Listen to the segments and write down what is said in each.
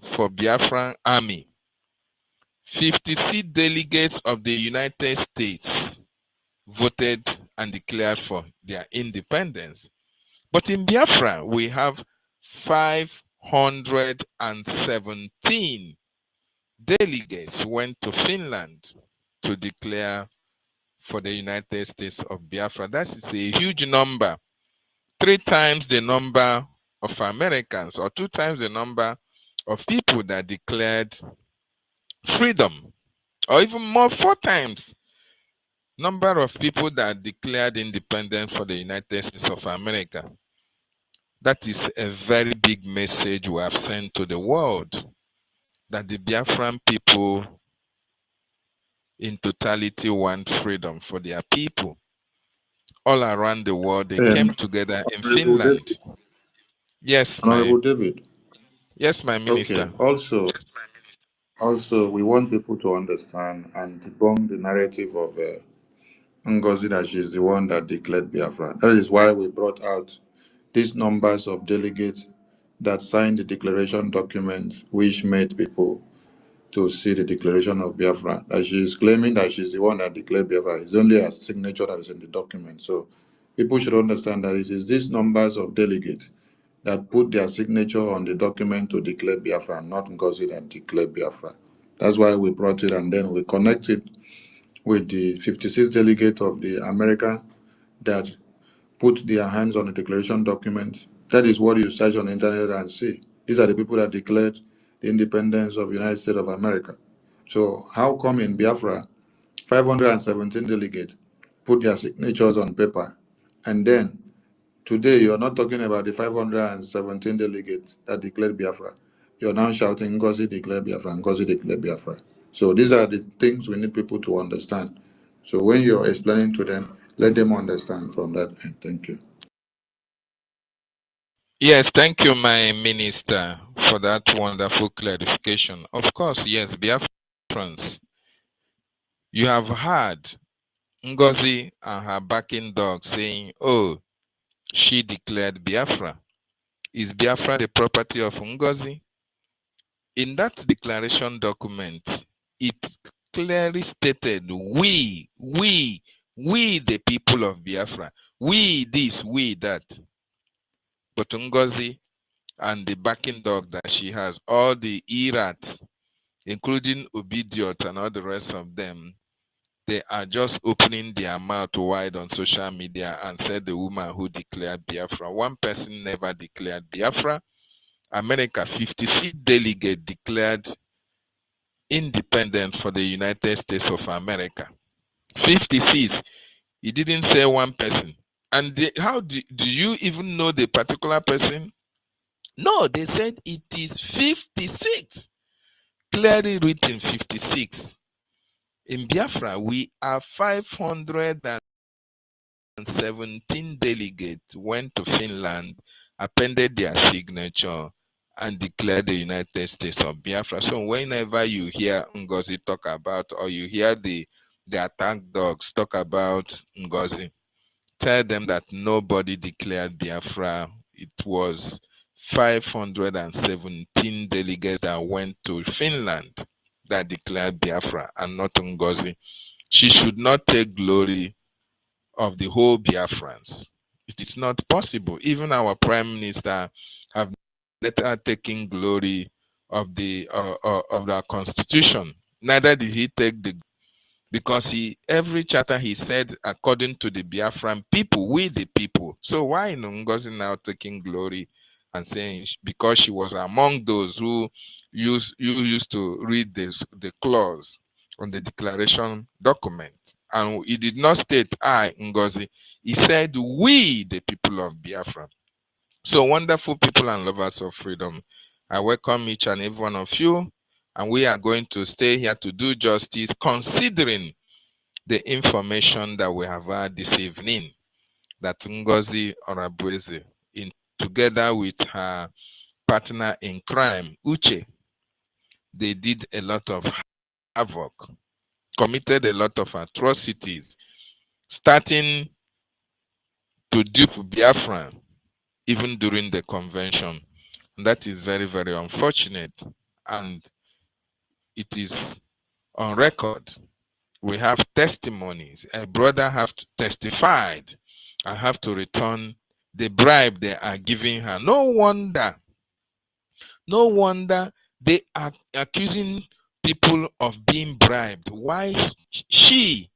for Biafran army. 56 delegates of the United States voted and declared for their independence. But in Biafra, we have 517 delegates went to Finland to declare for the United States of Biafra. That is a huge number, 3 times the number of Americans, or 2 times the number of people that declared freedom, or even more, 4 times number of people that declared independence for the United States of America. That is a very big message we have sent to the world, that the Biafran people in totality want freedom for their people. All around the world, they came together in Finland. David. Yes, Honorable David. Yes, my minister. Okay. Also, we want people to understand and debunk the narrative of NGOZI that she's the one that declared Biafra. That is why we brought out these numbers of delegates that signed the declaration document, which made people to see the declaration of Biafra. That she is claiming that she's the one that declared Biafra. It's only her signature that is in the document. So people should understand that it is these numbers of delegates that put their signature on the document to declare Biafra, not NGOZI that declared Biafra. That's why we brought it, and then we connected with the 56 delegates of the American that put their hands on the declaration document. That is what you search on the internet and see. These are the people that declared the independence of the United States of America. So how come in Biafra, 517 delegates put their signatures on paper, and then today you're not talking about the 517 delegates that declared Biafra. You're now shouting, NGOZI declared Biafra, NGOZI declared Biafra. So these are the things we need people to understand. So when you're explaining to them, let them understand from that end. Thank you. Yes, thank you, my minister, for that wonderful clarification. Of course, yes, Biafrans, you have heard NGOZI and her backing dog saying, oh, she declared Biafra. Is Biafra the property of NGOZI? In that declaration document, it clearly stated, we, the people of Biafra, we this, we that. But NGOZI and the backing dog that she has, all the ERATs, including Obidiot and all the rest of them, they are just opening their mouth wide on social media and said the woman who declared Biafra. One person never declared Biafra. America, 56 delegates declared independent for the United States of America. 56. He didn't say one person. And how do you even know the particular person? No, they said it is 56. Clearly written 56. In Biafra, we are 517 delegates went to Finland, appended their signature, and declared the United States of Biafra. So whenever you hear NGOZI talk about, or you hear the attack dogs talk about NGOZI, tell them that nobody declared Biafra. It was 517 delegates that went to Finland that declared Biafra, and not NGOZI. She should not take glory of the whole Biafrans. It is not possible. Even our prime minister have later taken glory of our constitution. Neither did he take the, because every charter he said according to the Biafran people, we the people. So why Ngozi now taking glory and saying because she was among those who used to read the clause on the declaration document, and he did not state I, Ngozi. He said we the people of Biafra. So wonderful people and lovers of freedom, I welcome each and every one of you, and we are going to stay here to do justice, considering the information that we have had this evening, that Ngozi Orabueze, together with her partner in crime, Uche, they did a lot of havoc, committed a lot of atrocities, starting to dupe Biafra even during the convention. And that is very, very unfortunate. and it is on record. We have testimonies. A brother have testified and have to return the bribe they are giving her. No wonder they are accusing people of being bribed. Why she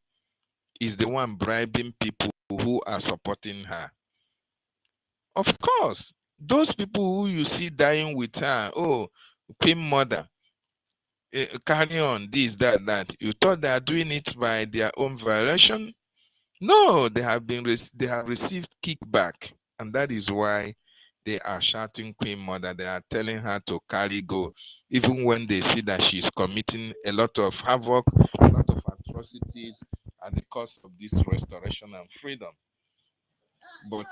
is the one bribing people who are supporting her? Of course, those people who you see dying with her, oh, Queen Mother, carry on this, that. You thought they are doing it by their own violation? No, they have received kickback, and that is why they are shouting Queen Mother. They are telling her to carry go, even when they see that she's committing a lot of havoc, a lot of atrocities at the cost of this restoration and freedom. But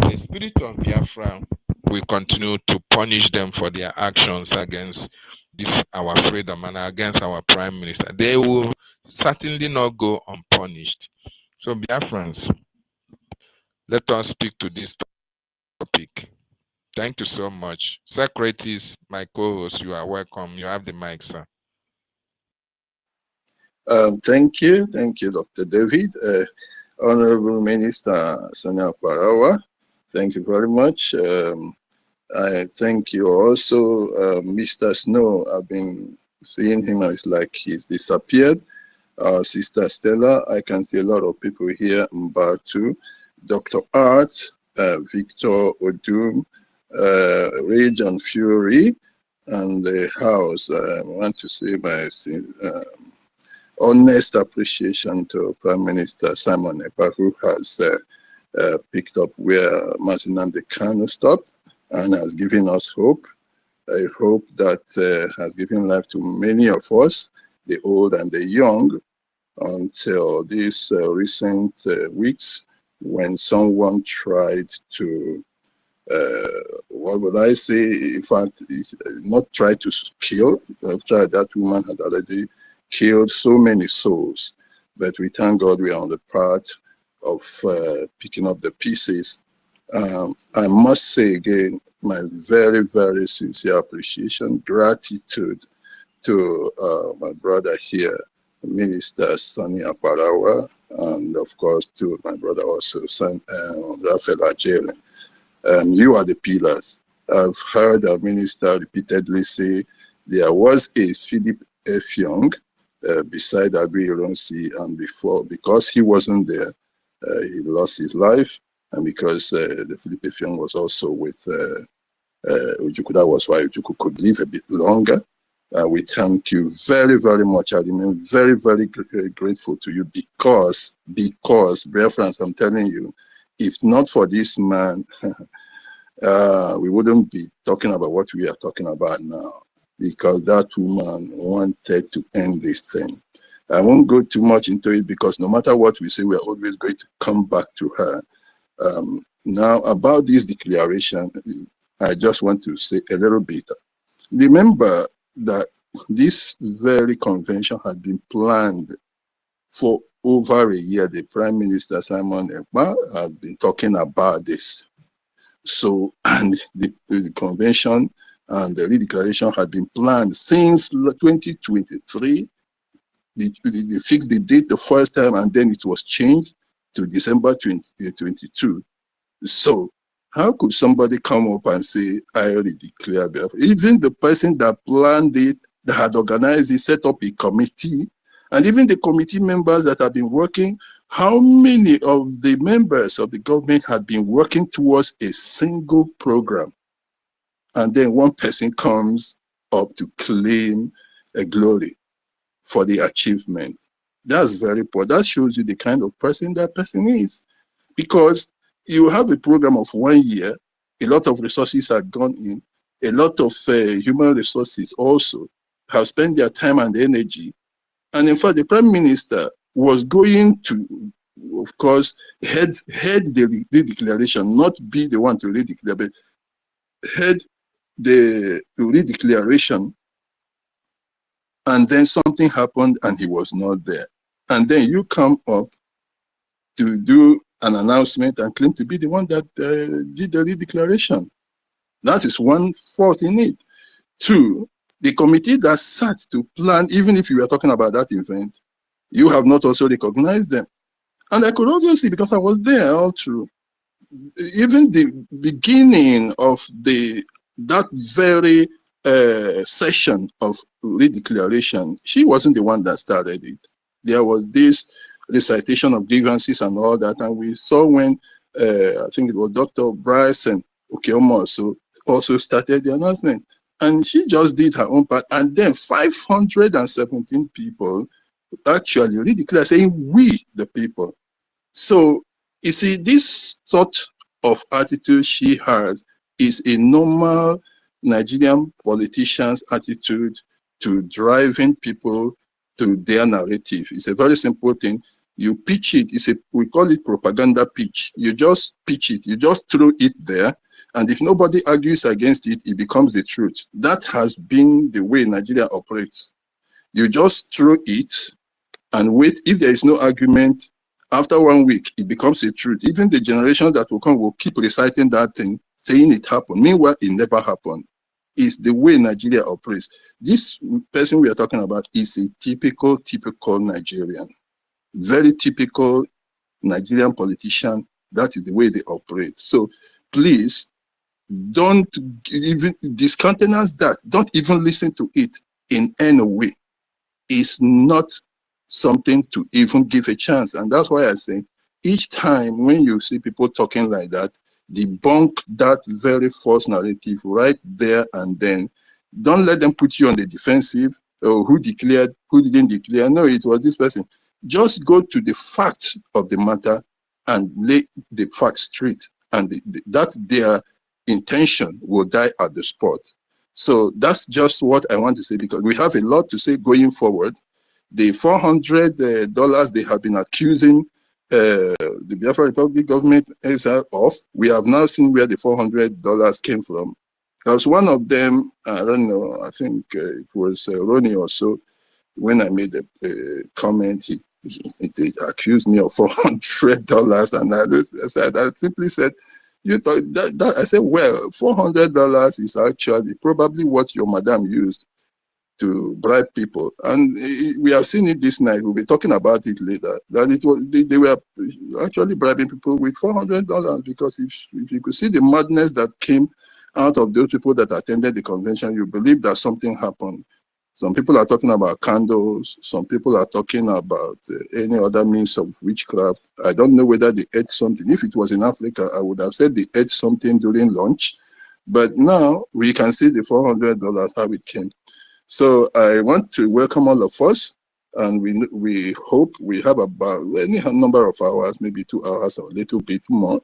the spirit of Biafra will continue to punish them for their actions against this our freedom and against our prime minister. They will certainly not go unpunished. So Biafrans, let us speak to this topic. Thank you so much. Socrates, my co-host, you are welcome. You have the mic, sir. Thank you, Dr. David. Honorable Minister Sanya Parawa, thank you very much. I thank you also, Mr. Snow. I've been seeing him, it's like he's disappeared. Sister Stella, I can see a lot of people here, Mbatu, Dr. Art, Victor Odum, Rage and Fury, and the house. I want to say my honest appreciation to Prime Minister Simon Ekpa, who has picked up where Martin Nnamdi Kanu stopped and has given us hope. A hope that has given life to many of us, the old and the young, until these recent weeks when someone tried to, what would I say, in fact, not try to kill, after that woman had already killed so many souls. But we thank God we are on the path of picking up the pieces. I must say again, my very, very sincere appreciation, gratitude to my brother here, Minister Sani Aparawa, and of course to my brother also, Raphael Ajere. You are the pillars. I've heard our minister repeatedly say there was a Philip F. Young beside Agui Ironsi, and before, because he wasn't there, he lost his life, and because the Philip F. Young was also with Ojukwu, that was why Ojukwu could live a bit longer. We thank you very, very much. I remain very, very grateful to you because, BIAFRANS, I'm telling you, if not for this man, we wouldn't be talking about what we are talking about now, because that woman wanted to end this thing. I won't go too much into it because no matter what we say, we're always going to come back to her. Now, about this declaration, I just want to say a little bit. Remember that this very convention had been planned for over a year. The Prime Minister, Simon Ekpa, had been talking about this. So, and the convention and the redeclaration had been planned since 2023. They fixed the date the first time, and then it was changed to December 2022. So, how could somebody come up and say, I already declare Biafra? Even the person that planned it, that had organized it, set up a committee, and even the committee members that have been working, how many of the members of the government had been working towards a single program? And then one person comes up to claim a glory for the achievement. That's very poor. That shows you the kind of person that person is. Because you have a program of 1 year, a lot of resources have gone in, a lot of human resources also have spent their time and energy. And in fact, the Prime Minister was going to, of course, head the redeclaration, not be the one to redeclare, but head the redeclaration. And then something happened and he was not there. And then you come up to do an announcement and claim to be the one that did the redeclaration. That is one fault in it. Two, The committee that sat to plan, even if you were talking about that event, you have not also recognized them. And I could also see, because I was there all through, even the beginning of that very session of redeclaration, she wasn't the one that started it. There was this recitation of grievances and all that, and we saw when I think it was Dr. Bryce and Okeomo also started the announcement, and she just did her own part, and then 517 people actually redeclared, saying we the people. So you see, this sort of attitude she has is a normal Nigerian politician's attitude to driving people to their narrative. It's a very simple thing. You pitch it. We call it propaganda pitch. You just pitch it. You just throw it there. And if nobody argues against it, it becomes the truth. That has been the way Nigeria operates. You just throw it and wait. If there is no argument, after 1 week, it becomes a truth. Even the generation that will come will keep reciting that thing, saying it happened. Meanwhile, it never happened. It's the way Nigeria operates. This person we are talking about is a typical Nigerian. Very typical Nigerian politician. That is the way they operate. So please, don't even discountenance that. Don't even listen to it in any way. It's not something to even give a chance. And that's why I say each time when you see people talking like that, debunk that very false narrative right there and then. Don't let them put you on the defensive. Oh, who declared, who didn't declare? No, it was this person. Just go to the facts of the matter and lay the facts straight, and that their intention will die at the spot. So that's just what I want to say, because we have a lot to say going forward. The $400 they have been accusing the Biafra Republic government of, we have now seen where the $400 came from. There was one of them, I don't know, I think it was Ronnie or so, when I made a comment, he accused me of $400, and I simply said, you thought that I said, well, $400 is actually probably what your madam used to bribe people, and we have seen it this night. We'll be talking about it later. That it was they were actually bribing people with $400, because if you could see the madness that came out of those people that attended the convention, you believe that something happened. Some people are talking about candles. Some people are talking about any other means of witchcraft. I don't know whether they ate something. If it was in Africa, I would have said they ate something during lunch. But now we can see the $400, how it came. So I want to welcome all of us, and we hope we have about any number of hours, maybe 2 hours or a little bit more.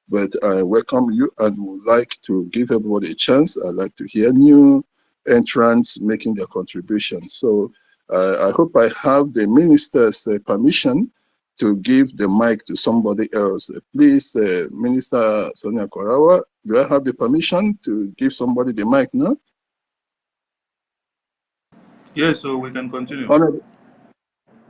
But I welcome you and would like to give everybody a chance. I'd like to hear new entrants making their contribution. So I hope I have the minister's permission to give the mic to somebody else. Please, Minister Sonia Korawa, do I have the permission to give somebody the mic now? Yes, so we can continue.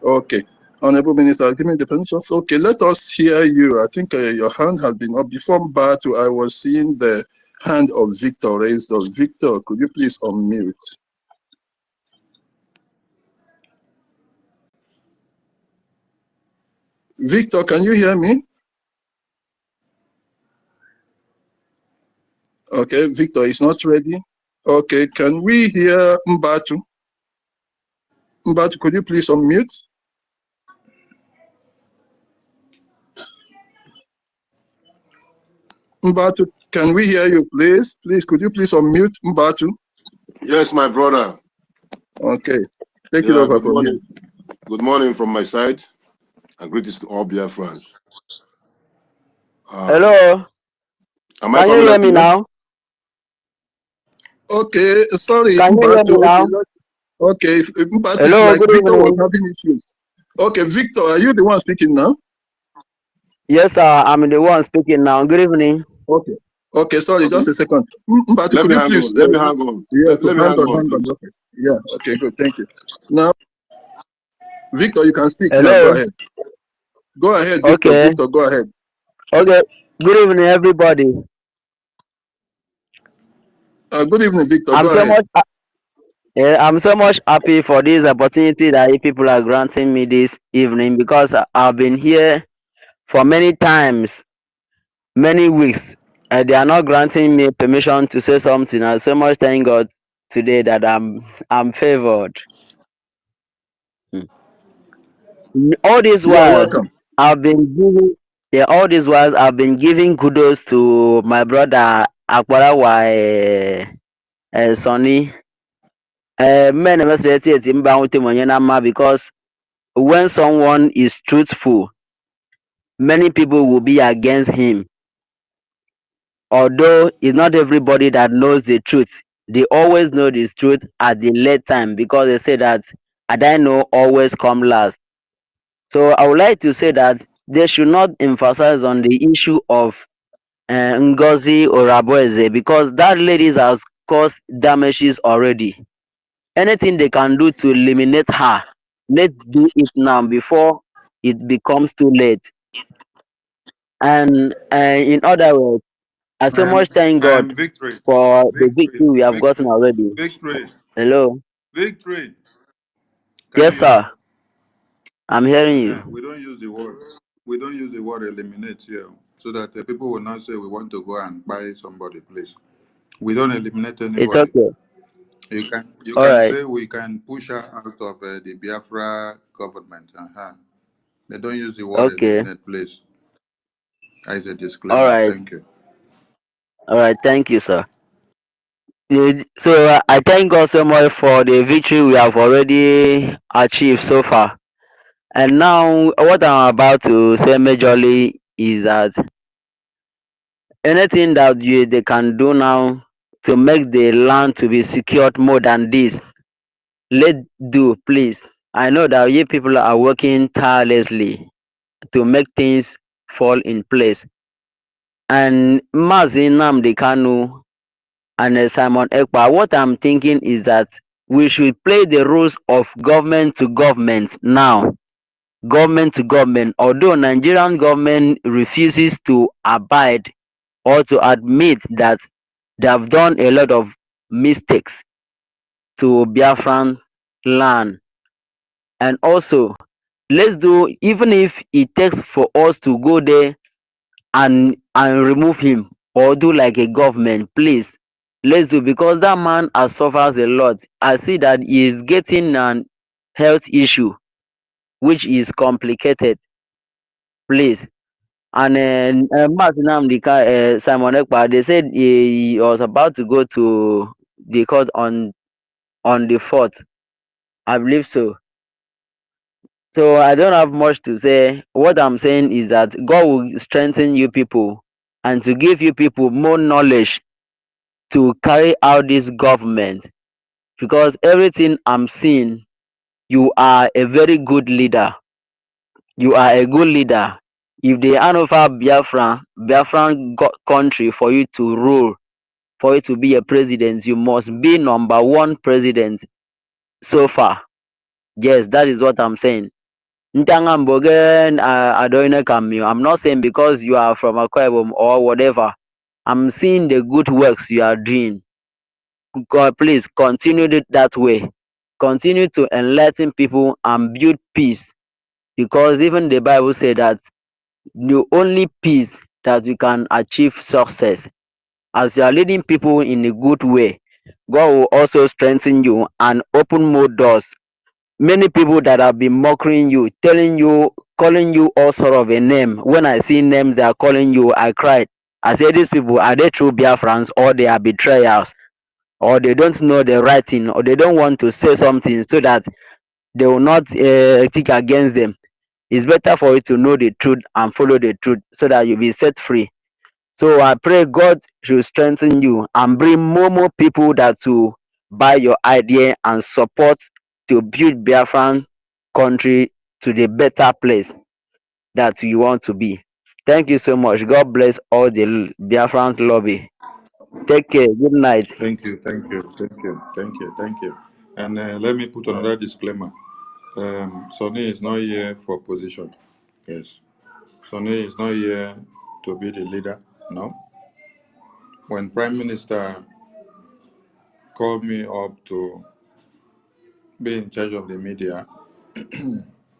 Okay. Honorable Minister, give me the permission. Okay, let us hear you. I think your hand has been up. Before Batu, I was seeing the hand of Victor raised up. Victor, could you please unmute? Victor, can you hear me? Okay, Victor is not ready. Okay, can we hear Mbatu? Mbatu, could you please unmute? Mbatu, can we hear you, please? Please, could you please unmute Mbatu? Yes, my brother. Okay, take it over from here. Good morning from my side, and greetings to all BIAFRANS. Hello. Am I hear me now? Okay, sorry, Can you hear me now? Okay, Mbatu, hello, like good Victor evening. was having issues. Okay, Victor, are you the one speaking now? Yes, sir, I'm the one speaking now. Good evening. Okay. Okay, sorry, just a second. Mbatu, could you please? Let me hang on. Yeah, let me hang on. Okay. Yeah, okay, good, thank you. Now, Victor, you can speak hello. now. Go ahead. Go ahead, Victor. Okay. Victor, go ahead. Okay. Good evening, everybody. Good evening, Victor. I'm go so ahead. I'm so much happy for this opportunity that you people are granting me this evening because I've been here for many times, many weeks. They are not granting me permission to say something. I so much thank God today that I'm favored. Mm. All these You are while welcome. I've been giving, yeah, all these while I've been giving kudos to my brother Akwarawa Sonny. Men never say it in because when someone is truthful, many people will be against him. Although it's not everybody that knows the truth, they always know the truth at the late time because they say that I don't know always come last. So I would like to say that they should not emphasize on the issue of Ngozi or Raboeze because that lady has caused damages already. Anything they can do to eliminate her, let's do it now before it becomes too late. And in other words, I so much thank God Victory, for the victory, victory we have gotten victory, already. victory, Hello. victory. Can you Yes, hear me? sir. I'm hearing you. We don't use the word. We don't use the word eliminate here, so that people will not say we want to go and buy somebody. Please, we don't eliminate It's anybody. okay. You All can right. say we can push her out of the Biafra government. They don't use the word Okay. eliminate, please. As a All disclaimer. right. Thank you. All right. Thank you, sir. So I thank God so much for the victory we have already achieved so far. And now, what I'm about to say majorly is that anything that they can do now to make the land to be secured more than this, let do, please. I know that you people are working tirelessly to make things fall in place. And Mazi Nnamdi Kanu and Simon Ekpa, what I'm thinking is that we should play the rules of government to government now. Government to government. Although Nigerian government refuses to abide or to admit that they have done a lot of mistakes to Biafran land. And also, let's do, even if it takes for us to go there and remove him or do like a government, please, let's do, because that man has suffers a lot. I see that he is getting an health issue which is complicated, please. And Martin Amdika, Simon Ekpa, they said he was about to go to the court on the 4th. I believe so. So I don't have much to say. What I'm saying is that God will strengthen you people and to give you people more knowledge to carry out this government, because everything I'm seeing, you are a very good leader. You are a good leader. If they hand over Biafran country for you to rule, for you to be a president, you must be number one president so far. Yes, that is what I'm saying. Ntangambogen Adoine Kamio. I'm not saying because you are from Akwa Ibom or whatever. I'm seeing the good works you are doing. God, please continue it that way. Continue to enlighten people and build peace, because even the Bible said that the only peace that you can achieve success. As you are leading people in a good way, God will also strengthen you and open more doors. Many people that have been mocking you, telling you, calling you all sort of a name. When I see names they are calling you, I cried. I say, these people, are they true Biafrans or they are betrayers? Or they don't know the right thing, or they don't want to say something so that they will not kick against them. It's better for you to know the truth and follow the truth so that you'll be set free. So I pray God should strengthen you and bring more people that to buy your idea and support to build Biafran country to the better place that you want to be. Thank you so much. God bless all the Biafran lobby. Take care. Good night. Thank you. Thank you. Thank you. Thank you. Thank you. And let me put another disclaimer. Sonny is not here for position. Yes. Sonny is not here to be the leader. No. When Prime Minister called me up to be in charge of the media,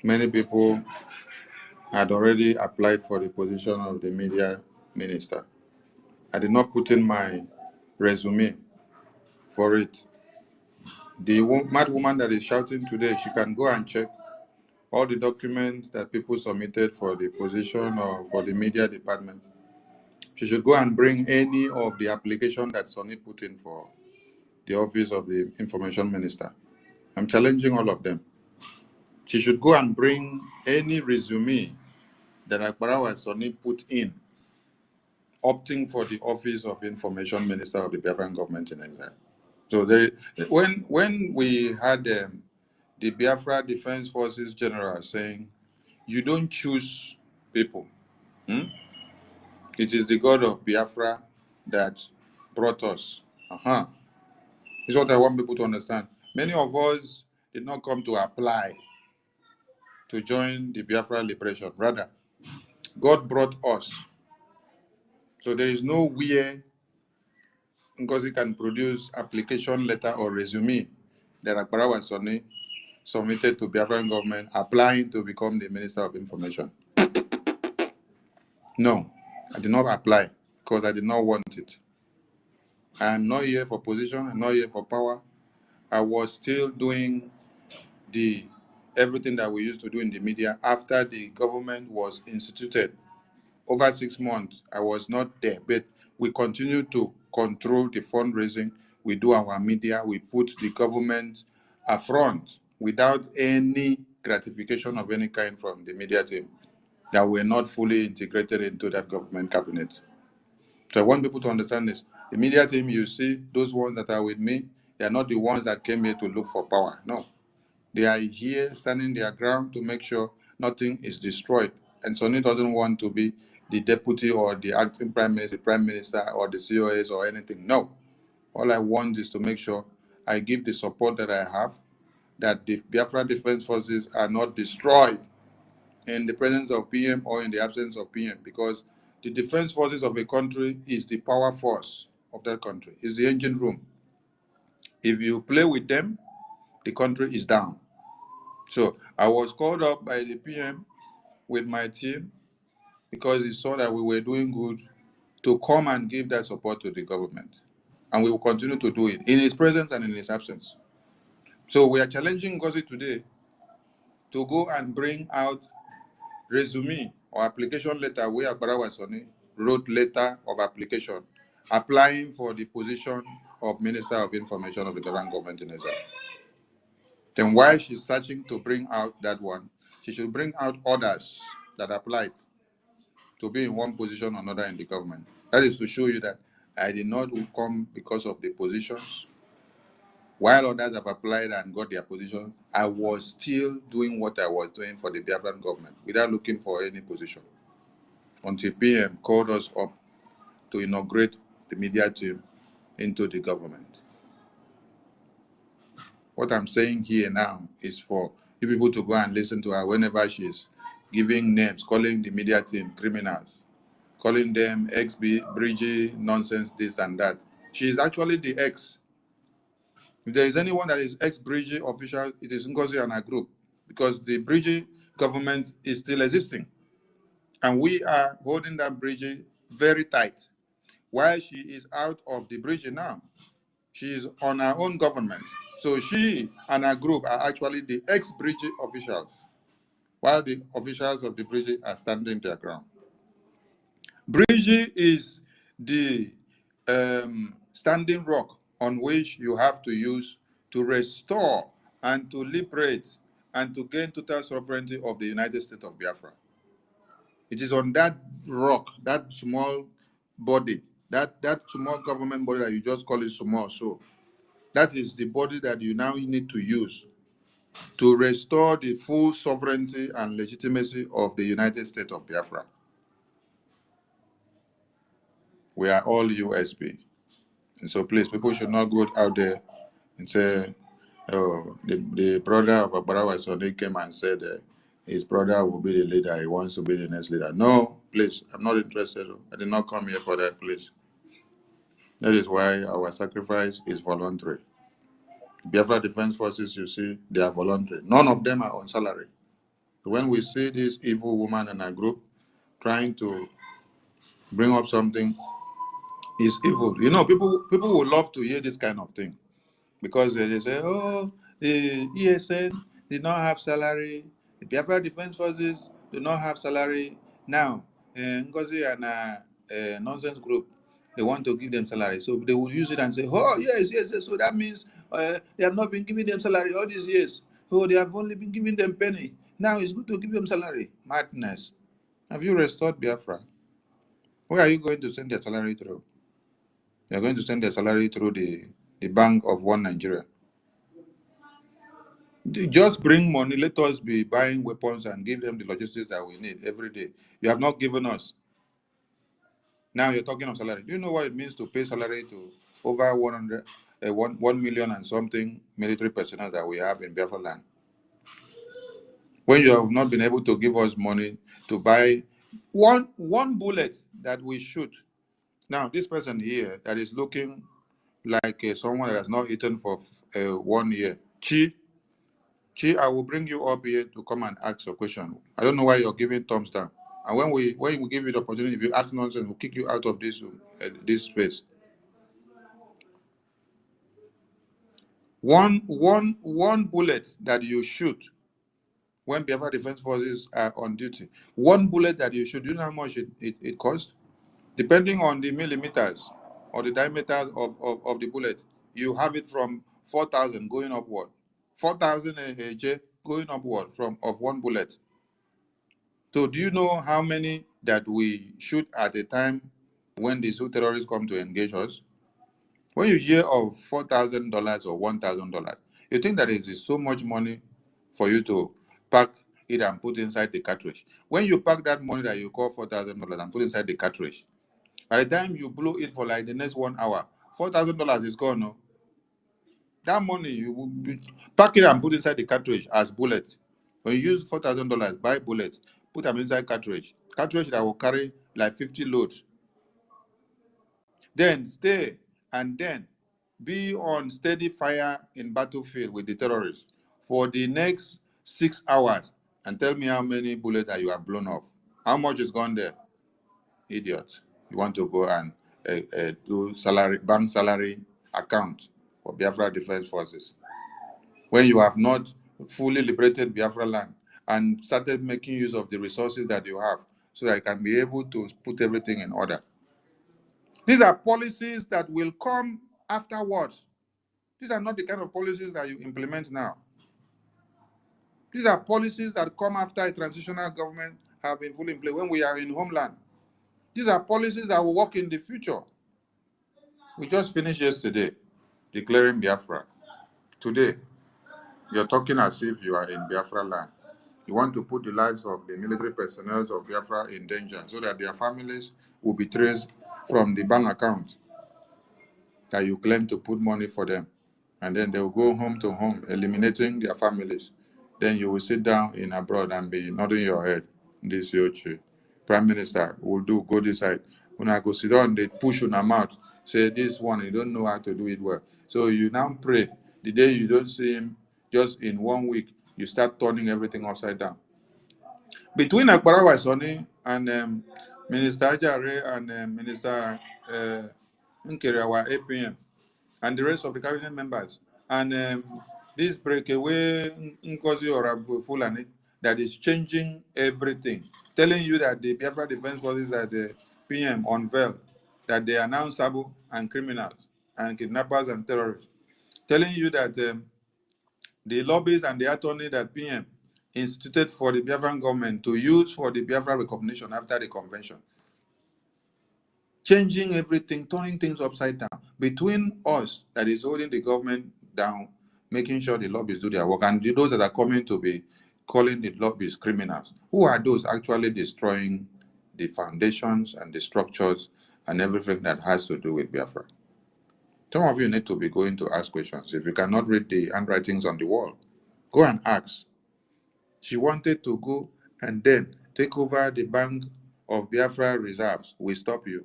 many people had already applied for the position of the media minister. I did not put in my resume for it. The mad woman that is shouting today, she can go and check all the documents that people submitted for the position or for the media department. She should go and bring any of the application that Sonny put in for the office of the information minister. I'm challenging all of them. She should go and bring any resume that Akbarawa Sonny put in, opting for the office of information minister of the Biafran government in exile. So when we had the Biafra Defense Forces General saying, you don't choose people. It is the God of Biafra that brought us. This is what I want people to understand. Many of us did not come to apply to join the Biafra liberation. Rather, God brought us. So there is no way NGOZI can produce application letter or resume that Akbarawa Sonny submitted to Biafran government applying to become the Minister of Information. No, I did not apply because I did not want it. I am not here for position, I'm not here for power. I was still doing everything that we used to do in the media after the government was instituted. Over 6 months, I was not there, but we continue to control the fundraising. We do our media, we put the government affront without any gratification of any kind from the media team that were not fully integrated into that government cabinet. So I want people to understand this. The media team, you see, those ones that are with me, they are not the ones that came here to look for power. No. They are here standing their ground to make sure nothing is destroyed. And Sonny doesn't want to be the deputy or the acting prime minister or the COS or anything. No. All I want is to make sure I give the support that I have, that the Biafra Defense Forces are not destroyed in the presence of PM or in the absence of PM, because the defense forces of a country is the power force of that country, is the engine room. If you play with them, the country is down. So I was called up by the PM with my team because he saw that we were doing good to come and give that support to the government. And we will continue to do it in his presence and in his absence. So we are challenging NGOZI today to go and bring out resume or application letter where Akbarawa Sonny wrote letter of application applying for the position of Minister of Information of the Biafran government in Israel. Then while she's searching to bring out that one, she should bring out others that applied to be in one position or another in the government. That is to show you that I did not come because of the positions. While others have applied and got their position, I was still doing what I was doing for the Biafran government without looking for any position, until PM called us up to inaugurate the media team into the government. What I'm saying here now is for you people to go and listen to her whenever she's giving names, calling the media team criminals, calling them ex-BRGIE nonsense, this and that. She is actually the ex. If there is anyone that is ex-BRGIE official, it is NGOZI and her group, because the BRGIE government is still existing. And we are holding that BRGIE very tight. While she is out of the BRGIE now, she is on her own government. So she and her group are actually the ex-BRGIE officials, while the officials of the BRGIE are standing their ground. BRGIE is the standing rock on which you have to use to restore and to liberate and to gain total sovereignty of the United States of Biafra. It is on that rock, that small body, that small government body that you just call it small. So that is the body that you now need to use to restore the full sovereignty and legitimacy of the United States of Biafra. We are all USB. And so please, people should not go out there and say, oh, the brother of Akbarawa Sonny came and said his brother will be the leader, he wants to be the next leader. No, please, I'm not interested. I did not come here for that, please. That is why our sacrifice is voluntary. Biafra Defense Forces, you see, they are voluntary. None of them are on salary. When we see this evil woman in a group trying to bring up something, is evil. You know, people would love to hear this kind of thing because they say, oh, the ESN did not have salary, the Biafra Defense Forces do not have salary. Now, NGOZI and nonsense group, they want to give them salary. So they will use it and say, oh, yes, yes, yes. So that means they have not been giving them salary all these years. So they have only been giving them penny. Now it's good to give them salary. Madness. Have you restored Biafra? Where are you going to send their salary through? You're going to send their salary through the Bank of One Nigeria. Just bring money. Let us be buying weapons and give them the logistics that we need every day. You have not given us. Now you're talking of salary. Do you know what it means to pay salary to over 1 million and something military personnel that we have in Biafra land? When you have not been able to give us money to buy one bullet that we shoot. Now, this person here that is looking like someone that has not eaten for 1 year. Chi, I will bring you up here to come and ask a question. I don't know why you're giving thumbs down. And when we give you the opportunity, if you ask nonsense, we'll kick you out of this this space. One bullet that you shoot when Biafra Defense Forces are on duty. One bullet that you shoot. Do you know how much it costs? Depending on the millimeters or the diameter of the bullet, you have it from 4,000 going upward. 4,000 AJ going upward of one bullet. So do you know how many that we shoot at a time when the Zoo terrorists come to engage us? When you hear of $4,000 or $1,000, you think that it is so much money for you to pack it and put inside the cartridge. When you pack that money that you call $4,000 and put inside the cartridge, by the time you blow it for like the next 1 hour, $4,000 is gone. No? That money you will pack it and put inside the cartridge as bullets. When you use $4,000, buy bullets, put them inside cartridge. Cartridge that will carry like 50 loads. Then stay and then be on steady fire in battlefield with the terrorists for the next 6 hours and tell me how many bullets that you have blown off. How much is gone there? Idiot. You want to go and do bank salary account for Biafra Defense Forces when you have not fully liberated Biafra land and started making use of the resources that you have so that you can be able to put everything in order. These are policies that will come afterwards. These are not the kind of policies that you implement now. These are policies that come after a transitional government have been fully in place when we are in homeland. These are policies that will work in the future. We just finished yesterday declaring Biafra. Today, you're talking as if you are in Biafra land. You want to put the lives of the military personnel of Biafra in danger so that their families will be traced from the bank account that you claim to put money for them. And then they will go home to home, eliminating their families. Then you will sit down in abroad and be nodding your head. This Yochi. Prime Minister will go this side. When I go sit down, they push on their mouth. Say this one, you don't know how to do it well. So you now pray. The day you don't see him, just in 1 week, you start turning everything upside down. Between Akbarawa Soni and Minister Ajare and Minister Nkeriawa APM and the rest of the cabinet members, and this breakaway NGOZI or Fulani that is changing everything, telling you that the Biafra Defense Forces at the PM unveiled that they are now Sabu and criminals and kidnappers and terrorists, telling you that the lobbies and the attorney that PM instituted for the Biafran government to use for the Biafra recognition after the convention. Changing everything, turning things upside down between us that is holding the government down, making sure the lobbies do their work, and those that are coming to be calling the lobbies criminals. Who are those actually destroying the foundations and the structures and everything that has to do with Biafra? Some of you need to be going to ask questions. If you cannot read the handwritings on the wall, go and ask. She wanted to go and then take over the Bank of Biafra reserves. We stop you.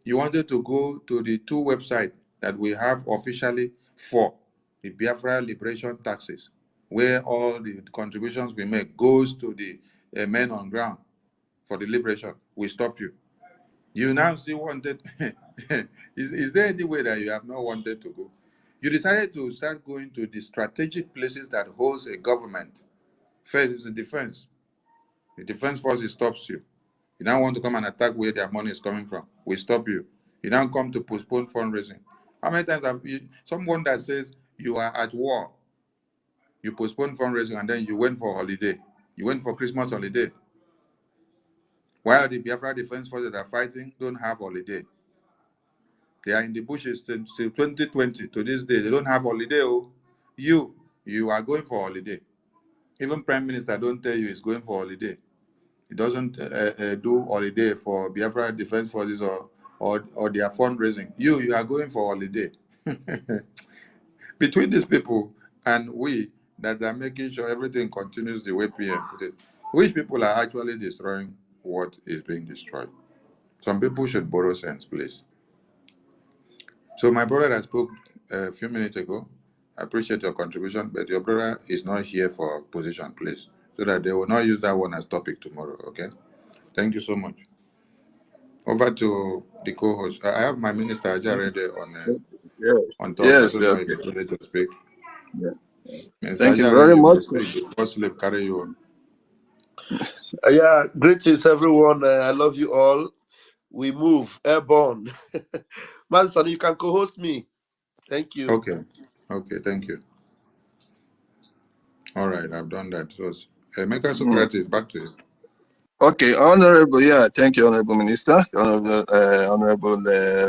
You wanted to go to the 2 websites that we have officially 4. the Biafra liberation taxes, where all the contributions we make goes to the men on ground for the liberation. We stop you. You now still wanted. Is there any way that you have not wanted to go? You decided to start going to the strategic places that holds a government. First is the defense. The defense forces stops you. You now want to come and attack where their money is coming from. We stop you. You now come to postpone fundraising. How many times have you, someone that says you are at war, you postpone fundraising and then you went for holiday. You went for Christmas holiday. While the Biafra Defense Forces are fighting, don't have holiday. They are in the bushes till 2020. To this day, they don't have holiday. Oh, you are going for holiday. Even Prime Minister don't tell you he's going for holiday. He doesn't do holiday for Biafra Defense Forces or their fundraising. You are going for holiday. Between these people and we that are making sure everything continues the way PM put it, which people are actually destroying what is being destroyed? Some people should borrow sense, please. So my brother that spoke a few minutes ago, I appreciate your contribution, but your brother is not here for position, please, so that they will not use that one as topic tomorrow, okay? Thank you so much. Over to the co-host. I have my minister already on top. I Yes, don't know okay. if you're ready to speak. Yeah. Minister Thank you Ajare, very you may much. speak before sleep carry you on. Yeah, greetings everyone. I love you all. We move airborne. Manson, you can co-host me. Thank you. Okay, thank you. All right, I've done that. So, Mega Socrates, back to you. Okay, Honorable, thank you, Honorable Minister, Honorable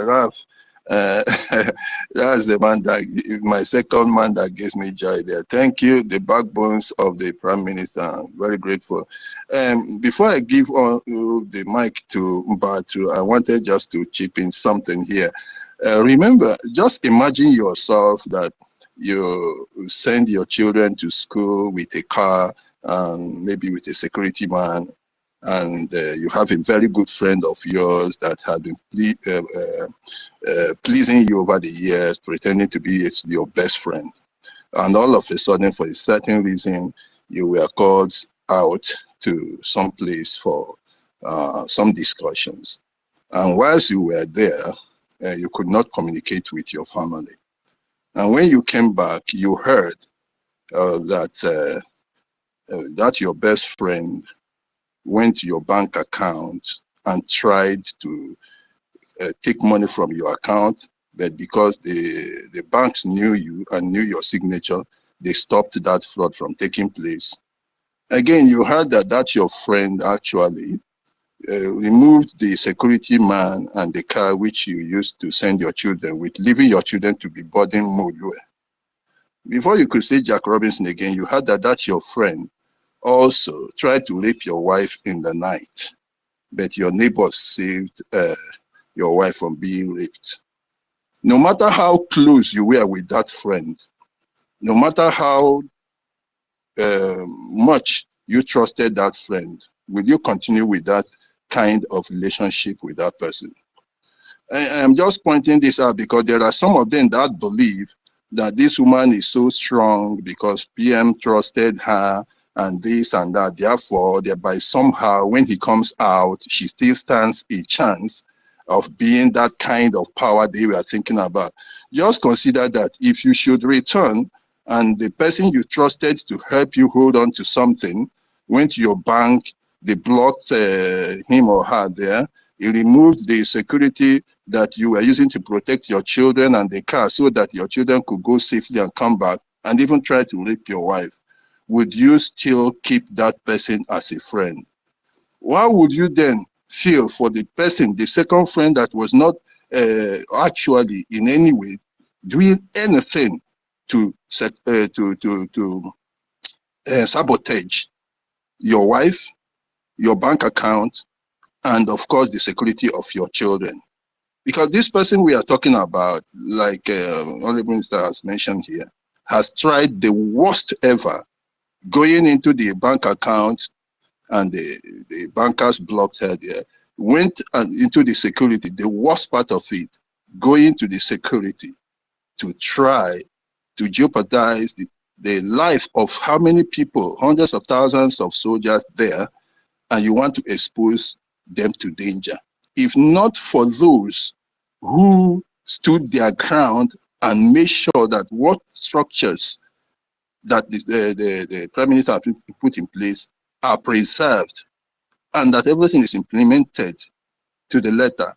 Ralph. That's the man that, my second man that gives me joy there. Thank you, the backbones of the Prime Minister. I'm very grateful. Before I give on the mic to Mbatu, I wanted just to chip in something here. Remember, just imagine yourself that you send your children to school with a car, maybe with a security man, and you have a very good friend of yours that had been pleasing you over the years, pretending to be your best friend. And all of a sudden, for a certain reason, you were called out to some place for some discussions. And whilst you were there, you could not communicate with your family. And when you came back, you heard that your best friend went to your bank account and tried to take money from your account, but because the banks knew you and knew your signature, they stopped that fraud from taking place. Again, you heard that your friend actually removed the security man and the car which you used to send your children with, leaving your children to be boarding Module. Before you could say Jack Robinson again, you heard that your friend also tried to rape your wife in the night, but your neighbors saved your wife from being raped. No matter how close you were with that friend, no matter how much you trusted that friend, will you continue with that kind of relationship with that person? I'm just pointing this out because there are some of them that believe that this woman is so strong because PM trusted her and this and that. Therefore, thereby somehow when he comes out, she still stands a chance of being that kind of power they were thinking about. Just consider that if you should return and the person you trusted to help you hold on to something went to your bank, they blocked him or her there, he removed the security that you were using to protect your children and the car so that your children could go safely and come back and even try to rape your wife. Would you still keep that person as a friend? Why would you then feel for the person, the second friend that was not actually in any way doing anything to sabotage your wife, your bank account, and of course the security of your children? Because this person we are talking about, like Honorable Minister has mentioned here, has tried the worst ever, going into the bank account and the bankers blocked her there, went into the security, the worst part of it, going to the security to try to jeopardize the life of how many people, hundreds of thousands of soldiers there, and you want to expose them to danger. If not for those who stood their ground and made sure that what structures that the Prime Minister put in place are preserved and that everything is implemented to the letter,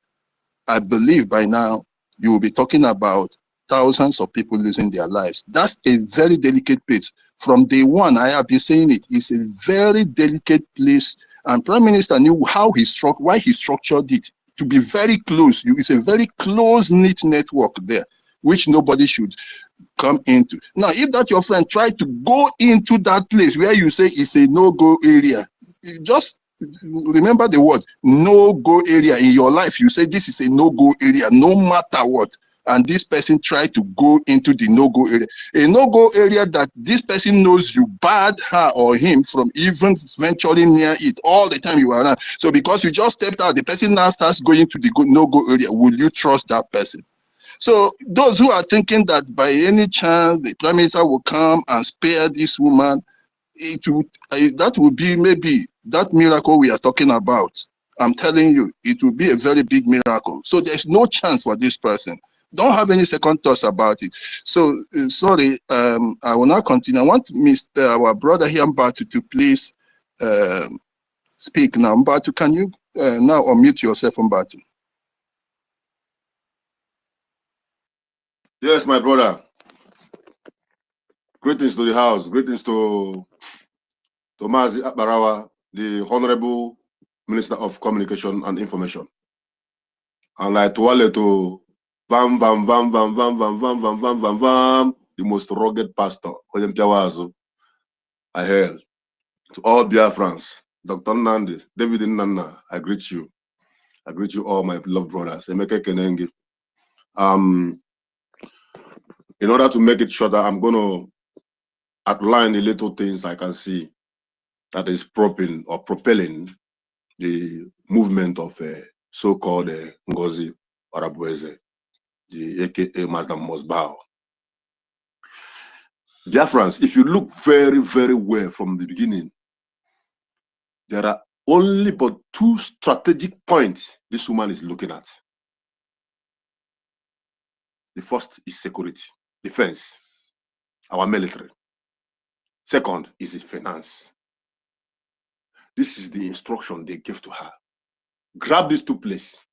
I believe by now you will be talking about thousands of people losing their lives. That's a very delicate place. From day one, I have been saying it's a very delicate place, and Prime Minister knew why he structured it to be very close. It's a very close-knit network there, which nobody should come into. Now, if that your friend tried to go into that place where you say it's a no-go area, just remember the word no-go area in your life. You say this is a no-go area, no matter what. And this person tried to go into the no-go area. A no-go area that this person knows you barred her or him from even venturing near it all the time you are around. So because you just stepped out, the person now starts going to the no-go area. Will you trust that person? So those who are thinking that by any chance the Prime Minister will come and spare this woman, that would be maybe that miracle we are talking about. I'm telling you, it will be a very big miracle. So there's no chance for this person. Don't have any second thoughts about it. So sorry, I will not continue. I want our brother here, Mbatu, to please speak now. Mbatu, can you now unmute yourself, Mbatu? Yes, my brother. Greetings to the house. Greetings to Tomazi Akbarawa, the Honorable Minister of Communication and Information. And like to Vam, Vam, Vam, Vam, Vam, Vam, Vam, Vam, Vam, Vam, Vam, the most rugged pastor, I hail. To all BIAFRANS, Dr. Nandi, David Nana, I greet you. I greet you all, my beloved brothers. Emeke Kenengi. In order to make it shorter, I'm going to outline the little things I can see that is propelling the movement of so-called NGOZI Arabueze, the AKA Madam Mosbao. BIAFRANS, if you look very, very well from the beginning, there are only but two strategic points this woman is looking at. The first is security, defense, our military. Second is finance. This is the instruction they gave to her. Grab these two places.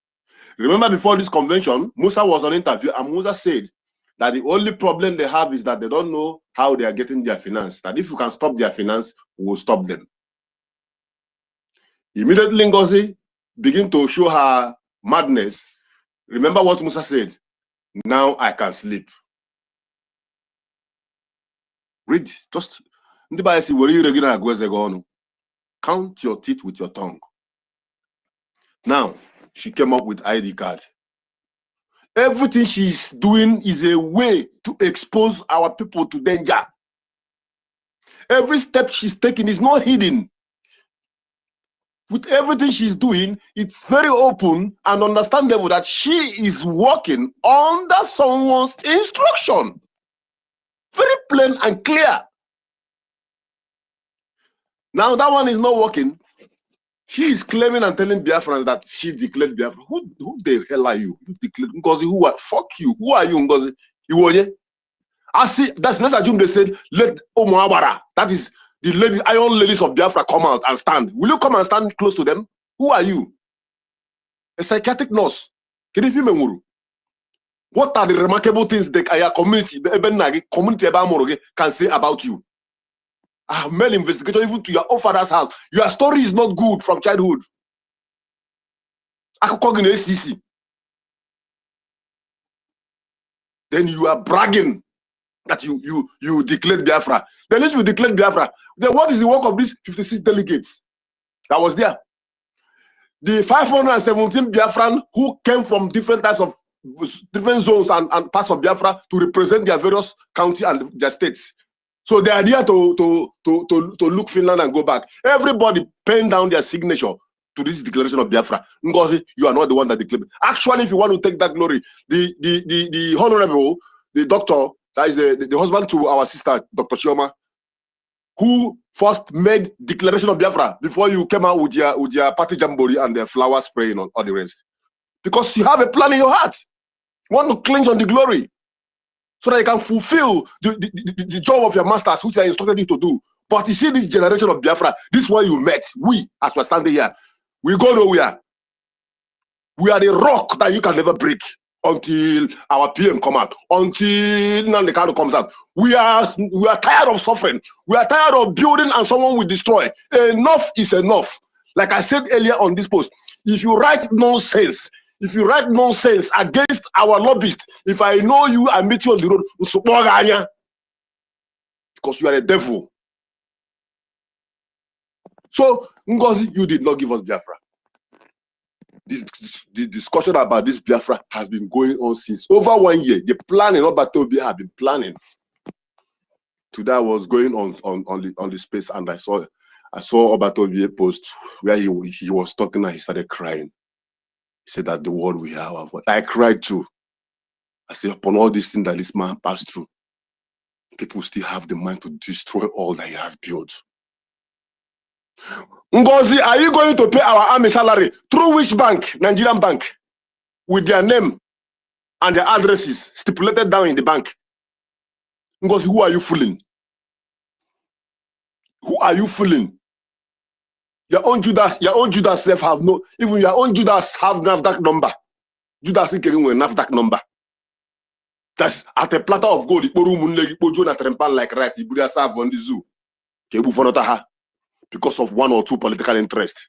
Remember before this convention, Musa was on interview and Musa said that the only problem they have is that they don't know how they are getting their finance. That if you can stop their finance, we will stop them. Immediately NGOZI begin to show her madness. Remember what Musa said? Now I can sleep. Read, just count your teeth with your tongue. Now, she came up with ID card. Everything she's doing is a way to expose our people to danger. Every step she's taking is not hidden. With everything she's doing, it's very open and understandable that she is working under someone's instruction. Very plain and clear. Now that one is not working. She is claiming and telling Biafrans that she declared Biafra. Who the hell are you? You declared NGOZI. Who are? Fuck you. Who are you, NGOZI? I see. Let's assume they said let Omoabara. That is the ladies, iron ladies of Biafra, come out and stand. Will you come and stand close to them? Who are you? A psychiatric nurse. What are the remarkable things that our community can say about you? I have made investigation even to your own father's house. Your story is not good from childhood. Then you are bragging that you declared Biafra. Then if you declared Biafra, then what is the work of these 56 delegates that was there? The 517 Biafran who came from different types of different zones and parts of Biafra to represent their various counties and their states. So they are there to look Finland and go back. Everybody pen down their signature to this declaration of Biafra. NGOZI, you are not the one that declared. Actually, if you want to take that glory, the honorable, the doctor that is the husband to our sister, Dr. Chioma, who first made declaration of Biafra before you came out with your party jamboree and the flower spraying on all the rest. Because you have a plan in your heart. You want to clinch on the glory so that you can fulfill the job of your masters, which I instructed you to do. But you see this generation of Biafra, this is where you met. We, as we're standing here, we go nowhere. We are the rock that you can never break until our PM come out, until Nandekano comes out. We are tired of suffering. We are tired of building and someone will destroy. Enough is enough. Like I said earlier on this post, if you write nonsense against our lobbyists, if I know you, I meet you on the road, because you are a devil. So, Ngozi, you did not give us Biafra. The discussion about this Biafra has been going on since over 1 year. The planning of Batobi have been planning. Today I was going on the space and I saw Obatobi post where he was talking and he started crying. He said that the world we have. I cried too. I said, upon all these things that this man passed through, people still have the mind to destroy all that he has built. Ngozi, are you going to pay our army salary through which bank? Nigerian bank, with their name and their addresses stipulated down in the bank. Ngozi, who are you fooling? Who are you fooling? Your own Judas self have no, even your own Judas have NAFDAC number. Judas is getting a NAFDAC number. That's at a platter of gold. Like rice, you serve on the zoo. Because of 1 or 2 political interests.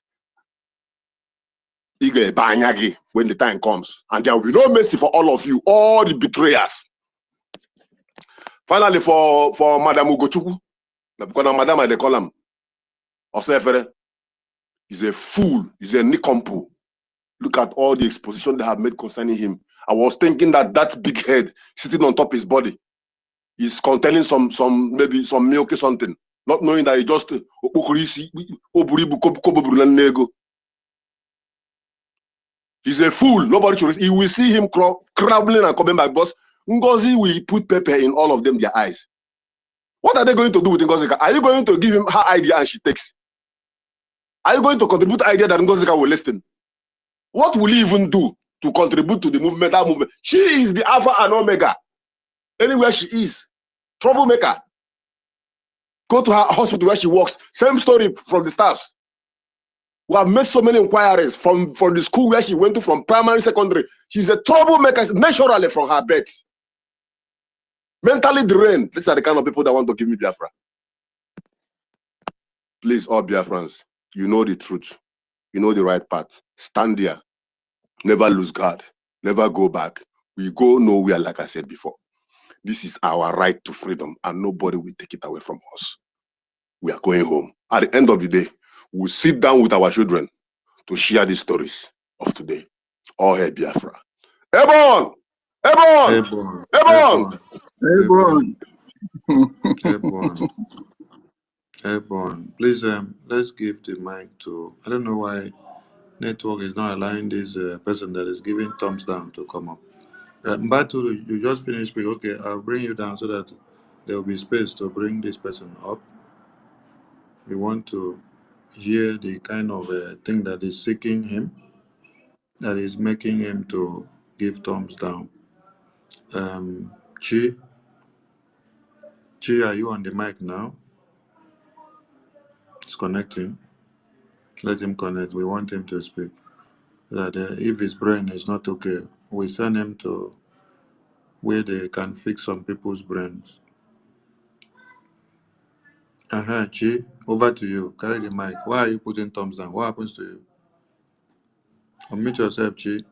When the time comes. And there will be no mercy for all of you, all the betrayers. Finally, for Madam Ugochukwu, because Madam they call him, Osefere, is a fool, is a nincompoop. Look at all the exposition they have made concerning him. I was thinking that big head sitting on top of his body is containing maybe some milk or something. Not knowing that he just he's a fool. Nobody should. He will see him crumbling and coming back. Boss Ngozi will put pepper in all of them their eyes. What are they going to do with Ngozi? Are you going to give him her idea and she takes? Are you going to contribute the idea that Ngozi will listen? What will he even do to contribute to the movement? That movement. She is the Alpha and Omega. Anywhere she is, troublemaker. Go to her hospital where she works. Same story from the staffs. We have made so many inquiries from the school where she went to, from primary, secondary. She's a troublemaker naturally from her birth. Mentally drained. These are the kind of people that want to give me Biafra. Please, all Biafrans, you know the truth. You know the right path. Stand there. Never lose guard. Never go back. We go nowhere, like I said before. This is our right to freedom, and nobody will take it away from us. We are going home. At the end of the day, we'll sit down with our children to share the stories of today. All hail Biafra. Ebon! Ebon! Ebon! Ebon! Ebon. Please, let's give the mic to, I don't know why network is not allowing this person that is giving thumbs down to come up. Mbatu, you just finished speaking. Okay, I'll bring you down so that there will be space to bring this person up. We want to hear the kind of thing that is seeking him, that is making him to give thumbs down. Chi, are you on the mic now? It's connecting. Let him connect. We want him to speak. That if his brain is not okay, we send him to where they can fix some people's brains. Chi, over to you. Carry the mic. Why are you putting thumbs down? What happens to you? Unmute yourself, Chi.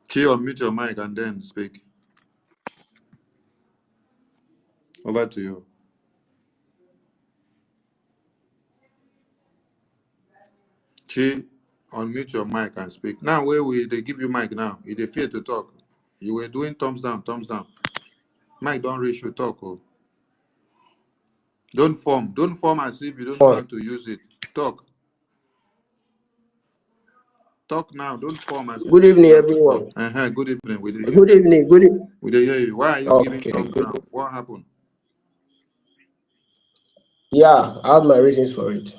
Chi, unmute your mic and then speak. Over to you. Chi, unmute your mic and speak. Now, where they give you mic now? If they fear to talk. You were doing thumbs down, thumbs down. Mic don't reach you talk. Oh. Don't form as if you don't know how to use it. Talk. Talk now. Don't form as Good evening, everyone. Good evening. We did Good evening. Good evening. We did hear you. Why are you Okay, giving thumbs good. down? What happened? Yeah, I have my reasons for it.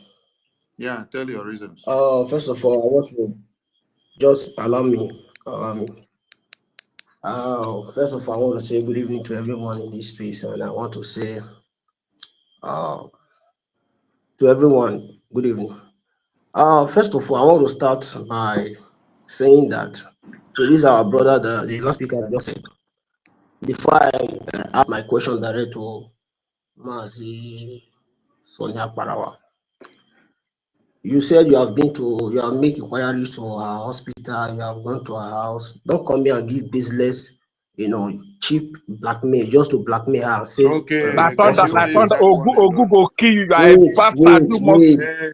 Yeah, tell your reasons. First of all, I want to just allow me. First of all, I want to say good evening to everyone in this space, and I want to say to everyone, good evening. First of all, I want to start by saying that to this our brother, the last speaker just said, before I ask my question direct to Mazi Sonia Parawa. You said you have made inquiries to our hospital, you have gone to our house. Don't come here and give business, cheap blackmail, just to blackmail her and say, Okay, Na can thunder, you na leave thunder. that one Ogu alone? go kill you. You are a wait, bastard. wait, You monkey. wait, Hey,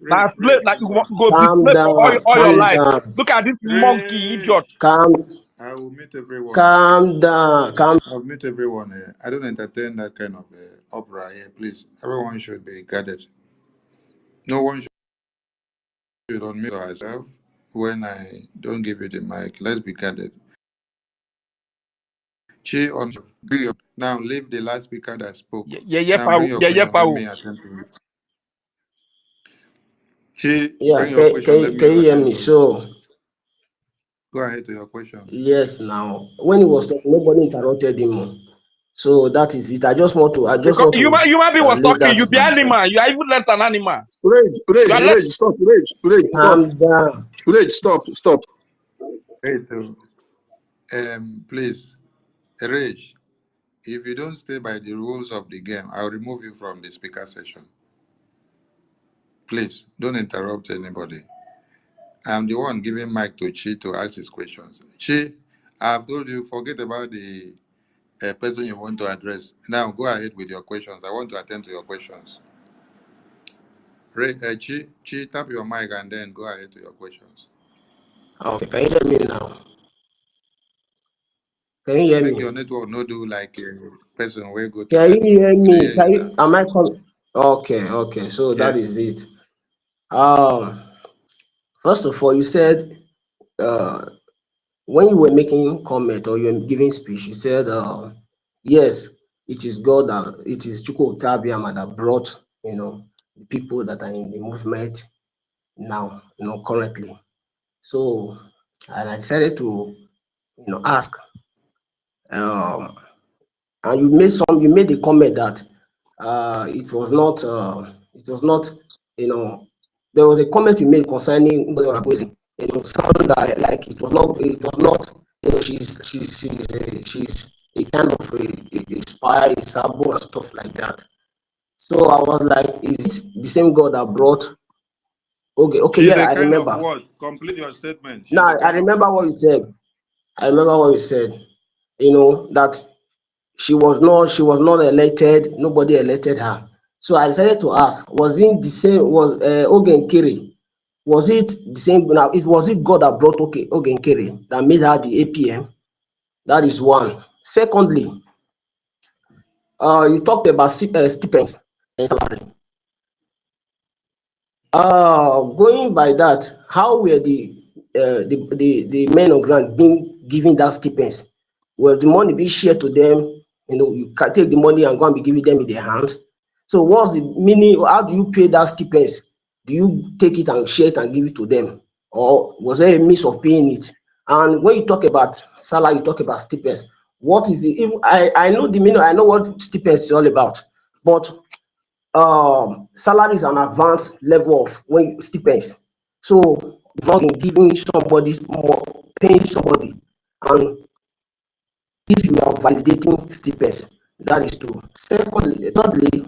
Na Rage, like you calm down. go calm display for down, all your calm life. down, Look at this monkey idiot. Rage. calm I will meet everyone. down. I'll meet everyone here. I don't entertain that kind of opera here, please. Everyone should be guarded. No one should unmute herself when I don't give you the mic. Let's be guarded. On now leave the last speaker that spoke. Now bring your question. Let me attend to it. Yeah, Bring your question. Let me can you hear me? attend to it. So, Go ahead to your questions. yes, now, when he was talking, nobody interrupted him. So that is it. I just want to Because human being was leave talking. that You be back. animal. You are even less than animal. Rage, stop, Rage, stop. Calm down. Rage, stop. Hey, please, Rage. If you don't stay by the rules of the game, I'll remove you from the speaker session. Please, don't interrupt anybody. I'm the one giving mic to Chi to ask his questions. Chi, I've told you, forget about the person you want to address. Now, go ahead with your questions. I want to attend to your questions. Chi, tap your mic and then go ahead to your questions. Okay, can you hear me now? Can you hear Make me? your network not do like a person where go to Can you network. hear We me? hear you now. Am I coming? Okay. So that Yes. is it. First of all, you said when you were making comment or you were giving speech, you said yes, it is God that it is Chukwu Kabiama that brought the people that are in the movement now, currently. So, and I decided to ask, and you made a comment that it was not there was a comment you made concerning Ngozi, something that like it was not she's a kind of a spy, a sabo and stuff like that. So I was like, is it the same God that brought? Okay, She's yeah, a I kind of remember. what? Complete your statement. She's Now a I kind of remember what? what you said. That she was not elected, nobody elected her. So I decided to ask, was it the same, was Ogenkere, was it the same? Now, was it God that brought Ogenkere that made her the APM? That is one. Secondly, you talked about stipends and salary. Going by that, how were the men on ground being given that stipends? Will the money be shared to them? You can take the money and go and be giving them in their hands. So what's the meaning? How do you pay that stipends? Do you take it and share it and give it to them? Or was there a means of paying it? And when you talk about salary, you talk about stipends. What is the, if I know the meaning, I know what stipends is all about, but salary is an advanced level of when stipends. So not in giving somebody more, paying somebody, and if you are validating stipends, that is true. Thirdly,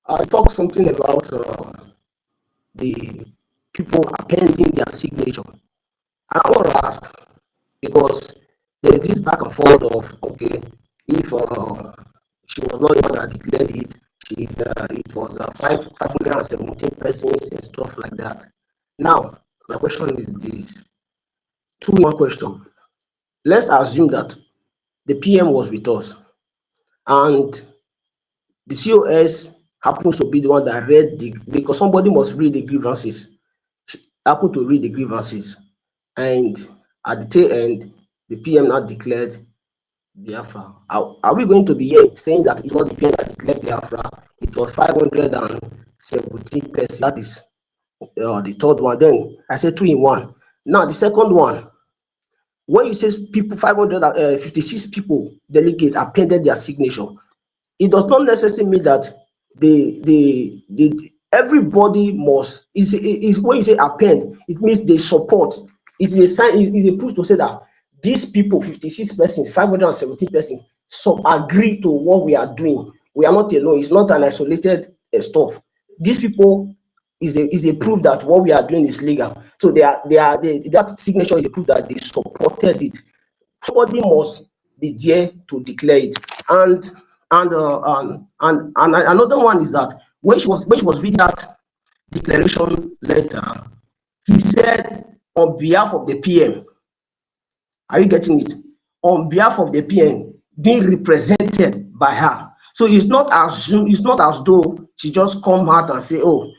I talked something about the people appending their signature. I want to ask, because there's this back and forth of, okay, if she was not the one that declared it, it was 517 persons and stuff like that. Now, my question is this: one question. Let's assume that the PM was with us, and the COS happens to be the one that read because somebody must read the grievances. happened to read the grievances, and at the tail end, the PM now declared Biafra. Are we going to be here saying that it's not the PM that declared Biafra? It was 517 persons. That is the third one. Then I said 2 in 1. Now the second one, when you say people 556 people delegate appended their signature, it does not necessarily mean that everybody must is when you say append, it means they support. It is a sign, it is a proof to say that these people, 56 persons, 517 persons, so agree to what we are doing. We are not alone. It's not an isolated stuff. These people is a proof that what we are doing is legal. So that signature is a proof that they supported it. Somebody must be there to declare it. And another one is that when she was reading that declaration letter, he said on behalf of the PM. Are you getting it? On behalf of the PM being represented by her. So it's not as though she just come out and say, oh,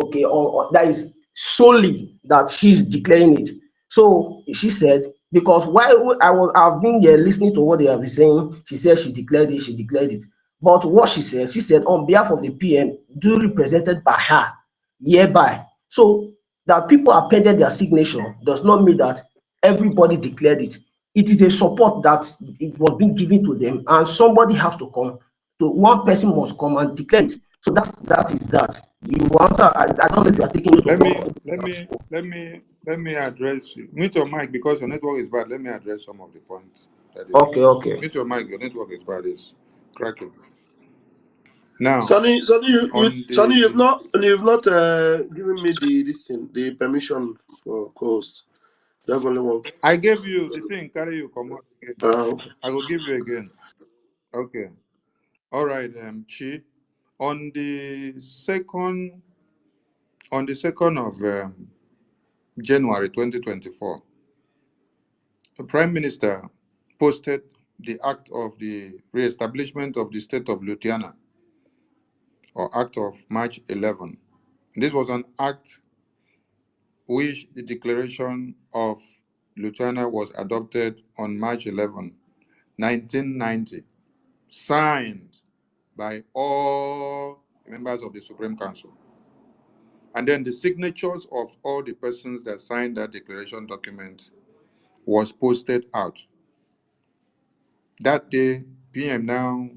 okay, or that is solely that she's declaring it. So she said, because while I've been here listening to what they have been saying, she said she declared it. But what she said on behalf of the PM, duly represented by her, hereby. So that people appended their signature does not mean that everybody declared it. It is a support that it was being given to them, and somebody has to come. So one person must come and declare it. So that is that. You answer. I don't know if you are taking it. Let me address you. Mute your mic because your network is bad. Let me address some of the points. Okay. Mute your mic. Your network is bad. It's cracking. Now, Sonny, you've not given me the permission for course. You have only one. I gave you the thing. Carry you come out again. Okay. I will give you again. Okay. All right, Chi. On the 2nd of January 2024, the Prime Minister posted the act of the re-establishment of the state of Louisiana, or Act of March 11. This was an act which the declaration of Louisiana was adopted on March 11, 1990, signed by all members of the Supreme Council. And then the signatures of all the persons that signed that declaration document was posted out. That day, PM now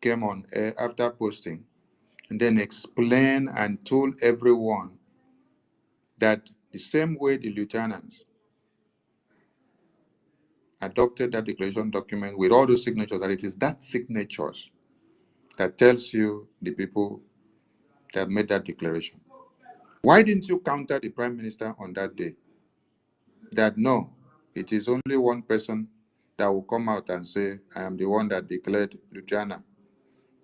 came on air after posting and then explained and told everyone that the same way the lieutenants adopted that declaration document with all those signatures, that it is that signatures that tells you the people that made that declaration. Why didn't you counter the Prime Minister on that day? That no, it is only one person that will come out and say, I am the one that declared Louisiana,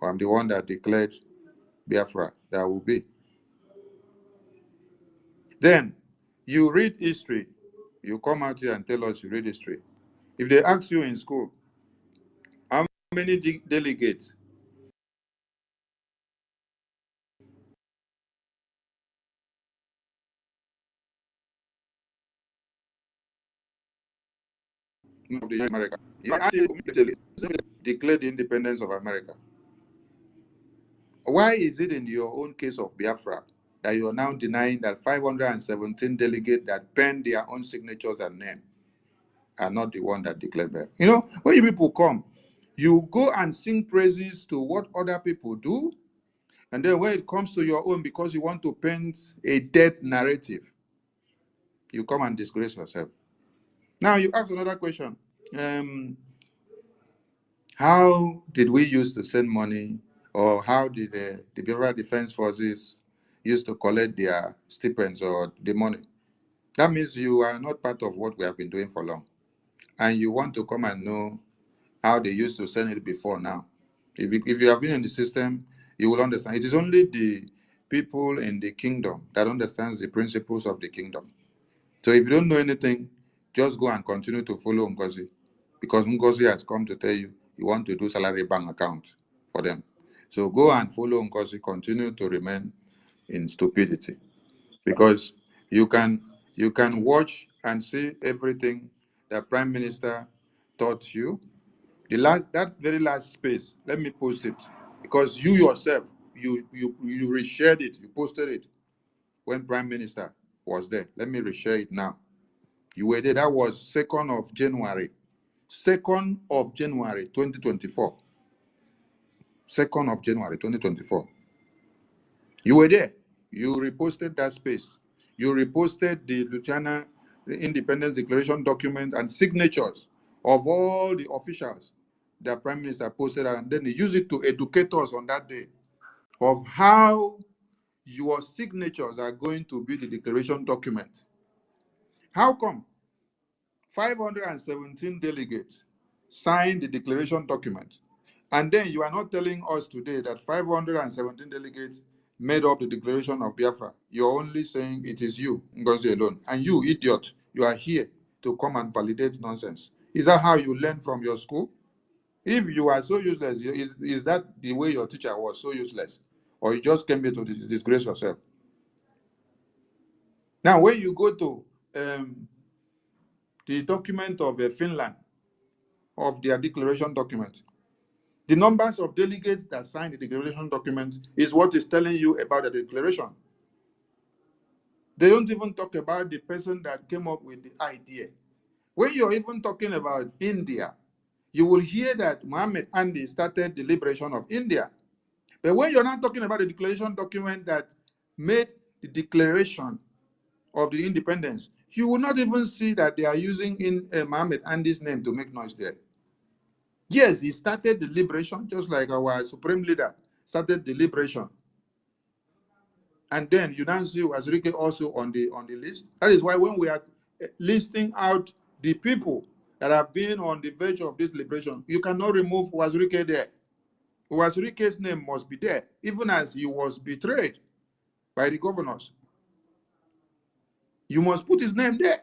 or I'm the one that declared Biafra. That will be. Then you read history. You come out here and tell us you read history. If they ask you in school, how many delegates of the America? You ask you declared the independence of America. Why is it in your own case of Biafra that you are now denying that 517 delegates that penned their own signatures and name are not the one that declared Biafra? You know, when you people come, you go and sing praises to what other people do, and then when it comes to your own, because you want to paint a dead narrative, you come and disgrace yourself. Now you ask another question. How did we used to send money, or how did the Biafra Defense Forces used to collect their stipends or the money? That means you are not part of what we have been doing for long. And you want to come and know how they used to send it before now. If you have been in the system, you will understand. It is only the people in the kingdom that understands the principles of the kingdom. So if you don't know anything, just go and continue to follow NGOZI, because NGOZI has come to tell you you want to do salary bank account for them. So go and follow NGOZI, continue to remain in stupidity, because you can watch and see everything the Prime Minister taught you. That very last space, let me post it, because you yourself, you reshared it, you posted it when Prime Minister was there. Let me reshare it now. You were there. That was 2nd of January. 2nd of January 2024. 2nd of January 2024. You were there. You reposted that space. You reposted the Louisiana Independence Declaration document and signatures of all the officials that Prime Minister posted, and then he used it to educate us on that day of how your signatures are going to be the declaration document. How come 517 delegates signed the declaration document, and then you are not telling us today that 517 delegates made up the declaration of Biafra? You're only saying it is you, Ngozi, alone. And you, idiot, you are here to come and validate nonsense. Is that how you learn from your school? If you are so useless, is that the way your teacher was, so useless? Or you just came here to disgrace yourself? Now, when you go to the document of Finland, of their declaration document, the numbers of delegates that signed the declaration document is what is telling you about the declaration. They don't even talk about the person that came up with the idea. When you're even talking about India, you will hear that Muhammad Ali started the liberation of India. But when you're not talking about the declaration document that made the declaration of the independence, you will not even see that they are using Muhammad Ali's name to make noise there. Yes, he started the liberation, just like our supreme leader started the liberation. And then you now see Wazirike also on the list. That is why when we are listing out the people that have been on the verge of this liberation, you cannot remove Wazirike there. Wazirike's name must be there, even as he was betrayed by the governors. You must put his name there.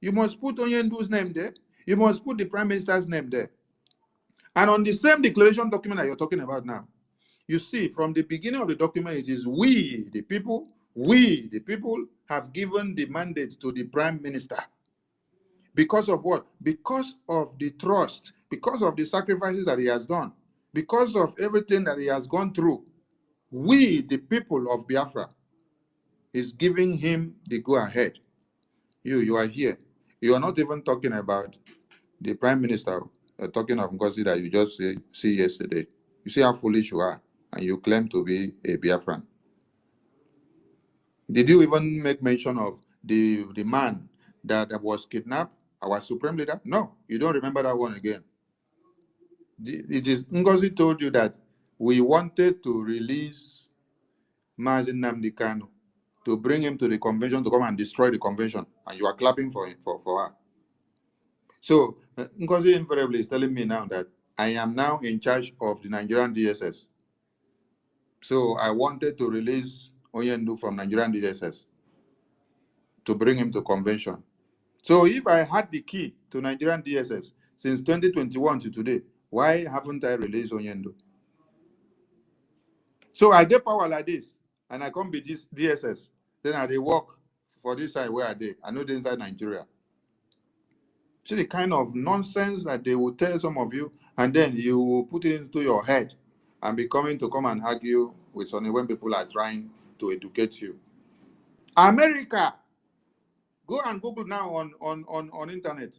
You must put Onyendu's name there. You must put the Prime Minister's name there. And on the same declaration document that you're talking about now, you see from the beginning of the document, it is we, the people, have given the mandate to the Prime Minister. Because of what? Because of the trust, because of the sacrifices that he has done, because of everything that he has gone through. We, the people of Biafra, is giving him the go-ahead. You are here. You are not even talking about the Prime Minister, talking of NGOZI that you just see yesterday. You see how foolish you are, and you claim to be a Biafran. Did you even make mention of the man that was kidnapped, our supreme leader? No, you don't remember that one again. It is NGOZI told you that we wanted to release Mazi Nnamdi Kanu, to bring him to the convention to come and destroy the convention, and you are clapping for him, for her. So NGOZI invariably is telling me now that I am now in charge of the Nigerian DSS. So I wanted to release Onyendu from Nigerian DSS to bring him to convention. So if I had the key to Nigerian DSS since 2021 to today, why haven't I released Onyendu? So I get power like this, and I come be this DSS. Then I work for this side where I did. I know they inside Nigeria. See the kind of nonsense that they will tell some of you, and then you will put it into your head and be coming to come and argue with Sonny when people are trying to educate you. America, go and Google now on internet.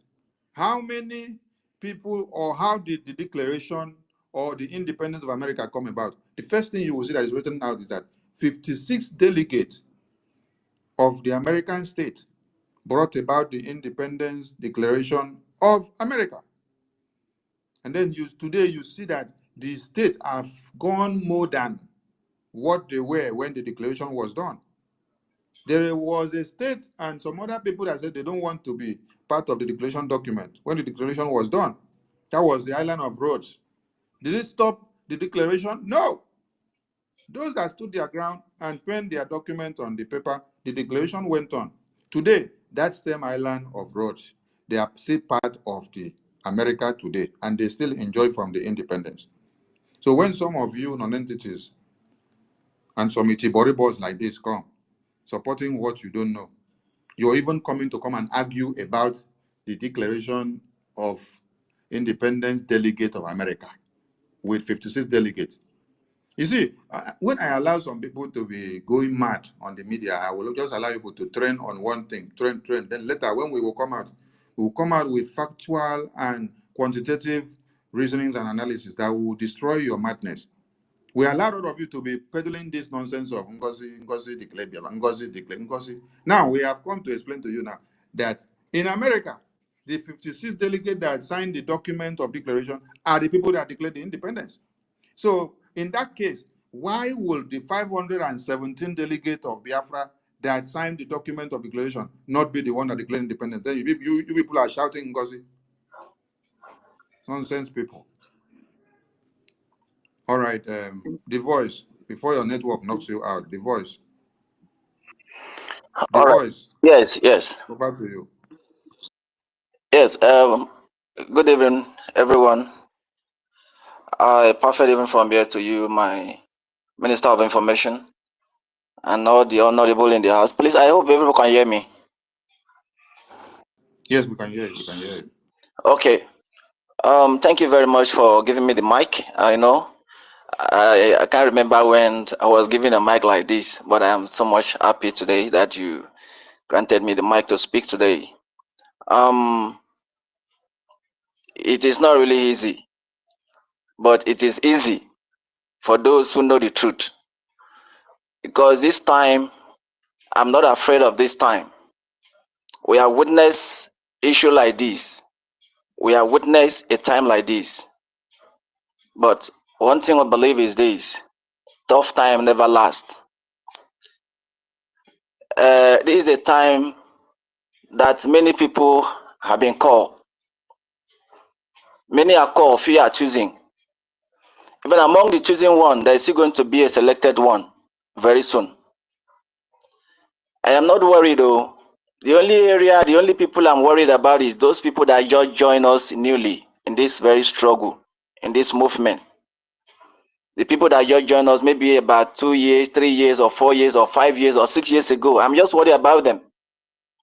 How many people, or how did the Declaration or the independence of America come about? The first thing you will see that is written out is that 56 delegates of the American state brought about the Independence Declaration of America. And then today you see that the states have gone more than what they were when the declaration was done. There was a state and some other people that said they don't want to be part of the declaration document when the declaration was done. That was the island of Rhodes. Did it stop the declaration? No. Those that stood their ground and penned their document on the paper, the declaration went on. Today, that same island of Rhodes, they are still part of the America today, and they still enjoy from the independence. So when some of you non-entities And some Itibori like this come, supporting what you don't know. You're even coming to come and argue about the Declaration of Independence Delegate of America with 56 delegates. You see, when I allow some people to be going mad on the media, I will just allow people to train on one thing, train. Then later, when we will come out with factual and quantitative reasonings and analysis that will destroy your madness. We allow all of you to be peddling this nonsense of Ngozi declared Biafra, Ngozi declared Ngozi. Now, we have come to explain to you now that in America, the 56 delegates that signed the document of declaration are the people that declared the independence. So, in that case, why will the 517 delegates of Biafra that signed the document of declaration not be the one that declared independence? Then you people are shouting Ngozi. Nonsense people. All right, the voice, before your network knocks you out, the voice. The All right. voice. Yes. Over to you. Yes. Good evening, everyone. Perfect evening from here to you, my Minister of Information, and all the honorable in the house. Please, I hope everyone can hear me. Yes, we can hear you. We can hear you. Okay. Thank you very much for giving me the mic. I know I can't remember when I was given a mic like this, but I am so much happy today that you granted me the mic to speak today. It is not really easy, but it is easy for those who know the truth. Because this time, I'm not afraid of this time. We have witnessed issue like this. We have witnessed a time like this. But one thing I believe is this: tough time never lasts. This is a time that many people have been called. Many are called, few are choosing. Even among the chosen one, there is still going to be a selected one very soon. I am not worried though. The only people I'm worried about is those people that just join us newly in this very struggle, in this movement. The people that just joined us maybe about 2 years, 3 years, or 4 years, or 5 years, or 6 years ago. I'm just worried about them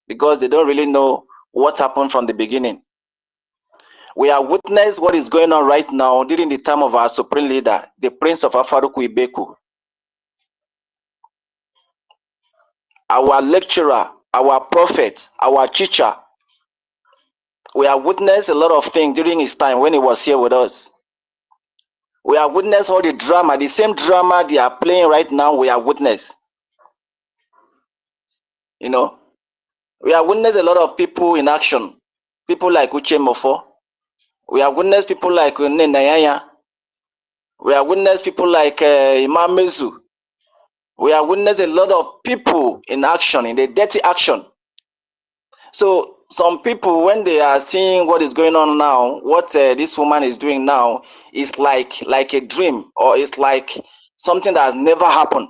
because they don't really know what happened from the beginning. We have witnessed what is going on right now during the time of our supreme leader, the Prince of Afaruku-Ibeku. Our lecturer, our prophet, our teacher. We have witnessed a lot of things during his time when he was here with us. We have witnessed all the drama, the same drama they are playing right now, we have witnessed. You know, we have witnessed a lot of people in action. People like Uche Mofo. We have witnessed people like Nenayaya. We have witnessed people like Imam Mezu. We have witnessed a lot of people in action, in the dirty action. So some people, when they are seeing what is going on now, what this woman is doing now, is like a dream, or it's like something that has never happened.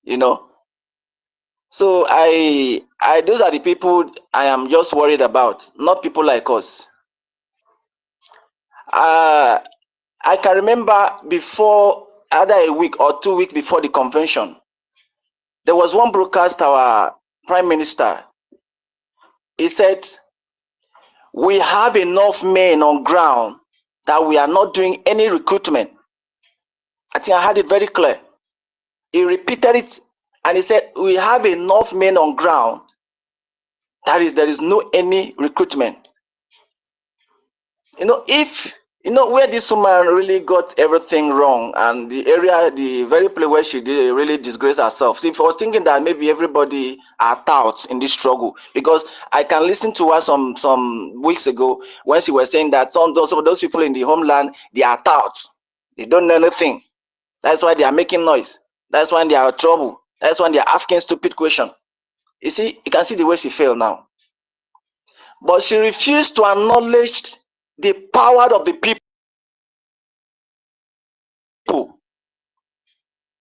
You know. So those are the people I am just worried about, not people like us. I can remember before, either a week or 2 weeks before the convention, there was one broadcast our Prime Minister. He said, we have enough men on ground that we are not doing any recruitment. I think I had it very clear. He repeated it and he said, we have enough men on ground that there is no any recruitment. You know, where this woman really got everything wrong, and the very place where she did really disgrace herself. See, if I was thinking that maybe everybody are touts in this struggle, because I can listen to her some weeks ago when she was saying that some of those people in the homeland, they are touts. They don't know anything. That's why they are making noise. That's why they are in trouble. That's why they are asking stupid questions. You see, you can see the way she failed now. But she refused to acknowledge the power of the people.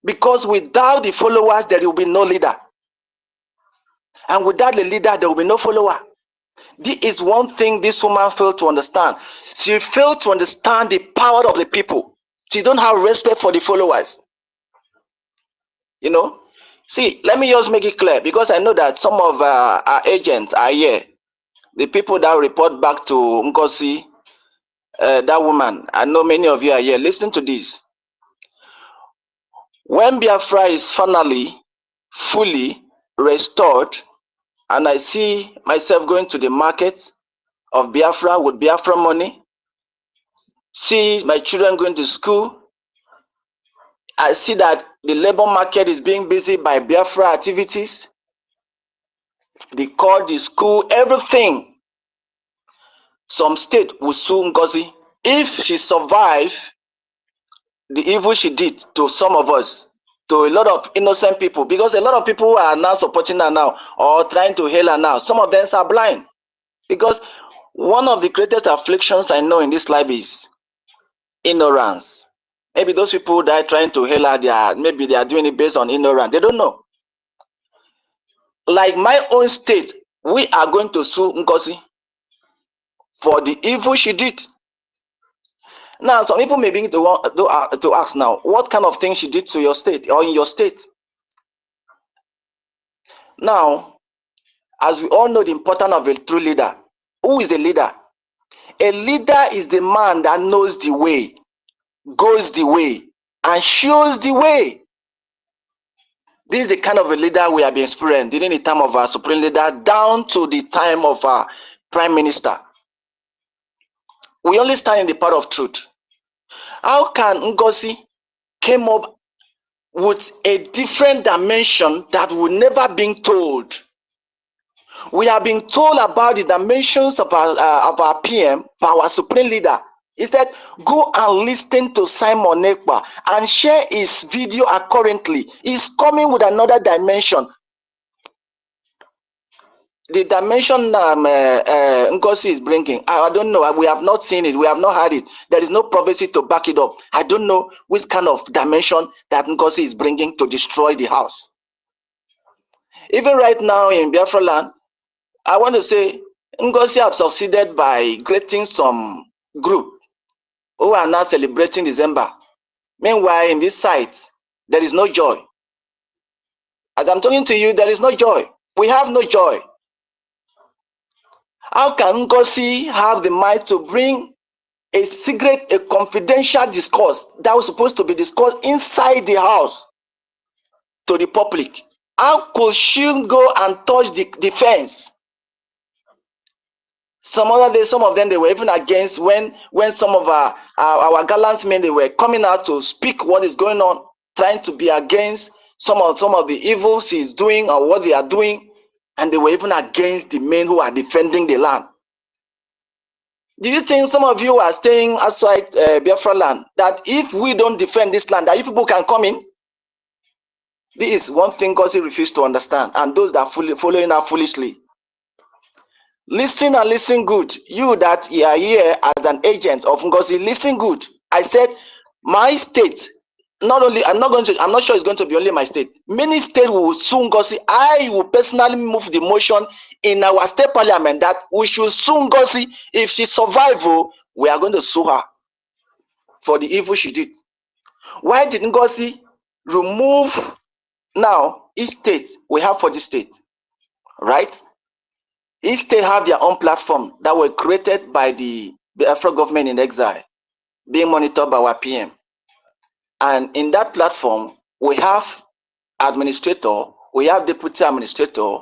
Because without the followers, there will be no leader. And without the leader, there will be no follower. This is one thing this woman failed to understand. She failed to understand the power of the people. She don't have respect for the followers. You know, see, let me just make it clear, because I know that some of our agents are here. The people that report back to NGOZI, that woman, I know many of you are here. Listen to this. When Biafra is finally fully restored, and I see myself going to the market of Biafra with Biafra money, see my children going to school, I see that the labor market is being busy by Biafra activities, the court, the school, everything. Some state will sue NGOZI if she survive the evil she did to some of us, to a lot of innocent people, because a lot of people who are now supporting her now or trying to hail her now, some of them are blind. Because one of the greatest afflictions I know in this life is ignorance. Maybe those people that are trying to hail her, maybe they are doing it based on ignorance. They don't know. Like my own state, we are going to sue NGOZI for the evil she did. Now, some people may begin to ask now, what kind of thing she did to your state or in your state? Now, as we all know the importance of a true leader. Who is a leader? A leader is the man that knows the way, goes the way, and shows the way. This is the kind of a leader we have been experiencing during the time of our supreme leader down to the time of our prime minister. We only stand in the path of truth. How can NGOZI came up with a different dimension that would never been told? We have been told about the dimensions of our PM by our supreme leader. He said, go and listen to Simon Ekpa and share his video accordingly. He's coming with another dimension. The dimension NGOZI is bringing, I don't know. We have not seen it. We have not heard it. There is no prophecy to back it up. I don't know which kind of dimension that NGOZI is bringing to destroy the house. Even right now in Biafra land, I want to say NGOZI have succeeded by creating some group who are now celebrating December. Meanwhile, in this site, there is no joy. As I'm talking to you, there is no joy. We have no joy. How can NGOZI have the mind to bring a secret, a confidential discourse that was supposed to be discussed inside the house to the public? How could she go and touch the fence? Some other days, some of them, they were even against when some of our gallant men, they were coming out to speak what is going on, trying to be against some of the evils he's doing or what they are doing, and they were even against the men who are defending the land. Do you think some of you are staying outside Biafra land, that if we don't defend this land, that you people can come in? This is one thing NGOZI refused to understand, and those that are following her foolishly. Listen and listen good. You that you are here as an agent of NGOZI, listen good. I said my state, not only, I'm not sure it's going to be only my state. Many states will sue NGOZI. I will personally move the motion in our state parliament that we should sue NGOZI. If she survives, we are going to sue her for the evil she did. Why did NGOZI remove now each state we have for this state, right? Each state have their own platform that were created by the Biafra government in exile, being monitored by our PM. And in that platform, we have administrator, we have deputy administrator,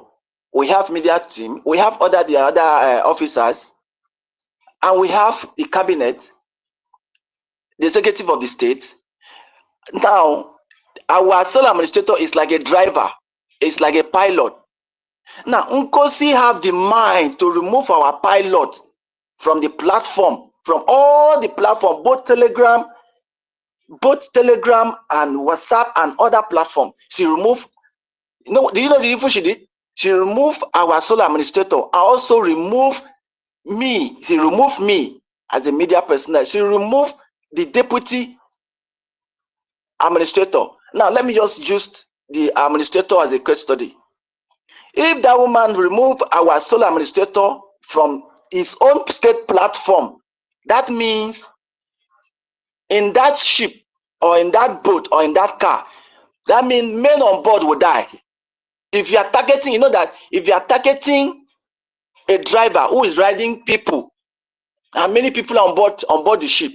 we have media team, we have the other officers, and we have the cabinet, the executive of the state. Now, our sole administrator is like a driver, it's like a pilot. Now, NGOZI have the mind to remove our pilot from the platform, from all the platform, both Telegram and WhatsApp and other platform. She removed, do you know the evil she did? She removed our sole administrator. I also removed me. She removed me as a media personnel. She removed the deputy administrator. Now, let me just use the administrator as a case study. If that woman removed our sole administrator from his own state platform, that means in that ship or in that boat or in that car, That means men on board will die. If you are targeting, you know that if you are targeting a driver who is riding people, and many people are on board the ship,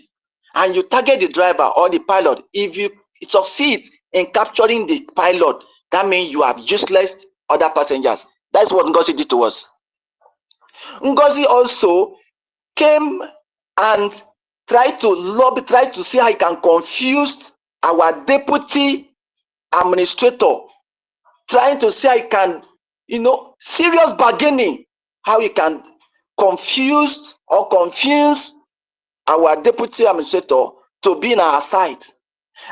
and you target the driver or the pilot, if you succeed in capturing the pilot, that means you have useless other passengers. That's what NGOZI did to us. NGOZI also came and tried to see how he can confuse our deputy administrator, trying to see how he can, serious bargaining, how he can confuse our deputy administrator to be in our side.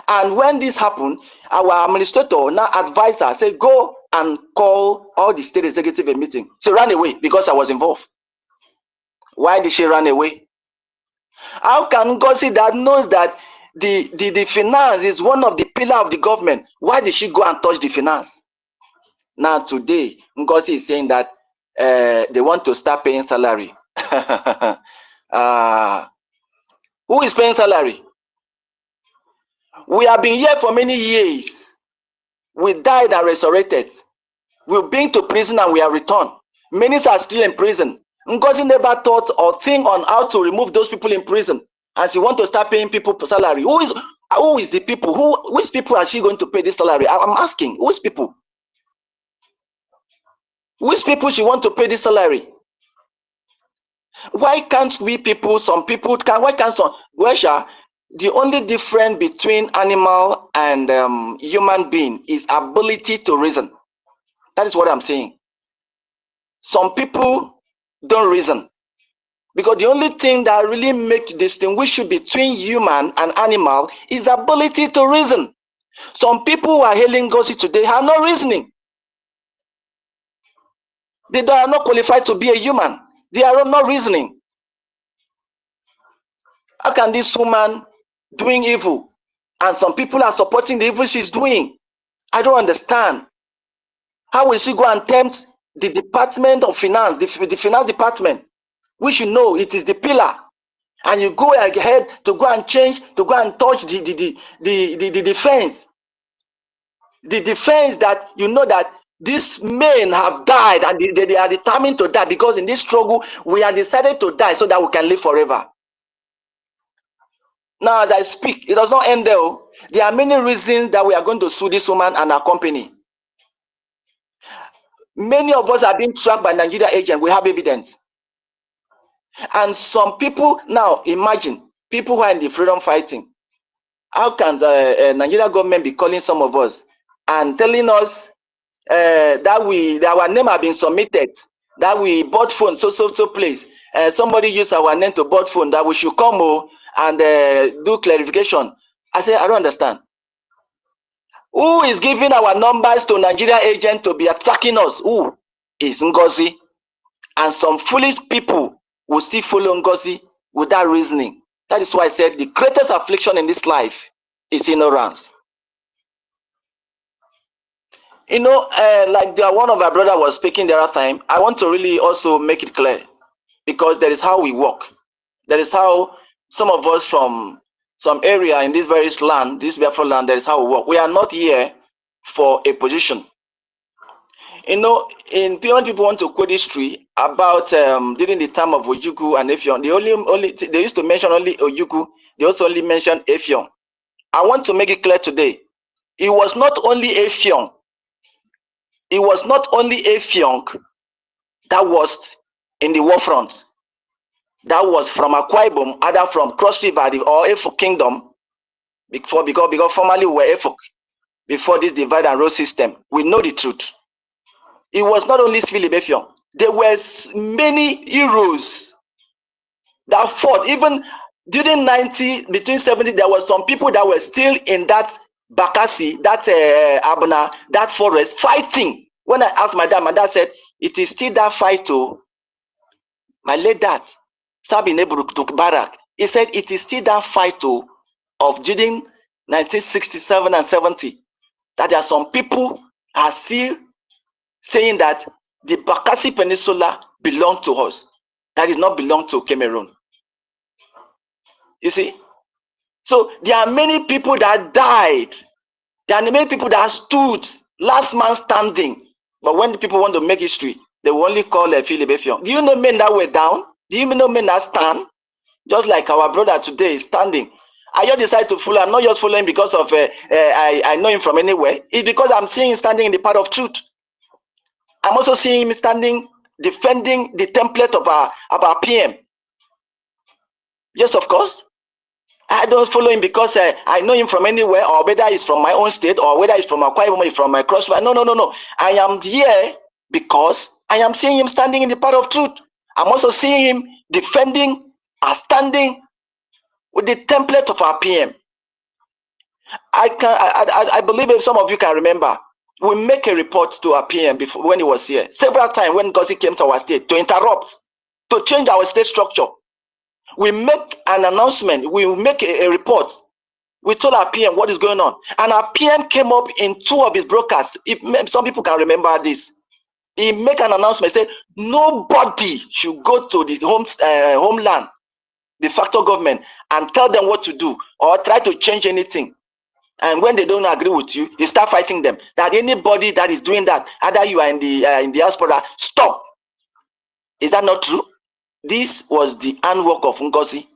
And when this happened, our administrator now advised her, say, go and call all the state executive a meeting. She ran away because I was involved. Why did she run away? How can NGOZI that knows that the finance is one of the pillars of the government, why did she go and touch the finance? Now today, NGOZI is saying that they want to start paying salary. Who is paying salary? We have been here for many years. We died and resurrected. We've been to prison and we are returned. Many are still in prison. NGOZI never thought or think on how to remove those people in prison. As you want to start paying people salary. Who is the people? Which people are she going to pay this salary? I'm asking. Which people? Which people she want to pay this salary? Why can't we people, some people can, why can't some, the only difference between animal and human being is ability to reason. That is what I'm saying. Some people don't reason. Because the only thing that really makes distinguish between human and animal is ability to reason. Some people who are hailing NGOZI today have no reasoning. They are not qualified to be a human. They are not reasoning. How can this woman doing evil and some people are supporting the evil she's doing? I don't understand. How will she go and tempt the Department of Finance, the finance department? We should know it is the pillar. And you go ahead to go and change, to go and touch the defense. The defense that you know that these men have died and they are determined to die, because in this struggle we are decided to die so that we can live forever. Now as I speak, it does not end there. There are many reasons that we are going to sue this woman and her company. Many of us are being tracked by Nigeria agents. We have evidence. And some people, now imagine, people who are in the freedom fighting. How can the Nigeria government be calling some of us and telling us that our name have been submitted, that we bought phone so place. Somebody used our name to bought phone, that we should come and do clarification. I say, I don't understand. Who is giving our numbers to Nigeria agent to be attacking us? Who is NGOZI? And some foolish people will still follow NGOZI without reasoning. That is why I said the greatest affliction in this life is ignorance. You know, like one of our brother was speaking the other time, I want to really also make it clear, because that is how we work. That is how some of us from some area in this very land, this Biafra land, that is how we work. We are not here for a position. You know, when people want to quote history about during the time of Ojukwu and Effiong, they used to mention only Ojukwu. They also only mention Effiong. I want to make it clear today. It was not only Effiong. It was not only Effiong that was in the war front. That was from Akwa Ibom, either from Cross River or EFIK Kingdom, because formerly we were EFIK before this divide and rule system. We know the truth. It was not only Philip Effiong. There were many heroes that fought. Even during between 70, there were some people that were still in that Bakassi, that Abuna, that forest, fighting. When I asked my dad said, it is still that fight too. My late dad, Sabi Nebruk took Barak. He said, it is still that fight too of during 1967 and 70. That there are some people are still saying that the Bakassi Peninsula belongs to us. That does not belong to Cameroon. You see? So there are many people that died They are the main people that stood, last man standing. But when the people want to make history, they will only call EFIK-IBIBIO. Do you know men that were down? Do you know men that stand? Just like our brother today is standing. I just decided to follow. I'm not just following because of I know him from anywhere. It's because I'm seeing him standing in the path of truth. I'm also seeing him standing, defending the template of our PM. Yes, of course. I don't follow him because I know him from anywhere, or whether he's from my own state, or whether he's from IKOM, from my crossroad. No. I am here because I am seeing him standing in the path of truth. I'm also seeing him defending and standing with the template of our PM. I believe if some of you can remember, we make a report to our PM before when he was here several times when NGOZI came to our state to interrupt, to change our state structure. We make an announcement, we make a report. We told our PM what is going on, and our PM came up in 2 of his broadcasts. If some people can remember this, he make an announcement, said nobody should go to the homeland, de facto government, and tell them what to do or try to change anything. And when they don't agree with you, you start fighting them. That anybody that is doing that, either you are in the diaspora, stop. Is that not true? This was the handwork of NGOZI.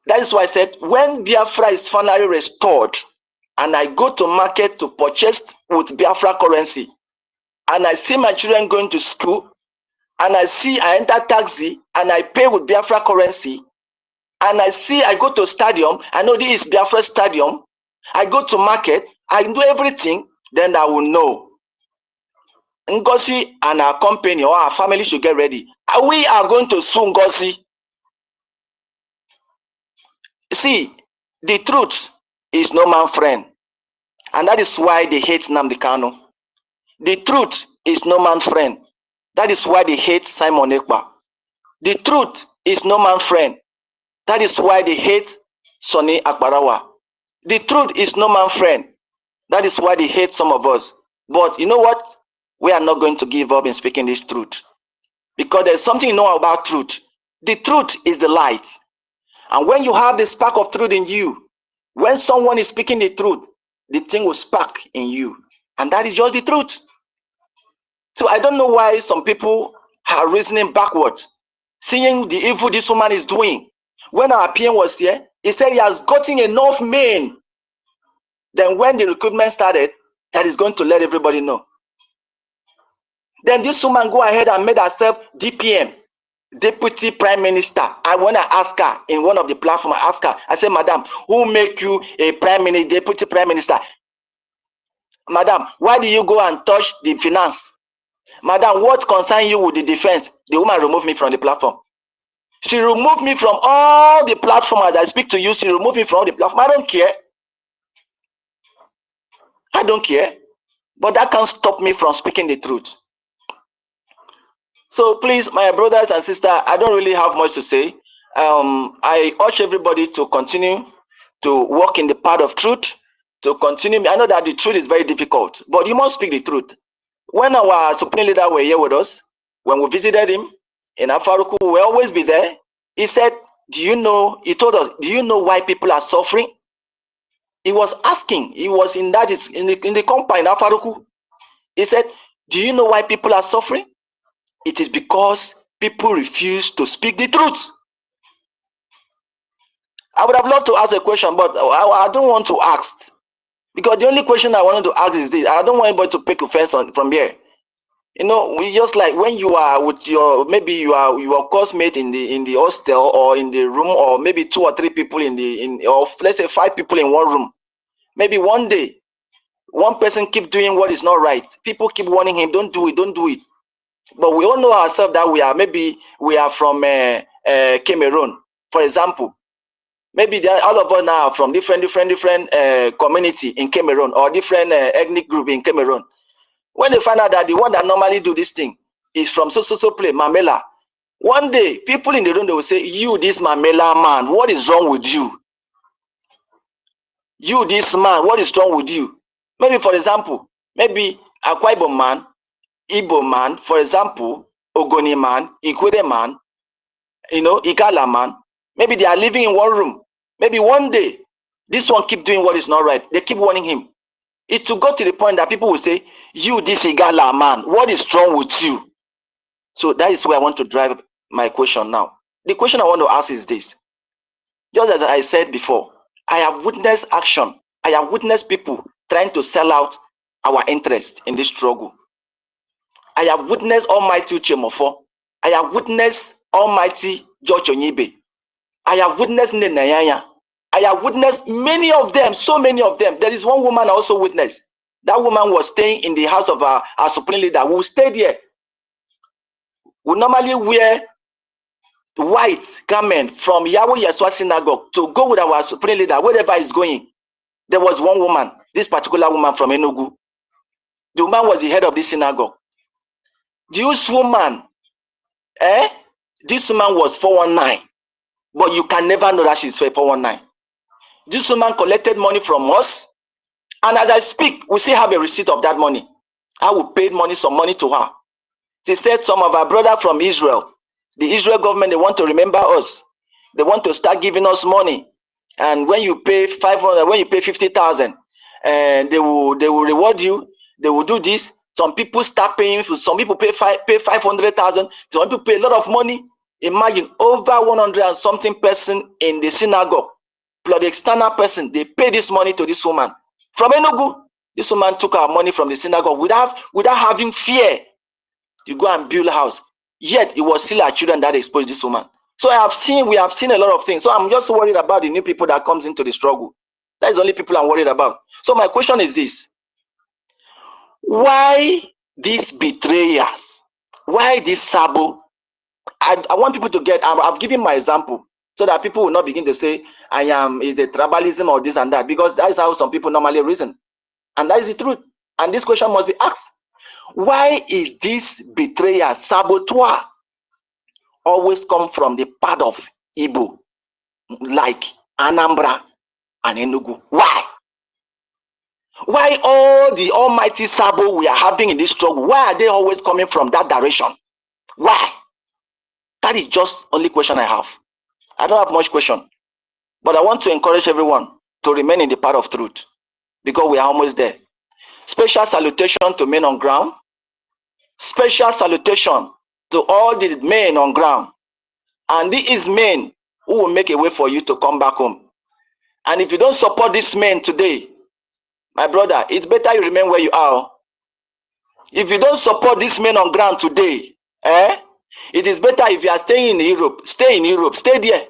That is why I said, when Biafra is finally restored, and I go to market to purchase with Biafra currency, and I see my children going to school, and I enter taxi, and I pay with Biafra currency, and I go to stadium, I know this is Biafra stadium, I go to market, I do everything, then I will know. NGOZI and our company or our family should get ready. We are going to sue NGOZI. See, the truth is no man's friend. And that is why they hate Nnamdi Kanu. The truth is no man's friend. That is why they hate Simon Ekpa. The truth is no man's friend. That is why they hate Sonny Akbarawa. The truth is no man's friend. That is why they hate some of us. But you know what? We are not going to give up in speaking this truth. Because there's something you know about truth. The truth is the light. And when you have the spark of truth in you, when someone is speaking the truth, the thing will spark in you. And that is just the truth. So I don't know why some people are reasoning backwards, seeing the evil this woman is doing. When our PM was here, he said he has gotten enough men. Then when the recruitment started, that is going to let everybody know. Then this woman go ahead and made herself DPM, Deputy Prime Minister. I want to ask her in one of the platforms, I ask her, I said, Madam, who make you a Deputy Prime Minister? Madam, why do you go and touch the finance? Madam, what concern you with the defense? The woman removed me from the platform. She removed me from all the platforms. As I speak to you, she removed me from all the platform. I don't care. I don't care. But that can't stop me from speaking the truth. So please, my brothers and sisters, I don't really have much to say. I urge everybody to continue to walk in the path of truth, to continue. I know that the truth is very difficult, but you must speak the truth. When our supreme leader were here with us, when we visited him in Afaruku, we will always be there. He said, do you know, he told us, do you know why people are suffering? He was asking, he was in the compound in Afaruku. He said, do you know why people are suffering? It is because people refuse to speak the truth. I would have loved to ask a question, but I don't want to ask. Because the only question I wanted to ask is this. I don't want anybody to pick offense from here. You know, we just like when you are with your, maybe you are your coursemate in the hostel or in the room, or maybe 2 or 3 people or let's say 5 people in one room. Maybe one day, one person keep doing what is not right. People keep warning him, don't do it, don't do it. But we all know ourselves that we are from Cameroon, for example. Maybe all of us now are from different community in Cameroon, or different ethnic group in Cameroon. When they find out that the one that normally do this thing is from so place, Mamela, one day people in the room, they will say, you, this Mamela man, what is wrong with you? You, this man, what is wrong with you? Maybe, for example, maybe Akwa Ibom man, Igbo man, for example, Ogoni man, Ikwere man, you know, Igala man, maybe they are living in one room. Maybe one day, this one keep doing what is not right. They keep warning him. It will go to the point that people will say, you, this Igala man, what is wrong with you? So that is where I want to drive my question now. The question I want to ask is this. Just as I said before, I have witnessed action. I have witnessed people trying to sell out our interest in this struggle. I have witnessed Almighty Uchemofo. I have witnessed Almighty George Onyibe. I have witnessed Nenayanya. I have witnessed many of them, so many of them. There is one woman I also witnessed. That woman was staying in the house of our supreme leader. We stayed there. We normally wear white garment from Yahweh Yeshua synagogue to go with our supreme leader wherever he's going. There was one woman, this particular woman from Enugu. The woman was the head of this synagogue. This woman, this woman was 419, but you can never know that she's 419. This woman collected money from us, and as I speak, we still have a receipt of that money. I will pay some money to her. She said some of our brothers from Israel, the Israel government, they want to remember us. They want to start giving us money. And when you pay 500, when you pay 50,000, and they will reward you. They will do this. Some people start paying. Some people pay 500,000. Some people pay a lot of money. Imagine over 100 and something person in the synagogue, plus the external person. They pay this money to this woman from Enugu. This woman took our money from the synagogue without having fear. You go and build a house. Yet it was still our children that exposed this woman. So we have seen a lot of things. So I'm just worried about the new people that comes into the struggle. That is the only people I'm worried about. So my question is this. Why these betrayers? Why this Sabo? I want people to get, I've given my example so that people will not begin to say, is the tribalism or this and that, because that is how some people normally reason. And that is the truth. And this question must be asked. Why is this betrayer, saboteur, always come from the part of Igbo, like Anambra and Enugu? Why? Why all the almighty Sabo we are having in this struggle, why are they always coming from that direction? Why? That is just only question I have. I don't have much question. But I want to encourage everyone to remain in the path of truth, because we are almost there. Special salutation to men on ground. Special salutation to all the men on ground. And these men who will make a way for you to come back home. And if you don't support these men today, my brother, it's better you remain where you are. If you don't support these men on ground today, it is better if you are staying in Europe, stay in Europe, stay there.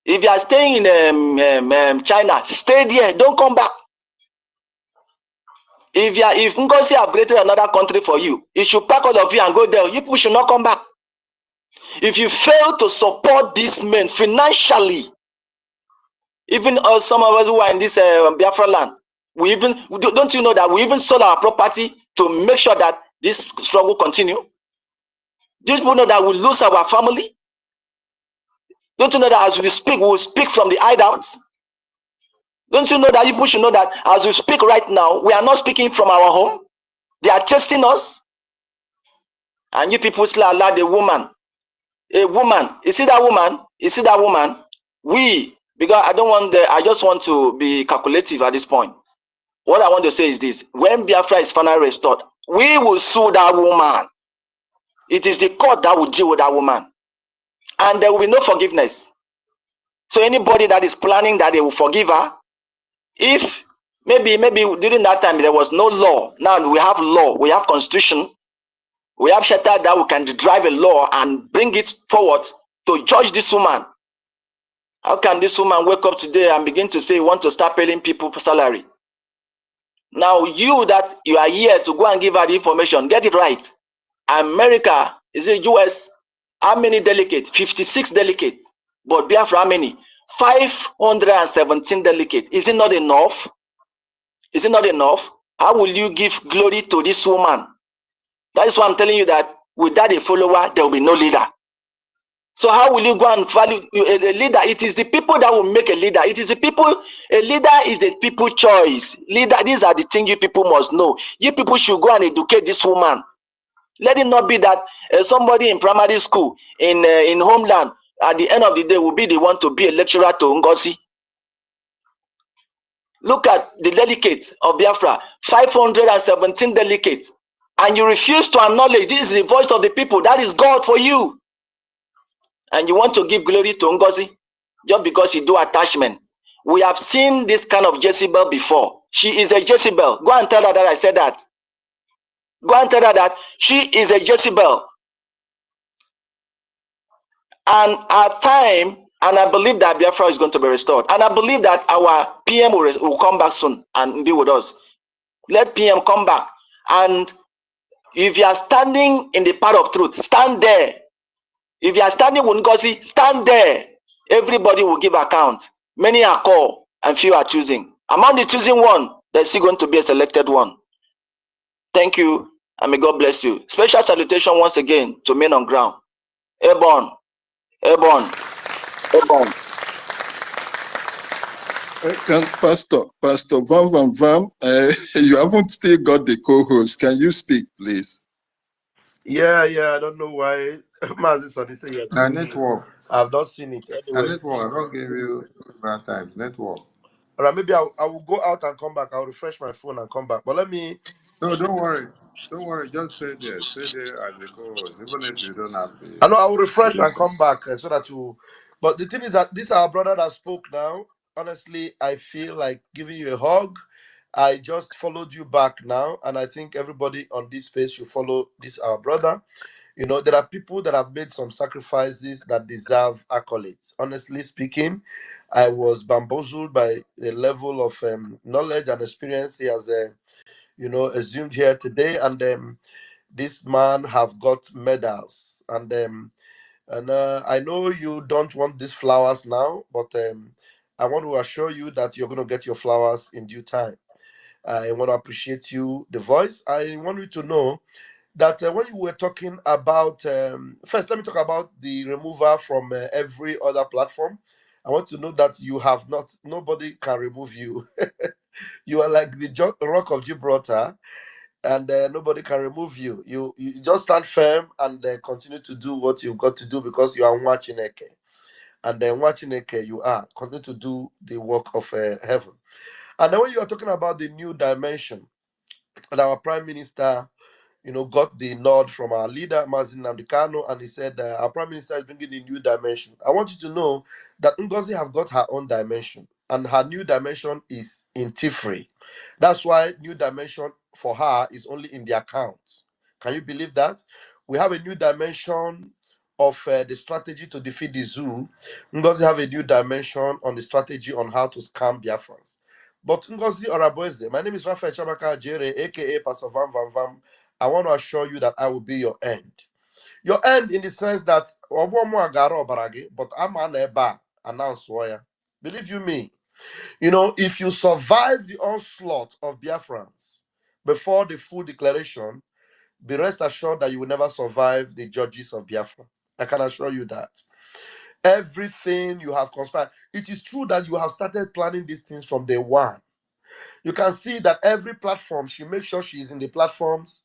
If you are staying in China, stay there, don't come back. If NGOZI have created another country for you, it should pack all of you and go there. You people should not come back. If you fail to support these men financially, even some of us who are in this Biafra land, don't you know that we even sold our property to make sure that this struggle continue? These people know that we lose our family. Don't you know that as we will speak from the hideouts? Don't you know that people should know that as we speak right now, we are not speaking from our home? They are testing us. And you people still allow the woman. A woman, you see that woman? You see that woman? Because I just want to be calculative at this point. What I want to say is this. When Biafra is finally restored, we will sue that woman. It is the court that will deal with that woman. And there will be no forgiveness. So anybody that is planning that they will forgive her, if maybe during that time there was no law. Now we have law, we have constitution, we have shelter that we can drive a law and bring it forward to judge this woman. How can this woman wake up today and begin to say you want to start paying people for salary? Now you are here to go and give her the information, get it right. America, is it US? How many delegates? 56 delegates. But Biafra, how many? 517 delegates. Is it not enough? Is it not enough? How will you give glory to this woman? That is why I'm telling you that without a follower, there will be no leader. So how will you go and value a leader? It is the people that will make a leader. It is the people. A leader is a people choice. Leader, these are the things you people must know. You people should go and educate this woman. Let it not be that somebody in primary school, in homeland, at the end of the day will be the one to be a lecturer to NGOZI. Look at the delegates of Biafra, 517 delegates. And you refuse to acknowledge this is the voice of the people. That is God for you. And you want to give glory to NGOZI just because you do attachment. We have seen this kind of Jezebel before. She is a Jezebel. Go and tell her that I said that. Go and tell her that she is a Jezebel. And our time, and I believe that Biafra is going to be restored. And I believe that our PM will come back soon and be with us. Let PM come back. And if you are standing in the path of truth, stand there. If you are standing with NGOZI, stand there. Everybody will give account. Many are called and few are choosing. Among the choosing one, there's still going to be a selected one. Thank you, and may God bless you. Special salutation once again to men on ground. Airborne, airborne, airborne. Pastor Vam, you haven't still got the co-host. Can you speak, please? Yeah, I don't know why. Network. I've not seen it anyway. Network. I don't give you several times. Network. All right, maybe I will go out and come back. I'll refresh my phone and come back. But let me. No, don't worry. Don't worry. Just stay there. Stay there as a co-host, even if you don't have to. I know I will refresh and come back so that you. But the thing is that this our brother that spoke now. Honestly, I feel like giving you a hug. I just followed you back now, and I think everybody on this space should follow this our brother. You know, there are people that have made some sacrifices that deserve accolades. Honestly speaking, I was bamboozled by the level of knowledge and experience he has, assumed here today. And this man have got medals. And I know you don't want these flowers now, but I want to assure you that you're going to get your flowers in due time. I want to appreciate you, the voice. I want you to know that when you were talking about first, let me talk about the removal from every other platform. I want to know that you have not, nobody can remove you. You are like the rock of Gibraltar, and nobody can remove you. You just stand firm and continue to do what you've got to do because you are watching Eke. And then watching Eke, you are continue to do the work of heaven. And then when you are talking about the new dimension, and our prime minister got the nod from our leader, Mazin Namdekano, and he said our prime minister is bringing a new dimension. I want you to know that NGOZI have got her own dimension, and her new dimension is in Tifree. That's why new dimension for her is only in the account. Can you believe that? We have a new dimension of the strategy to defeat the zoo. NGOZI have a new dimension on the strategy on how to scam Biafrans. But NGOZI Oraboeze, my name is Raphael Chabaka Jere, aka Pastor Vam Vam Vam. I want to assure you that I will be your end. Your end in the sense that but I'm an eba announce wire. Believe you me, if you survive the onslaught of Biafrans before the full declaration, be rest assured that you will never survive the judges of Biafra. I can assure you that. Everything you have conspired. It is true that you have started planning these things from day one. You can see that every platform, she makes sure she is in the platforms.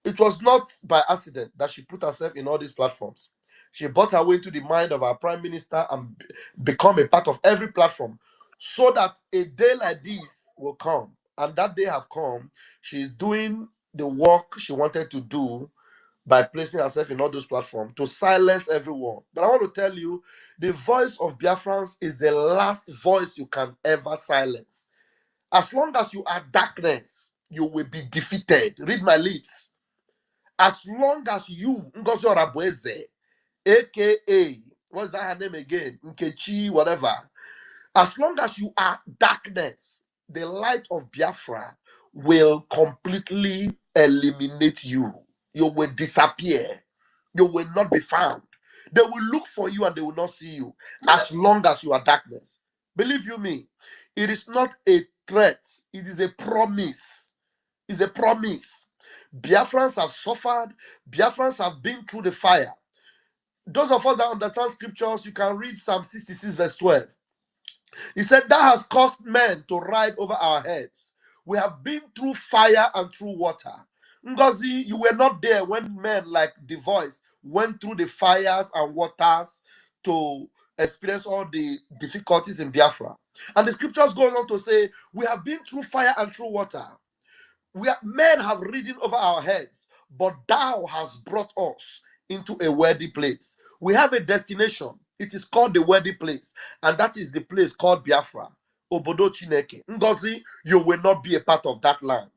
It was not by accident that she put herself in all these platforms. She bought her way into the mind of our prime minister and become a part of every platform so that a day like this will come. And that day have come. She's doing the work she wanted to do by placing herself in all those platforms to silence everyone. But I want to tell you, the voice of Biafrans is the last voice you can ever silence. As long as you are darkness, you will be defeated. Read my lips. As long as you, Ngozi Orabueze, aka, what's that her name again? Nkechi, whatever. As long as you are darkness, the light of Biafra will completely eliminate you. You will disappear. You will not be found. They will look for you and they will not see you as long as you are darkness. Believe you me, it is not a threat, it is a promise. It's a promise. Biafrans have suffered. Biafrans have been through the fire. Those of us that understand scriptures, you can read Psalm 66 verse 12. He said, that has caused men to ride over our heads. We have been through fire and through water. Ngozi, you were not there when men like the voice went through the fires and waters to experienced all the difficulties in Biafra. And the scriptures go on to say, we have been through fire and through water. Men have ridden over our heads, but thou hast brought us into a worthy place. We have a destination. It is called the worthy place, and that is the place called Biafra. Obodo Chineke. Ngozi, you will not be a part of that land.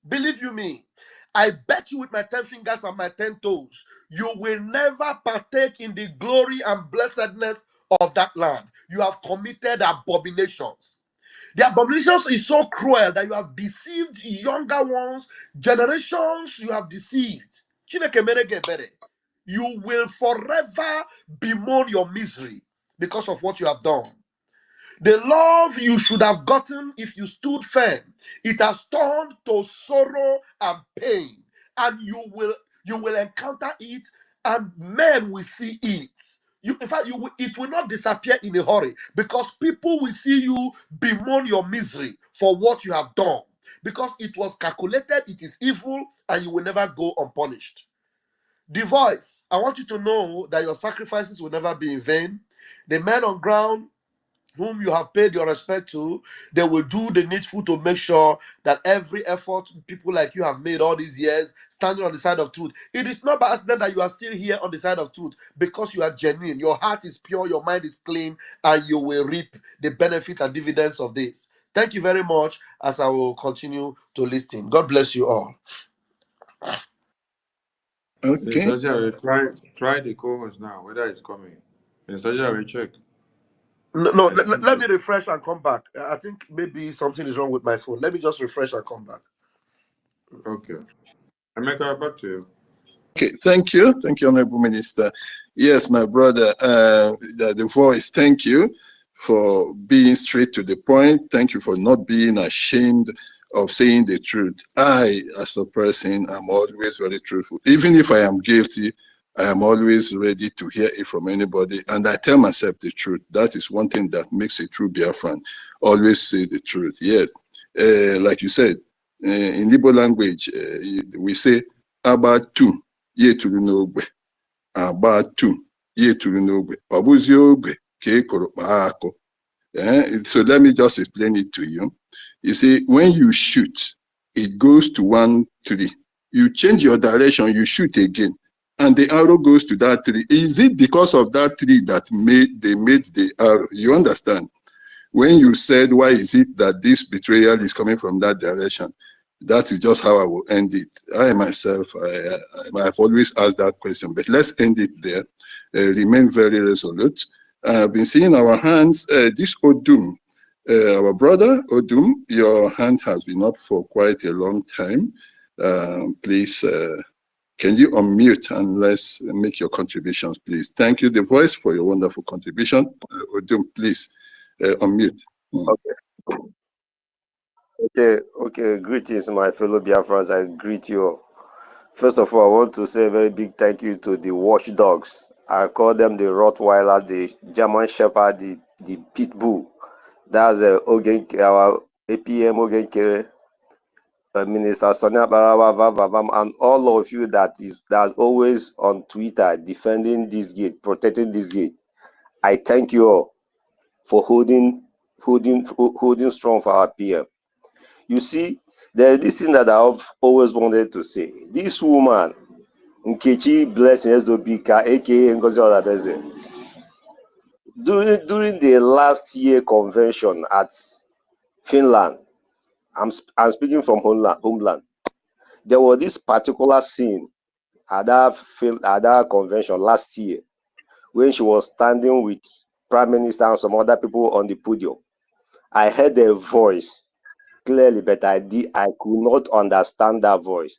Believe you me, I bet you with my 10 fingers and my 10 toes, you will never partake in the glory and blessedness of that land. You have committed abominations. The abominations is so cruel that you have deceived younger ones, generations you have deceived. Chineke mere gị ebere. You will forever bemoan your misery because of what you have done. The love you should have gotten if you stood firm, it has turned to sorrow and pain, and you will encounter it, and men will see it. In fact, it will not disappear in a hurry, because people will see you bemoan your misery for what you have done, because it was calculated, it is evil, and you will never go unpunished. The voice, I want you to know that your sacrifices will never be in vain. The men on ground whom you have paid your respect to, they will do the needful to make sure that every effort people like you have made all these years standing on the side of truth. It is not by accident that you are still here on the side of truth, because you are genuine, your heart is pure, your mind is clean, and you will reap the benefit and dividends of this. Thank you very much, as I will continue to listen. God bless you all. Okay. Mr. Jerry, try the co-host now, whether it's coming. Mr. Jerry, check. No, I think let me refresh and come back. I think maybe something is wrong with my phone. Let me just refresh and come back. okay. Emeka, back to you. Okay, thank you, Honorable Minister. Yes, my brother, the voice. Thank you for being straight to the point. Thank you for not being ashamed of saying the truth. I, as a person, am always very truthful. Even if I am guilty, I am always ready to hear it from anybody, and I tell myself the truth. That is one thing that makes a true Biafran. Always say the truth. Yes, like you said, in Igbo language, we say about two. Ye tụrụ n'ogbe, agba tu, ye tụrụ n'ogbe. Ọ bụzi ogbe ka e kụrụ kpaa akụ. So let me just explain it to you. You see, when you shoot, it goes to 1 tree. You change your direction, you shoot again, and the arrow goes to that tree. Is it because of that tree that they made the arrow? You understand? When you said, why is it that this betrayal is coming from that direction? That is just how I will end it. I myself, I've always asked that question, but let's end it there. Remain very resolute. I've been seeing our hands. This Odum, our brother Odum, your hand has been up for quite a long time. Please, can you unmute and let's make your contributions, please? Thank you, the voice, for your wonderful contribution. Odum, please unmute. Okay. Greetings, my fellow Biafrans. I greet you all. First of all, I want to say a very big thank you to the watchdogs. I call them the Rottweiler, the German Shepherd, the Pit Bull. That's our APM Ogenkere, Minister Sonia Barawa, and all of you that's always on Twitter defending this gate, protecting this gate. I thank you all for holding strong for our PM. You see, there's this thing that I've always wanted to say. This woman, Nkechi Blessing Ezobika, aka NGOZI Olabeze, during the last year convention at Finland, I'm speaking from homeland, there was this particular scene at that convention last year when she was standing with Prime Minister and some other people on the podium. I heard a voice clearly, but I could not understand that voice.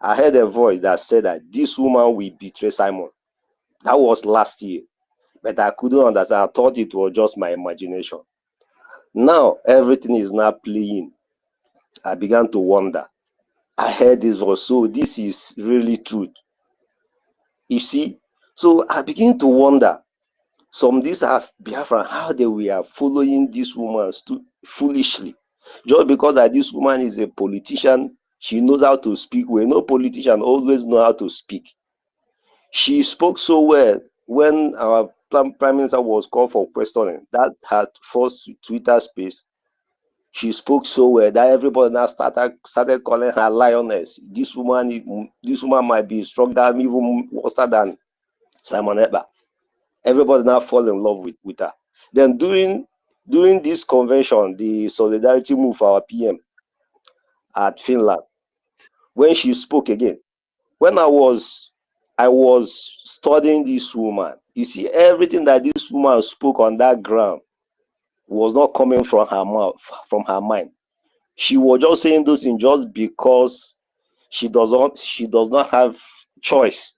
I heard a voice that said that this woman will betray Simon. That was last year, but I couldn't understand. I thought it was just my imagination. Now everything is now playing. I began to wonder. I heard this voice, so this is really truth. You see, so I begin to wonder. Some these are Biafra, how they were following this woman foolishly. Just because that this woman is a politician, she knows how to speak well. No politician always know how to speak. She spoke so well when our Prime Minister was called for questioning, that had first Twitter space, she spoke so well that everybody now started calling her lioness. This woman might be stronger, even worse than Simon Ekpa. Everybody now fall in love with her. Then during this convention, the solidarity move for our PM at Finland, when she spoke again, when I was studying this woman, you see, everything that this woman spoke on that ground was not coming from her mouth, from her mind. She was just saying those things just because she does not have choice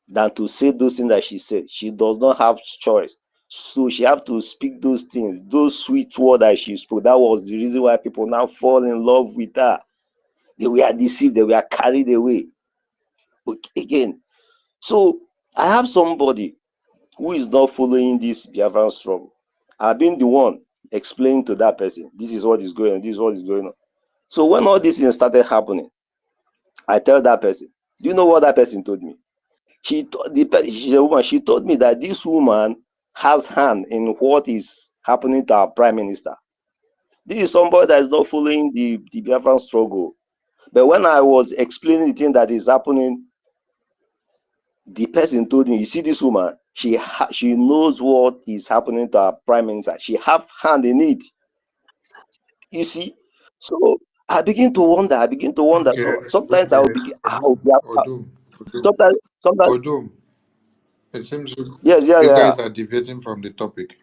than to say those things that she said. She does not have choice. So she have to speak those things, those sweet words that she spoke. That was the reason why people now fall in love with her. They were deceived, they were carried away. Again, so I have somebody who is not following this Biafran struggle. I've been the one explaining to that person, this is what is going on, this is what is going on. So when all these things started happening, I tell that person, do you know what that person told me? She's a woman. She told me that this woman has hand in what is happening to our prime minister. This is somebody that is not following the Biafran struggle. But when I was explaining the thing that is happening, the person told me, you see this woman, she knows what is happening to our prime minister. She have hand in it. You see? So I begin to wonder. Okay, So sometimes I will okay. begin, Odum, sometimes, Odum. It seems yes, you yeah. guys are deviating from the topic.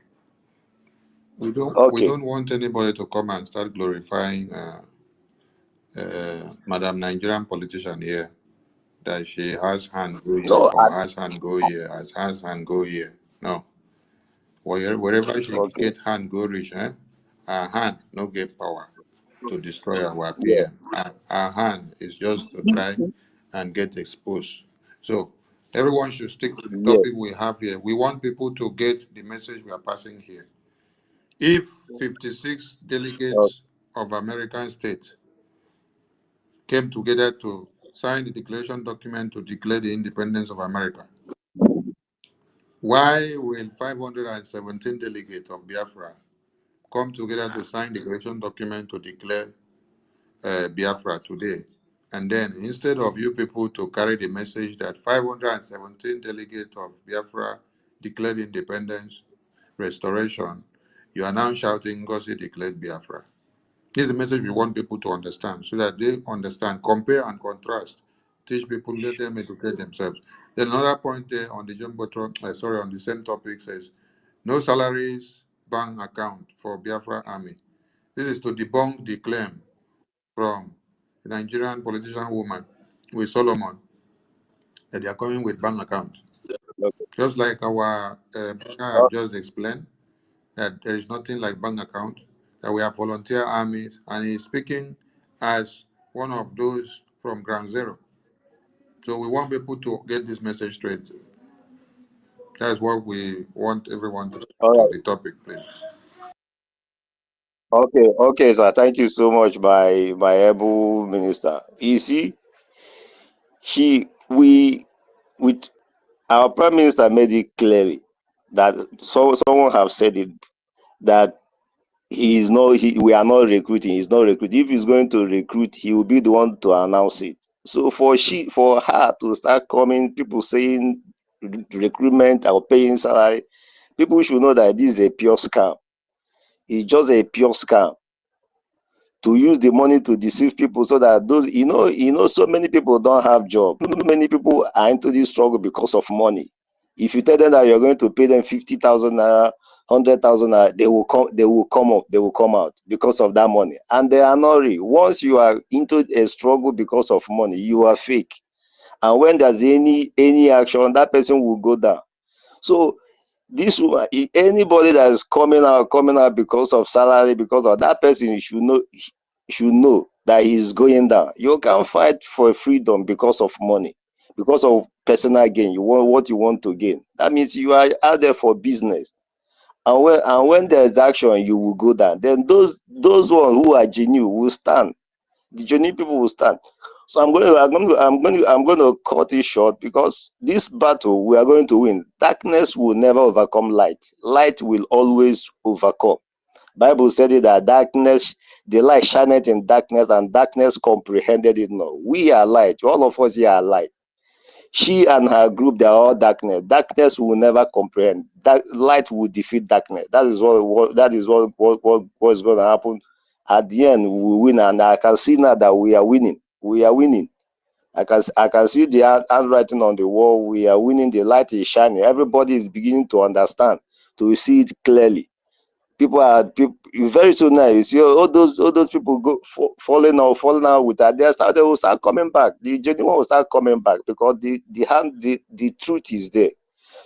We Okay. don't want anybody to come and start glorifying Madam Nigerian politician here, that she has hand go here No, or has hand go here, has hand go here. No. Wherever she okay. get hand go reach, her hand no get power to destroy our Yeah. PM. Her hand is just to try and get exposed. So everyone should stick to the Yes. topic we have here. We want people to get the message we are passing here. If 56 Okay. delegates of American states came together to sign the declaration document to declare the independence of America, why will 517 delegates of Biafra come together to sign the declaration document to declare Biafra today? And then instead of you people to carry the message that 517 delegates of Biafra declared independence, restoration, you are now shouting NGOZI declared Biafra. This is the message we want people to understand so that they understand, compare and contrast, teach people, let them educate themselves. Then another point there on the Jumbotron, on the same topic says, no salaries bank account for Biafra army. This is to debunk the claim from the Nigerian politician woman with Solomon that they are coming with bank accounts. Just like our I have just explained, that there is nothing like bank account, that we have volunteer armies, and he's speaking as one of those from ground zero. So we want people to get this message straight. That's what we want everyone to All stick to right. the topic, please. Okay, sir. Thank you so much, my able minister. You see, we with our prime minister made it clearly that someone have said it, that we are not recruiting. He's not recruiting. If he's going to recruit, he will be the one to announce it. So for her to start coming, people saying recruitment or paying salary, people should know that this is a pure scam. It's just a pure scam to use the money to deceive people, so that those, so many people don't have job. Many people are into this struggle because of money. If you tell them that you're going to pay them 50,000 naira, 100,000 naira, they will come out because of that money, and they are not real. Once you are into a struggle because of money, you are fake, and when there's any action, that person will go down. So this woman, anybody that is coming out because of salary, because of that person, should know that he's going down. You can't fight for freedom because of money, because of personal gain. You want what you want to gain. That means you are out there for business. And when there's action, you will go down. Then those ones who are genuine will stand. The genuine people will stand. So I'm going to cut it short because this battle we are going to win. Darkness will never overcome light. Light will always overcome. Bible said it that darkness, the light shineth in darkness, and darkness comprehended it not. We are light. All of us here are light. She and her group, they are all darkness. Darkness will never comprehend. That light will defeat darkness. That is what's going to happen. At the end, we will win, and I can see now that we are winning. We are winning. I can see the handwriting on the wall. We are winning. The light is shining. Everybody is beginning to understand, to see it clearly. People very soon now. You see all those people falling out with that. They will start coming back. The genuine will start coming back because the truth is there.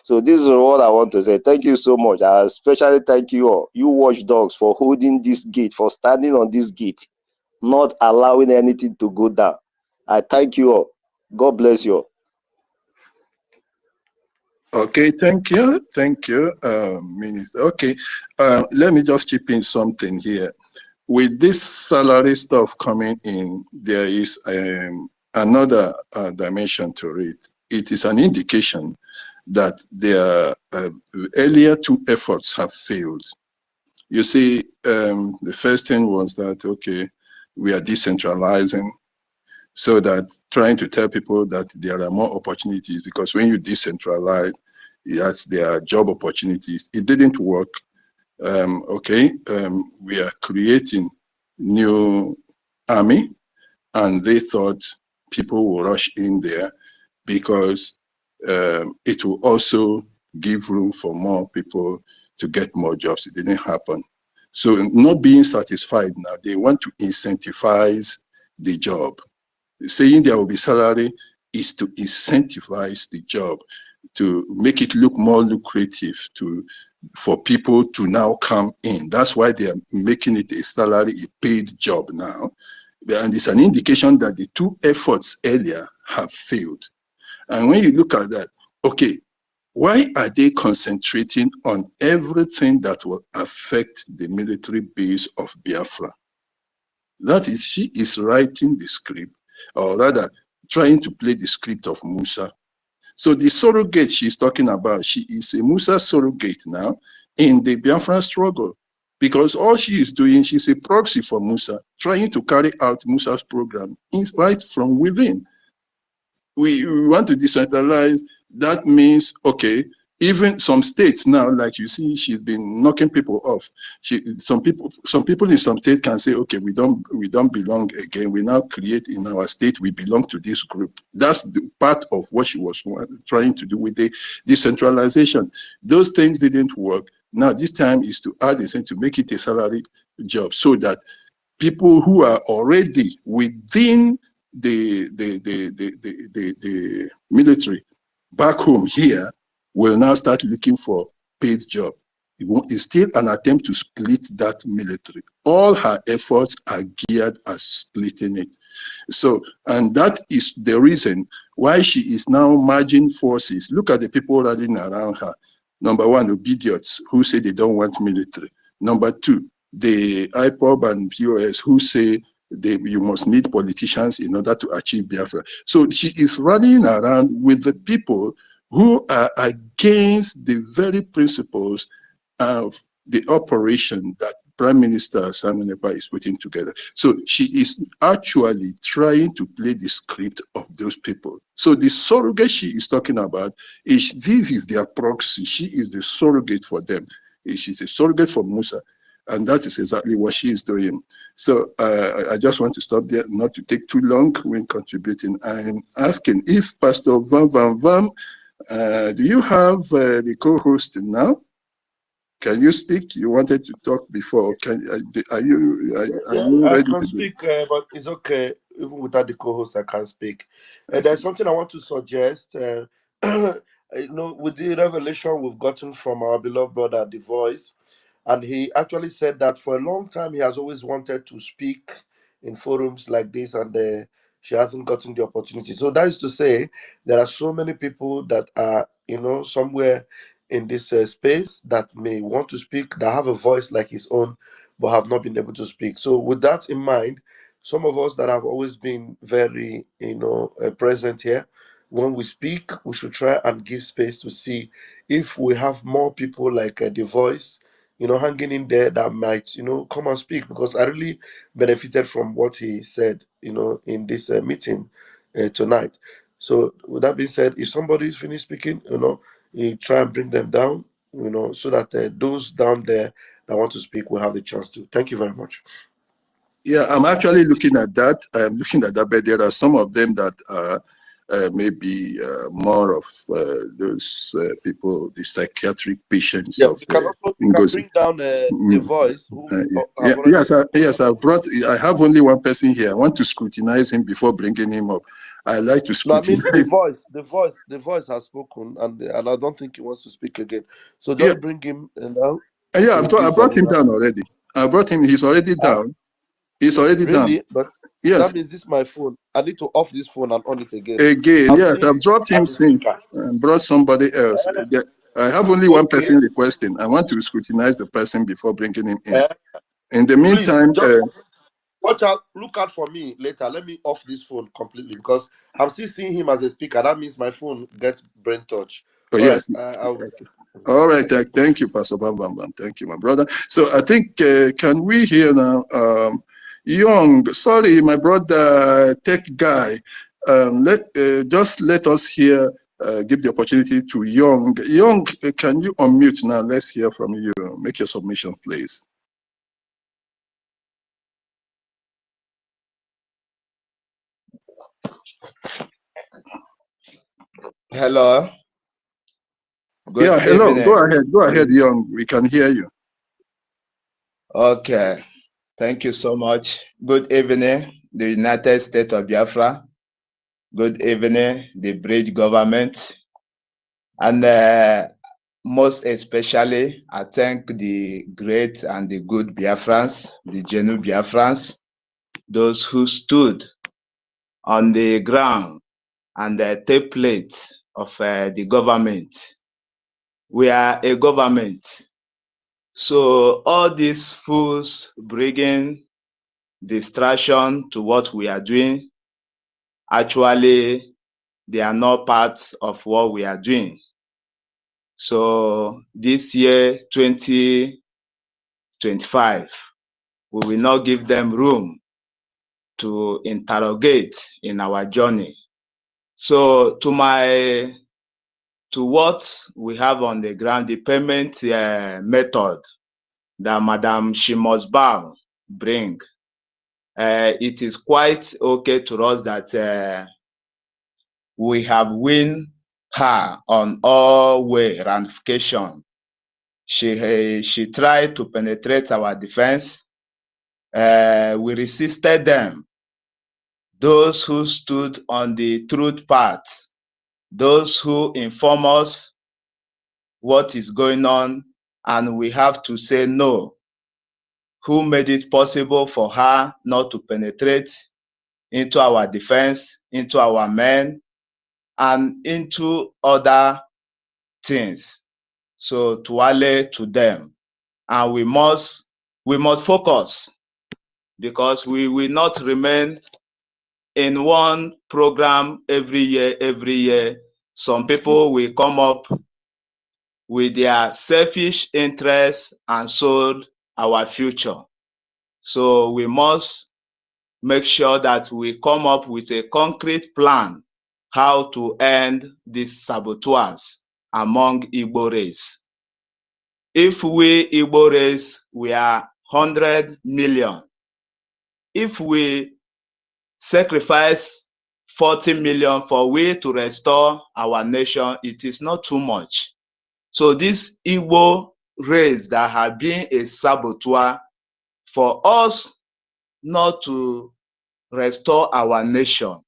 So this is what I want to say. Thank you so much. I especially thank you all, you watchdogs, for holding this gate, for standing on this gate, not allowing anything to go down. I thank you all. God bless you all. Okay, thank you, Minister. Okay, let me just chip in something here. With this salary stuff coming in, there is another dimension to it. It is an indication that their earlier two efforts have failed. You see, the first thing was that, okay, we are decentralizing, so that trying to tell people that there are more opportunities, because when you decentralize, yes, there are job opportunities. It didn't work. We are creating new army, and they thought people will rush in there because it will also give room for more people to get more jobs. It didn't happen. So not being satisfied now, they want to incentivize the job. Saying there will be salary is to incentivize the job, to make it look more lucrative for people to now come in. That's why they are making it a salary, a paid job now. And it's an indication that the two efforts earlier have failed. And when you look at that, okay, why are they concentrating on everything that will affect the military base of Biafra? That is, she is writing the script, or rather trying to play the script of Musa. So the surrogate she's talking about, she is a Musa surrogate now in the Biafran struggle, because all she is doing, she's a proxy for Musa, trying to carry out Musa's program right from within. We want to decentralize. That means, okay, even some states now, like you see, she's been knocking people off. Some people in some states can say, okay, we don't belong again. We now create in our state, we belong to this group. That's the part of what she was trying to do with the decentralization. Those things didn't work. Now this time is to add a to make it a salary job, so that people who are already within the military back home here will now start looking for paid job. It's still an attempt to split that military. All her efforts are geared at splitting it. So, and that is the reason why she is now merging forces. Look at the people rallying around her. Number one, obedience, who say they don't want military. Number two, the IPOB and BCOS, who say you must need politicians in order to achieve Biafra. So she is running around with the people who are against the very principles of the operation that Prime Minister Simon Ekpa is putting together. So she is actually trying to play the script of those people. So the surrogate she is talking about, this is their proxy. She is the surrogate for them. She's a surrogate for Musa. And that is exactly what she is doing. So I just want to stop there, not to take too long when contributing. I'm asking if Pastor Van Van Van, do you have the co-host now? Can you speak? You wanted to talk before. Are you I ready can to do? speak, but it's okay. Even without the co-host, I can speak. There's something I want to suggest. With the revelation we've gotten from our beloved brother, The Voice, and he actually said that for a long time he has always wanted to speak in forums like this, and she hasn't gotten the opportunity. So that is to say, there are so many people that are, somewhere in this space that may want to speak, that have a voice like his own, but have not been able to speak. So with that in mind, some of us that have always been very, present here, when we speak, we should try and give space to see if we have more people like the voice, hanging in there that might, come and speak, because I really benefited from what he said, in this meeting tonight. So, with that being said, if somebody is finished speaking, you try and bring them down, so that those down there that want to speak will have the chance to. Thank you very much. Yeah, I'm actually looking at that. I'm looking at that, but there are some of them that are maybe more of those people, the psychiatric patients Yeah, of you can NGOZI. bring down the voice who have already Yes, spoken. yes, I have only one person here. I want to scrutinize him before bringing him up. I like to No, I mean the scrutinize. voice. The voice has spoken, and I don't think he wants to speak again. So Yeah, just bring him now. yeah, We'll I give brought him another. down already. I brought him. He's already Uh, down. He's already down. really, but that Yes, means this is my phone. I need to off this phone and on it again. again. I'm Yes, seeing I've dropped him as a since speaker. and brought somebody else. Uh, I have only one okay. person requesting. I want to scrutinize the person before bringing him in. Uh, In the please meantime, just watch out. Look out for me later. Let me off this phone completely because I'm still seeing him as a speaker. That means my phone gets brain touch. oh All right. yes. I'll. All right, thank you, Pastor Bam Bam Bam. Thank you, my brother. So I think, can we hear now? Young, sorry, my brother, tech guy. Just let us hear. Give the opportunity to Young. Young, can you unmute now? Let's hear from you. Make your submission, please. Hello. Yeah, Good hello. Go evening. ahead. Go ahead, Young. We can hear you. Okay. Thank you so much. Good evening, the United States of Biafra. Good evening, the bridge government. And most especially, I thank the great and the good Biafrans, the genuine Biafrans, those who stood on the ground and take plate of the government. We are a government. So all these fools bringing distraction to what we are doing, actually, they are not part of what we are doing. So this year, 2025, we will not give them room to interrogate in our journey. So to what we have on the ground, the payment method that Madam Shimosbal bring, it is quite okay to us that we have win her on all way ramification. She tried to penetrate our defense. We resisted them. Those who stood on the truth path, those who inform us what is going on, and we have to say no. Who made it possible for her not to penetrate into our defense, into our men, and into other things? So tuale to them, and we must focus, because we will not remain in one program every year. Some people will come up with their selfish interests and sold our future. So we must make sure that we come up with a concrete plan how to end these saboteurs among Igbo race. If we Igbo race, we are 100 million. If we sacrifice 40 million for we to restore our nation, it is not too much. So this Igbo race that have been a saboteur, for us not to restore our nation,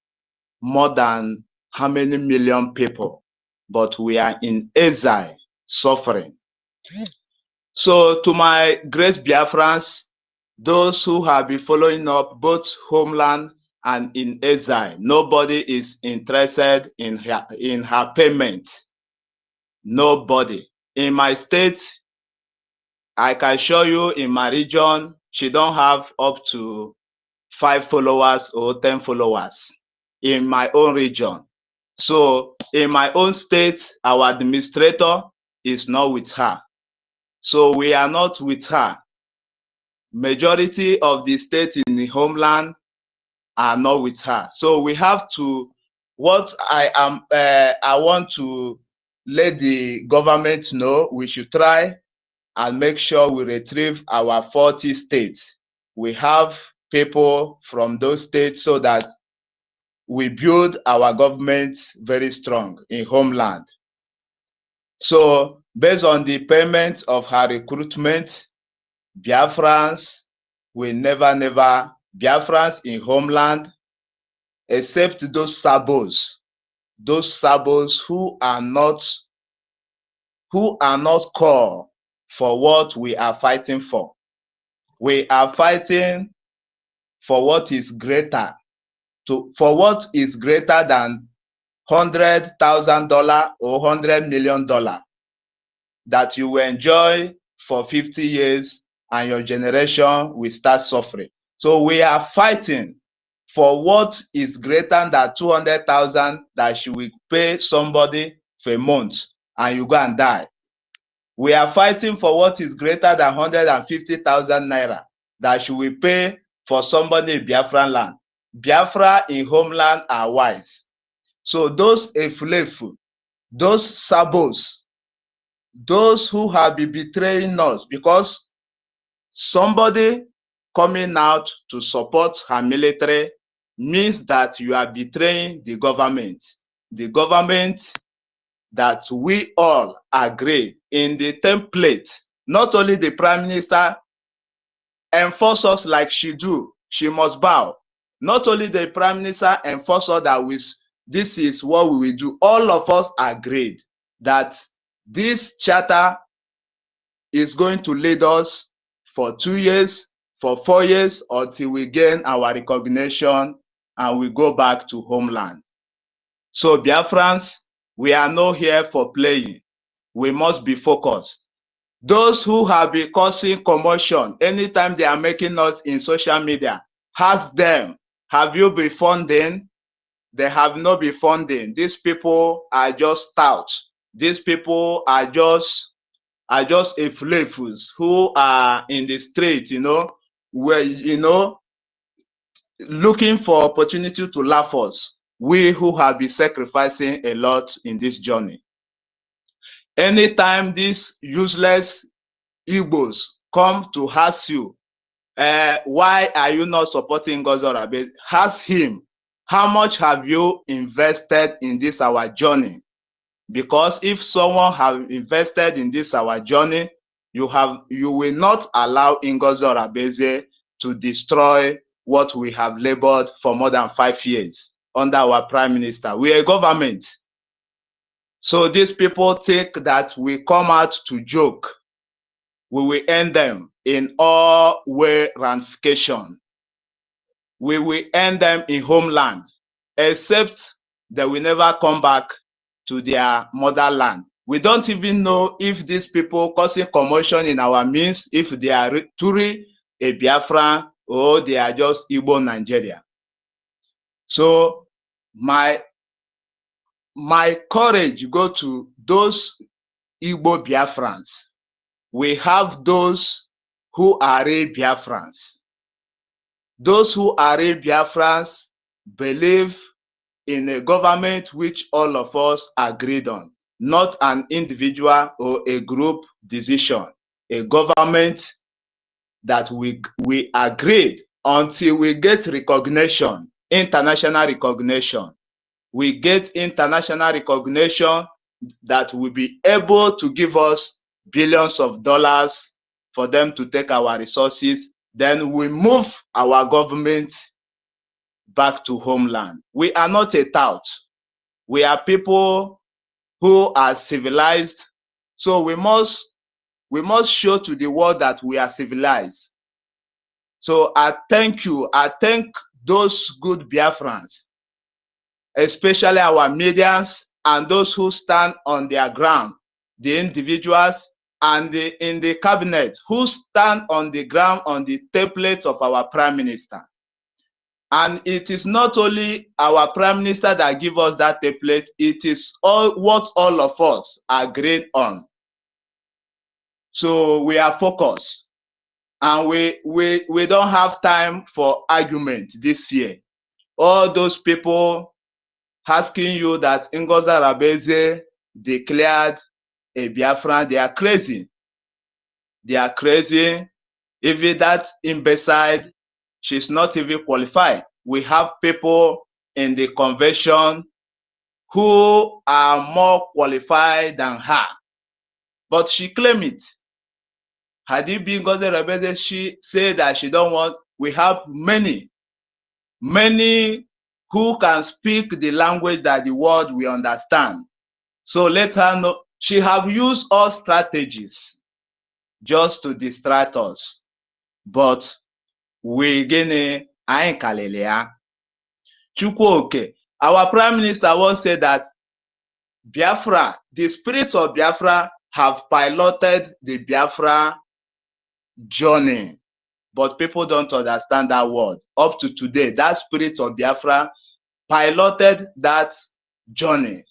more than how many million people, but we are in exile, suffering. So to my great Biafrans, those who have been following up both homeland and in exile, nobody is interested in her payment. Nobody. In my state, I can show you in my region, she don't have up to 5 followers or 10 followers in my own region. So in my own state, our administrator is not with her. So we are not with her. Majority of the states in the homeland are not with her. So we have to, what I want to let the government know, we should try and make sure we retrieve our 40 states. We have people from those states so that we build our government very strong in homeland. So based on the payment of her recruitment, Biafrans will never, Biafrans in homeland, except those sabos who are not called for what we are fighting for. We are fighting for what is greater, for what is greater than $100,000 or $100 million that you will enjoy for 50 years and your generation will start suffering. So we are fighting for what is greater than 200,000 that you will pay somebody for a month and you go and die. We are fighting for what is greater than 150,000 naira that you will pay for somebody in Biafran land. Biafra in homeland are wise. So those Efulefu, those Sabos, those who have been betraying us, because somebody coming out to support her military means that you are betraying the government that we all agree in the template. Not only the prime minister enforce us like she do, she must bow. Not only the prime minister enforce us that this is what we will do. All of us agreed that this charter is going to lead us for 2 years, for 4 years, until we gain our recognition and we go back to homeland. So Biafrans, we are not here for playing. We must be focused. Those who have been causing commotion, anytime they are making us in social media, ask them, have you been funding? They have not been funding. These people are just stout. These people are just efulefus who are in the street, where, looking for opportunity to laugh us. We who have been sacrificing a lot in this journey. Anytime these useless Igbos come to ask you, why are you not supporting NGOZI? Ask him, how much have you invested in this our journey? Because if someone have invested in this our journey, you will not allow NGOZI to destroy what we have labored for more than 5 years under our prime minister. We are a government. So these people think that we come out to joke. We will end them in all way ramification. We will end them in homeland, except they will never come back to their motherland. We don't even know if these people causing commotion in our midst, if they are truly a Biafran or they are just Igbo Nigeria. So my courage go to those Igbo Biafrans. We have those who are real Biafrans. Those who are real Biafrans believe in a government which all of us agreed on, not an individual or a group decision. A government that we agreed until we get recognition, international recognition. We get international recognition that will be able to give us billions of dollars for them to take our resources. Then we move our government back to homeland. We are not a tout. We are people who are civilized. So we must show to the world that we are civilized. So I thank you. I thank those good Biafrans, especially our medians and those who stand on their ground, the individuals and in the cabinet who stand on the ground on the template of our prime minister. And it is not only our Prime Minister that give us that template, it is all what all of us agreed on. So we are focused, and we don't have time for argument this year. All those people asking you that NGOZI Arabese declared a Biafran, they are crazy. They are crazy. Even that imbecile, she's not even qualified. We have people in the convention who are more qualified than her, but she claimed it. Had it been NGOZI Arabese, she said that she don't want. We have many who can speak the language that the world will understand. So let her know. She have used all strategies just to distract us, but we gene ain't kalelea. Chukwuoke, our Prime Minister once said that Biafra, the spirits of Biafra have piloted the Biafra journey, but people don't understand that word. Up to today, that spirit of Biafra piloted that journey,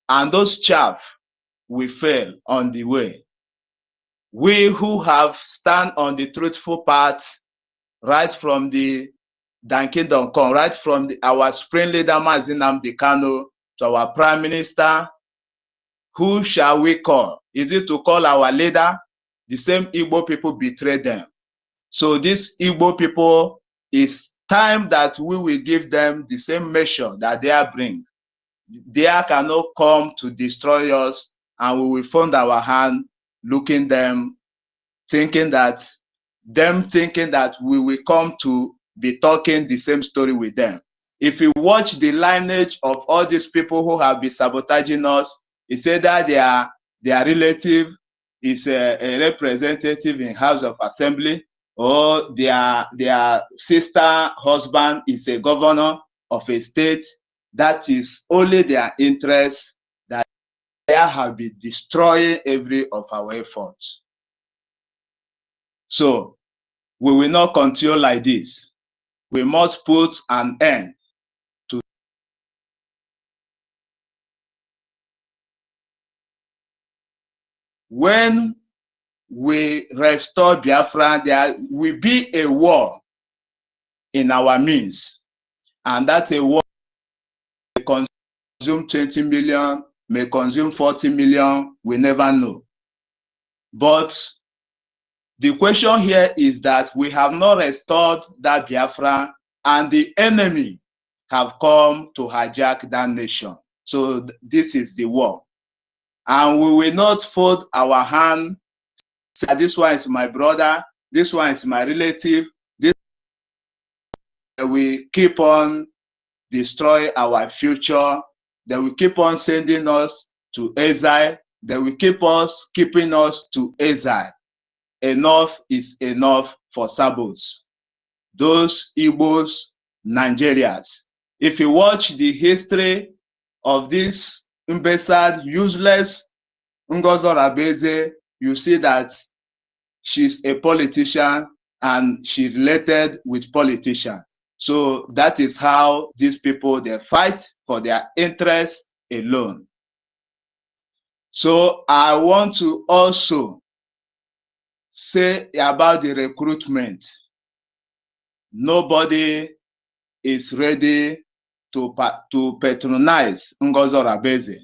and those chaff will fail on the way. We who have stand on the truthful path right from the Dan Kingdom come, right from our spring leader Mazi Nnamdi Kanu to our Prime Minister, who shall we call? Is it to call our leader? The same Igbo people betrayed them. So these Igbo people, it's time that we will give them the same measure that they are bring. They cannot come to destroy us, and we will fold our hand looking them, thinking that we will come to be talking the same story with them. If you watch the lineage of all these people who have been sabotaging us, it's said that their relative is a representative in House of Assembly, or their sister husband is a governor of a state. That is only their interest that they have been destroying every of our efforts. So we will not continue like this. We must put an end to when we restore Biafra, there will be a war in our means, and that a war may consume 20 million, may consume 40 million, we never know. But the question here is that we have not restored that Biafra, and the enemy have come to hijack that nation. So this is the war. And we will not fold our hand, say this one is my brother, this one is my relative, this we keep on destroy our future, that will keep on sending us to exile, that will keeping us to exile. Enough is enough for Sabos. Those Igbos, Nigerians. If you watch the history of this imbecile, useless NGOZI Arabese, you see that she's a politician and she related with politicians. So that is how these people, they fight for their interests alone. So I want to also say about the recruitment. Nobody is ready to patronize NGOZI Arabese.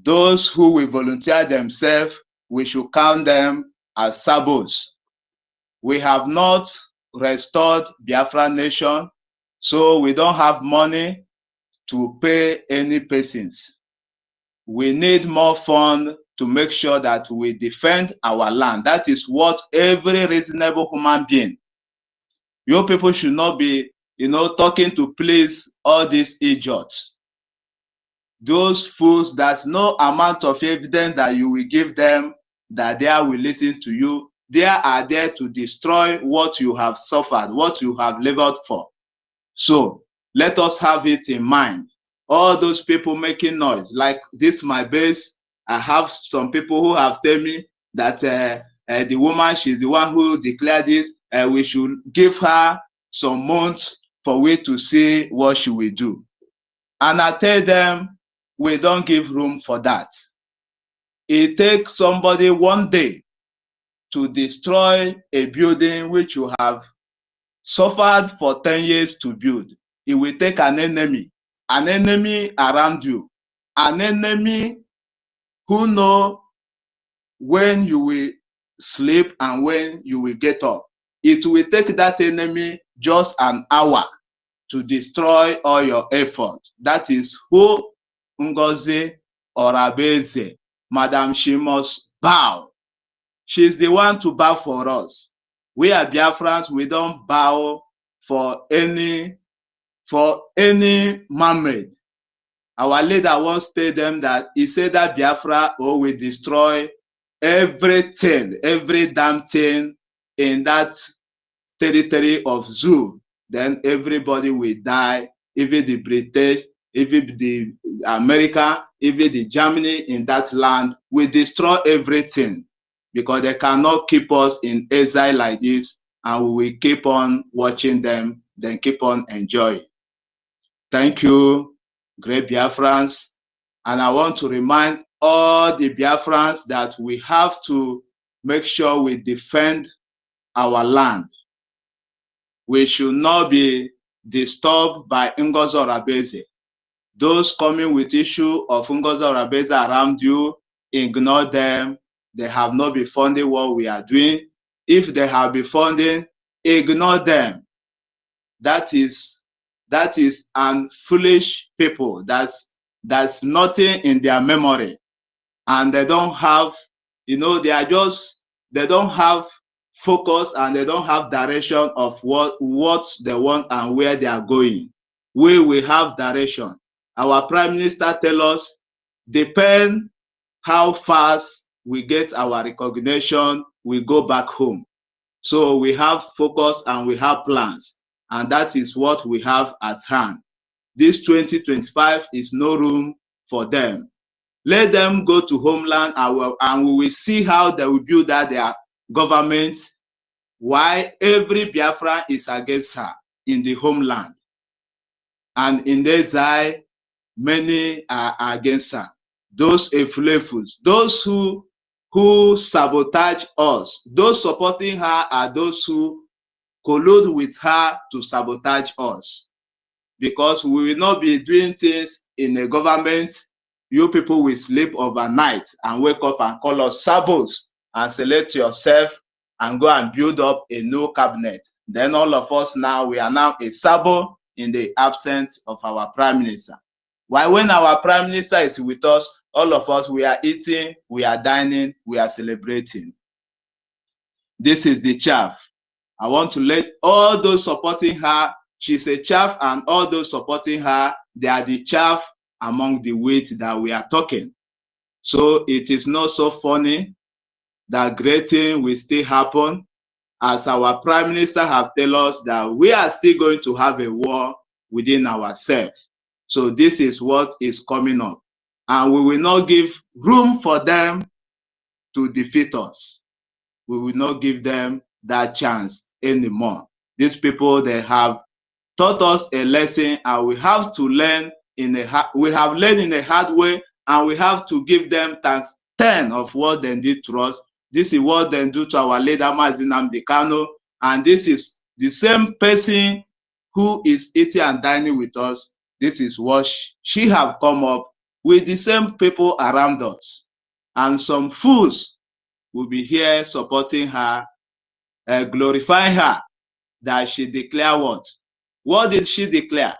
Those who will volunteer themselves, we should count them as sabos. We have not restored Biafra nation, so we don't have money to pay any persons. We need more funds to make sure that we defend our land. That is what every reasonable human being. You people should not be, talking to please all these idiots. Those fools, there's no amount of evidence that you will give them that they will listen to you. They are there to destroy what you have suffered, what you have labored for. So let us have it in mind. All those people making noise, like this my base, I have some people who have told me that the woman, she's the one who declared this, we should give her some months for we to see what she will do. And I tell them, we don't give room for that. It takes somebody one day to destroy a building which you have suffered for 10 years to build. It will take an enemy around you, an enemy who know when you will sleep and when you will get up. It will take that enemy just an hour to destroy all your efforts. That is who Ngozi Orabeze, Madam, she must bow. She's the one to bow for us. We are Biafrans, we don't bow for any mermaid. Our leader once told them that he said that Biafra will destroy everything, every damn thing in that territory of zoo. Then everybody will die, even the British, even the America, even the Germany in that land will destroy everything because they cannot keep us in exile like this, and we will keep on watching them, then keep on enjoying. Thank you, great Biafrans. And I want to remind all the Biafrans that we have to make sure we defend our land. We should not be disturbed by Ngozi Orabeze. Those coming with issue of Ngozi Orabeze around you, ignore them. They have not been funding what we are doing. If they have been funding, ignore them. That is an foolish people. That's nothing in their memory, and they don't have, they don't have focus, and they don't have direction of what they want and where they are going. We will have direction. Our Prime Minister tell us, depend how fast we get our recognition, we go back home. So we have focus and we have plans, and that is what we have at hand. This 2025 is no room for them. Let them go to homeland, and we will see how they will build out their government, why every Biafra is against her in the homeland. And in the exile, many are against her. Those efulefus, those who sabotage us, those supporting her are those who collude with her to sabotage us. Because we will not be doing things in a government, you people will sleep overnight and wake up and call us sabos and select yourself and go and build up a new cabinet. Then all of us now, we are now a sabo in the absence of our Prime Minister. Why, when our Prime Minister is with us, all of us, we are eating, we are dining, we are celebrating. This is the chaff. I want to let all those supporting her, she's a chaff, and all those supporting her, they are the chaff among the wheat that we are talking. So it is not so funny that great thing will still happen, as our Prime Minister have told us that we are still going to have a war within ourselves. So this is what is coming up, and we will not give room for them to defeat us. We will not give them that chance anymore. These people, they have taught us a lesson, and we have to learn we have learned in a hard way, and we have to give them times 10 of what they did to us. This is what they do to our leader Mazi Nnamdi Kanu, and this is the same person who is eating and dining with us. This is what she have come up with, the same people around us, and some fools will be here supporting her, glorifying her, that she declare what? What did she declare?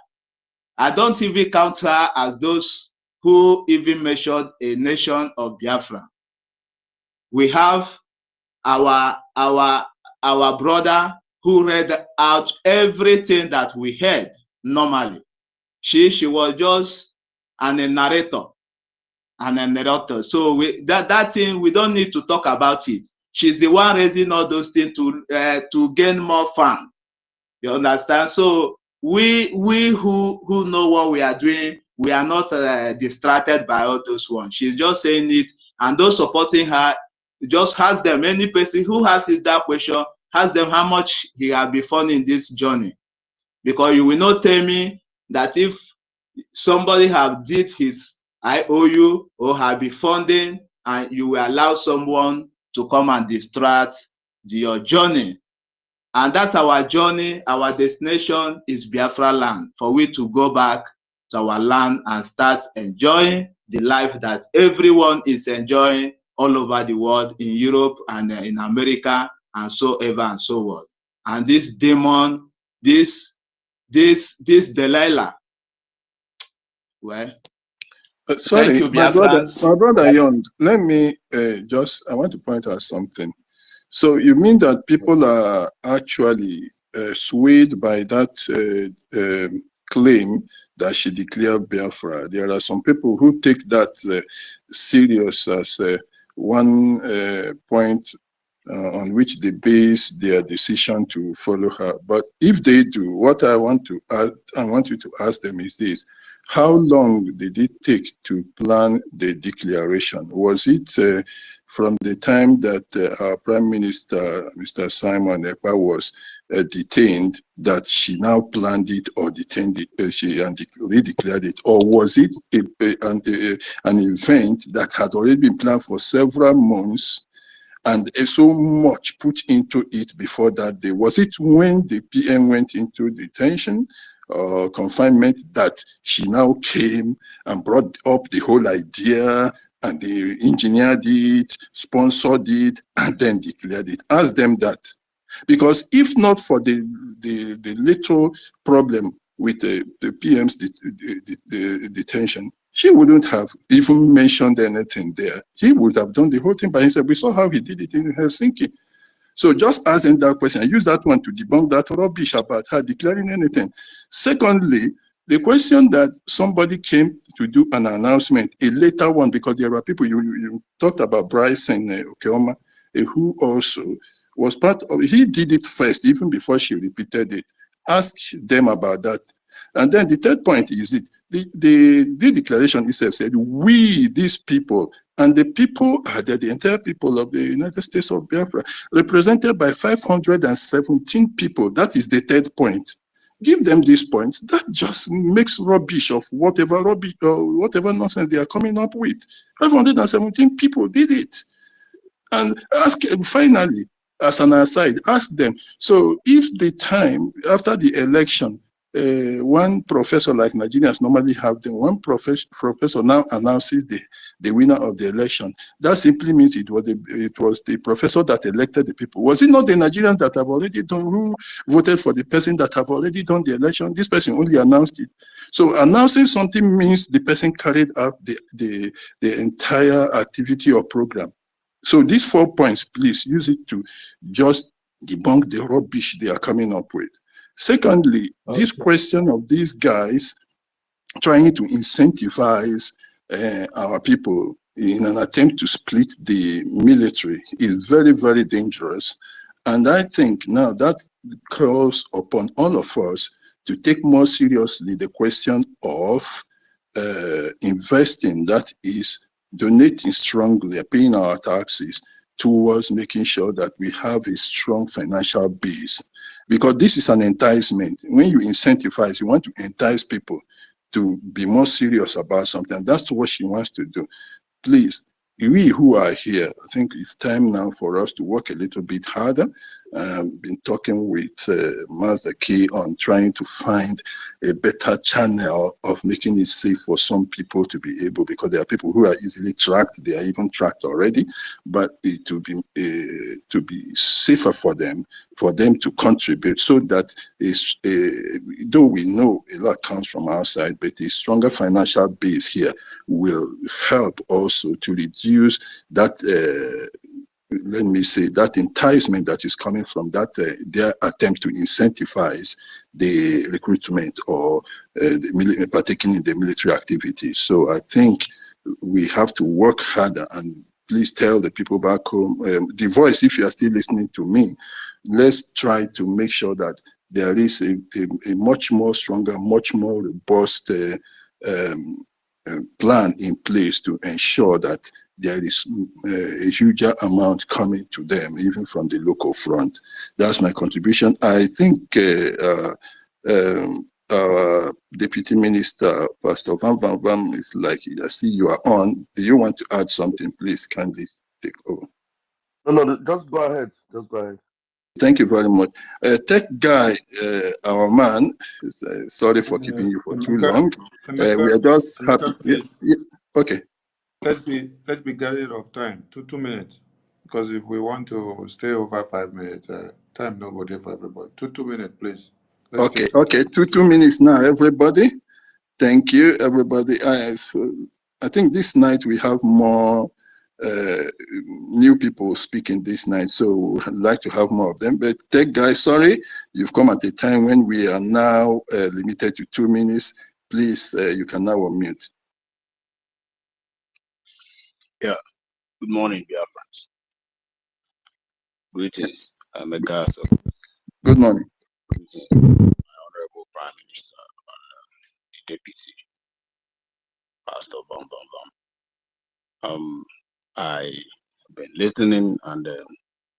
I don't even count her as those who even measured a nation of Biafra. We have our brother who read out everything that we heard normally. She was just a narrator. So that thing, we don't need to talk about it. She's the one raising all those things to gain more fun. You understand? So we who know what we are doing, we are not distracted by all those ones. She's just saying it, and those supporting her, just ask them. Any person who has that question, ask them how much he has been funding this journey. Because you will not tell me that if somebody have did his IOU or have been funding and you will allow someone to come and distract your journey. And that's our journey, our destination is Biafra land, for we to go back to our land and start enjoying the life that everyone is enjoying all over the world, in Europe and in America and so ever and so on. And this demon, this Delilah, well, thank Sorry, you, my Biafrans. brother Young, let me I want to point out something. So you mean that people are actually swayed by that claim that she declared Biafra? There are some people who take that serious as one point on which they base their decision to follow her. But if they do, what I want you to ask them is this: how long did it take to plan the declaration? Was it from the time that our Prime Minister, Mr. Simon Ekpa, was detained, that she now planned it or detained it, and redeclared it? Or was it an event that had already been planned for several months and so much put into it before that day? Was it when the PM went into detention or confinement that she now came and brought up the whole idea and they engineered it, sponsored it, and then declared it? Ask them that. Because if not for the little problem with the PM's detention, she wouldn't have even mentioned anything there. He would have done the whole thing by himself. We saw how he did it in Helsinki. So just ask him that question and use that one to debunk that rubbish about her declaring anything. Secondly, the question that somebody came to do an announcement, a later one, because there are people, you talked about Bryce and Okeoma, who also was part of, he did it first, even before she repeated it. Ask them about that. And then the third point is it, the declaration itself said, we, these people, and the people are the entire people of the United States of Biafra, represented by 517 people. That is the third point. Give them these points. That just makes rubbish of whatever rubbish or whatever nonsense they are coming up with. 517 people did it. And ask, finally, as an aside, ask them, so if the time after the election, one professor like Nigerians normally have them, one professor now announces the winner of the election, that simply means it was the professor that elected the people. Was it not the Nigerians that have already done, who voted for the person that have already done the election? This person only announced it. So announcing something means the person carried out the entire activity or program. So these 4 points, please use it to just debunk the rubbish they are coming up with. Secondly, this question of these guys trying to incentivize our people in an attempt to split the military is very, very dangerous. And I think now that calls upon all of us to take more seriously the question of investing, that is, donating strongly, paying our taxes towards making sure that we have a strong financial base. Because this is an enticement. When you incentivize, you want to entice people to be more serious about something. That's what she wants to do. Please, we who are here, I think it's time now for us to work a little bit harder. Been talking with Master Key on trying to find a better channel of making it safe for some people to be able, because there are people who are easily tracked, they are even tracked already, but to be safer for them to contribute, so that is, though we know a lot comes from outside, but a stronger financial base here will help also to reduce that let me say, that enticement that is coming from that their attempt to incentivize the recruitment or partaking in the military activities. So I think we have to work harder, and please tell the people back home, the voice, if you are still listening to me, let's try to make sure that there is a much more stronger, much more robust plan in place to ensure that there is a huge amount coming to them, even from the local front. That's my contribution. I think Our Deputy Minister, Pastor Van Van Van, is like, I see you are on. Do you want to add something? Please, kindly take over. No, just go ahead. Just go ahead. Thank you very much. Tech guy, our man, sorry for keeping you for too long. We are just happy. Yeah. Okay. Let's be guided of time. Two minutes. Because if we want to stay over 5 minutes, time nobody for everybody. Two minutes, please. Let's Okay. 2 minutes now, everybody. Thank you, everybody. I think this night we have more new people speaking this night, so I'd like to have more of them. But tech guys, sorry, you've come at a time when we are now limited to 2 minutes. Please, you can now unmute. Yeah. Good morning, BIAFRANS. Greetings. I'm a guest of Good morning. greetings, my Honorable Prime Minister and the Deputy Pastor Van Van Van. I have been listening, and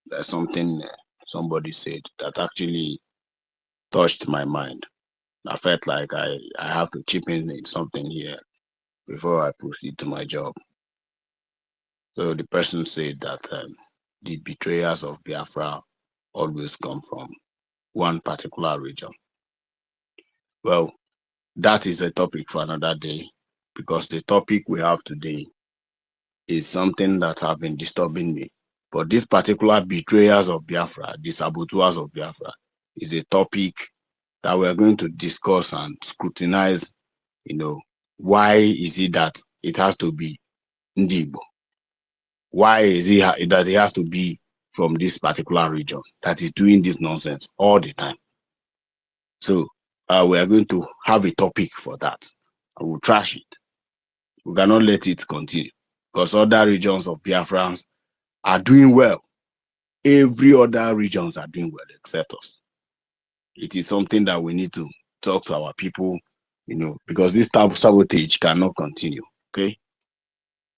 there's something somebody said that actually touched my mind. I felt like I have to chip in something here before I proceed to my job. So the person said that the betrayers of Biafra always come from one particular region. Well, that is a topic for another day, because the topic we have today is something that have been disturbing me. But this particular betrayers of Biafra, the saboteurs of Biafra, is a topic that we're going to discuss and scrutinize. Why is it that it has to be Ndibo? Why is it that it has to be from this particular region that is doing this nonsense all the time? So we are going to have a topic for that. I will trash it. We cannot let it continue, because other regions of Biafrans are doing well. Every other regions are doing well except us. It is something that we need to talk to our people, because this type of sabotage cannot continue. Okay.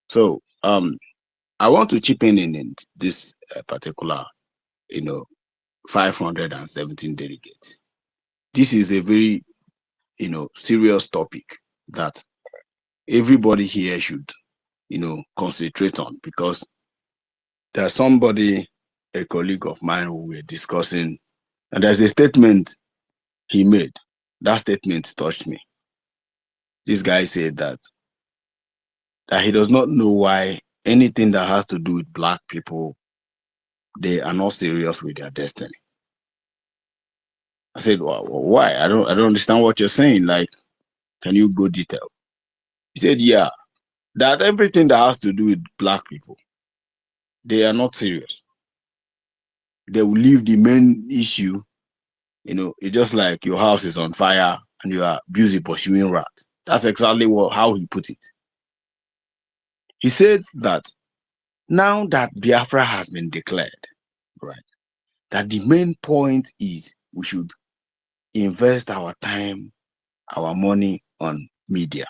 So I want to chip in this particular 517 delegates. This is a very serious topic that everybody here should concentrate on, because there's somebody, a colleague of mine, who we're discussing, and there's a statement he made. That statement touched me. This guy said that he does not know why anything that has to do with black people, they are not serious with their destiny. I said, well, why? I don't understand what you're saying. Like, can you go detail? He said, yeah, that everything that has to do with black people, they are not serious. They will leave the main issue. It's just like your house is on fire and you are busy pursuing rats. That's exactly how he put it. He said that now that Biafra has been declared, right, that the main point is we should invest our time, our money on media,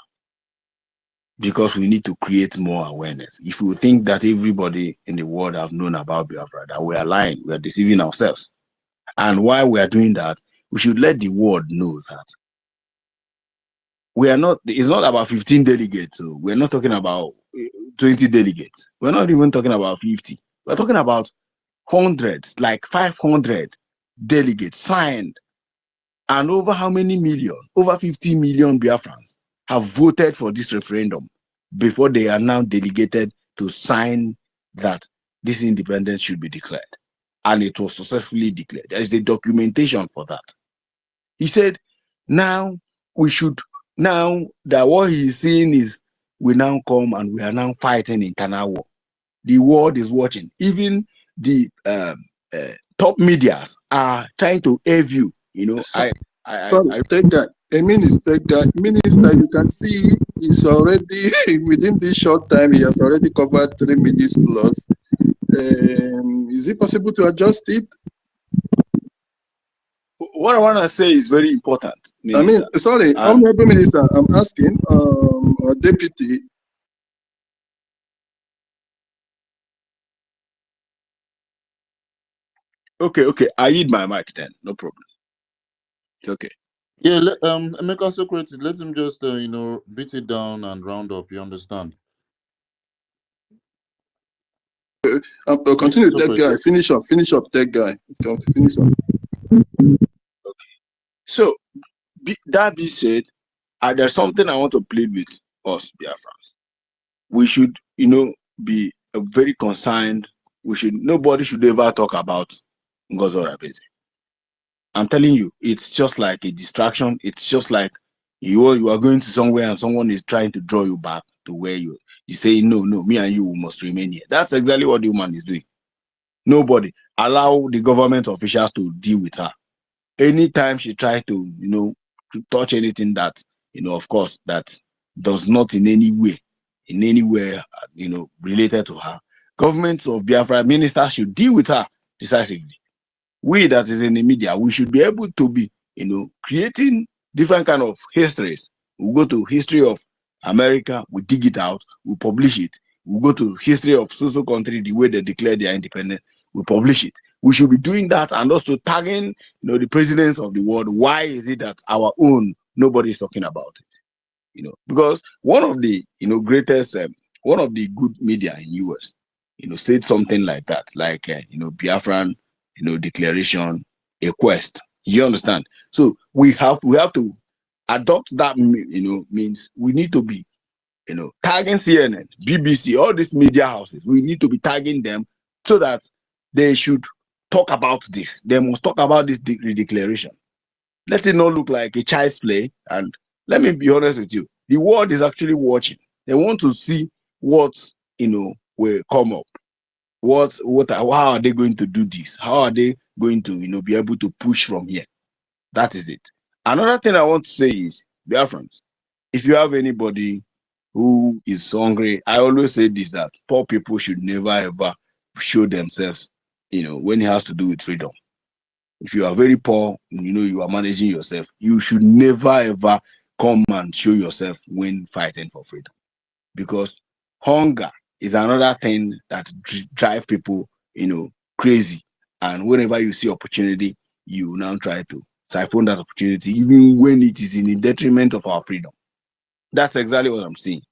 because we need to create more awareness. If we think that everybody in the world have known about Biafra, that we are lying, we are deceiving ourselves. And while we are doing that, we should let the world know that we are not, it's not about 15 delegates. So we're not talking about 20 delegates. We're not even talking about 50. We're talking about hundreds, like 500 delegates signed. And over how many million? Over 50 million Biafrans have voted for this referendum before they are now delegated to sign that this independence should be declared. And it was successfully declared. There is a documentation for that. He said, now that what he is seeing is we now come and we are now fighting internal war. The world is watching. Even the top medias are trying to air view. Sorry, take that. A minister, you can see he's already within this short time. He has already covered 3 minutes plus. Is it possible to adjust it? What I want to say is very important, Minister. I mean, sorry, Honorable Minister, I'm asking, or Deputy. Okay, I yield my mic then, no problem. Okay. Yeah, Emeka Socrates, let him just beat it down and round up. You understand? Continue, that guy. Socrates. Finish up, that guy. Finish up. So that being said, there's something I want to plead with us, Biafrans. We should, be very concerned. Nobody should ever talk about NGOZI Rabezi. I'm telling you, it's just like a distraction. It's just like you are going to somewhere and someone is trying to draw you back to where you say, no, me and you must remain here. That's exactly what the woman is doing. Nobody allow the government officials to deal with her. Anytime she tries to, to touch anything that, of course, that does not in any way, related to her, governments of Biafra ministers should deal with her decisively. We that is in the media, we should be able to be, creating different kind of histories. We go to history of America, we dig it out, we publish it. We go to history of so country, the way they declare their independence, we publish it. We should be doing that and also tagging, the presidents of the world. Why is it that our own nobody is talking about it? Because one of the greatest, one of the good media in US, said something like that, like Biafran, declaration, a quest. You understand? So we have to adopt that. Means we need to be tagging CNN, BBC, all these media houses. We need to be tagging them so that they should talk about this. They must talk about this declaration. Let it not look like a child's play. And let me be honest with you, the world is actually watching. They want to see what will come up. How are they going to do this? How are they going to be able to push from here? That is it. Another thing I want to say is, Biafrans, if you have anybody who is hungry, I always say this, that poor people should never ever show themselves, when it has to do with freedom. If you are very poor, you are managing yourself, you should never ever come and show yourself when fighting for freedom. Because hunger is another thing that drive people, crazy. And whenever you see opportunity, you now try to siphon that opportunity, even when it is in the detriment of our freedom. That's exactly what I'm saying.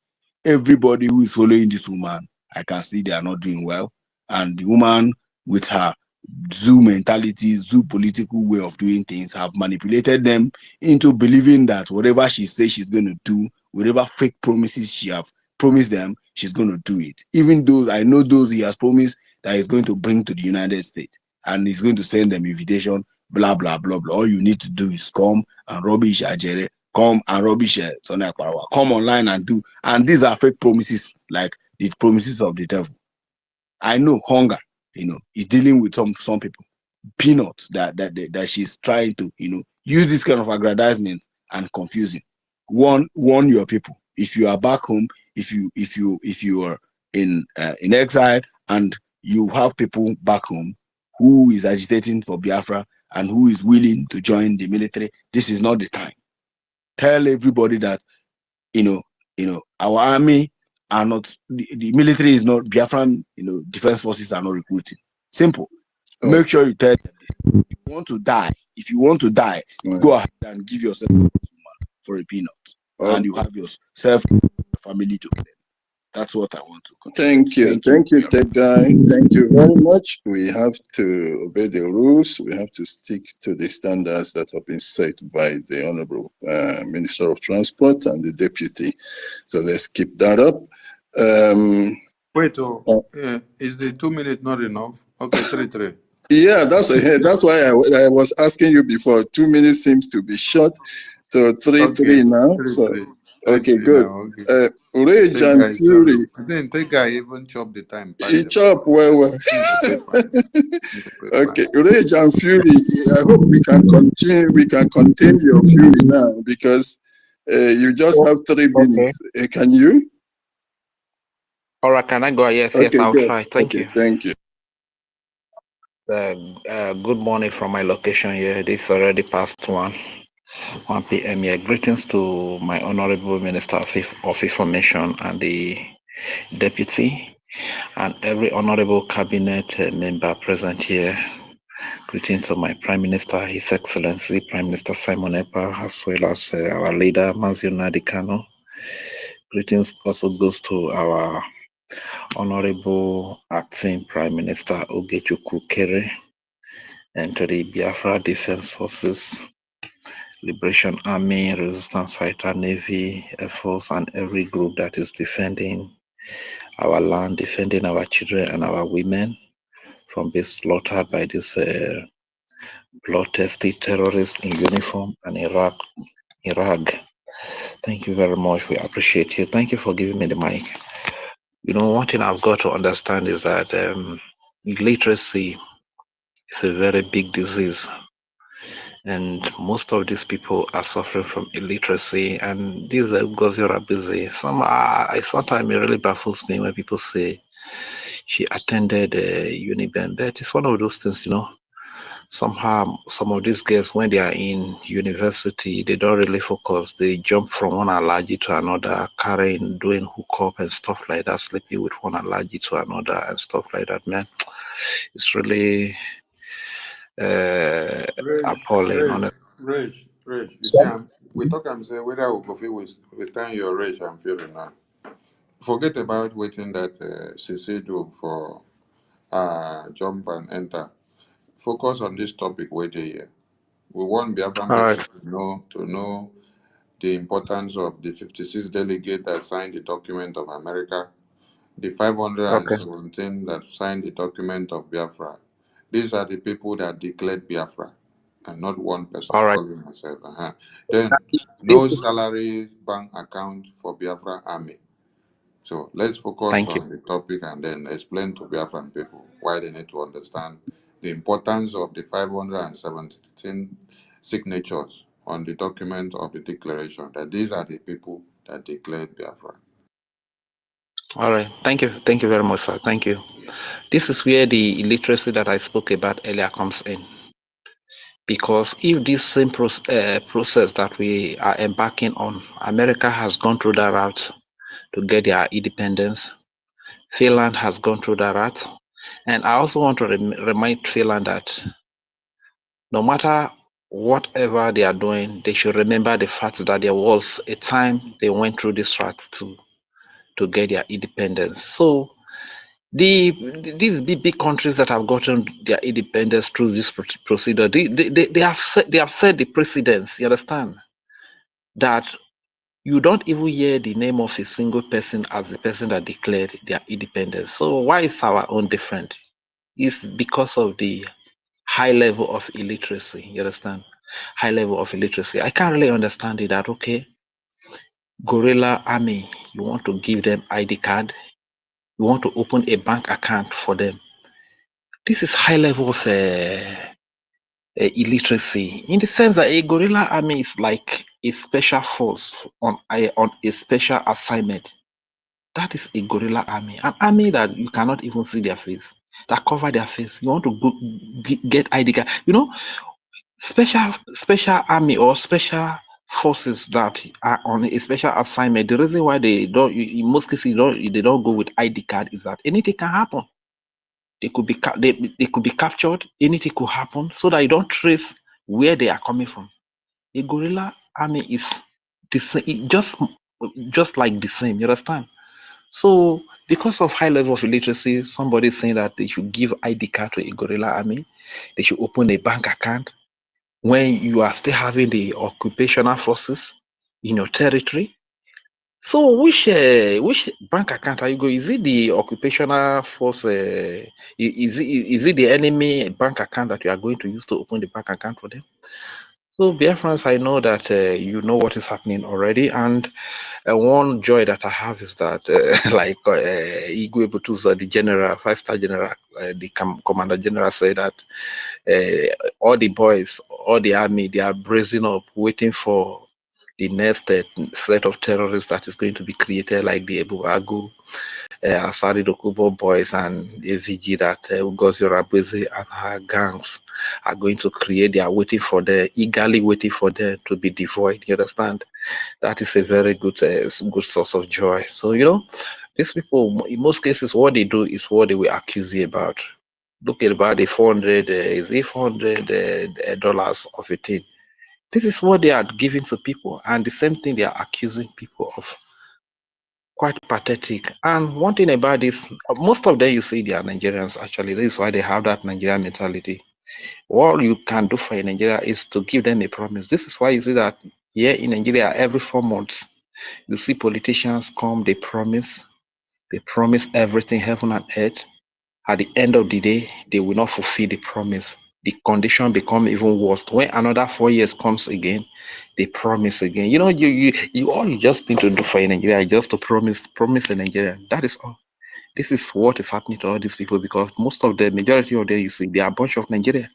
Everybody who is following this woman, I can see they are not doing well. And the woman with her zoo mentality, zoo political way of doing things have manipulated them into believing that whatever she says she's going to do, whatever fake promises she have promised them, she's going to do it. Even though I know those he has promised that he's going to bring to the United States and he's going to send them invitation, blah, blah, blah, blah. All you need to do is come and rubbish Ajere, come and rubbish Sonny Akparawa, come online and do. And these are fake promises, like the promises of the devil. I know hunger, is dealing with some people. Peanuts that she's trying to, use this kind of aggrandizement and confusing. Warn your people. If you are back home, if you are in exile and you have people back home who is agitating for Biafra and who is willing to join the military, this is not the time. Tell everybody that our army are not, the military is not, Biafran, defense forces are not recruiting. Simple. Make sure you tell them, if you want to die, go ahead and give yourself for a peanut. And you have yourself, family to blame. That's what I want to continue. Thank you, Tech Guy. Thank you very much. We have to obey the rules. We have to stick to the standards that have been set by the Honorable Minister of Transport and the Deputy. So let's keep that up. Wait, is the 2 minutes not enough? Okay, 3. Yeah, that's why I was asking you before. 2 minutes seems to be short. So 3 now. 3. Okay, good. Rage and Fury. I didn't think I even chopped the time. He chop well. Okay, Rage and Fury. I hope we can continue. We can contain your fury now because you just have 3 minutes. Can you? All right, can I go? Yes, okay, I'll good. try. Thank you. Thank you. Good morning from my location here. This is already past 1 p.m. here. Greetings to my Honorable Minister of Information and the Deputy and every Honorable Cabinet member present here. Greetings to my Prime Minister, His Excellency Prime Minister Simon Epa, as well as our leader, Mazio Nadikano. Greetings also goes to our Honorable Acting Prime Minister Ogechukwu Kere, and to the Biafra Defense Forces, Liberation Army, Resistance Fighter, Navy, Air Force, and every group that is defending our land, defending our children and our women from being slaughtered by this bloodthirsty terrorists in uniform and Iraq. Thank you very much. We appreciate you. Thank you for giving me the mic. You know, one thing I've got to understand is that illiteracy is a very big disease, and most of these people are suffering from illiteracy. And these Ngozi are busy. Sometimes it really baffles me when people say she attended Uniben, but it's one of those things, you know. Somehow, some of these girls, when they are in university, they don't really focus. They jump from one allergy to another, carrying, doing hookup and stuff like that, sleeping with one allergy to another and stuff like that, man. It's really appalling, honestly. Rage. You see, we talk and say whether we go feel withstand your rage I'm feeling now. Forget about waiting that CC do for jump and enter. Focus on this topic where they here. We want Biafran All people right. to know the importance of the 56 delegates that signed the document of America, the Okay. 517 that signed the document of Biafra. These are the people that declared Biafra, and not one person All right. calling herself. Then, This no is, salary bank account for Biafra Army. So let's focus thank you. on the topic and then explain to Biafran people why they need to understand the importance of the 517 signatures on the document of the declaration, that these are the people that declared Biafra. All right. Thank you. Thank you very much, sir. Thank you. This is where the illiteracy that I spoke about earlier comes in. Because if this same process that we are embarking on, America has gone through that route to get their independence, Finland has gone through that route. And I also want to remind Finland that no matter whatever they are doing, they should remember the fact that there was a time they went through this route to get their independence. So these big countries that have gotten their independence through this procedure, they have set the precedence. You understand that you don't even hear the name of a single person as the person that declared their independence. So why is our own different? It's because of the high level of illiteracy. You understand? High level of illiteracy. I can't really understand it that, okay, guerrilla army, you want to give them ID card, you want to open a bank account for them. This is high level of illiteracy, in the sense that a guerrilla army is like a special force on a special assignment. That is a guerrilla army, an army that you cannot even see their face, that cover their face. You want to go get ID card, you know. Special army or special forces that are on a special assignment. The reason why they don't, in most cases, they don't go with ID card is that anything can happen. They could be they could be captured. Anything could happen, so that you don't trace where they are coming from. A guerrilla army is the same, just like the same. You understand? So because of high level of illiteracy, somebody is saying that they should give ID card to a guerrilla army. They should open a bank account when you are still having the occupational forces in your territory. So which bank account are you going? Is it the occupational force? Is it the enemy bank account that you are going to use to open the bank account for them? So, dear friends, I know that you know what is happening already, and one joy that I have is that, like Igwe Butuza, the general, 5-star general, the commander general, said that all the boys, all the army, they are bracing up, waiting for the next set of terrorists that is going to be created, like the Ebu Agu, Asari Dokubo boys, and AVG that Ngozi Rabezi and her gangs are going to create. They are waiting for them, eagerly waiting for them to be devoid. You understand? That is a very good source of joy. So, you know, these people, in most cases, what they do is what they will accuse you about. look at about the 400, $400 of a thing. This is what they are giving to people, and the same thing they are accusing people of. Quite pathetic. And one thing about this, most of them you see they are Nigerians actually. This is why they have that Nigerian mentality. All you can do for Nigeria is to give them a promise. This is why you see that here in Nigeria, every 4 months, you see politicians come, they promise everything, heaven and earth. At the end of the day, they will not fulfill the promise. The condition become even worse. When another 4 years comes again, they promise again. You know, you all you just need to do for Nigeria is just to promise in Nigeria. That is all. This is what is happening to all these people because most of the majority of them, you see, they are a bunch of Nigeria.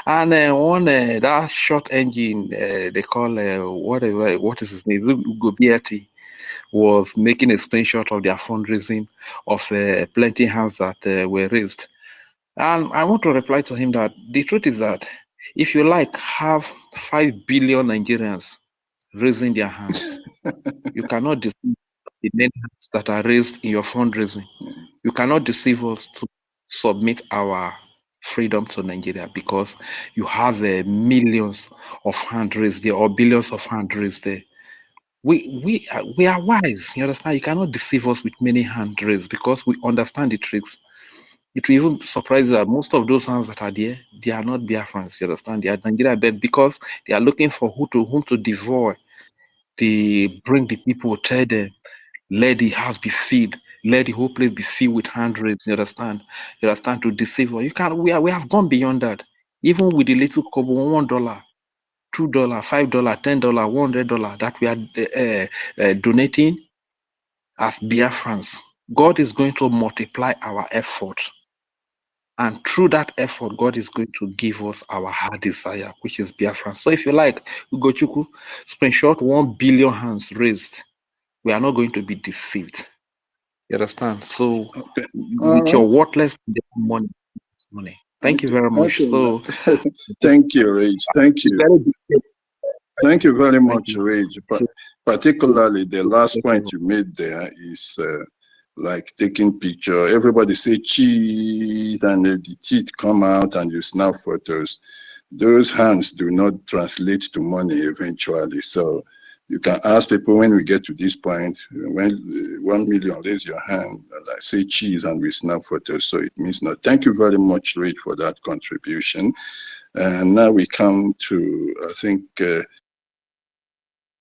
And that short engine they call whatever, what is his name? Ugo was making a screenshot of their fundraising of plenty hands that were raised. And I want to reply to him that the truth is that if you like have 5 billion Nigerians raising their hands, you cannot deceive the many hands that are raised in your fundraising. You cannot deceive us to submit our freedom to Nigeria because you have millions of hands raised there or billions of hands raised there. We are wise. You understand? You cannot deceive us with many hands raised because we understand the tricks. It will even surprise you that most of those hands that are there, they are not Biafrans. You understand? They are Nigeria, but because they are looking for whom to devour, they bring the people, tell them, let the house be filled, let the whole place be filled with hand raised. You understand? You understand? To deceive us. You can't. We have gone beyond that. Even with the little kobo, $1, $2, $5, $10, $100 that we are donating as Biafrans, God is going to multiply our effort. And through that effort, God is going to give us our heart desire, which is Biafra. So if you like, Ugochukwu, screenshot 1 billion hands raised. We are not going to be deceived. You understand? So Okay. All with right. your worthless money. Thank you very much. Okay. So Thank you, Rage. Thank you. Thank you very much, Rage. Particularly the last point you made there is like taking picture. Everybody say cheese and the teeth come out and you snap photos. Those hands do not translate to money eventually. So you can ask people when we get to this point, when 1 million, raise your hand, like say cheese and we snap photos. So it means no. Thank you very much, Rage, for that contribution. And now we come to, I think,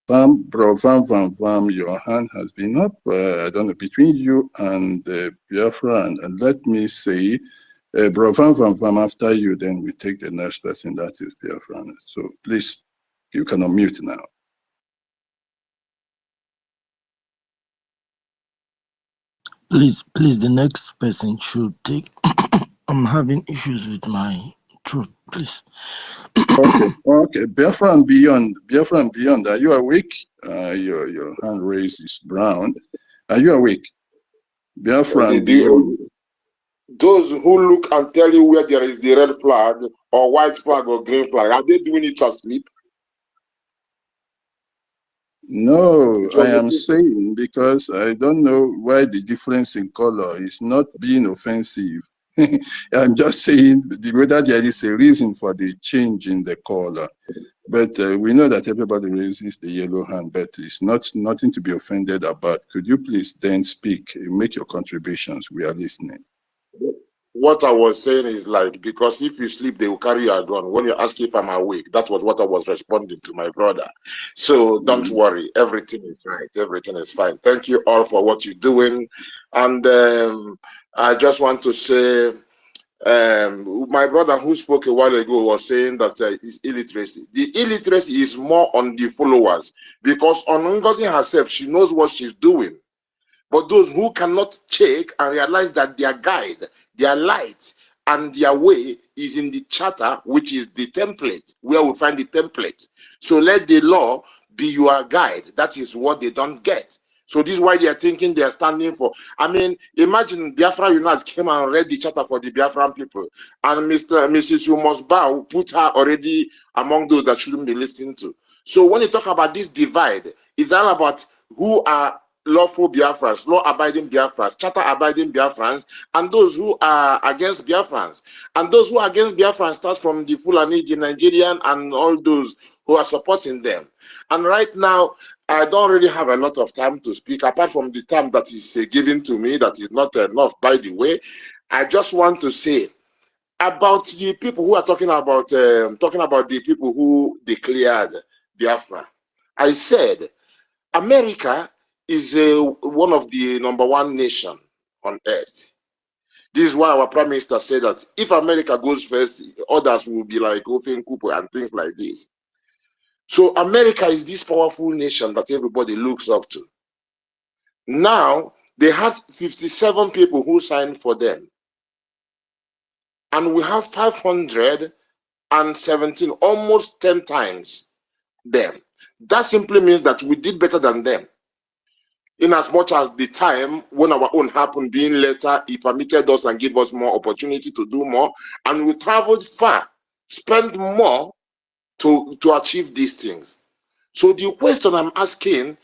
Bro Vam, your hand has been up. I don't know, between you and Biafra, and let me say, Bro Vam, after you, then we take the next person, that is Biafra. So please, you can unmute now. Please, the next person should take. I'm having issues with my throat, please. Okay. Biafra and beyond. Are you awake? Your hand raised is brown. Are you awake? Biafra and beyond. Those who look and tell you where there is the red flag or white flag or green flag, are they doing it asleep? No, I am saying because I don't know why the difference in color is not being offensive. I'm just saying whether there is a reason for the change in the color. But we know that everybody raises the yellow hand, but it's nothing to be offended about. Could you please then speak, make your contributions? We are listening. What I was saying is like, because if you sleep, they will carry your gun. When you ask if I'm awake, that was what I was responding to my brother. So don't worry, everything is right. Everything is fine. Thank you all for what you're doing. And I just want to say, my brother who spoke a while ago was saying that it's illiteracy. The illiteracy is more on the followers, because on NGOZI herself, she knows what she's doing. But those who cannot check and realize that their guide, their light, and their way is in the charter, which is the template, where we find the template. So let the law be your guide. That is what they don't get. So this is why they are thinking they are standing for. I mean, imagine Biafra Unite came and read the charter for the Biafran people, and Mrs. You Must Bow put her already among those that shouldn't be listened to. So when you talk about this divide, it's all about who are lawful Biafrans, law-abiding Biafrans, charter-abiding Biafrans, and those who are against Biafrans. And those who are against Biafrans start from the Fulani, the Nigerian, and all those who are supporting them. And right now, I don't really have a lot of time to speak, apart from the time that is given to me, that is not enough, by the way. I just want to say about the people who are talking about the people who declared Biafra. I said, America is one of the #1 nation on earth. This is why our prime minister said that if America goes first, others will be like Ofen Kupo and things like this. So America is this powerful nation that everybody looks up to. Now, they had 57 people who signed for them. And we have 517, almost 10 times them. That simply means that we did better than them. In as much as the time when our own happened being later, it permitted us and gave us more opportunity to do more. And we traveled far, spent more to achieve these things. So the question I'm asking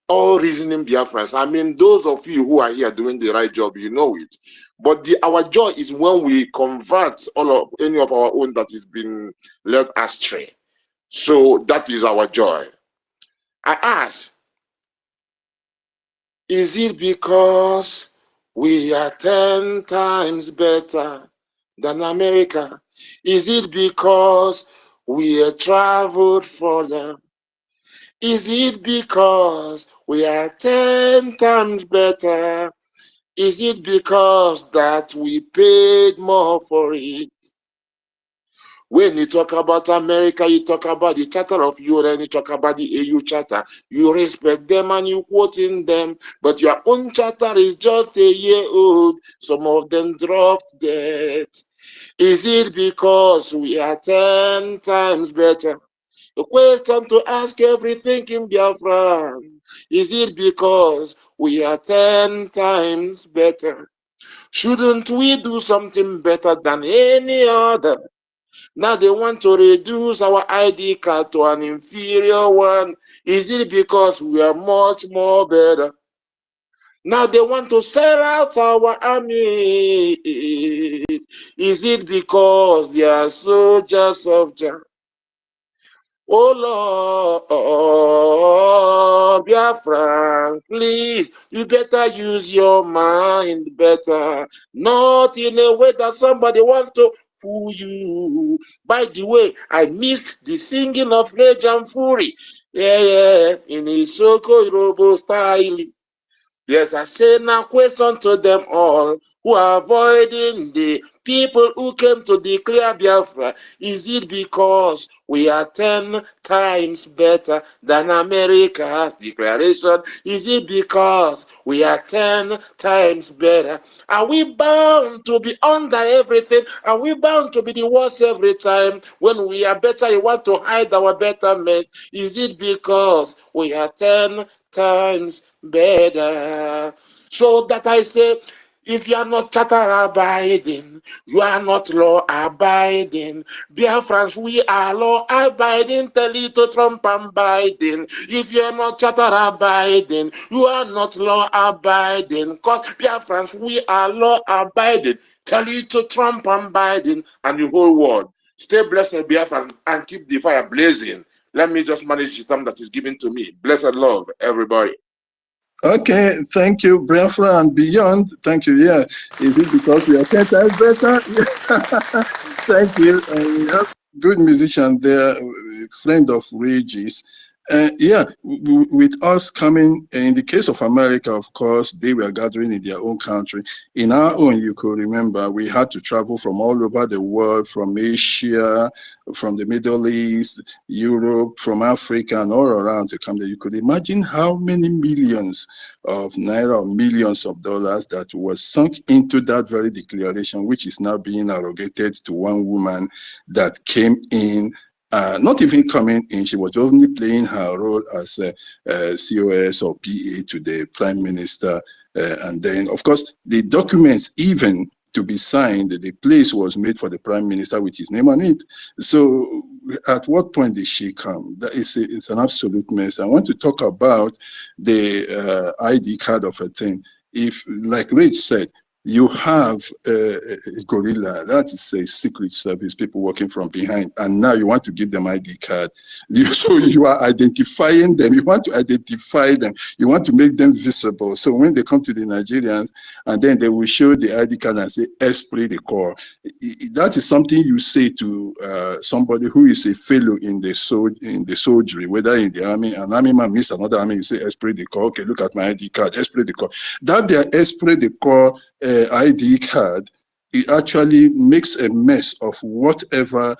all reasoning Biafrans, I mean, those of you who are here doing the right job, you know it. But our joy is when we convert any of our own that is being led astray. So that is our joy. I ask, is it because we are 10 times better than America? Is it because we have traveled further? Is it because we are 10 times better? Is it because that we paid more for it? When you talk about America, you talk about the Charter of UN, you talk about the AU Charter. You respect them and you quote in them, but your own charter is just a year old. Some of them dropped dead. Is it because we are 10 times better? The question to ask everything in Biafra, is it because we are 10 times better? Shouldn't we do something better than any other? Now they want to reduce our ID card to an inferior one. Is it because we are much more better? Now they want to sell out our army. Is it because they are soldiers of Jah? Oh Lord, Biafra, please, you better use your mind better. Not in a way that somebody wants to fool you. By the way, I missed the singing of Rage and Fury. Yeah, in his Soko Robo style. Yes, I say now question to them all who are avoiding the people who came to declare Biafra. Is it because we are 10 times better than America's declaration? Is it because we are 10 times better? Are we bound to be under everything? Are we bound to be the worst every time? When we are better, you want to hide our betterment. Is it because we are 10 times better? So that I say, if you are not charter abiding, you are not law abiding. Biafrans, we are law abiding. Tell it to Trump and Biden. If you are not charter abiding, you are not law abiding. Because Biafrans, we are law abiding. Tell it to Trump and Biden and the whole world. Stay blessed, Biafran, and keep the fire blazing. Let me just manage the time that is given to me. Blessed love, everybody. Okay, thank you, Biafra and beyond. Thank you. Yeah, is it because we are 10 times better? Yeah. Thank you. We have good musician there, a friend of Regis. Yeah, with us coming, in the case of America, of course, they were gathering in their own country. In our own, you could remember, we had to travel from all over the world, from Asia, from the Middle East, Europe, from Africa, and all around to come there. You could imagine how many millions of naira or millions of dollars that was sunk into that very declaration, which is now being arrogated to one woman that came in. Not even coming in, she was only playing her role as a COS or PA to the Prime Minister. And then, of course, the documents even to be signed, the place was made for the prime minister with his name on it. So at what point did she come? That is it's an absolute mess. I want to talk about the ID card of a thing. If, like Rich said, you have a gorilla, that is a secret service, people working from behind, and now you want to give them ID card. So you are identifying them, you want to identify them, you want to make them visible. So when they come to the Nigerians, and then they will show the ID card and say, esprit de corps. That is something you say to somebody who is a fellow in the soldiery, whether in the army, an army man meets another army, you say, esprit de corps, okay, look at my ID card, esprit de corps. That their esprit de corps ID card, it actually makes a mess of whatever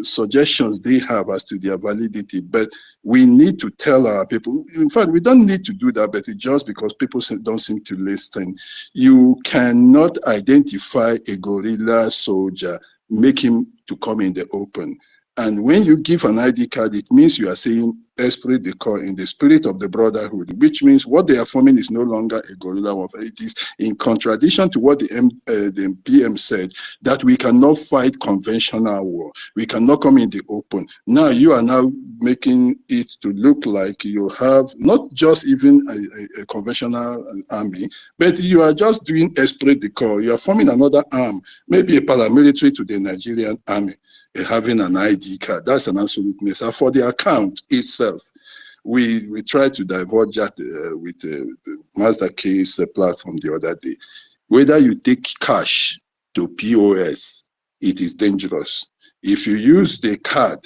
suggestions they have as to their validity. But we need to tell our people, in fact, we don't need to do that, but it's just because people don't seem to listen. You cannot identify a guerrilla soldier, make him to come in the open. And when you give an ID card, it means you are saying esprit de corps, in the spirit of the brotherhood, which means what they are forming is no longer a guerrilla warfare. It is in contradiction to what the PM said, that we cannot fight conventional war. We cannot come in the open. Now you are now making it to look like you have not just even a conventional army, but you are just doing esprit de corps. You are forming another arm, maybe a paramilitary to the Nigerian army, having an ID card. That's an absolute mess. And for the account itself, we tried to divulge that with the Master K's platform the other day. Whether you take cash to POS, it is dangerous. If you use the card,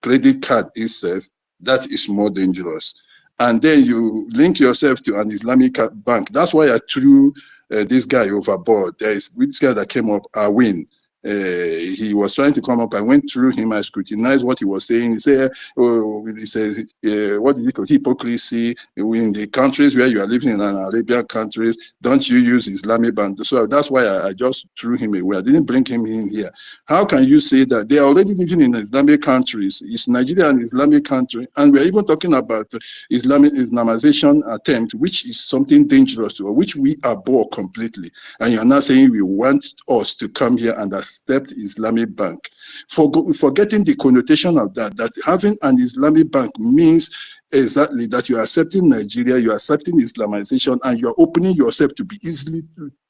credit card itself, that is more dangerous. And then you link yourself to an Islamic bank. That's why I threw this guy overboard. There is this guy that came up, Awin. He was trying to come up. I went through him. I scrutinized what he was saying. He said, what did he call hypocrisy in the countries where you are living in an Arabian countries? Don't you use Islamic bank? So that's why I just threw him away. I didn't bring him in here. How can you say that they are already living in Islamic countries? Is Nigeria an Islamic country? And we're even talking about Islamization attempt, which is something dangerous to us, which we abhor completely. And you're now saying we want us to come here and accept Islamic bank. Forgetting the connotation of that having an Islamic bank means exactly that you are accepting Nigeria, you are accepting Islamization, and you are opening yourself to be easily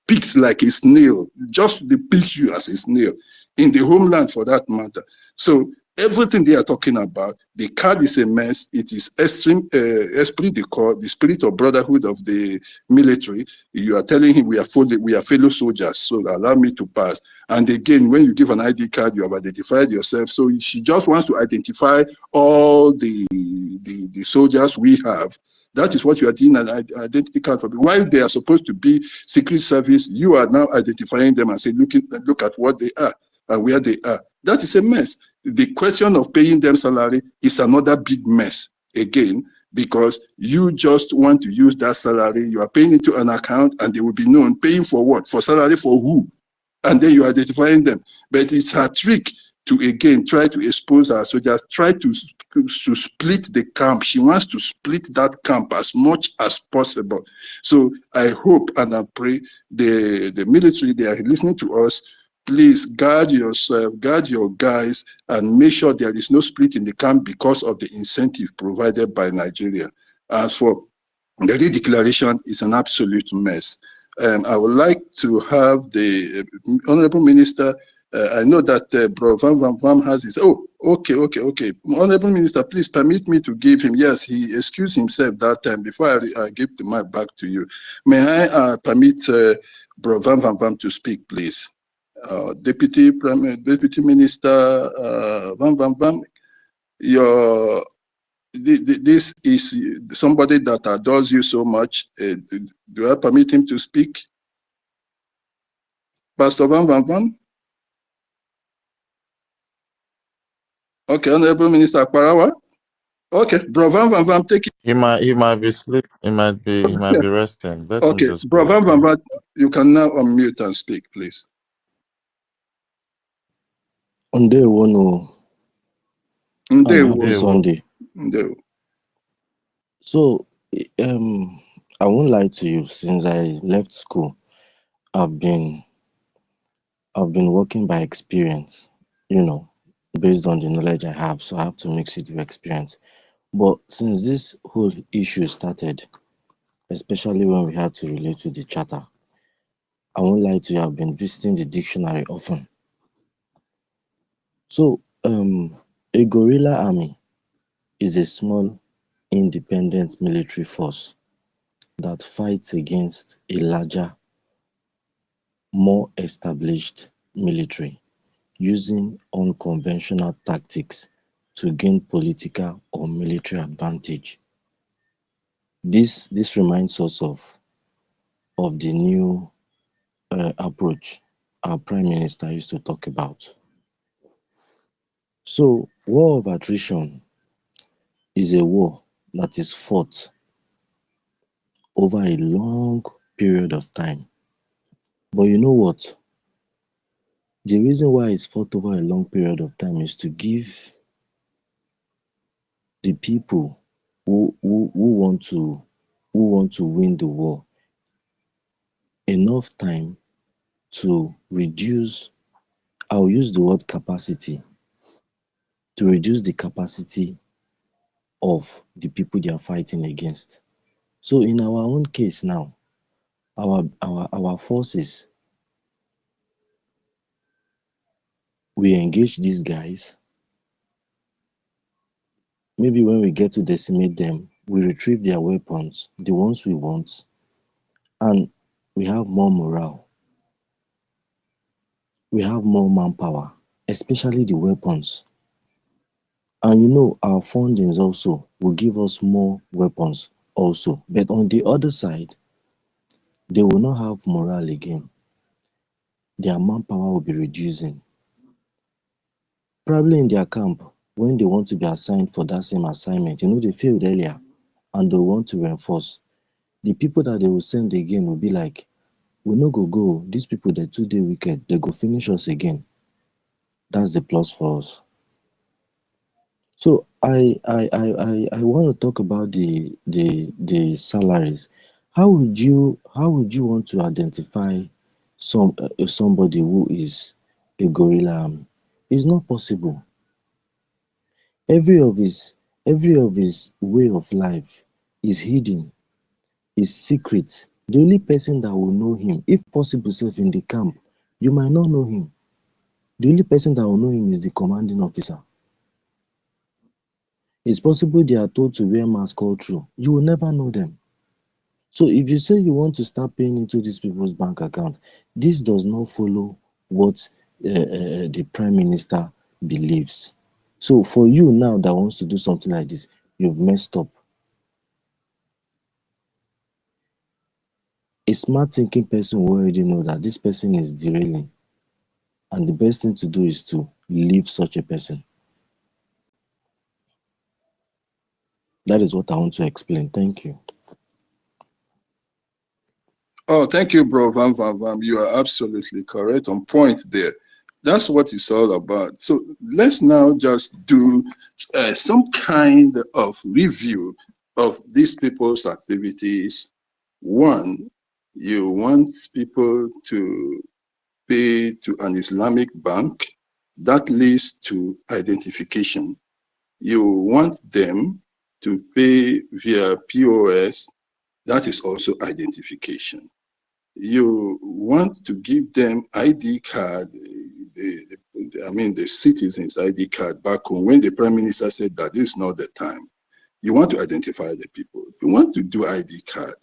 picked like a snail, just to pick you as a snail in the homeland for that matter. So everything they are talking about, the card is a mess. It is extreme, esprit de corps, the spirit of brotherhood of the military. You are telling him we are fellow soldiers, so allow me to pass. And again, when you give an ID card, you have identified yourself. So she just wants to identify all the soldiers we have. That is what you are doing, an identity card for. While they are supposed to be secret service, you are now identifying them and saying, look at what they are and where they are. That is a mess. The question of paying them salary is another big mess again, because you just want to use that salary, you are paying into an account and they will be known. Paying for what? For salary for who? And then you are identifying them. But it's her trick to again try to expose our soldiers, try to split the camp. She wants to split that camp as much as possible. So I hope and I pray the military, they are listening to us. Please guard yourself, guard your guys, and make sure there is no split in the camp because of the incentive provided by Nigeria. As for the redeclaration, is an absolute mess. I would like to have the Honorable Minister. I know that Bro Vam has his. Oh, okay. Honorable Minister, please permit me to give him. Yes, he excused himself that time. Before I give the mic back to you, may I permit Bro Vam to speak, please? Deputy Minister Vam, this is somebody that adores you so much. Do I permit him to speak? Pastor Van? Okay, Honorable Minister Akparawa. Okay, Bro Van, take it. He might be sleep. He might be resting. Let him Okay, just Bro go. Van, you can now unmute and speak, please. On day one, and happy Sunday. So, I won't lie to you. Since I left school, I've been I've been working by experience, based on the knowledge I have, so I have to mix it with experience. But since this whole issue started, especially when we had to relate to the charter, I won't lie to you, I've been visiting the dictionary often. So, a guerrilla army is a small, independent military force that fights against a larger, more established military using unconventional tactics to gain political or military advantage. This reminds us of the new approach our prime minister used to talk about. So, war of attrition is a war that is fought over a long period of time. But you know what? The reason why it's fought over a long period of time is to give the people who want to win the war enough time to reduce, I'll use the word capacity, to reduce the capacity of the people they are fighting against. So in our own case now, our forces, we engage these guys. Maybe when we get to decimate them, we retrieve their weapons, the ones we want, and we have more morale. We have more manpower, especially the weapons. And our fundings also will give us more weapons also. But on the other side, they will not have morale again. Their manpower will be reducing. Probably in their camp, when they want to be assigned for that same assignment, they failed earlier and they want to reinforce. The people that they will send again will be like, we no go, these people they too dey wicked, they go finish us again. That's the plus for us. So I want to talk about the salaries. How would you want to identify somebody who is a guerrilla army? It's not possible. Every of his way of life is hidden, is secret. The only person that will know him, if possible sef in the camp, you might not know him. The only person that will know him is the commanding officer. It's possible they are told to wear mask all through. You will never know them. So if you say you want to start paying into these people's bank account, this does not follow what the prime minister believes. So for you now that wants to do something like this, you've messed up. A smart thinking person will already know that this person is derailing. And the best thing to do is to leave such a person. That is what I want to explain. Thank you. Oh, thank you, bro. Van Van Van. You are absolutely correct, on point there. That's what it's all about. So let's now just do some kind of review of these people's activities. One, you want people to pay to an Islamic bank. That leads to identification. You want them to pay via POS. That is also identification. You want to give them ID card, the citizens ID card back home. When the prime minister said that this is not the time, you want to identify the people. You want to do ID card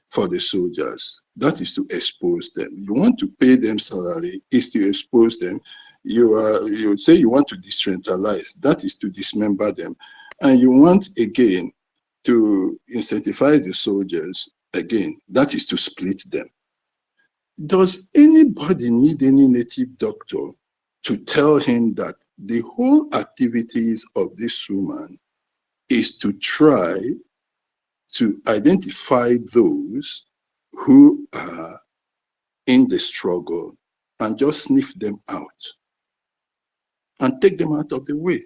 for the soldiers. That is to expose them. You want to pay them salary, is to expose them. You say you want to decentralize. That is to dismember them. And you want, again, to incentivize the soldiers. Again, that is to split them. Does anybody need any native doctor to tell him that the whole activities of this woman is to try to identify those who are in the struggle and just sniff them out and take them out of the way?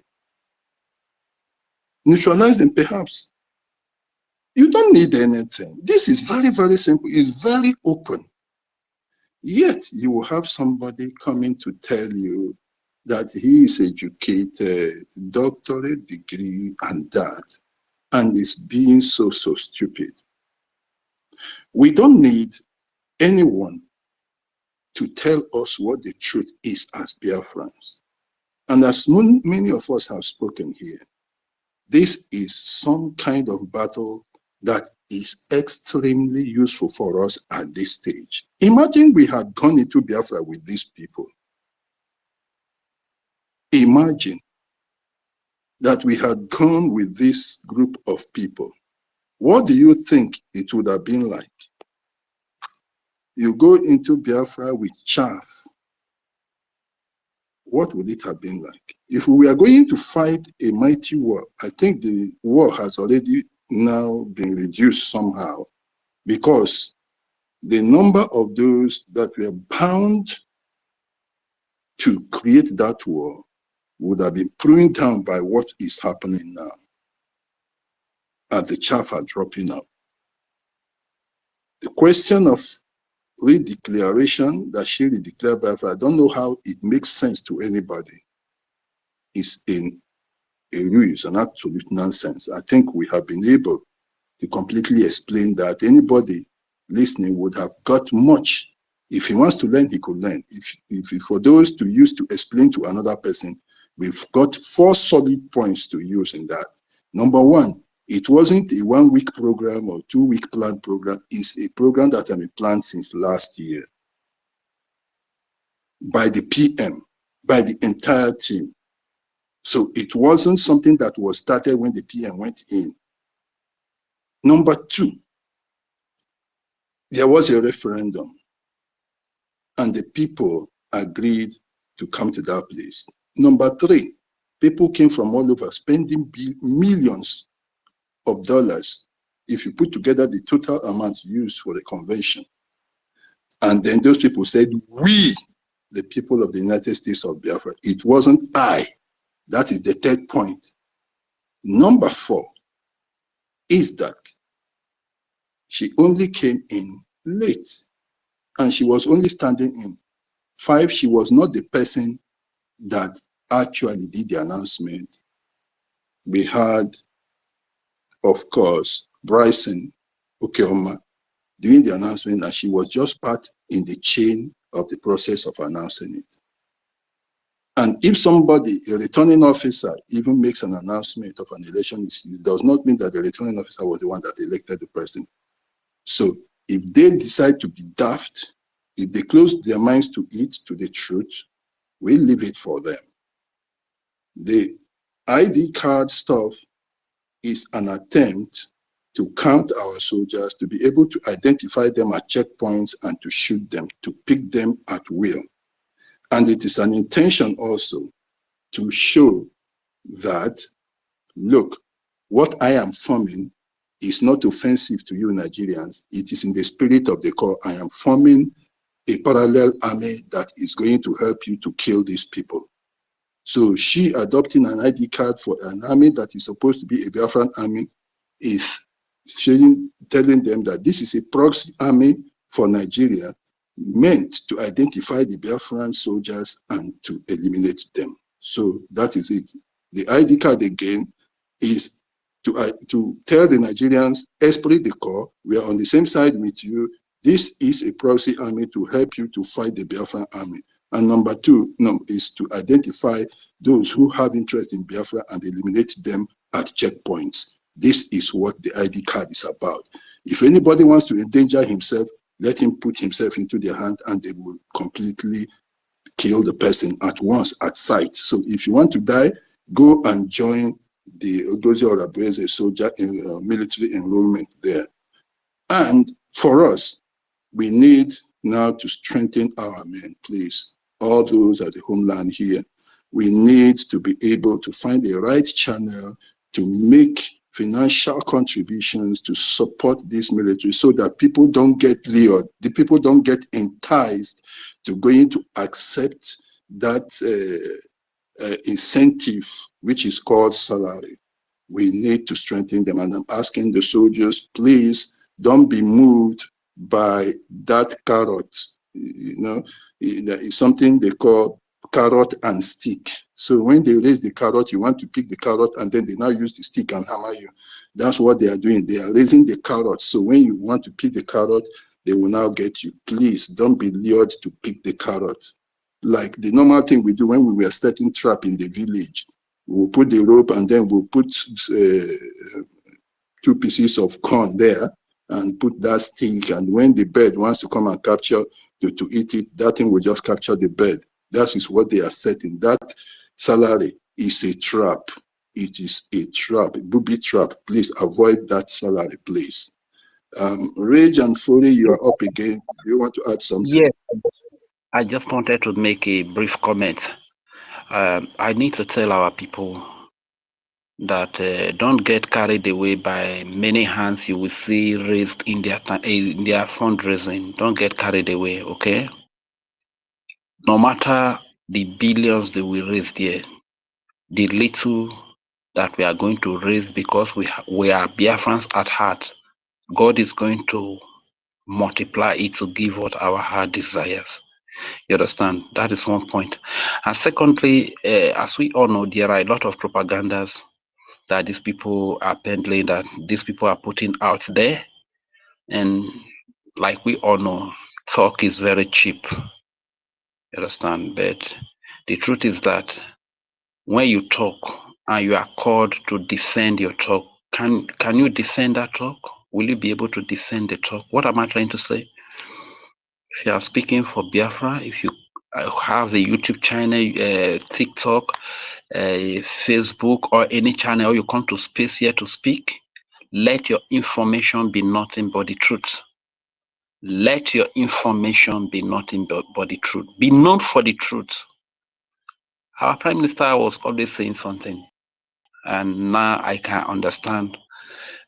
Neutralize them, perhaps. You don't need anything. This is very, very simple. It's very open. Yet you will have somebody coming to tell you that he is educated, doctorate degree, and that, and is being so stupid. We don't need anyone to tell us what the truth is as Biafrans. And as many of us have spoken here, this is some kind of battle that is extremely useful for us at this stage. Imagine we had gone into Biafra with these people. Imagine that we had gone with this group of people. What do you think it would have been like? You go into Biafra with chaff. What would it have been like? If we are going to fight a mighty war, I think the war has already now been reduced somehow, because the number of those that were bound to create that war would have been pruned down by what is happening now, as the chaff are dropping out. The question of redeclaration that she redeclared Biafra, I don't know how it makes sense to anybody. It's a ruse, an absolute nonsense. I think we have been able to completely explain that. Anybody listening would have got much. If he wants to learn, he could learn. If for those to use to explain to another person, we've got 4 solid points to use in that. Number one, it wasn't a 1-week program or 2-week planned program. It's a program that has been planned since last year by the PM, by the entire team. So it wasn't something that was started when the PM went in. Number two, there was a referendum and the people agreed to come to that place. Number three, people came from all over spending millions of dollars if you put together the total amount used for the convention. And then those people said, we, the people of the United States of Biafra, it wasn't I. That is the third point. Number four is that she only came in late and she was only standing in. 5, she was not the person that actually did the announcement. We had, of course, Bryson Okeoma doing the announcement, and she was just part in the chain of the process of announcing it. And if somebody, a returning officer, even makes an announcement of an election, it does not mean that the returning officer was the one that elected the person. So if they decide to be daft, if they close their minds to it, to the truth, we leave it for them. The ID card stuff is an attempt to count our soldiers, to be able to identify them at checkpoints and to shoot them, to pick them at will. And it is an intention also to show that, look, what I am forming is not offensive to you Nigerians. It is in the spirit of the corps. I am forming a parallel army that is going to help you to kill these people. So she adopting an ID card for an army that is supposed to be a Biafran army is telling them that this is a proxy army for Nigeria meant to identify the Biafran soldiers and to eliminate them. So that is it. The ID card again is to tell the Nigerians, esprit de corps, we are on the same side with you. This is a proxy army to help you to fight the Biafran army. And number two is to identify those who have interest in Biafra and eliminate them at checkpoints. This is what the ID card is about. If anybody wants to endanger himself, let him put himself into their hand and they will completely kill the person at once, at sight. So if you want to die, go and join the OGOJA or Abueze soldier in military enrollment there. And for us, we need now to strengthen our men, please. All those at the homeland here, we need to be able to find the right channel to make financial contributions to support this military so that people don't get lured, the people don't get enticed to going to accept that incentive, which is called salary. We need to strengthen them. And I'm asking the soldiers, please don't be moved by that carrot You know, it's something they call carrot and stick. So when they raise the carrot, you want to pick the carrot, and then they now use the stick and hammer you. That's what they are doing. They are raising the carrot. So when you want to pick the carrot, they will now get you. Please don't be lured to pick the carrot. Like the normal thing we do when we were setting trap in the village. We'll put the rope and then we'll put 2 pieces of corn there and put that stick. And when the bird wants to come and capture to eat it, that thing will just capture the bird. That is what they are setting. That salary is a trap. It is a trap, a booby trap. Please avoid that salary, please. Rage and Foley, you are up again. Do you want to add something? Yes, I just wanted to make a brief comment. I need to tell our people that don't get carried away by many hands you will see raised in their fundraising. Don't get carried away, okay? No matter the billions that we raise there, the little that we are going to raise, because we are Biafrans at heart, God is going to multiply it to give what our heart desires. You understand? That is one point. And secondly, as we all know, there are a lot of propagandas that these people are peddling, that these people are putting out there. And like we all know, talk is very cheap. You understand? But the truth is that when you talk and you are called to defend your talk, can you defend that talk? Will you be able to defend the talk? What am I trying to say? If you are speaking for Biafra, if you have a YouTube channel, TikTok, Facebook, or any channel, you come to space here to speak, let your information be nothing but the truth. Let your information be nothing but the truth. Be known for the truth. Our Prime Minister was always saying something, and now I can understand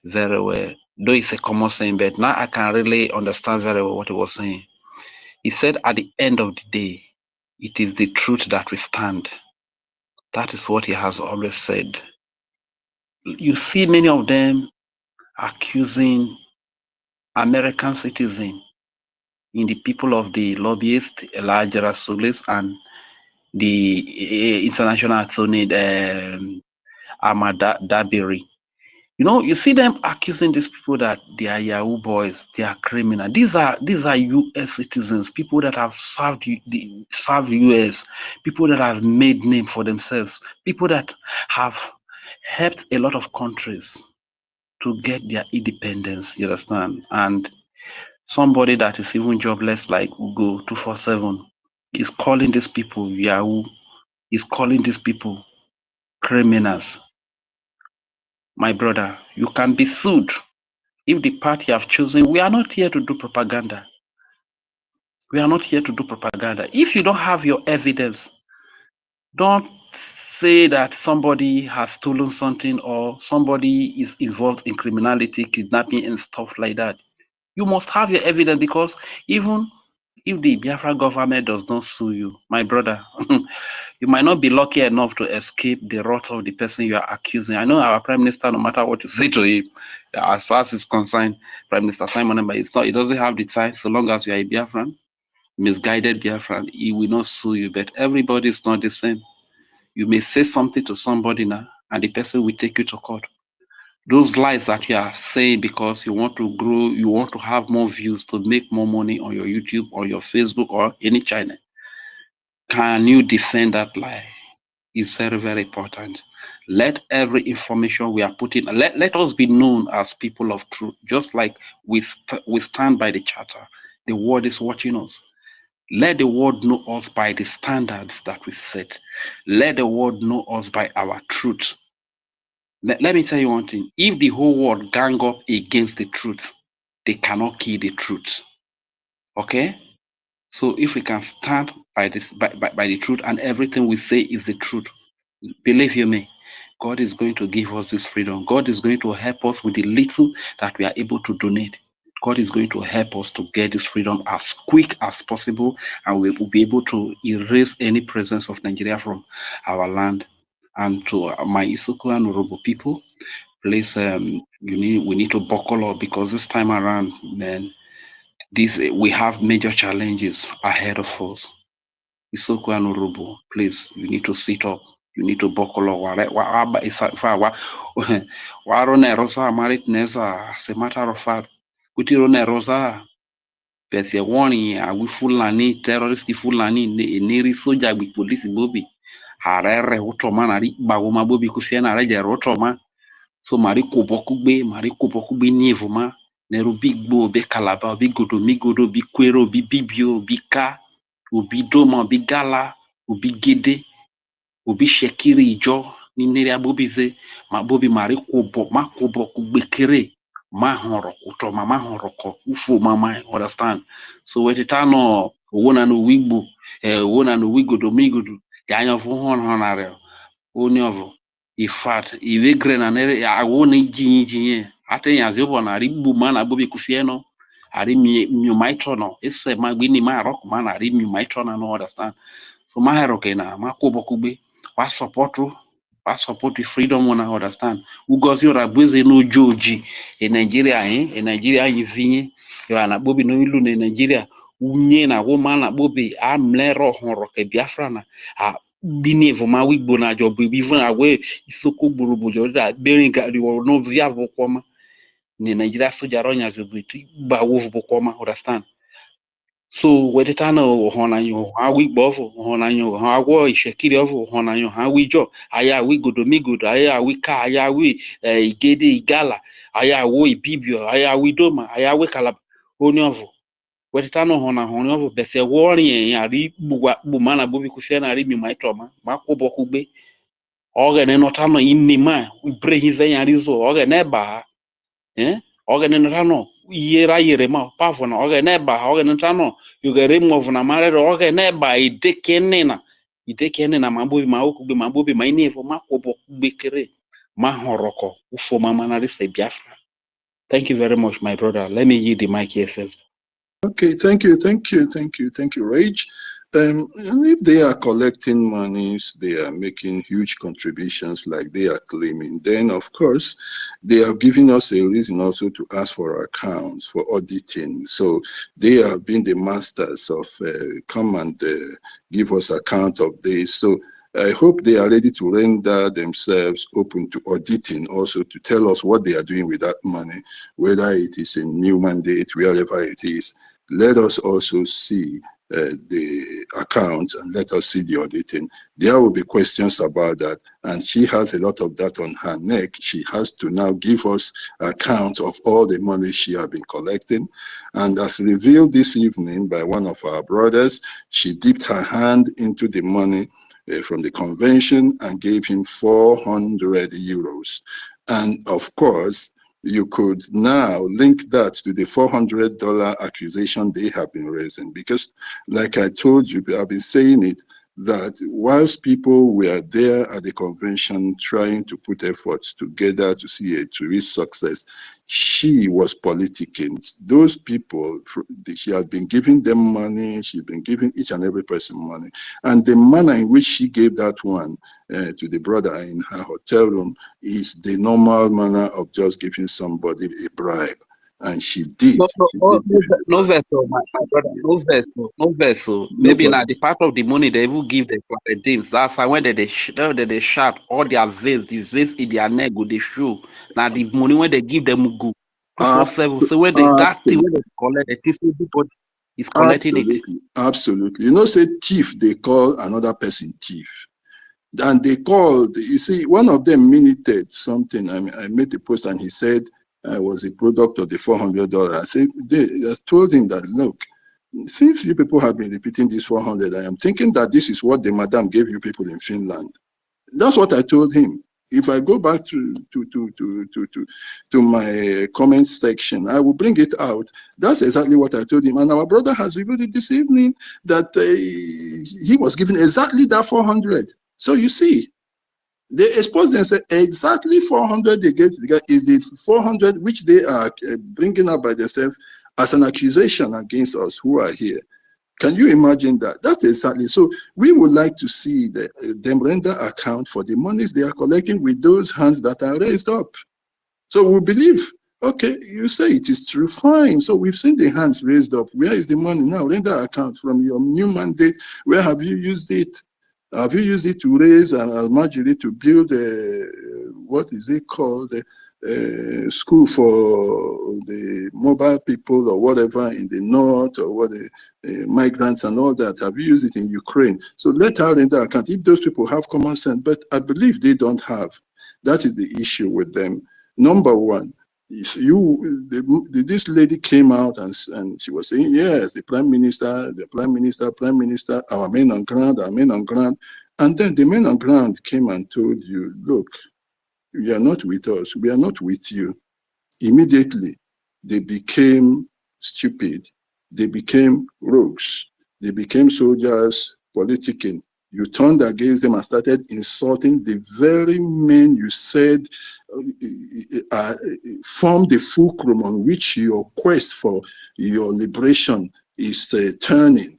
very well. Though it's a common saying, but now I can really understand very well what he was saying. He said, at the end of the day, it is the truth that will stand. That is what he has always said. You see many of them accusing American citizens in the people of the lobbyists, Elijah Rasulis, and the international attorney, Ahmad Dabiri. You know, you see them accusing these people that they are Yahoo boys, they are criminal. These are U.S. citizens, people that have served U.S., people that have made name for themselves, people that have helped a lot of countries to get their independence. You understand? And somebody that is even jobless like Ugo 247 is calling these people Yahoo, is calling these people criminals. My brother, you can be sued. If the party you have chosen, we are not here to do propaganda. We are not here to do propaganda. If you don't have your evidence, don't say that somebody has stolen something or somebody is involved in criminality, kidnapping, and stuff like that. You must have your evidence, because even if the Biafra government does not sue you, my brother, you might not be lucky enough to escape the wrath of the person you are accusing. I know our Prime Minister, no matter what you say to him, as far as it's concerned, Prime Minister Simon Emba, he doesn't have the time. So long as you are a Biafran, misguided Biafran, he will not sue you. But everybody is not the same. You may say something to somebody now, and the person will take you to court. Those lies that you are saying because you want to grow, you want to have more views to make more money on your YouTube or your Facebook or any channel. Can you defend that lie? It's very, very important. Let every information we are putting, let us be known as people of truth, just like we stand by the charter. The world is watching us. Let the world know us by the standards that we set. Let the world know us by our truth. Let me tell you one thing. If the whole world gang up against the truth, they cannot kill the truth. Okay? So if we can stand by the truth, and everything we say is the truth, believe you me, God is going to give us this freedom. God is going to help us with the little that we are able to donate. God is going to help us to get this freedom as quick as possible, and we will be able to erase any presence of Nigeria from our land. And to my Isoko and Urobo people, please, we need to buckle up, because this time around, man, we have major challenges ahead of us. Isoko Honorable, please, you need to sit up. You need to buckle up. Warone Rosa Marit Neza, as a matter of fact, Kutirone Rosa, there's a warning. Are we Fulani, terrorist Fulani, Neri Soja with police Bobby? Harere Utoma, Nari Baguma Bobby Kusiana Raja Rotoma. So Mariko Bokube Nivuma, Neru Big Bo, Be Calaba, Big Godo, Migodo, Big Quero, Big Bibio, Big Ka. Obi Doma, Obi Gala, Obi Gede, Obi Shekiri Ijo, Nineri Abobize, Ma Bobi Mari Kobo, Ma Kobo Kubekere, Ma Horo, Utoma, Ma Horoko, Ufo Mama, understand? So when it no Wona no Wigbo, Wona no Wigodo, Migodo, Yan of Hon Honare, Oniovo, Ifat, Ivegren and I won't Jin, Aten Yazobo, Aribu Man, Abobi Kufieno. Ari mi mitro no ese magini ma rock man ari mi mitro na no understand so ma hero na ma kobo kugbe wa support the freedom una understand ugozi ora bweze no joji Nigeria Nigeria yivinye yo na bobi no ilu na Nigeria unye na woman na bobi amlero honro ke Biafra na a binevo ma wigbo na job even awe isoko gborobo jo da bearing ga no via vokoma ni Nigeria soja ronya zubuti ba wolf bokoma understand so wedetana honanyo ha wi gbofo honanyo ha gwo ishekiri ofo honanyo ha wi jo aya wi godomigodo aya wi ka aya wi igede igala aya wo ibibio aya wi doma aya wi kalaba oni ofo wedetana honanyo ofo bese worin ari bumana bobi kufia na ari mi maitroma makobo kugbe ogene notano inima ibre hize yarizo ogene ba ogene notano yera ma pafo na ogene ba ogene notano yugere move na mare ogene ba idekenena mambobi maokugbe mambobi mainefo makobo kubekere mahoroko ufo mama na rese Biafra. Thank you very much, my brother. Let me yield the mic here first. Okay, thank you, Rage. And if they are collecting monies, they are making huge contributions like they are claiming, then of course, they have given us a reason also to ask for accounts, for auditing. So they have been the masters of come and give us account of this. So I hope they are ready to render themselves open to auditing, also to tell us what they are doing with that money, whether it is a new mandate, wherever it is. Let us also see the account and let us see the auditing. There will be questions about that, and she has a lot of that on her neck. She has to now give us account of all the money she has been collecting. And as revealed this evening by one of our brothers, she dipped her hand into the money from the convention and gave him 400 euros. And of course, you could now link that to the $400 accusation they have been raising. Because like I told you, I've been saying it, that whilst people were there at the convention trying to put efforts together to see to reach success, she was politicking. Those people, she had been giving them money, she'd been giving each and every person money. And the manner in which she gave that one to the brother in her hotel room is the normal manner of just giving somebody a bribe. And she did. No vessel, my brother. No vessel. Maybe now the part of the money they will give the Florentines. That's why when they shot all their veins, the veins in their neck go they show. Now the money when they give them go 247. So when that thing when they collect, everybody is collecting it. Absolutely. You know, say thief, they call another person thief. And they called, you see, one of them minuted something. I made a post and he said, I was a product of the $400. I said, I told him that, look, since you people have been repeating this 400, I am thinking that this is what the madam gave you people in Finland. That's what I told him. If I go back to my comment section, I will bring it out. That's exactly what I told him. And our brother has revealed it this evening that he was given exactly that 400. So you see, they exposed them and said exactly 400 they gave to the guy is the 400 which they are bringing up by themselves as an accusation against us who are here. Can you imagine that? That's exactly. So we would like to see them render account for the monies they are collecting with those hands that are raised up. So we believe Okay, you say it is true, fine. So we've seen the hands raised up. Where is the money now? Render account from your new mandate. Where have you used it? Have you used it to raise an almajiri to build a, what is it called, a school for the mobile people or whatever in the north, or what the migrants and all that? Have you used it in Ukraine? So let her render account if those people have common sense, but I believe they don't have. That is the issue with them. Number one, this lady came out and she was saying, yes, the prime minister, our men on ground. And then the men on ground came and told you, look, you are not with us. We are not with you. Immediately, they became stupid. They became rogues. They became soldiers, politicking. You turned against them and started insulting the very men you said form the fulcrum on which your quest for your liberation is turning.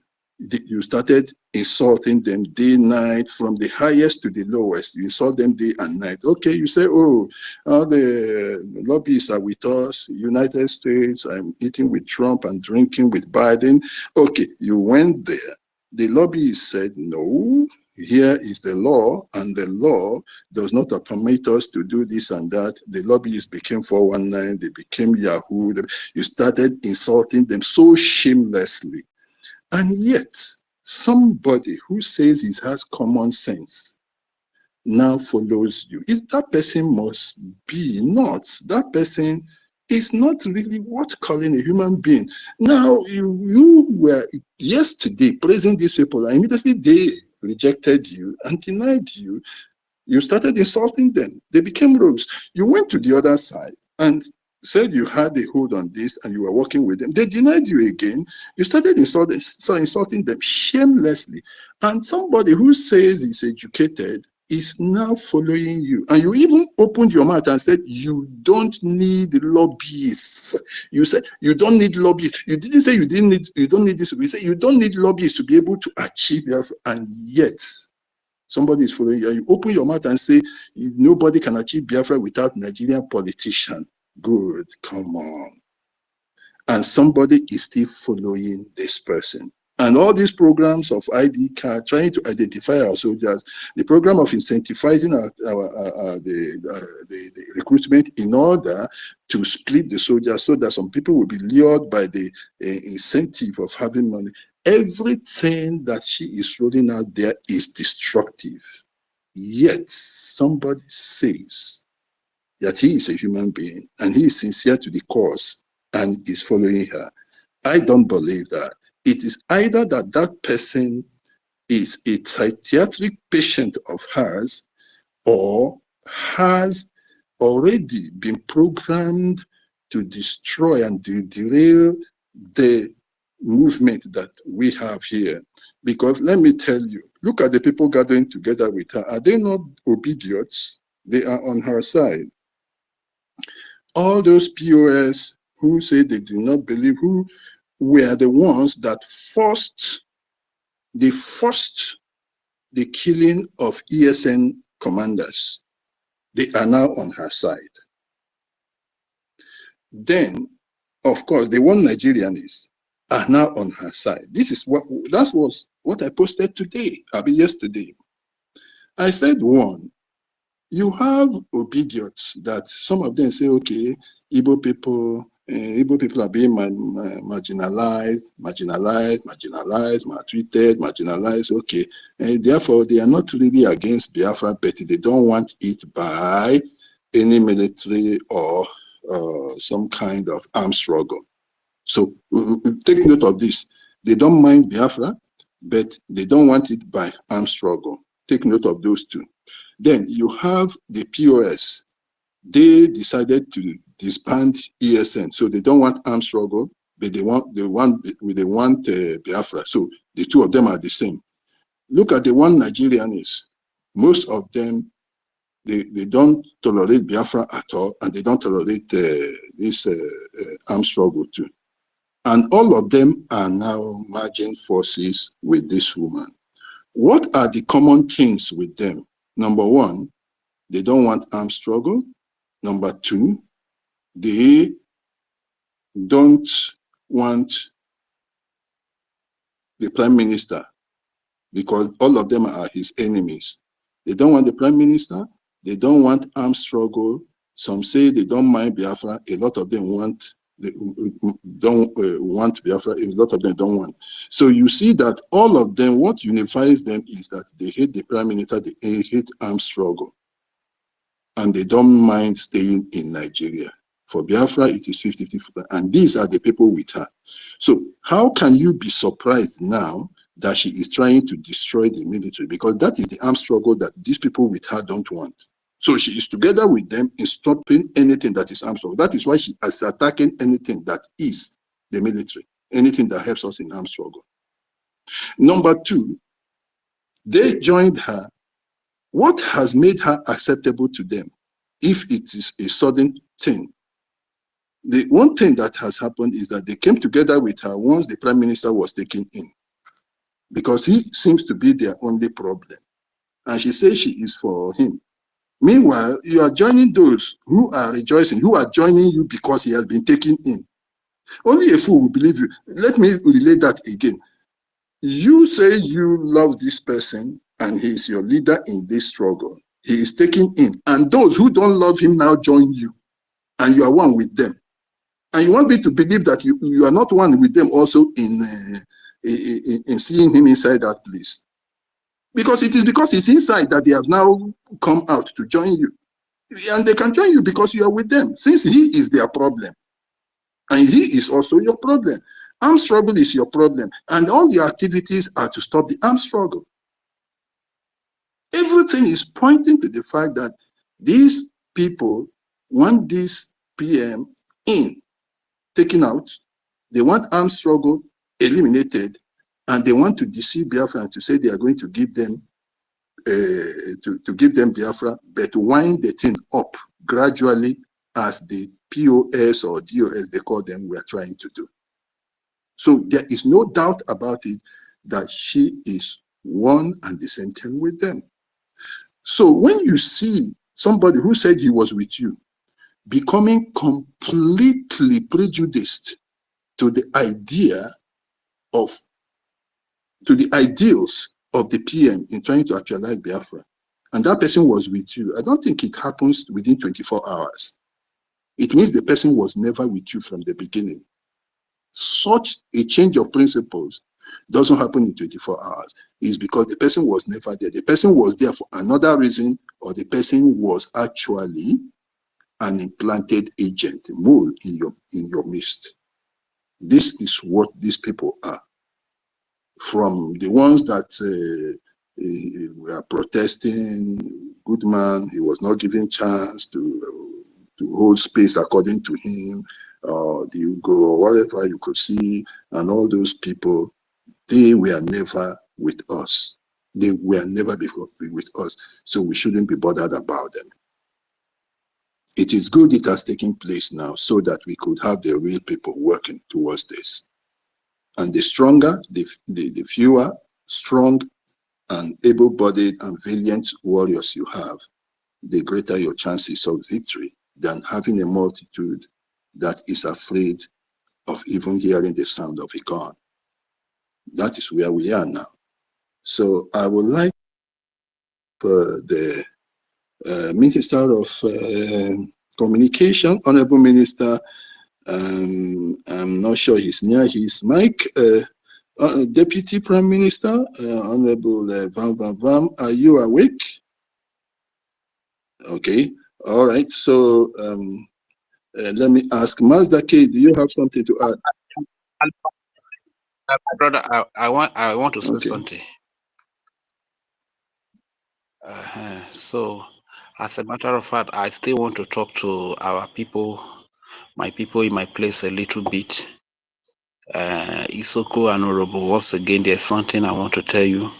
You started insulting them day, night, from the highest to the lowest. You insult them day and night. Okay, you say, oh, all the lobbyists are with us. United States, I'm eating with Trump and drinking with Biden. Okay, you went there. The lobbyists said, no, here is the law, and the law does not permit us to do this and that. The lobbyists became 419, they became Yahoo. You started insulting them so shamelessly. And yet, somebody who says he has common sense now follows you. Is that person must be not. That person is not really what calling a human being. Now, you were yesterday praising these people, and immediately they rejected you and denied you. You started insulting them. They became rogues. You went to the other side and said you had a hold on this and you were working with them. They denied you again. You started insulting them shamelessly. And somebody who says he's educated is now following you. And you even opened your mouth and said you don't need lobbyists. You said you don't need lobbyists. You didn't say you don't need this. You said you don't need lobbyists to be able to achieve your, and yet somebody is following you. You open your mouth and say nobody can achieve Biafra without Nigerian politician. Good, come on. And somebody is still following this person. And all these programs of ID card, trying to identify our soldiers, the program of incentivizing the recruitment in order to split the soldiers so that some people will be lured by the incentive of having money. Everything that she is rolling out there is destructive. Yet somebody says that he is a human being and he is sincere to the cause and is following her. I don't believe that. It is either that that person is a psychiatric patient of hers or has already been programmed to destroy and derail the movement that we have here. Because let me tell you, look at the people gathering together with her. Are they not obedient? They are on her side. All those POS who say they do not believe, who were the ones that forced the killing of ESN commanders. They are now on her side. Then, of course, the one Nigerians are now on her side. That was what I posted today, yesterday. I said, one, you have obedience that some of them say, okay, Igbo people are being marginalized, maltreated, marginalized, okay. And therefore, they are not really against Biafra, but they don't want it by any military or some kind of armed struggle. So take note of this. They don't mind Biafra, but they don't want it by armed struggle. Take note of those two. Then you have the POS. They decided to disband ESN, so they don't want armed struggle, but they want Biafra. So the two of them are the same. Look at the one Nigerians. Most of them, they don't tolerate Biafra at all, and they don't tolerate this armed struggle too. And all of them are now merging forces with this woman. What are the common things with them? Number one, they don't want armed struggle. Number two, They don't want the prime minister because all of them are his enemies. They don't want the prime minister. They don't want armed struggle. Some say they don't mind Biafra. A lot of them want. They don't want Biafra. A lot of them don't want. So you see that all of them, what unifies them is that they hate the prime minister. They hate armed struggle, and they don't mind staying in Nigeria. For Biafra, it is 50-50, and these are the people with her. So how can you be surprised now that she is trying to destroy the military? Because that is the armed struggle that these people with her don't want. So she is together with them in stopping anything that is armed struggle. That is why she is attacking anything that is the military, anything that helps us in armed struggle. Number two, they joined her. What has made her acceptable to them if it is a sudden thing? The one thing that has happened is that they came together with her once the prime minister was taken in, because he seems to be their only problem. And she says she is for him. Meanwhile, you are joining those who are rejoicing, who are joining you because he has been taken in. Only a fool will believe you. Let me relate that again. You say you love this person and he is your leader in this struggle. He is taken in. And those who don't love him now join you. And you are one with them. And you want me to believe that you are not one with them also in seeing him inside that place. Because it is because he's inside that they have now come out to join you. And they can join you because you are with them, since he is their problem. And he is also your problem. Armed struggle is your problem. And all your activities are to stop the armed struggle. Everything is pointing to the fact that these people want this PM in, taken out. They want armed struggle eliminated, and they want to deceive Biafra and to say they are going to give them to give them Biafra, but to wind the thing up gradually as the POS or DOS, they call them, we are trying to do. So there is no doubt about it that she is one and the same thing with them. So when you see somebody who said he was with you becoming completely prejudiced to the idea of, to the ideals of the PM in trying to actualize Biafra, and that person was with you, I don't think it happens within 24 hours. It means the person was never with you from the beginning. Such a change of principles doesn't happen in 24 hours. It's because the person was never there. The person was there for another reason, or the person was actually an implanted agent, mole in your midst. This is what these people are. From the ones that were protesting, good man, he was not given chance to hold space according to him, the Ugo, or whatever you could see, and all those people, they were never with us. They were never before with us, so we shouldn't be bothered about them. It is good it has taken place now so that we could have the real people working towards this. And the stronger, the fewer strong and able-bodied and valiant warriors you have, the greater your chances of victory than having a multitude that is afraid of even hearing the sound of a gun. That is where we are now. So I would like for the Minister of Communication, Honorable Minister, I'm not sure he's near his mic, Deputy Prime Minister, Honorable Van Van Van, are you awake? Okay, all right, so let me ask Mazda K, do you have something to add? Brother, I want to say Okay. something. So, as a matter of fact, I still want to talk to our people, my people in my place a little bit. Isoko and Orobo, once again, there's something I want to tell you.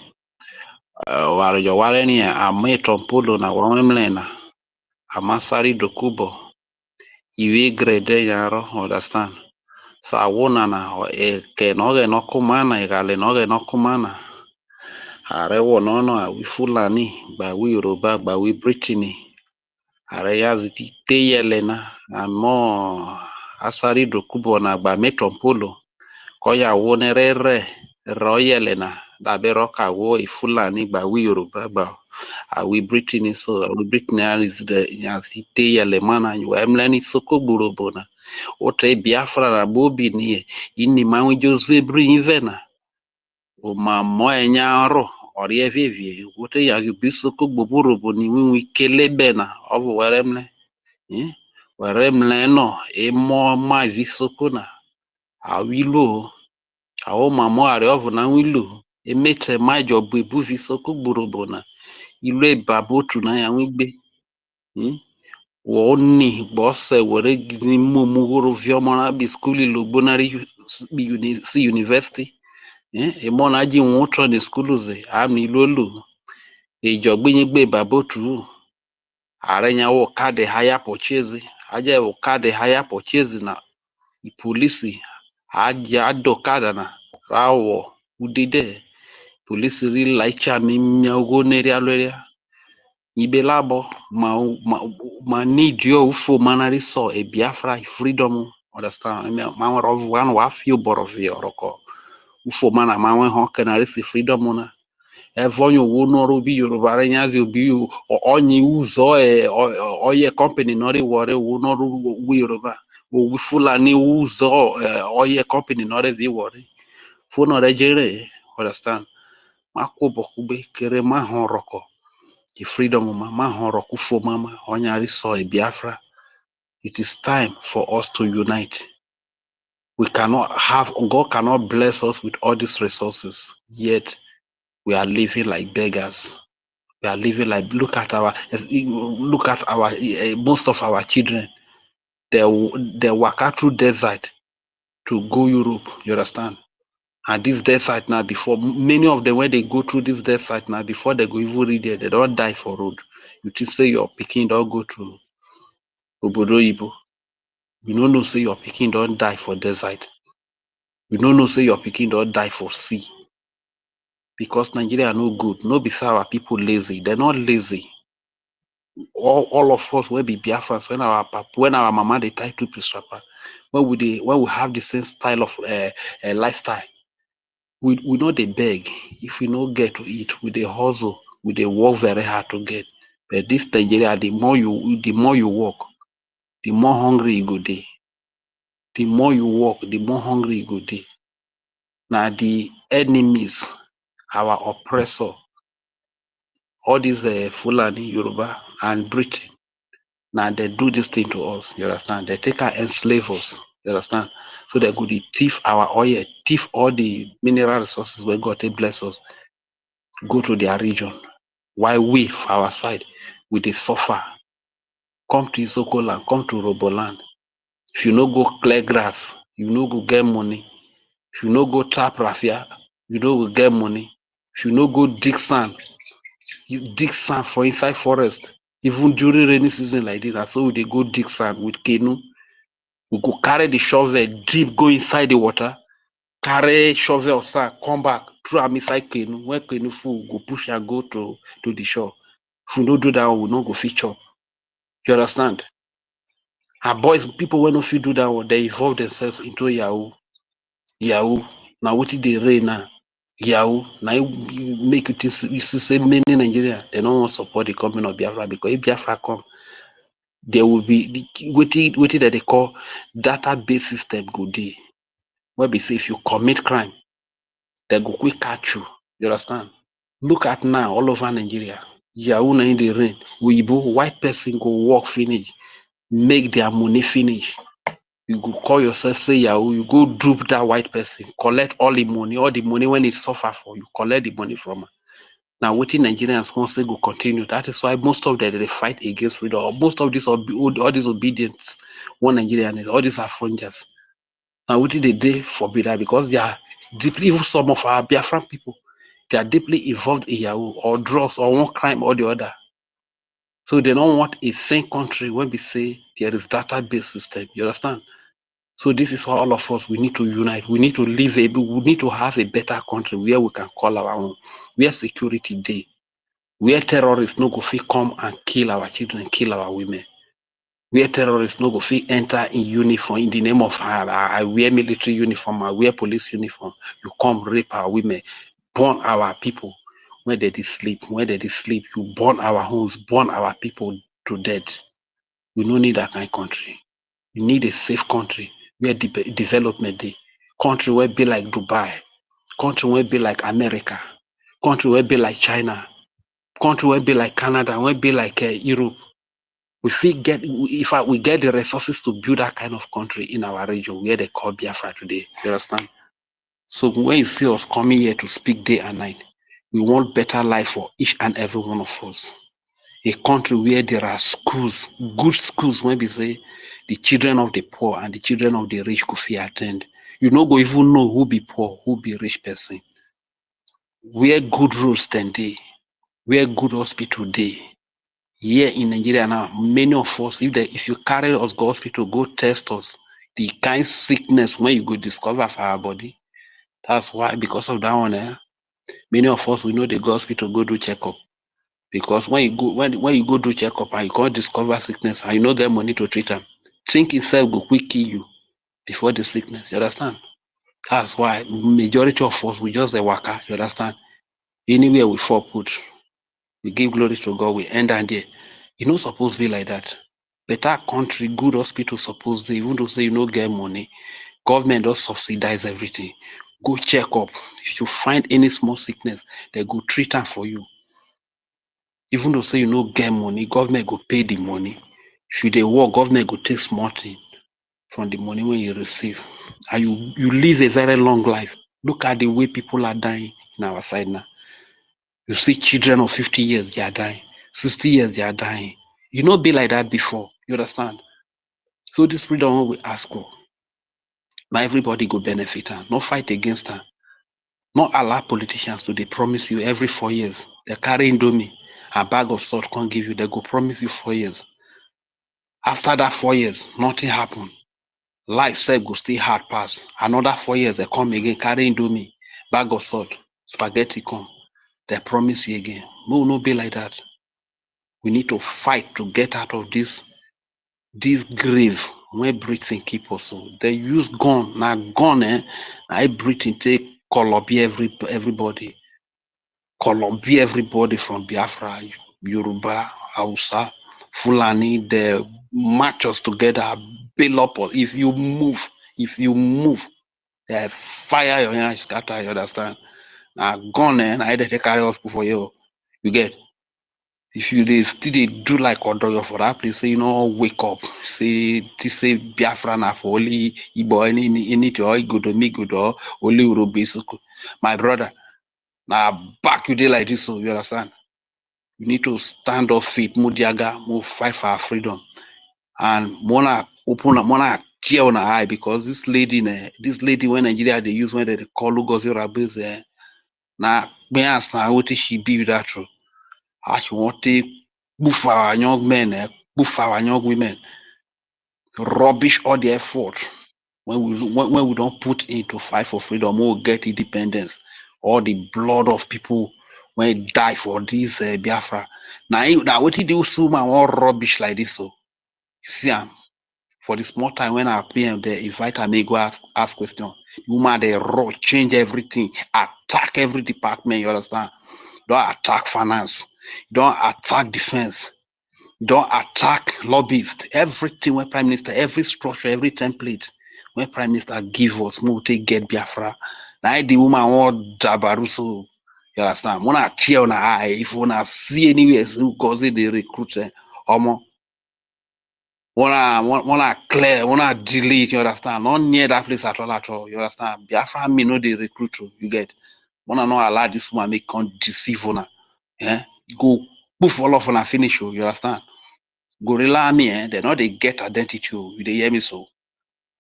Warajo wareni ame tompolo na wamemlena amasari dokubo iwe grade yaro, understand? Sa wona na ke noge nokumana igale noge nokumana are wonono a wi Fulani ba wi Yoruba ba wi Brittany Areya zite yelena amo asari dokubo na gba metompolo koya wonerere royelena dabero ka wo ifulani gba wi Yoruba gba awi Britain so awi Britain is the yazite yelemana yu emleni soko burobona ote Biafra na bobi ni ini manwi Josebri invena o ma mo enyaro orie vivie wote ya bisoko gboburobo ni wi kelebe na ovu weremle weremle no emo ma visoko na awilo awo mamo are ovu na wilu emetre majo bebu visoko gborobo na ilu ebabotu na ya wigbe woni bose were gini mumugoro viomona bi skuli logbonari si university emona ji wotro ni skulu ze ami lolu ejogbinigbe babotu arenya wo card higher purchase aje wo card higher purchase na ipolisi aja adokada na rawo udide polisi ri laicha mi nyago neri aloria ibelabo ma need yo ufo manari so e Biafra freedom understand ma one wa feel borovia roko ufo mana ma we ho kenari si freedom na evonyo wo noro bi Yoruba renyazi obi onyi uzo oye company nori wore wo noro wi Yoruba wo Fulani uzo oye company nori vi wore fo no rejere understand makobo kube kere ma horoko the freedom ma horoko fo mama onyari so e Biafra. It is time for us to unite. We cannot have, God cannot bless us with all these resources, yet we are living like beggars. We are living like, look at our most of our children. They walk through desert to go Europe, you understand? And this desert now, before many of them, when they go through this desert now, before they go even read there, they don't die for road. You just say your picking don't go to Obodo Ibo. You don't know say your picking don't die for desert. You don't know say your picking don't die for sea. Because Nigeria no good. No be our people lazy. They're not lazy. All of us will be Biafrans when our mama they tie to strapper. When we have the same style of lifestyle. We know they beg. If we no get to eat, we they hustle, we they work very hard to get. But this Nigeria, the more you work, the more hungry you go day. The more you work, the more hungry you go day. Now the enemies, our oppressor, all these Fulani, Yoruba, and Britain. Now they do this thing to us. You understand? They take our enslave us. You understand? So they go to thief our oil, thief all the mineral resources where God they bless us. Go to their region. While we, for our side, we they suffer. Come to Isoko land, come to Roboland. If you no go clear grass, you no go get money. If you no go tap raffia, you no go get money. If you no go dig sand, you dig sand for inside forest. Even during rainy season like this, so we they go dig sand with canoe. We go carry the shovel deep, go inside the water, carry shovel sand, come back, throw am inside canoe. When canoe full, go push and go to the shore. If we don't do that, we no go fit chop. You understand? And boys, people when no fit do that one, they evolve themselves into Yahoo. Yahoo. Now what did they rain now? Yahoo. Now you make it you see many Nigeria, they don't want to support the coming of Biafra because if Biafra come, there will be what that they call database system good day. Where we say if you commit crime, they go quick catch you. You understand? Look at now all over Nigeria. Yahoo na in the rain. White person go work finish, make their money finish. You go call yourself say Yahoo, you go dupe that white person, collect all the money when it suffer for you, collect the money from her. Now waiting Nigerians want to go continue. That is why most of them they fight against freedom. Or most of these all these obedience, one Nigerian is all these are fungers. Now what did they do forbid that because they are deeply, even some of our Biafran people, they are deeply involved in Yahoo or drugs or one crime or the other. So they don't want a same country when we say there is database system. You understand? So this is why all of us we need to unite. We need to live we need to have a better country where we can call our own, where security day, Where terrorists no go fit come and kill our children, kill our women. Where terrorists no go fit enter in uniform in the name of I wear military uniform, I wear police uniform. You come rape our women, burn our people. When they did sleep, you burn our homes, burn our people to death. We no need that kind of country. We need a safe country where development day. Country where be like Dubai, country where be like America, country where be like China, country where be like Canada, where be like Europe. We get we get the resources to build that kind of country in our region where they call Biafra today. You understand? So when you see us coming here to speak day and night, we want better life for each and every one of us. A country where there are schools, good schools, when we say the children of the poor and the children of the rich could fit attend. You no go even know who be poor, who be rich person. Where good roads then dey, where good hospital dey. Here in Nigeria now, many of us, if you carry us go hospital, go test us, the kind sickness when you go discover for our body. That's why, because of that one, many of us we know they go hospital, go do checkup. Because when you go do checkup and you can't discover sickness and you no get money to treat them, think itself go quick kill you before the sickness. You understand? That's why majority of us we just a waka. You understand? Anywhere we fall put, we give glory to God. We end and there. You not supposed to be like that. Better country, good hospital supposed to, even though say you no get money, government does subsidize everything. Go check up. If you find any small sickness, they go treat them for you. Even though say you no get money, government go pay the money. If you dey work, government go take small thing from the money when you receive. And you live a very long life. Look at the way people are dying in our side now. You see children of 50 years, they are dying. 60 years, they are dying. You not be like that before. You understand? So this freedom we ask for. Now everybody go benefit her. Not fight against her. Not allow politicians to they promise you every 4 years. They carry Indomie, a bag of salt can't give you. They go promise you 4 years. After that 4 years, nothing happen. Life said go stay hard pass. Another 4 years, they come again, carry Indomie, bag of salt, spaghetti come. They promise you again. No be like that. We need to fight to get out of this grave where Britain keep us. So they use gun. Now gun, I Britain take Colombia everybody. Colombia everybody from Biafra, Yoruba, Hausa, Fulani, they match us together, build up. If you move, they fire your hand, scatter, you understand? Now gun, I they carry us for you. You get? If you still they do like Odoyo for that place, say you know, wake up, say Biafra na for only Igbo, any to all good or me good or only Urobi. My brother, now back you day like this, so you understand? We need to stand up feet, Mudiaga, move fight for our freedom. And wanna tear on her eye because this lady when Nigeria they use when they call OGOJA Rabis, now me ask now what she be with that true. How she want to move our young men, move our young women, rubbish all the effort when we don't put into fight for freedom, we'll get independence. All the blood of people when die for this Biafra. Now what did you do man all rubbish like this? So see for the small time when our PM they invite me go ask question. Woman they change everything, attack every department, you understand? Don't attack finance, don't attack defense, don't attack lobbyists, everything when Prime Minister, every structure, every template when Prime Minister give us, we take get Biafra. Now the woman want Dabaruso, you understand? Wanna tear on her eye if wanna see anywhere because they recruit wanna clear, wanna delete, you understand? Not near that place at all, you understand? Biafra me know they recruit you get. Wanna not allow this woman make con deceive una. Yeah? Go poof all off and finish you understand? Gorilla army, they know they get identity. You they hear me so?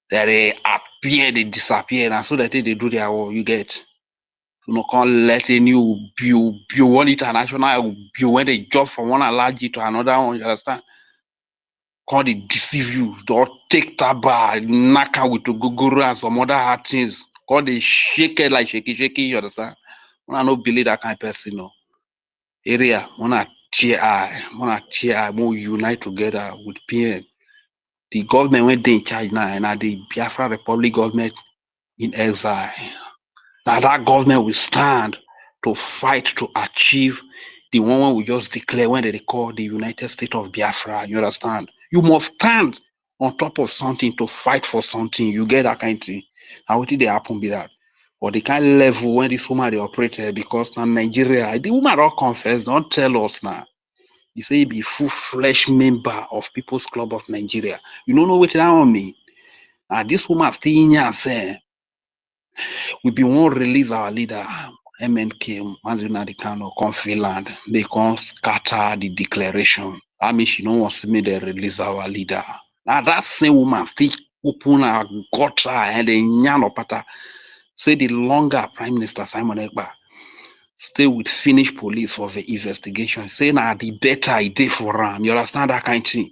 They appear, they disappear, and so that they do their work. You get? You know, can't let any you one international you when they jump from one allergy to another one. You understand? Can't they deceive you? Don't take taba, naka with to guguru and some other hard things. Can't they shake it like shaky? You understand? I don't believe that kind of person. No. area, wanna unite together with PM. The government went in charge now, and the Biafra Republic government in exile. Now that government will stand to fight to achieve the one we just declare when they call the United States of Biafra. You understand? You must stand on top of something to fight for something. You get that kind of thing. And what did they happen be that? Or the kind of level when this woman they operated, because now Nigeria, the woman don't confess, don't tell us now. You say he be full-fledged member of People's Club of Nigeria. You don't know what that one mean. And this woman still in here saying, we be won't release our leader, MNK, Manzinadi Kano, come Finland. They can't scatter the declaration. I mean, she don't want to see me they release our leader. Now that same woman still open her gutter and the nyano pata. Say the longer Prime Minister Simon Ekpa stay with Finnish police for the investigation. Say now the better idea for him. You understand that kind of thing?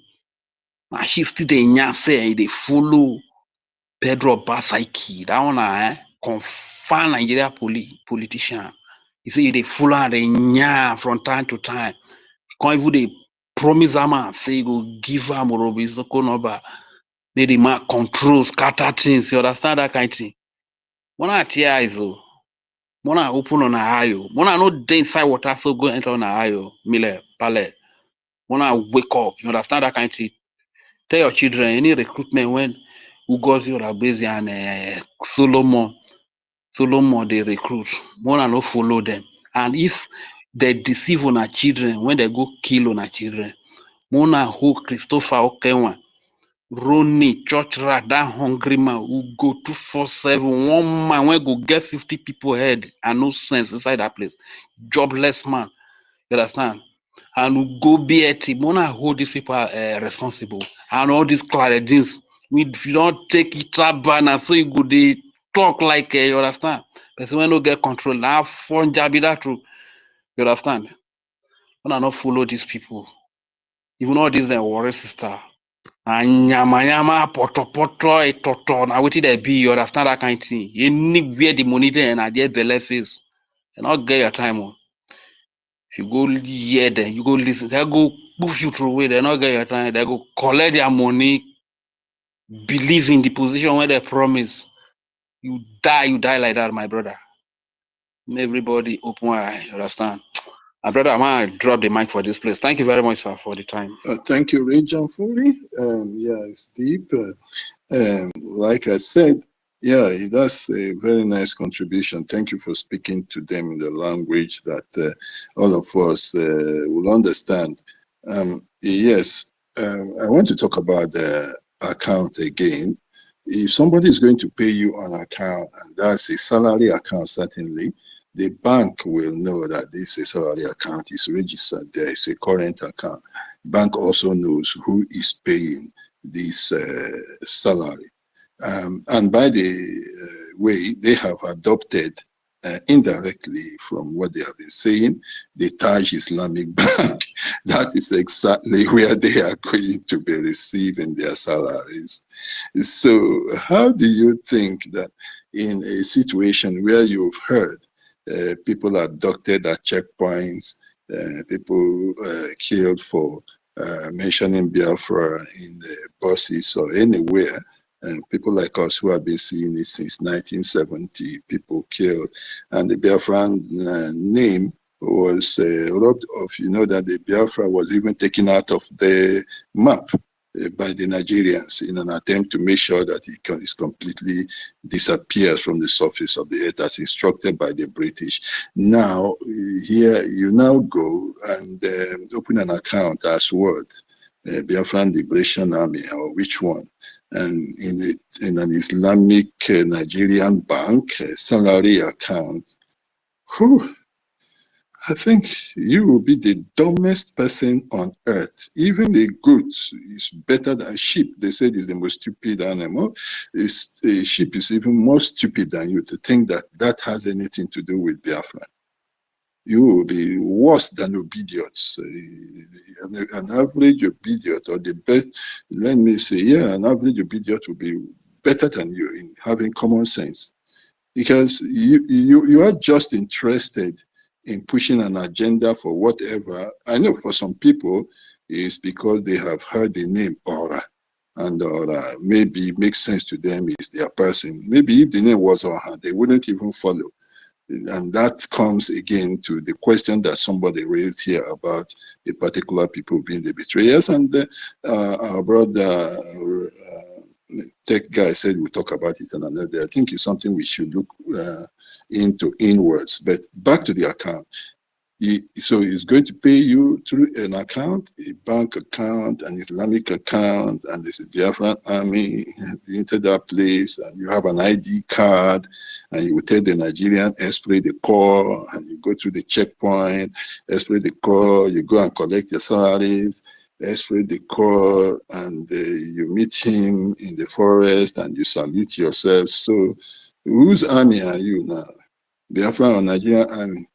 Now she still the nya say they follow Pedro Basaiki. That one confirm Nigeria politician. He say they follow the nya from time to time. Can't even they promise a man say you go give him Robinson number. May the man control scatter things. You understand that kind of thing? When I tear eyes though. When I open on a high, when I know they inside water, so go enter on a high, mile, pale. When I wake up, you understand that kind of thing. Tell your children any recruitment when Ugozi or Abezi and Solomon they recruit. When I not follow them. And if they deceive on our children, when they go kill on our children, Mona who Christopher Okenwa, Ronnie, church rat, that hungry man who go 247, one man when go get 50 people head and no sense inside that place. Jobless man, you understand? And who go BAT, Mona hold these people responsible. And all these clarendins, if you don't take it up banner, so you go they talk like you understand. But when no get control, now fun jabby that true. You understand? When I not follow these people, even all these they worry sister. And yama poto etoto na wetin dey be, you understand that kind of thing. Anywhere the money there and there belle face, you not get your time on. If you go hear them, you go listen, they go push you through way, they not get your time, they go collect their money, believe in the position where they promise. You die like that, my brother. Everybody open eye, you understand? My brother, I'm gonna drop the mic for this place. Thank you very much, sir, for the time. Thank you, Region Fully. Yeah, it's deep. Like I said, yeah, that's a very nice contribution. Thank you for speaking to them in the language that all of us will understand. Yes, I want to talk about the account again. If somebody is going to pay you on account, and that's a salary account, certainly, the bank will know that this is a salary account is registered. There is a current account. Bank also knows who is paying this salary. And by the way, they have adopted indirectly from what they have been saying, the Taj Islamic Bank. That is exactly where they are going to be receiving their salaries. So how do you think that in a situation where you've heard people abducted at checkpoints, people killed for mentioning Biafra in the buses or anywhere, people like us who have been seeing it since 1970, people killed, and the Biafran name was robbed off. You know that the Biafra was even taken out of the map by the Nigerians in an attempt to make sure that it completely disappears from the surface of the earth as instructed by the British. Now, here you now go and open an account as what? Biafran Liberation Army, or which one? And in an Islamic Nigerian bank salary account. Whew, I think you will be the dumbest person on earth. Even a goat is better than a sheep. They said it's the most stupid animal. A sheep is even more stupid than you to think that that has anything to do with Biafra. You will be worse than obedience. An average obedient, or the best, let me say, yeah, an average obedient will be better than you in having common sense. Because you are just interested in pushing an agenda for whatever. I know for some people, it's because they have heard the name Aura, and Aura maybe makes sense to them is their person. Maybe if the name was Aura, they wouldn't even follow. And that comes again to the question that somebody raised here about a particular people being the betrayers. And our brother tech guy said we'll talk about it another day. I think it's something we should look into inwards. But back to the account. So he's going to pay you through an account, a bank account, an Islamic account, and there's a Biafran army into that place, and you have an ID card, and you will tell the Nigerian, spray the call, and you go through the checkpoint, spray the call, you go and collect your salaries, spray the call, and you meet him in the forest, and you salute yourself. So whose army are you now? Biafran or Nigerian army?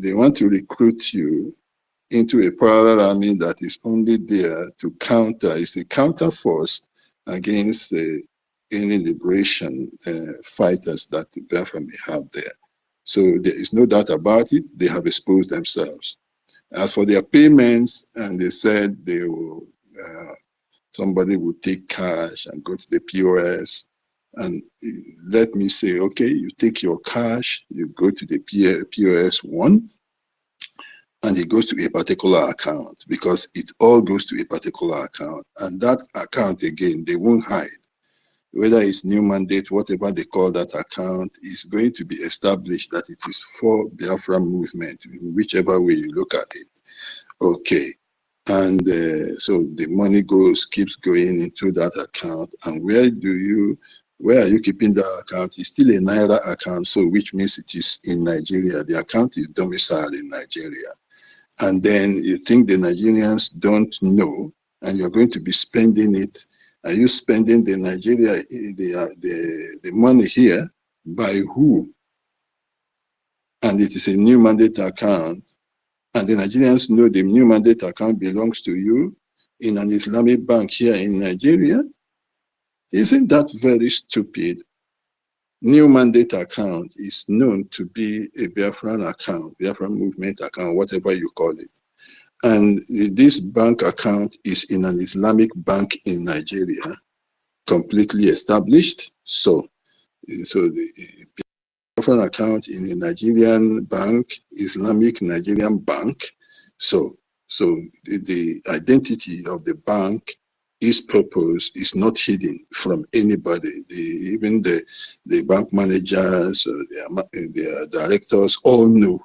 They want to recruit you into a parallel army that is only there to counter, it's a counter force against any liberation fighters that Biafra may have there. So there is no doubt about it, they have exposed themselves. As for their payments, and they said they will, somebody will take cash and go to the POS. And let me say, okay, you take your cash, you go to the POS one, and it goes to a particular account because it all goes to a particular account. And that account, again, they won't hide. Whether it's new mandate, whatever they call that account, is going to be established that it is for Biafra movement, in whichever way you look at it. Okay. And so the money keeps going into that account. And where are you keeping that account? It's still a Naira account, so which means it is in Nigeria. The account is domiciled in Nigeria. And then you think the Nigerians don't know, and you're going to be spending it. Are you spending the Nigeria, the money here by who? And it is a new mandate account. And the Nigerians know the new mandate account belongs to you in an Islamic bank here in Nigeria. Isn't that very stupid? New mandate account is known to be a Biafran account, Biafran movement account, whatever you call it. And this bank account is in an Islamic bank in Nigeria, completely established. So the Biafran account in a Nigerian bank, Islamic Nigerian bank. So the identity of the bank, its purpose is not hidden from anybody. Even the bank managers, their directors all know.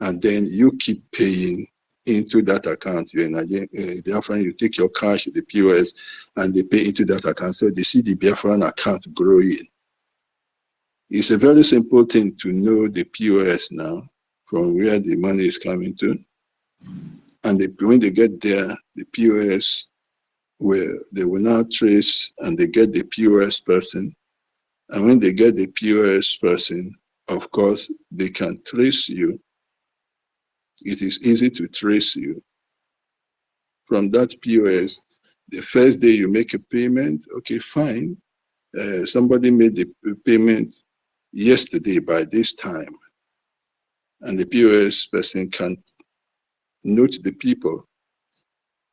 And then you keep paying into that account. You're in Biafran, you take your cash at the POS and they pay into that account. So they see the Biafran account growing. It's a very simple thing to know the POS now from where the money is coming to. And when they get there, the POS, where they will now trace and they get the POS person. And when they get the POS person, of course, they can trace you. It is easy to trace you. From that POS, the first day you make a payment, okay, fine. Somebody made the payment yesterday by this time. And the POS person can note the people.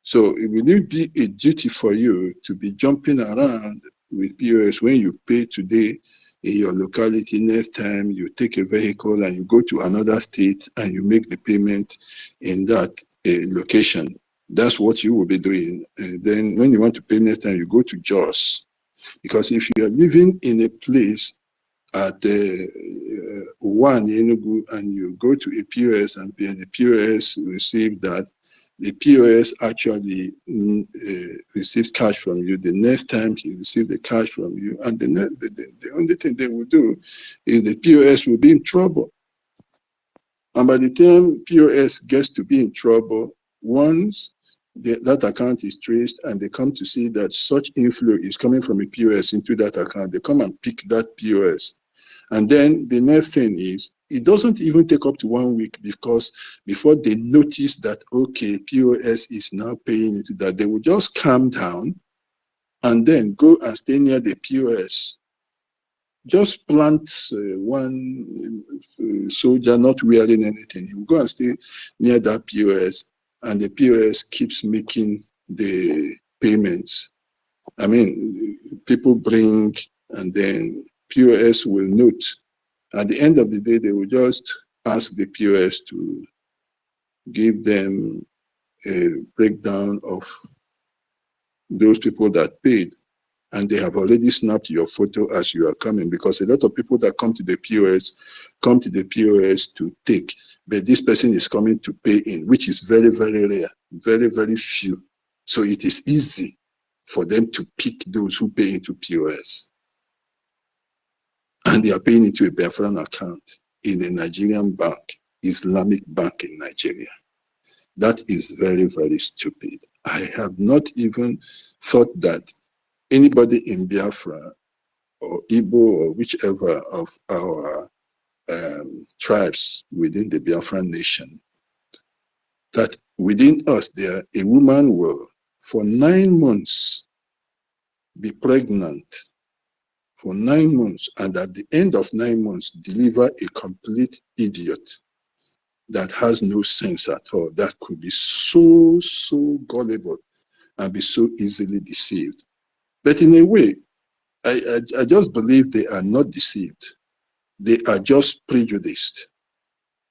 So it will not be a duty for you to be jumping around with POS when you pay today in your locality. Next time you take a vehicle and you go to another state and you make the payment in that location. That's what you will be doing. And then when you want to pay next time, you go to JOS. Because if you are living in a place at one Enugu and you go to a POS and the POS receive that, the POS actually receives cash from you. The next time he receives the cash from you, and the only thing they will do is the POS will be in trouble. And by the time POS gets to be in trouble, once that account is traced and they come to see that such inflow is coming from a POS into that account, they come and pick that POS. And then the next thing is, it doesn't even take up to 1 week because before they notice that, okay, POS is now paying into that, they will just calm down and then go and stay near the POS just plant one soldier not wearing anything. He will go and stay near that POS, and the POS keeps making the payments. I mean, people bring, and then POS will note. At the end of the day, they will just ask the POS to give them a breakdown of those people that paid, and they have already snapped your photo as you are coming, because a lot of people that come to the POS to take, but this person is coming to pay in, which is very, very rare, very, very few. So it is easy for them to pick those who pay into POS. And they are paying into a Biafran account in a Nigerian bank, Islamic bank in Nigeria. That is very, very stupid. I have not even thought that anybody in Biafra or Igbo or whichever of our tribes within the Biafran nation, that within us there, a woman will, for 9 months, be pregnant for 9 months, and at the end of 9 months, deliver a complete idiot that has no sense at all, that could be so gullible and be so easily deceived. But in a way, I just believe they are not deceived. They are just prejudiced.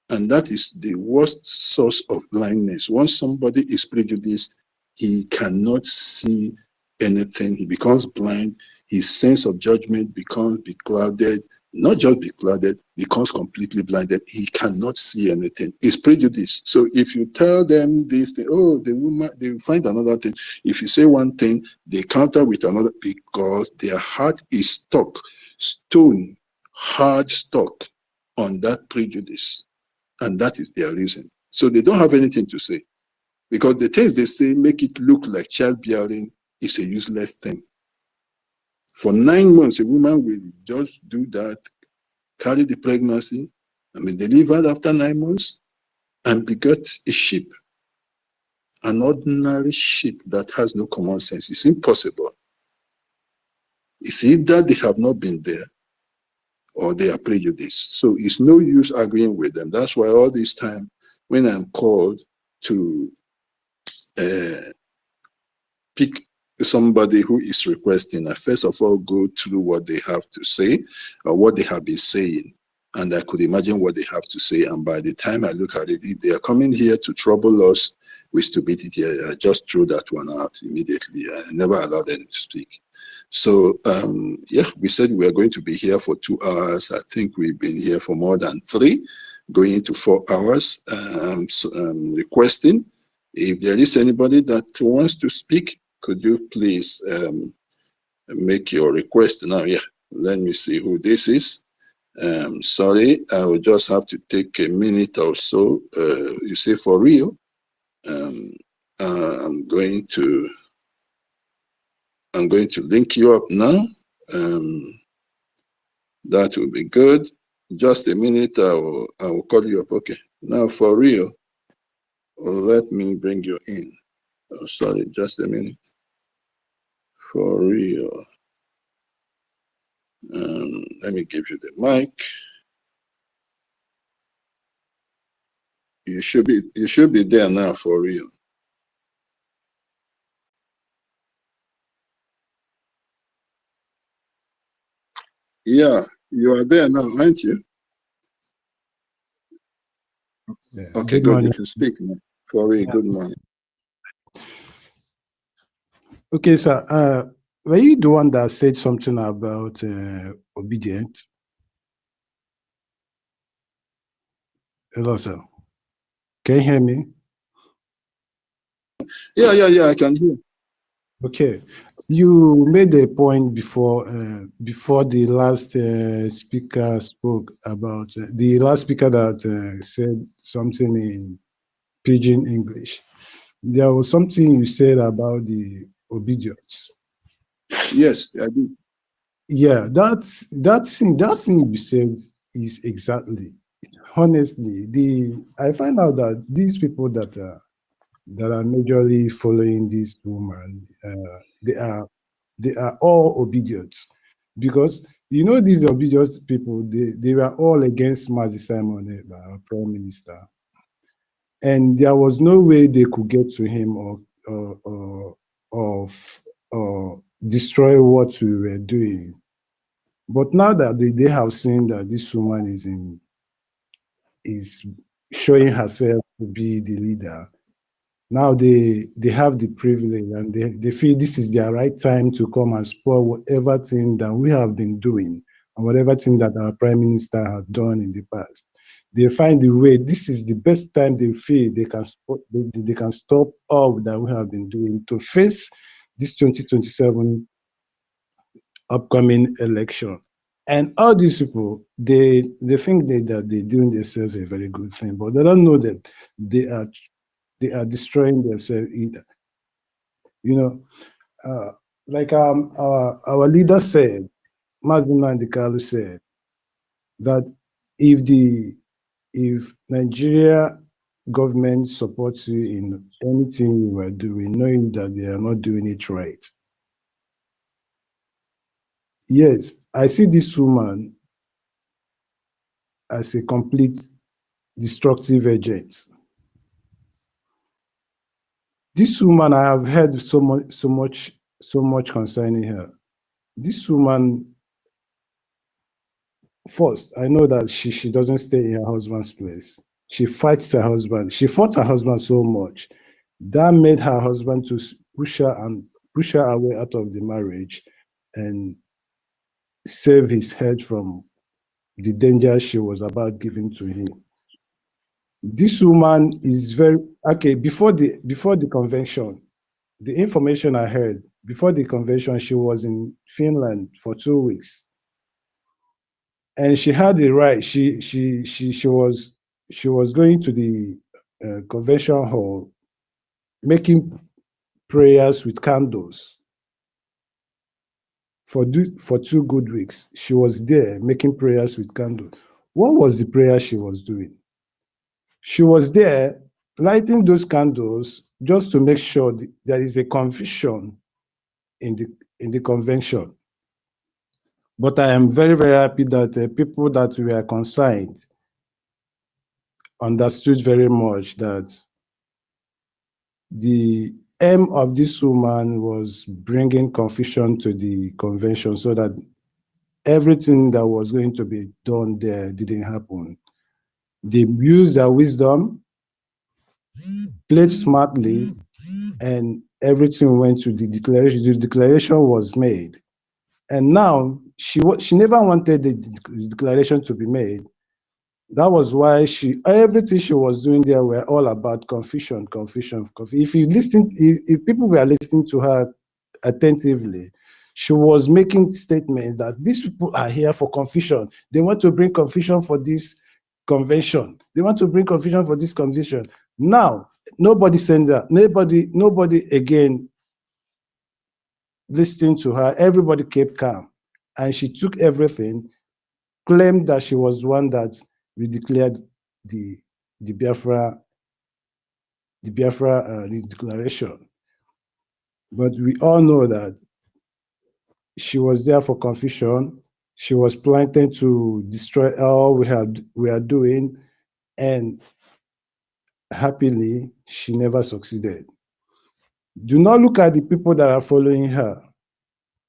And that is the worst source of blindness. Once somebody is prejudiced, he cannot see anything. He becomes blind. His sense of judgment becomes beclouded. Not just beclouded, becomes completely blinded. He cannot see anything. It's prejudice. So if you tell them this thing, oh, the woman, they will find another thing. If you say one thing, they counter with another, because their heart is stuck, stone, hard stuck on that prejudice. And that is their reason. So they don't have anything to say, because the things they say make it look like childbearing is a useless thing. For 9 months, a woman will just do that, carry the pregnancy, and be delivered after 9 months, and beget a sheep, an ordinary sheep that has no common sense. It's impossible. It's either they have not been there, or they are prejudiced. So it's no use arguing with them. That's why all this time, when I'm called to pick somebody who is requesting, I first of all go through what they have to say, or what they have been saying, and I could imagine what they have to say. And by the time I look at it, if they are coming here to trouble us with stupidity, I just throw that one out immediately. I never allow them to speak. So yeah, we said we are going to be here for 2 hours. I think we've been here for more than 3, going into 4 hours, requesting. If there is anybody that wants to speak, could you please make your request now? Yeah, let me see who this is. Sorry, I will just have to take a minute or so. You say for real? I'm going to link you up now. That will be good. Just a minute, I will call you up. Okay. Now for real, let me bring you in. Oh, sorry, just a minute. For real. Let me give you the mic. You should be there now, for real. Yeah, you are there now, aren't you? Yeah. Okay, good. You can speak now. For real, good morning. Okay, sir. Were you the one that said something about obedient? Hello, sir. Can you hear me? Yeah, I can hear. Okay. You made a point before the last speaker spoke about the last speaker that said something in pidgin English. There was something you said about the obedience. Yes, I did. Yeah, that thing you said is exactly, honestly, I find out that these people that are majorly following this woman, they are all obedient, because You know, these obvious people, they were all against Mazi Simon, our prime minister. And there was no way they could get to him or destroy what we were doing. But now that they have seen that this woman is showing herself to be the leader, now they have the privilege and they feel this is their right time to come and spoil whatever thing that we have been doing and whatever thing that our prime minister has done in the past. They find the way. This is the best time they feel they can they can stop all that we have been doing to face this 2027 upcoming election. And all these people, they think that they're doing themselves a very good thing, but they don't know that they are destroying themselves either. You know, like our leader said, Mazina Ndikalu said that if Nigeria government supports you in anything you are doing, knowing that they are not doing it right. Yes, I see this woman as a complete destructive agent. This woman, I have heard so much concerning her. This woman, first, I know that she doesn't stay in her husband's place. She fights her husband. She fought her husband so much that made her husband to push her away out of the marriage and save his head from the danger she was about giving to him. This woman is very okay. Before the convention, the information I heard before the convention, she was in Finland for 2 weeks, and she had the right. She was going to the convention hall, making prayers with candles for 2 good weeks. She was there making prayers with candles. What was the prayer she was doing? She was there lighting those candles just to make sure there is a confusion in the convention. But I am very, very happy that the people that were concerned understood very much that the aim of this woman was bringing confusion to the convention so that everything that was going to be done there didn't happen. They used their wisdom, played smartly, and everything went to the declaration. The declaration was made. And now she never wanted the declaration to be made. That was why everything she was doing there were all about confusion. If people were listening to her attentively, she was making statements that these people are here for confusion. They want to bring confusion for this convention. They want to bring confusion for this convention. Now, nobody sends her. Nobody again listening to her. Everybody kept calm, and she took everything, claimed that she was one that we declared the Biafra declaration. But we all know that she was there for confusion. She was planning to destroy all we are doing, and happily, she never succeeded. Do not look at the people that are following her.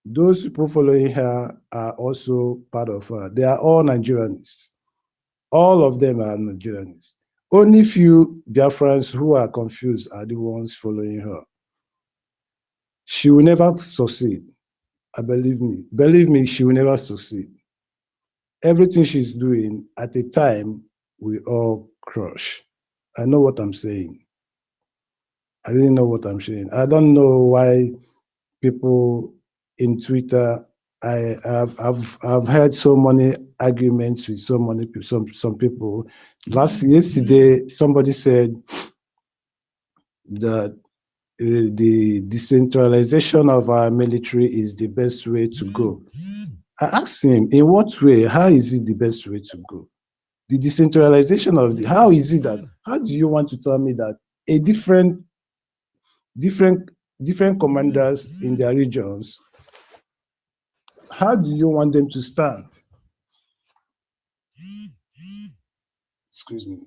Those people following her are also part of her. They are all Nigerians. All of them are Nigerians. Only few Biafrans who are confused are the ones following her. She will never succeed. Believe me, she will never succeed. Everything she's doing at a time will all crush. I know what I'm saying. I really know what I'm saying. I don't know why people in Twitter, I've had so many arguments with so many people, some people. Yesterday, somebody said that the decentralization of our military is the best way to go. I asked him, in what way? How is it the best way to go? The decentralization of how is it that? How do you want to tell me that a different commanders in their regions how do you want them to stand? Excuse me.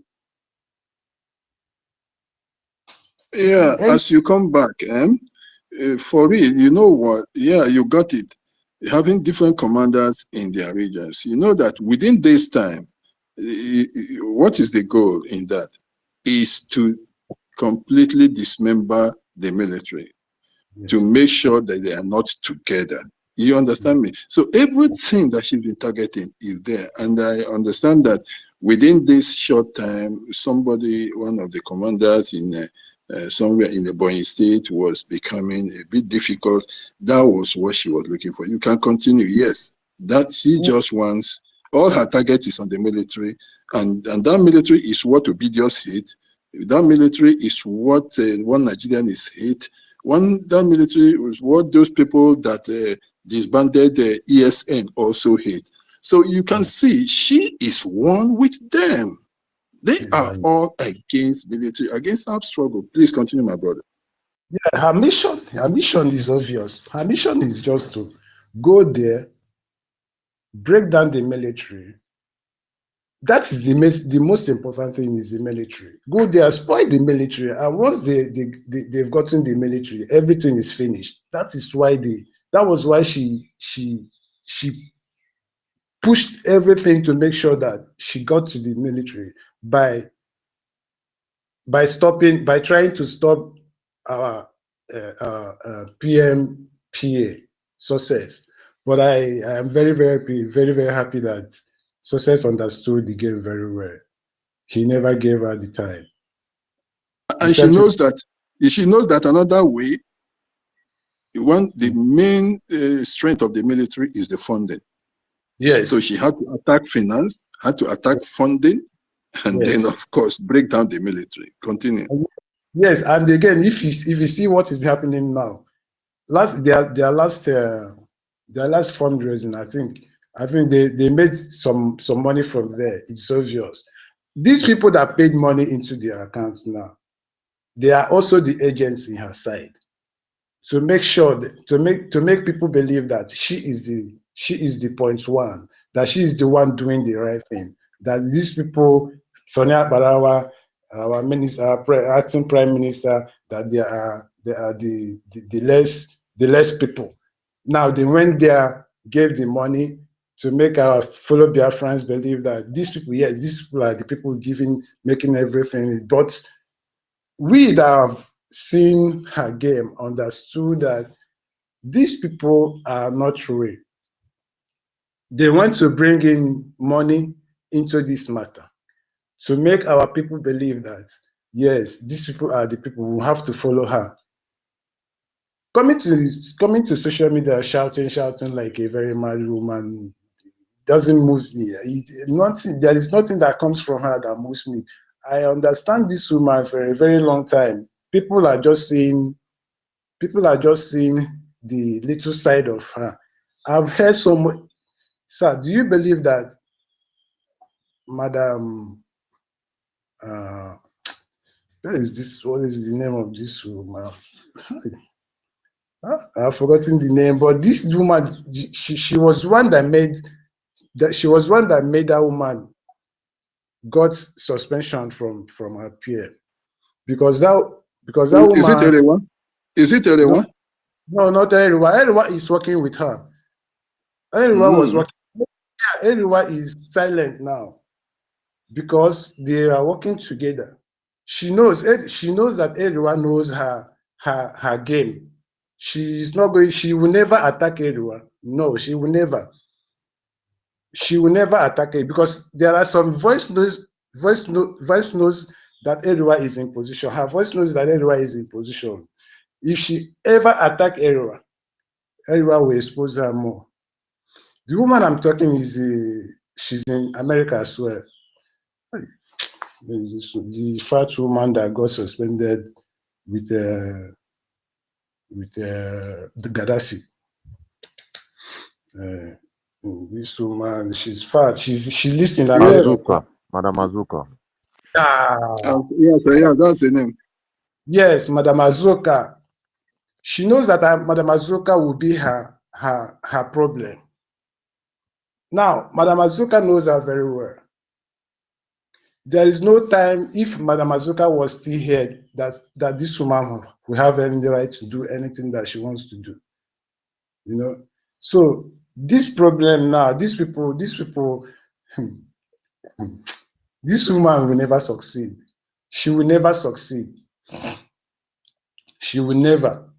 Yeah, And as you come back, for real, you know what? Yeah, you got it. Having different commanders in their regions, you know that within this time, what is the goal in that? Is to completely dismember the military, to yes, make sure that they are not together. You understand me? So everything that she's been targeting is there. And I understand that within this short time, somebody, one of the commanders in somewhere in the Ebonyi state was becoming a bit difficult. That was what she was looking for. You can continue. Yes, that she just wants, all her target is on the military. And that military is what Obedience hate. That military is what one Nigerian is hate. That military is what those people that disbanded the ESN also hate. So you can see she is one with them. They are exactly. all against military, against our struggle. Please continue, my brother. Yeah, her mission is obvious. Her mission is just to go there, break down the military. That is the most important thing is the military. Go there, spoil the military, and once they've gotten the military, everything is finished. That was why she pushed everything to make sure that she got to the military by trying to stop our PMPA success. But I am very happy that success understood the game very well. He never gave her the time. He And she said to, knows that another way, the main strength of the military is the funding. yes, So she had to attack finance, had to attack funding, and then yes, of course break down the military. Continue. yes. And again, if you see what is happening now, their last fundraising, I think they made some money from there. It's obvious. These people that paid money into their accounts now, they are also the agents in her side to make sure to make people believe that she is the point one, that she is the one doing the right thing. That these people, Sonia Barawa, our minister, our acting prime minister, that they are the less people. Now they went there, gave the money to make our fellow Biafrans believe that these people, yes, these people are the people making everything. But we that have seen her game understood that these people are not real. They want to bring in money into this matter to make our people believe that, yes, these people are the people who have to follow her. Coming to social media, shouting like a very mad woman doesn't move me. There is nothing that comes from her that moves me. I understand this woman for a very long time. People are just seeing the little side of her. I've heard so much. Sir, do you believe that Madam, what is the name of this woman? I've forgotten the name, but this woman, she was one that made that woman got suspension from her peer because that Is it woman. anyone? Is it No, anyone? no, not everyone. Everyone is working with her. Everyone was Mm. working. Everyone is silent now because they are working together. She knows that everyone knows her game. She will never attack everyone. No, she will never. She will never attack it because there are some voice notes that everyone is in position. Her voice knows that everyone is in position. If she ever attack everyone will expose her more. The woman I'm talking she's in America as well. The fat woman that got suspended with the Gaddafi. This woman, she's fat. She lives in Yeah. America. Madam Azuka. Ah, Yeah, that's the name. yes, Madam Azuka. She knows that Madam Azuka will be her problem. Now, Madam Azuka knows her very well. There is no time, if Madam Azuka was still here, that this woman will have any right to do anything that she wants to do. You know? So this problem now, these people, this woman will never succeed. She will never succeed. She will never.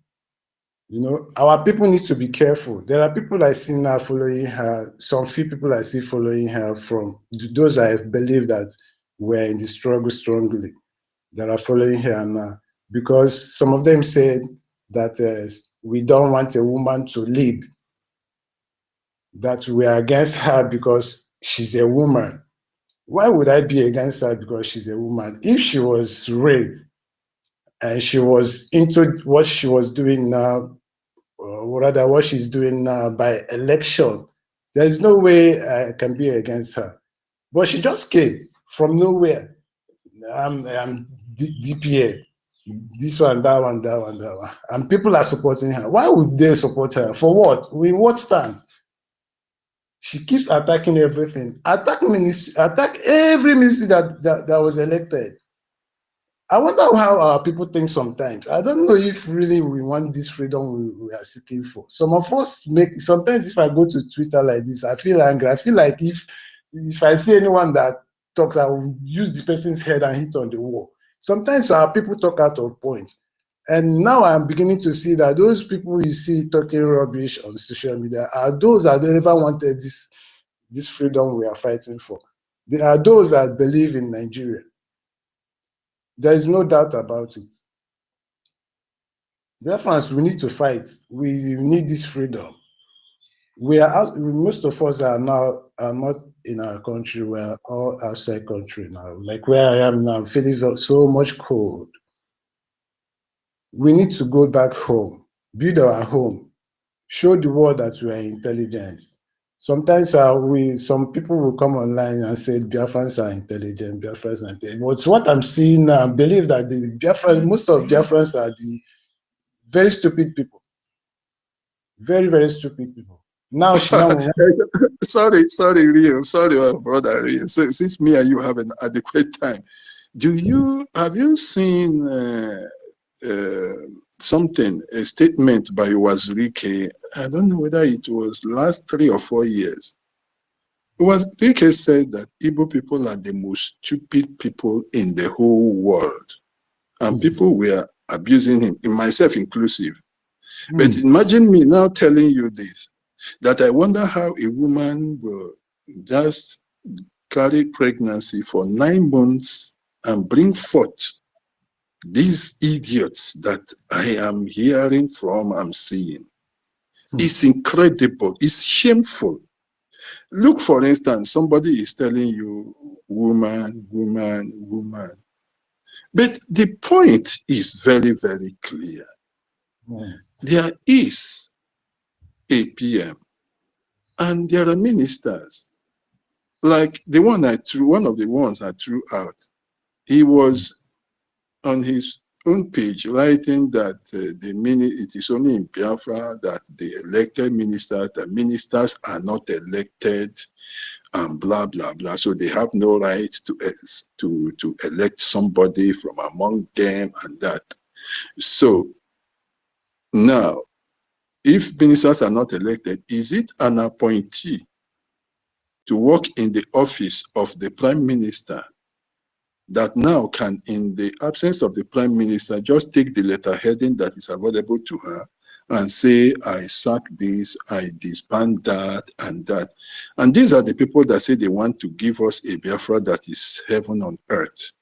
You know, our people need to be careful. There are people I see now following her, some few people I see following her from those I believe that were in the struggle strongly, that are following her now. Because some of them said that we don't want a woman to lead, that we are against her because she's a woman. Why would I be against her because she's a woman? If she was raped and she was into what she was doing now, or rather what she's doing now by election, there's no way I can be against her. But she just came from nowhere. I'm DPA, this one, that one, that one, that one. And people are supporting her. Why would they support her? For what? In what stand? She keeps attacking everything. Attack ministry, attack every ministry that was elected. I wonder how our people think sometimes. I don't know if really we want this freedom we are seeking for. Some of us sometimes if I go to Twitter like this, I feel angry. I feel like if I see anyone that talks, I will use the person's head and hit on the wall. Sometimes our people talk out of point. And now I'm beginning to see that those people you see talking rubbish on social media are those that never wanted this freedom we are fighting for. They are those that believe in Nigeria. There is no doubt about it. BIAFRANS, we need to fight. We need this freedom. We are out, most of us are now are not in our country. We are all outside country now. Like where I am now, feeling so much cold. We need to go back home, build our home, show the world that we are intelligent. Sometimes some people will come online and say Biafrans are intelligent, Biafrans are intelligent. But what I'm seeing now, I believe that the Biafrans, most of Biafrans are the very stupid people. Very, very stupid people. Now she now sorry, Rio. Sorry, my brother Rio. So since me and you have an adequate time, have you seen something, a statement by Wazirike? I don't know whether it was last 3 or 4 years. Wazirike said that Igbo people are the most stupid people in the whole world. And people were abusing him, myself inclusive. But imagine me now telling you this, that I wonder how a woman will just carry pregnancy for 9 months and bring forth these idiots that I am hearing from, I'm seeing. It's incredible. It's shameful. Look, for instance, somebody is telling you, woman, woman, woman. But the point is very, very clear. There is a PM and there are ministers. Like the one one of the ones I threw out, he was on his own page writing that it is only in Biafra that the elected ministers, the ministers are not elected and blah, blah, blah. So they have no right to elect somebody from among them and that. So now, if ministers are not elected, is it an appointee to work in the office of the prime minister that now can, in the absence of the prime minister, just take the letterheading that is available to her and say, I sack this, I disband that, and that. And these are the people that say they want to give us a Biafra that is heaven on earth.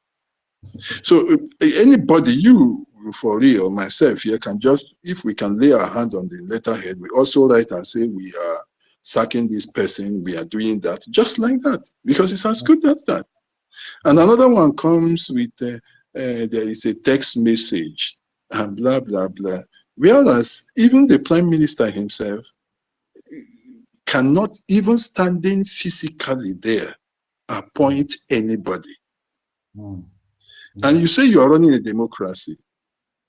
So anybody, you for real, myself here, can just, if we can lay our hand on the letterhead, we also write and say we are sacking this person, we are doing that, just like that, because it's as good as that. And another one comes with, there is a text message and blah, blah, blah. Whereas even the prime minister himself cannot, even standing physically there, appoint anybody. And you say you are running a democracy.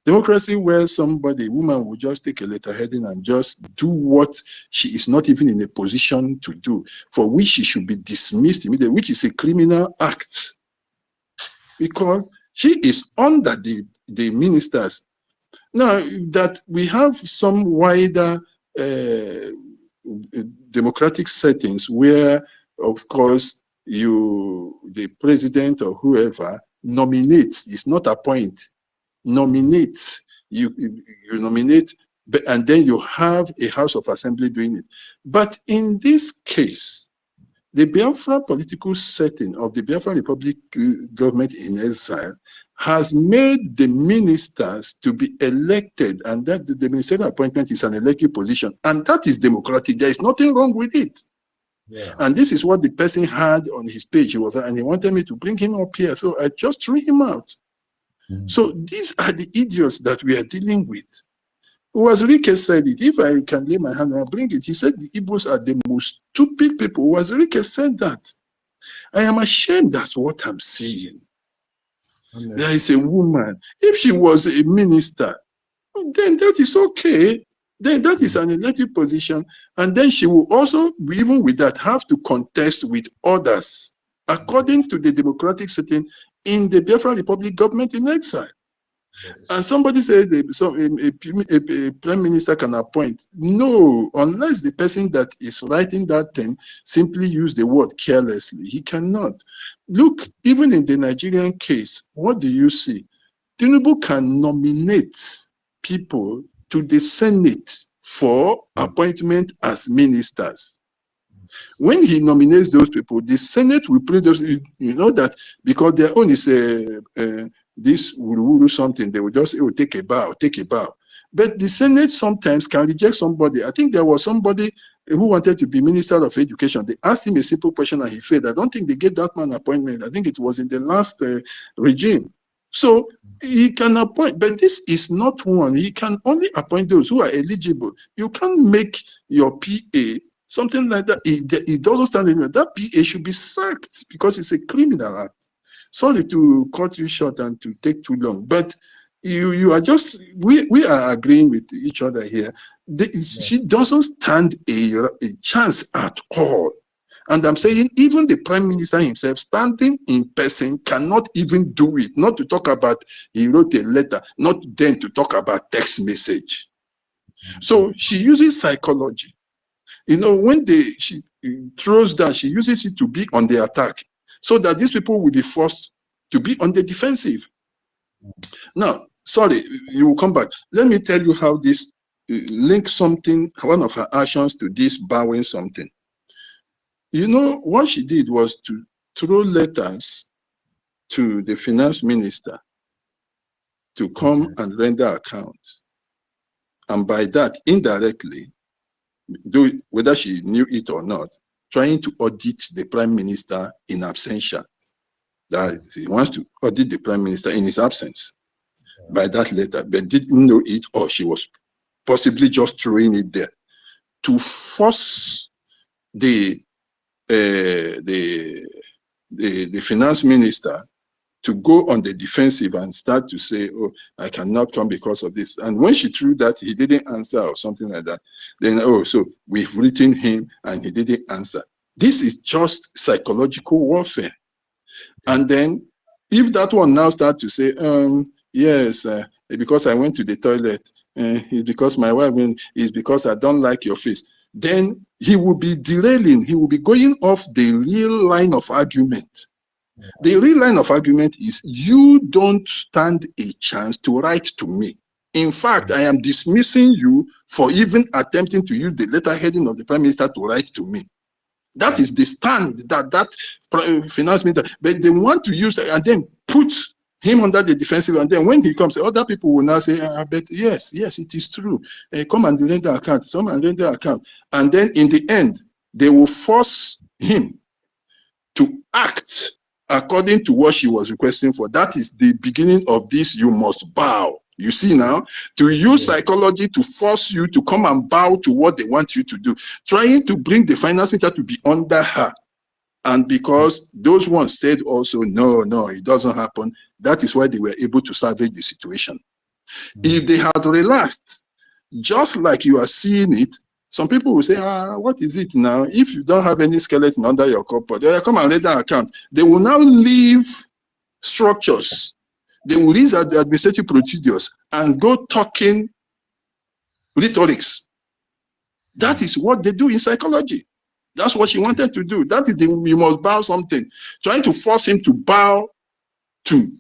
Democracy where somebody, woman, will just take a letter heading and just do what she is not even in a position to do, for which she should be dismissed immediately, which is a criminal act, because she is under the ministers. Now that we have some wider democratic settings where, of course, the president or whoever nominates, it's not appoint, nominates, you nominate, and then you have a House of Assembly doing it. But in this case, the Biafra political setting of the Biafra Republic government in exile has made the ministers to be elected, and that the ministerial appointment is an elected position, and that is democratic. There is nothing wrong with it. Yeah. And this is what the person had on his page. He was, and he wanted me to bring him up here, so I just threw him out. So these are the idiots that we are dealing with. Wazirike said it. If I can lay my hand and bring it, he said the Igbos are the most stupid people. Wazirike said that. I am ashamed. That's what I'm seeing. There is a woman. If she was a minister, then that is okay. Then that is an elected position. And then she will also, even with that, have to contest with others according to the democratic setting in the Biafra Republic government in exile. And somebody said a prime minister can appoint. No, unless the person that is writing that thing simply use the word carelessly, he cannot. Look, even in the Nigerian case, what do you see? Tinubu can nominate people to the Senate for appointment as ministers. When he nominates those people, the Senate will put those, you know that because their own is this wuru something, they will just say, oh, take a bow, take a bow. But the Senate sometimes can reject somebody. I think there was somebody who wanted to be Minister of Education. They asked him a simple question and he failed. I don't think they gave that man an appointment. I think it was in the last regime. So he can appoint, but this is not one. He can only appoint those who are eligible. You can't make your PA something like that. It doesn't stand anywhere. That PA should be sacked because it's a criminal act. Sorry to cut you short and to take too long, but you are just, we are agreeing with each other here. She doesn't stand a chance at all. And I'm saying even the prime minister himself standing in person cannot even do it, not to talk about he wrote a letter, not then to talk about text message. So she uses psychology. You know, when she throws down, she uses it to be on the attack so that these people will be forced to be on the defensive. Now, sorry, you will come back. Let me tell you how this links something, one of her actions to this bowing something. You know, what she did was to throw letters to the finance minister to come and render accounts. And by that, indirectly, whether she knew it or not, trying to audit the prime minister in absentia. That he wants to audit the prime minister in his absence by that letter, but didn't know it, or she was possibly just throwing it there to force the finance minister to go on the defensive and start to say, oh, I cannot come because of this. And when she threw that, he didn't answer or something like that. Then, oh, so we've written him and he didn't answer. This is just psychological warfare. And then if that one now starts to say, yes, because I went to the toilet, it's because my wife, it's because I don't like your face, then he will be derailing, he will be going off the real line of argument. The real line of argument is you don't stand a chance to write to me. In fact, I am dismissing you for even attempting to use the letterheading of the prime minister to write to me. That is the stand that finance minister, but they want to use and then put him under the defensive, and then when he comes, other people will now say, but yes, it is true. Come and render account, come and render account. And then in the end, they will force him to act according to what she was requesting for. That is the beginning of this, you must bow. You see now, to use psychology to force you to come and bow to what they want you to do, trying to bring the finance minister to be under her. And because those ones said also, no, it doesn't happen, that is why they were able to salvage the situation. If they had relaxed, just like you are seeing it, some people will say, what is it now? If you don't have any skeleton under your cupboard, they will come and read that account. They will now leave structures. They will leave administrative procedures and go talking rhetorics. That is what they do in psychology. That's what she wanted to do. That is you must bow something. Trying to force him to bow to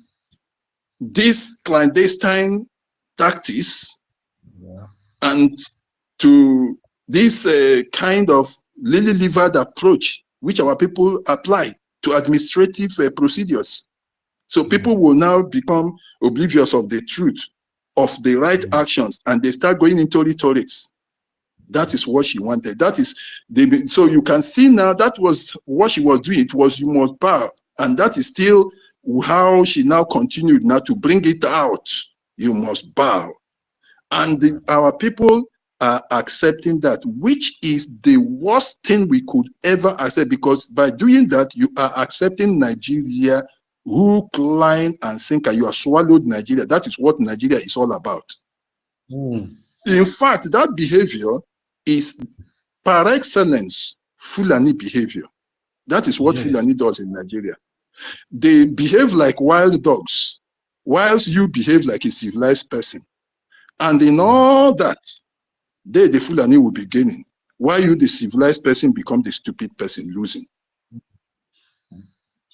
this clandestine tactics and to this kind of lily-livered approach which our people apply to administrative procedures. So people will now become oblivious of the truth of the right actions, and they start going into rhetorics. That is what she wanted. That is so you can see now that was what she was doing. It was you must bow, and that is still how she now continued now to bring it out. You must bow, and our people are accepting that, which is the worst thing we could ever accept, because by doing that you are accepting Nigeria hook, line, and sinker. You have swallowed Nigeria. That is what Nigeria is all about. In fact, that behavior is par excellence Fulani behavior. That is what Fulani does in Nigeria. They behave like wild dogs, whilst you behave like a civilized person. And in all that, they, the Fulani, will be gaining, while you, the civilized person, become the stupid person, losing.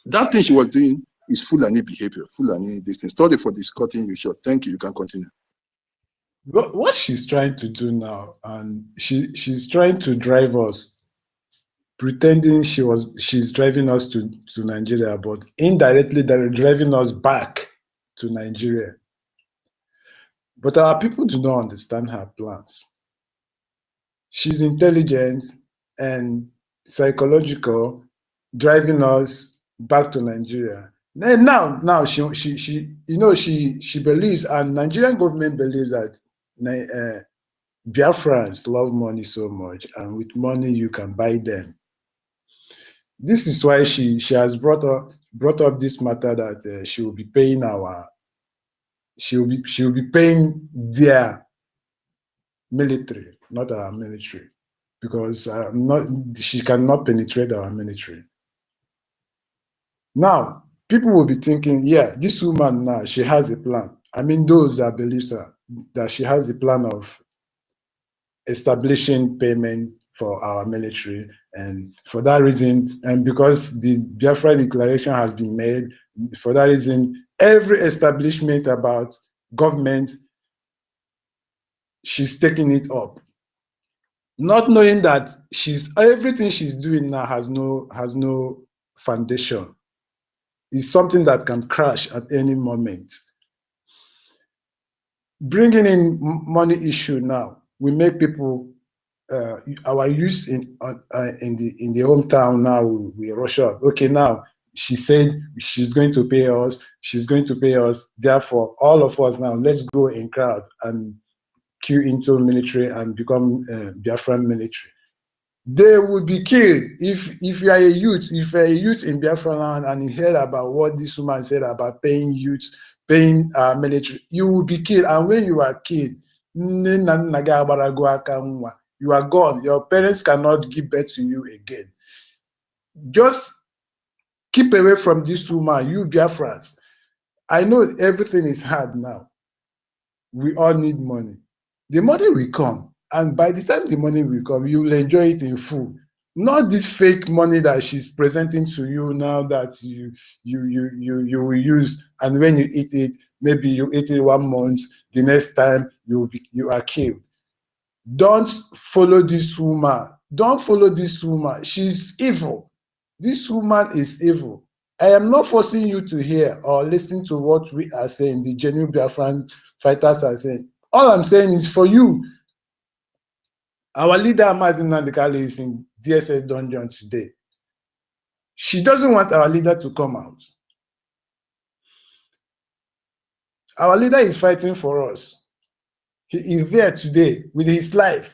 That thing she was doing is Fulani behavior, Fulani this thing. Sorry for this cutting you short. Thank you. You can continue. What she's trying to do now, and she's trying to drive us, pretending she's driving us to Nigeria, but indirectly they're driving us back to Nigeria. But our people do not understand her plans. She's intelligent and psychological, driving us back to Nigeria. And now she believes, and Nigerian government believes that Biafrans love money so much, and with money you can buy them. This is why she has brought up this matter that she will be paying paying their military, not our military, because she cannot penetrate our military. Now, people will be thinking, yeah, this woman now, she has a plan. I mean, those that believe her, that she has a plan of establishing payment for our military, and for that reason, and because the Biafra declaration has been made, for that reason, every establishment about government, she's taking it up, not knowing that everything she's doing now has no foundation. It's something that can crash at any moment. Bringing in money issue now, we make people, our youth in the hometown now, we rush up. Okay, now she said she's going to pay us. She's going to pay us. Therefore, all of us now, let's go in crowd and queue into military and become Biafran military. They would be killed if you are a youth. If you're a youth in Biafra land and you heard about what this woman said about paying youths, paying military, you will be killed. And when you are killed, you are gone. Your parents cannot give birth to you again. Just keep away from this woman, you Biafrans. I know everything is hard now. We all need money. The money will come, and by the time the money will come, you will enjoy it in full. Not this fake money that she's presenting to you now that you will use, and when you eat it, maybe you eat it 1 month, the next time you are killed. Don't follow this woman. Don't follow this woman. She's evil. This woman is evil. I am not forcing you to hear or listen to what we are saying, the genuine Biafran fighters are saying. All I'm saying is for you. Our leader, Mazi Nandekale, is in DSS dungeon today. She doesn't want our leader to come out. Our leader is fighting for us. He is there today with his life.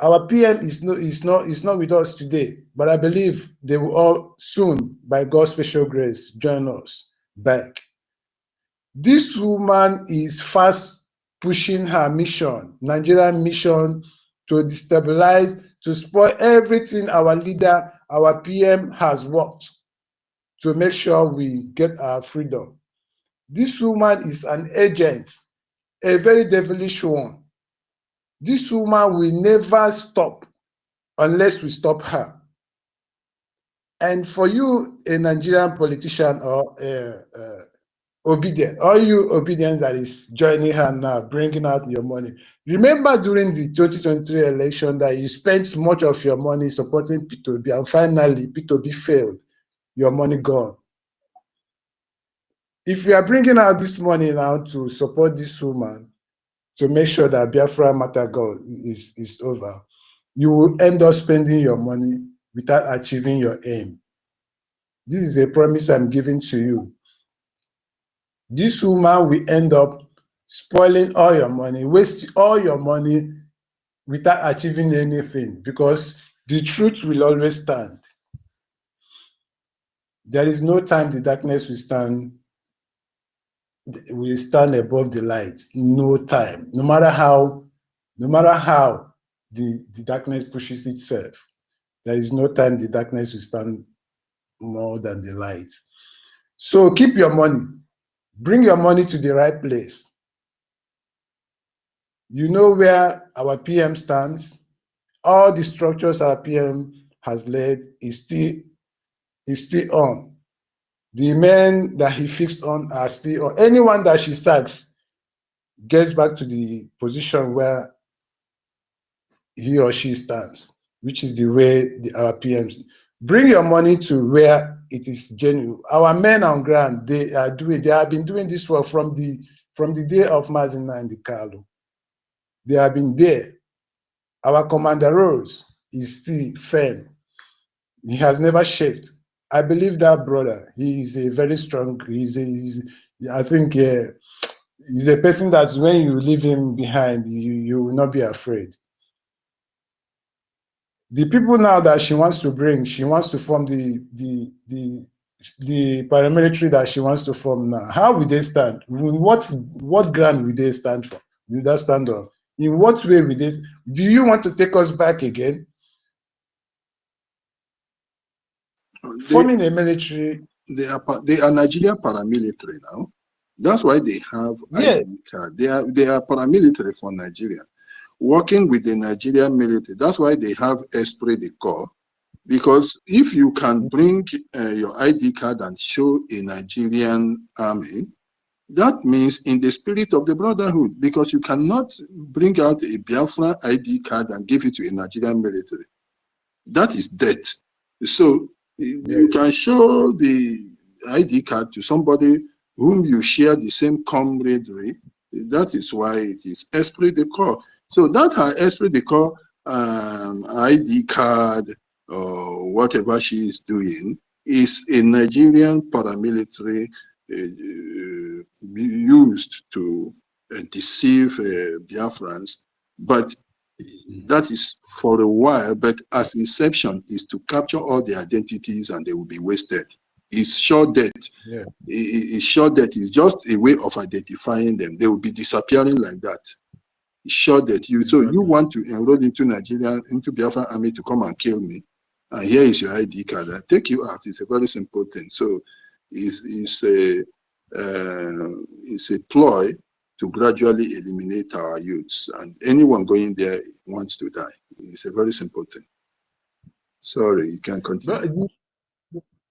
Our PM is not with us today, but I believe they will all soon, by God's special grace, join us back. This woman is fast pushing her mission, Nigerian mission, to destabilize, to spoil everything our leader, our PM has worked to make sure we get our freedom. This woman is an agent, a very devilish one. This woman will never stop unless we stop her. And for you, a Nigerian politician or obedient, all you obedience that is joining her now, bringing out your money. Remember during the 2023 election that you spent much of your money supporting P2B, and finally P2B failed, your money gone. If you are bringing out this money now to support this woman, to make sure that Biafra matter goal is over, you will end up spending your money without achieving your aim. This is a promise I'm giving to you. This woman will end up spoiling all your money, wasting all your money without achieving anything, because the truth will always stand. There is no time the darkness will stand above the light. No time. No matter how the darkness pushes itself, there is no time the darkness will stand more than the light. So keep your money. Bring your money to the right place. You know where our PM stands. All the structures our PM has led is still on. The men that he fixed on are still on. Anyone that she stacks gets back to the position where he or she stands, which is the way our PMs. Bring your money to where it is genuine. Our men on ground, they have been doing this work from the day of Mazi Nnamdi Kanu. They have been there. Our Commander Rose is still firm. He has never shifted. I believe that brother. He is a very strong. I think he's a person that when you leave him behind, you will not be afraid. The people now that she wants to bring, she wants to form the paramilitary that she wants to form now. How will they stand? What ground will they stand for? Will they stand on? In what way will they? Do you want to take us back again? Forming a military. They are Nigerian paramilitary now. That's why they have ID card. They are paramilitary for Nigeria, working with the Nigerian military. That's why they have esprit de corps. Because if you can bring your ID card and show a Nigerian army, that means in the spirit of the brotherhood. Because you cannot bring out a Biafra ID card and give it to a Nigerian military. That is death. So you can show the ID card to somebody whom you share the same camaraderie. That is why it is esprit de corps. So that her esprit de corps ID card or whatever she is doing is a Nigerian paramilitary used to deceive Biafrans, but that is for a while, but as inception is to capture all the identities and they will be wasted. It's sure death. Yeah. It's sure death is just a way of identifying them. They will be disappearing like that. It's sure death. So you want to enroll into Biafran army to come and kill me, and here is your ID card. I take you out. It's a very simple thing. So it's a ploy to gradually eliminate our youths, and anyone going there wants to die. It's a very simple thing. Sorry, you can continue.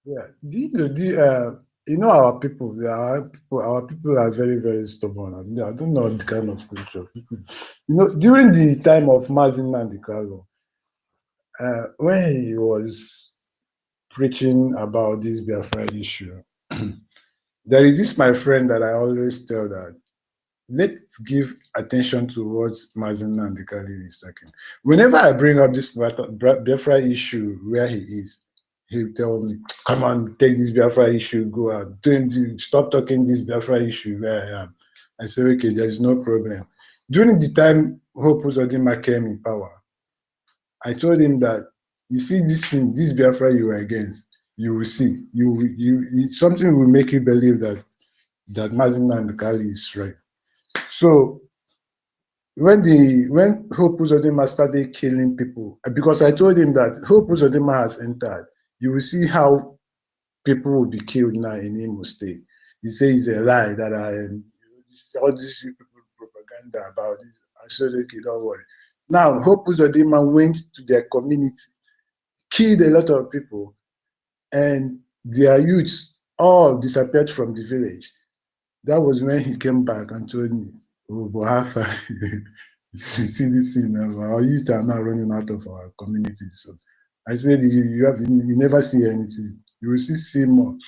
Yeah, you know our people. Our people are very, very stubborn. I don't know the kind of culture. You know, during the time of Mazi Nnamdi Kanu, when he was preaching about this Biafra issue, there is this my friend that I always tell that let's give attention to what Mazi Nnamdi Kanu is talking. Whenever I bring up this Biafra issue where he is, he'll tell me, come on, take this Biafra issue, go out. Stop talking this Biafra issue where I am. I say, okay, there's no problem. During the time Hope Uzodinma came in power, I told him that, you see this thing, this Biafra you are against, you will see. Something will make you believe that Mazi Nnamdi Kanu is right. So when Hope Uzodinma started killing people, because I told him that Hope Uzodinma has entered, you will see how people will be killed now in Imo State. He said it's a lie that all these people propaganda about this. I said, okay, don't worry. Now, Hope Uzodinma went to their community, killed a lot of people, and their youths all disappeared from the village. That was when he came back and told me, oh, Biafra, you see this thing now, our youth are now running out of our community. So I said, you never see anything. You will see more.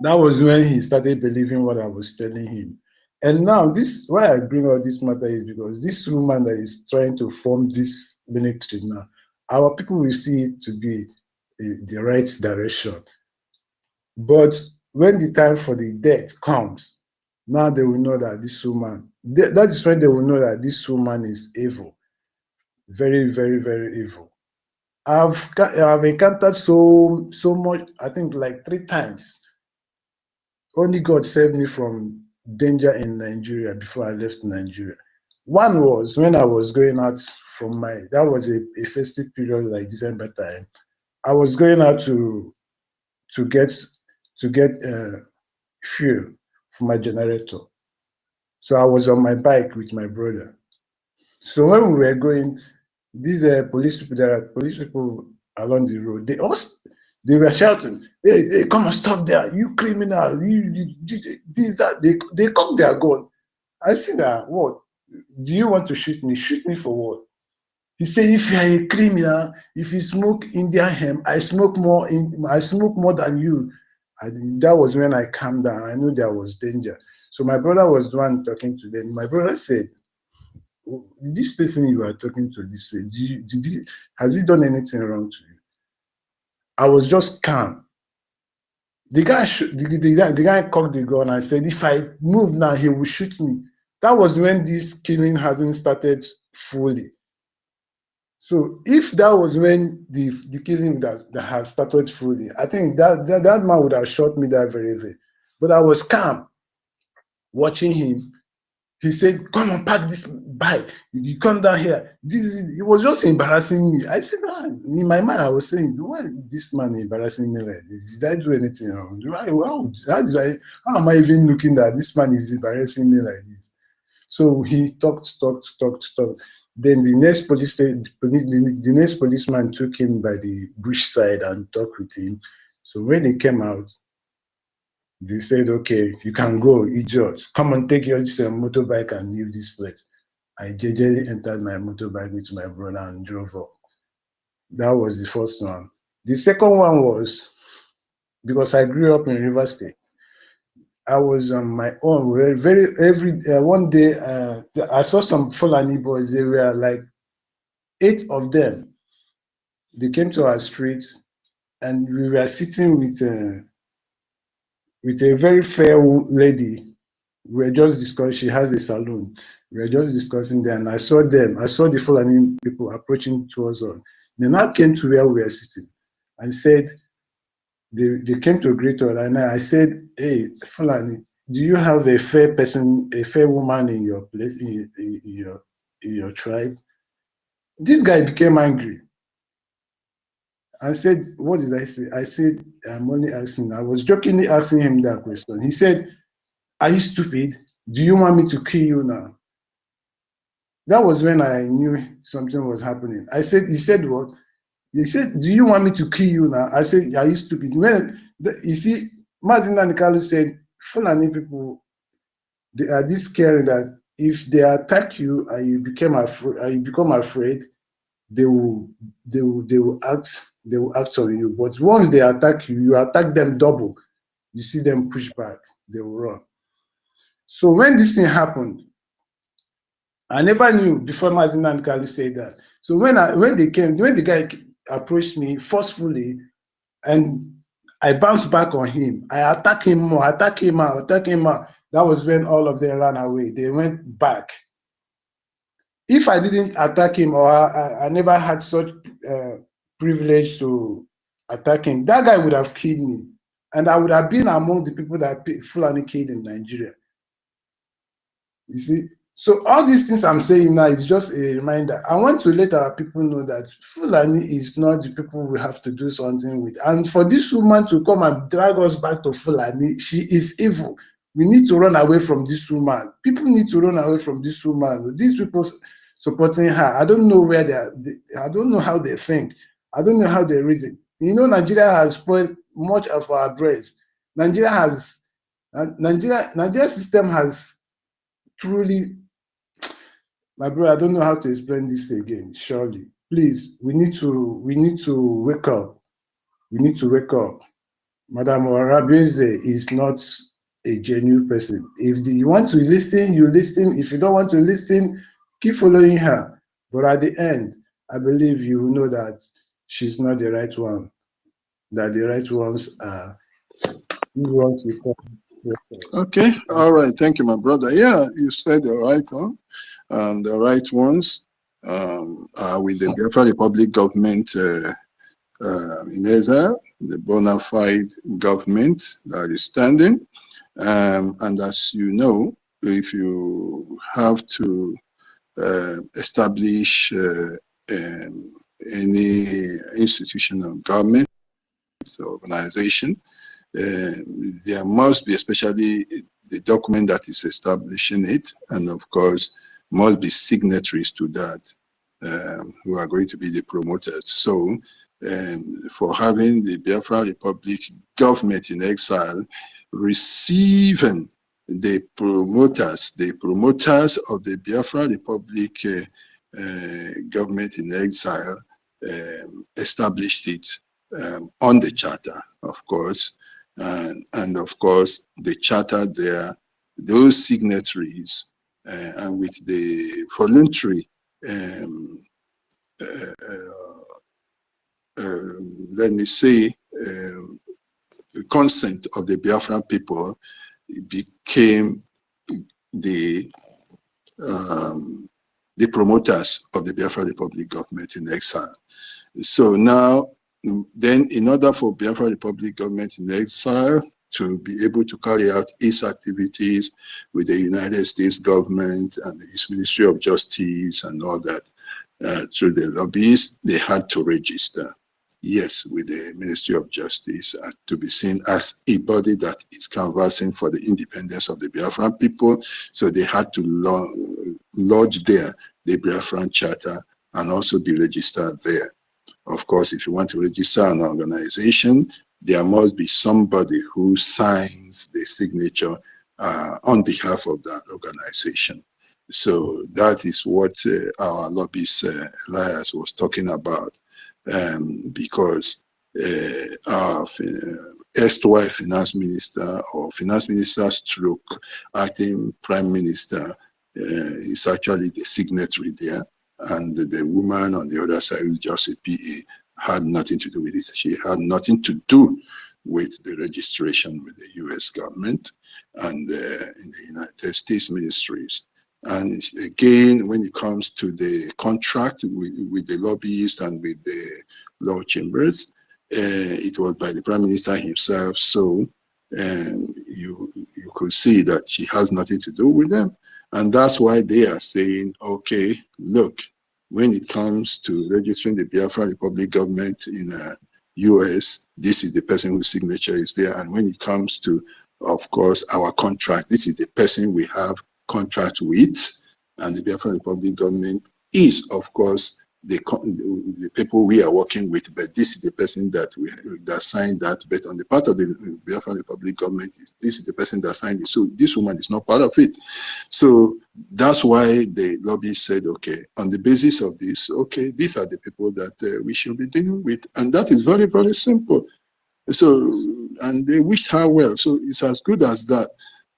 That was when he started believing what I was telling him. And now why I bring all this matter is because this woman that is trying to form this military now, our people will see it to be the right direction. But when the time for the death comes, now they will know that this woman, that is when they will know that this woman is evil. Very, very, very evil. I've encountered so much, I think like 3 times. Only God saved me from danger in Nigeria before I left Nigeria. One was when I was going out from that was a festive period like December time. I was going out to get fuel for my generator. So I was on my bike with my brother. So when we were going, these police people, there are police people along the road. They were shouting, hey, come and stop there, you criminal, you this, that. They cocked their gun. I said, what? Do you want to shoot me? Shoot me for what? He said, if you are a criminal, if you smoke Indian hemp, I smoke more than you. That was when I calmed down. I knew there was danger. So my brother was the one talking to them. My brother said, this person you are talking to this way, has he done anything wrong to you? I was just calm. The guy cocked the gun and said, if I move now, he will shoot me. That was when this killing hasn't started fully. So if that was when the killing that has started fully, I think that man would have shot me that very day. But I was calm watching him. He said, come and park this bike. You come down here. It was just embarrassing me. I said, in my mind, I was saying, why is this man embarrassing me like this? Did I do anything wrong? How am I even looking that this man is embarrassing me like this? So he talked. Then the next policeman took him by the bush side and talked with him. So when he came out, they said, okay, you can go, idiot. Come and take your motorbike and leave this place. I gingerly entered my motorbike with my brother and drove up. That was the first one. The second one was, because I grew up in River State, I was on my own. One day, I saw some Fulani boys. They were like 8 of them. They came to our street, and we were sitting with a very fair lady. We were just discussing. She has a salon. We were just discussing there, and I saw the Fulani people approaching towards us. They now came to where we were sitting, and said, they came to greet us, and I said, hey, Fulani, do you have a fair person, a fair woman in your place, in your tribe? This guy became angry. I said, what did I say? I said, I'm only asking. I was jokingly asking him that question. He said, are you stupid? Do you want me to kill you now? That was when I knew something was happening. I said, he said what? He said, do you want me to kill you now? I said, are you stupid? You see, Martin Nanikalu said, Fulani people, they are this caring that if they attack you and you become afraid, they will act on you. But once they attack you, you attack them double. You see them push back, they will run. So when this thing happened, I never knew before Martin Nanikalu said that. So when the guy approached me forcefully, and I bounced back on him, I attacked him more, attack him out. That was when all of them ran away. They went back. If I didn't attack him, or I never had such privilege to attack him, that guy would have killed me. And I would have been among the people that Fulani killed in Nigeria. You see? So all these things I'm saying now is just a reminder. I want to let our people know that Fulani is not the people we have to do something with. And for this woman to come and drag us back to Fulani, she is evil. We need to run away from this woman. People need to run away from this woman. These people supporting her, I don't know where I don't know how they think. I don't know how they reason. You know, Nigeria has spoiled much of our brains. Nigeria system has truly, my brother, I don't know how to explain this again. Surely, please, we need to wake up. We need to wake up. Madam Warabeze is not a genuine person. If you want to listen, you listen. If you don't want to listen, keep following her. But at the end, I believe you will know that she's not the right one. That the right ones are these ones we call. Okay, all right. Thank you, my brother. Yeah, you said the right one. The right ones are with the Biafra Republic government in Israel, the bona fide government that is standing. And as you know, if you have to establish any institution of government, organization, there must be, especially the document that is establishing it, and of course must be signatories to that who are going to be the promoters. So for having the Biafra Republic government in exile receiving the promoters of the Biafra Republic government in exile established it on the charter, of course, and of course the charter there, those signatories, and with the voluntary let me say the consent of the Biafran people, became the promoters of the Biafra Republic government in exile. So now, then, in order for Biafra Republic government in exile to be able to carry out its activities with the United States government and its Ministry of Justice and all that, through the lobbyists, they had to register, yes, with the Ministry of Justice, to be seen as a body that is canvassing for the independence of the Biafran people. So they had to lodge there the Biafran Charter and also be registered there. Of course, if you want to register an organization, there must be somebody who signs the signature on behalf of that organization. So that is what our lobbyist Elias was talking about, because our erstwhile finance minister or finance minister stroke acting prime minister is actually the signatory there, and the woman on the other side, who's just a PA, had nothing to do with it. She had nothing to do with the registration with the US government and in the United States ministries. And again, when it comes to the contract with the lobbyists and with the law chambers, it was by the Prime Minister himself. So you could see that she has nothing to do with them. And that's why they are saying, okay, look, when it comes to registering the Biafra Republic government in US, this is the person whose signature is there. And when it comes to, of course, our contract, this is the person we have contract with, and the Biafra Republic government is, of course, the people we are working with, but this is the person that signed that. But on the part of the Biafra Republic government, this is the person that signed it. So this woman is not part of it. So that's why the lobby said, okay, on the basis of this, okay, these are the people that we should be dealing with, and that is very, very simple. So, and they wished her well. So it's as good as that.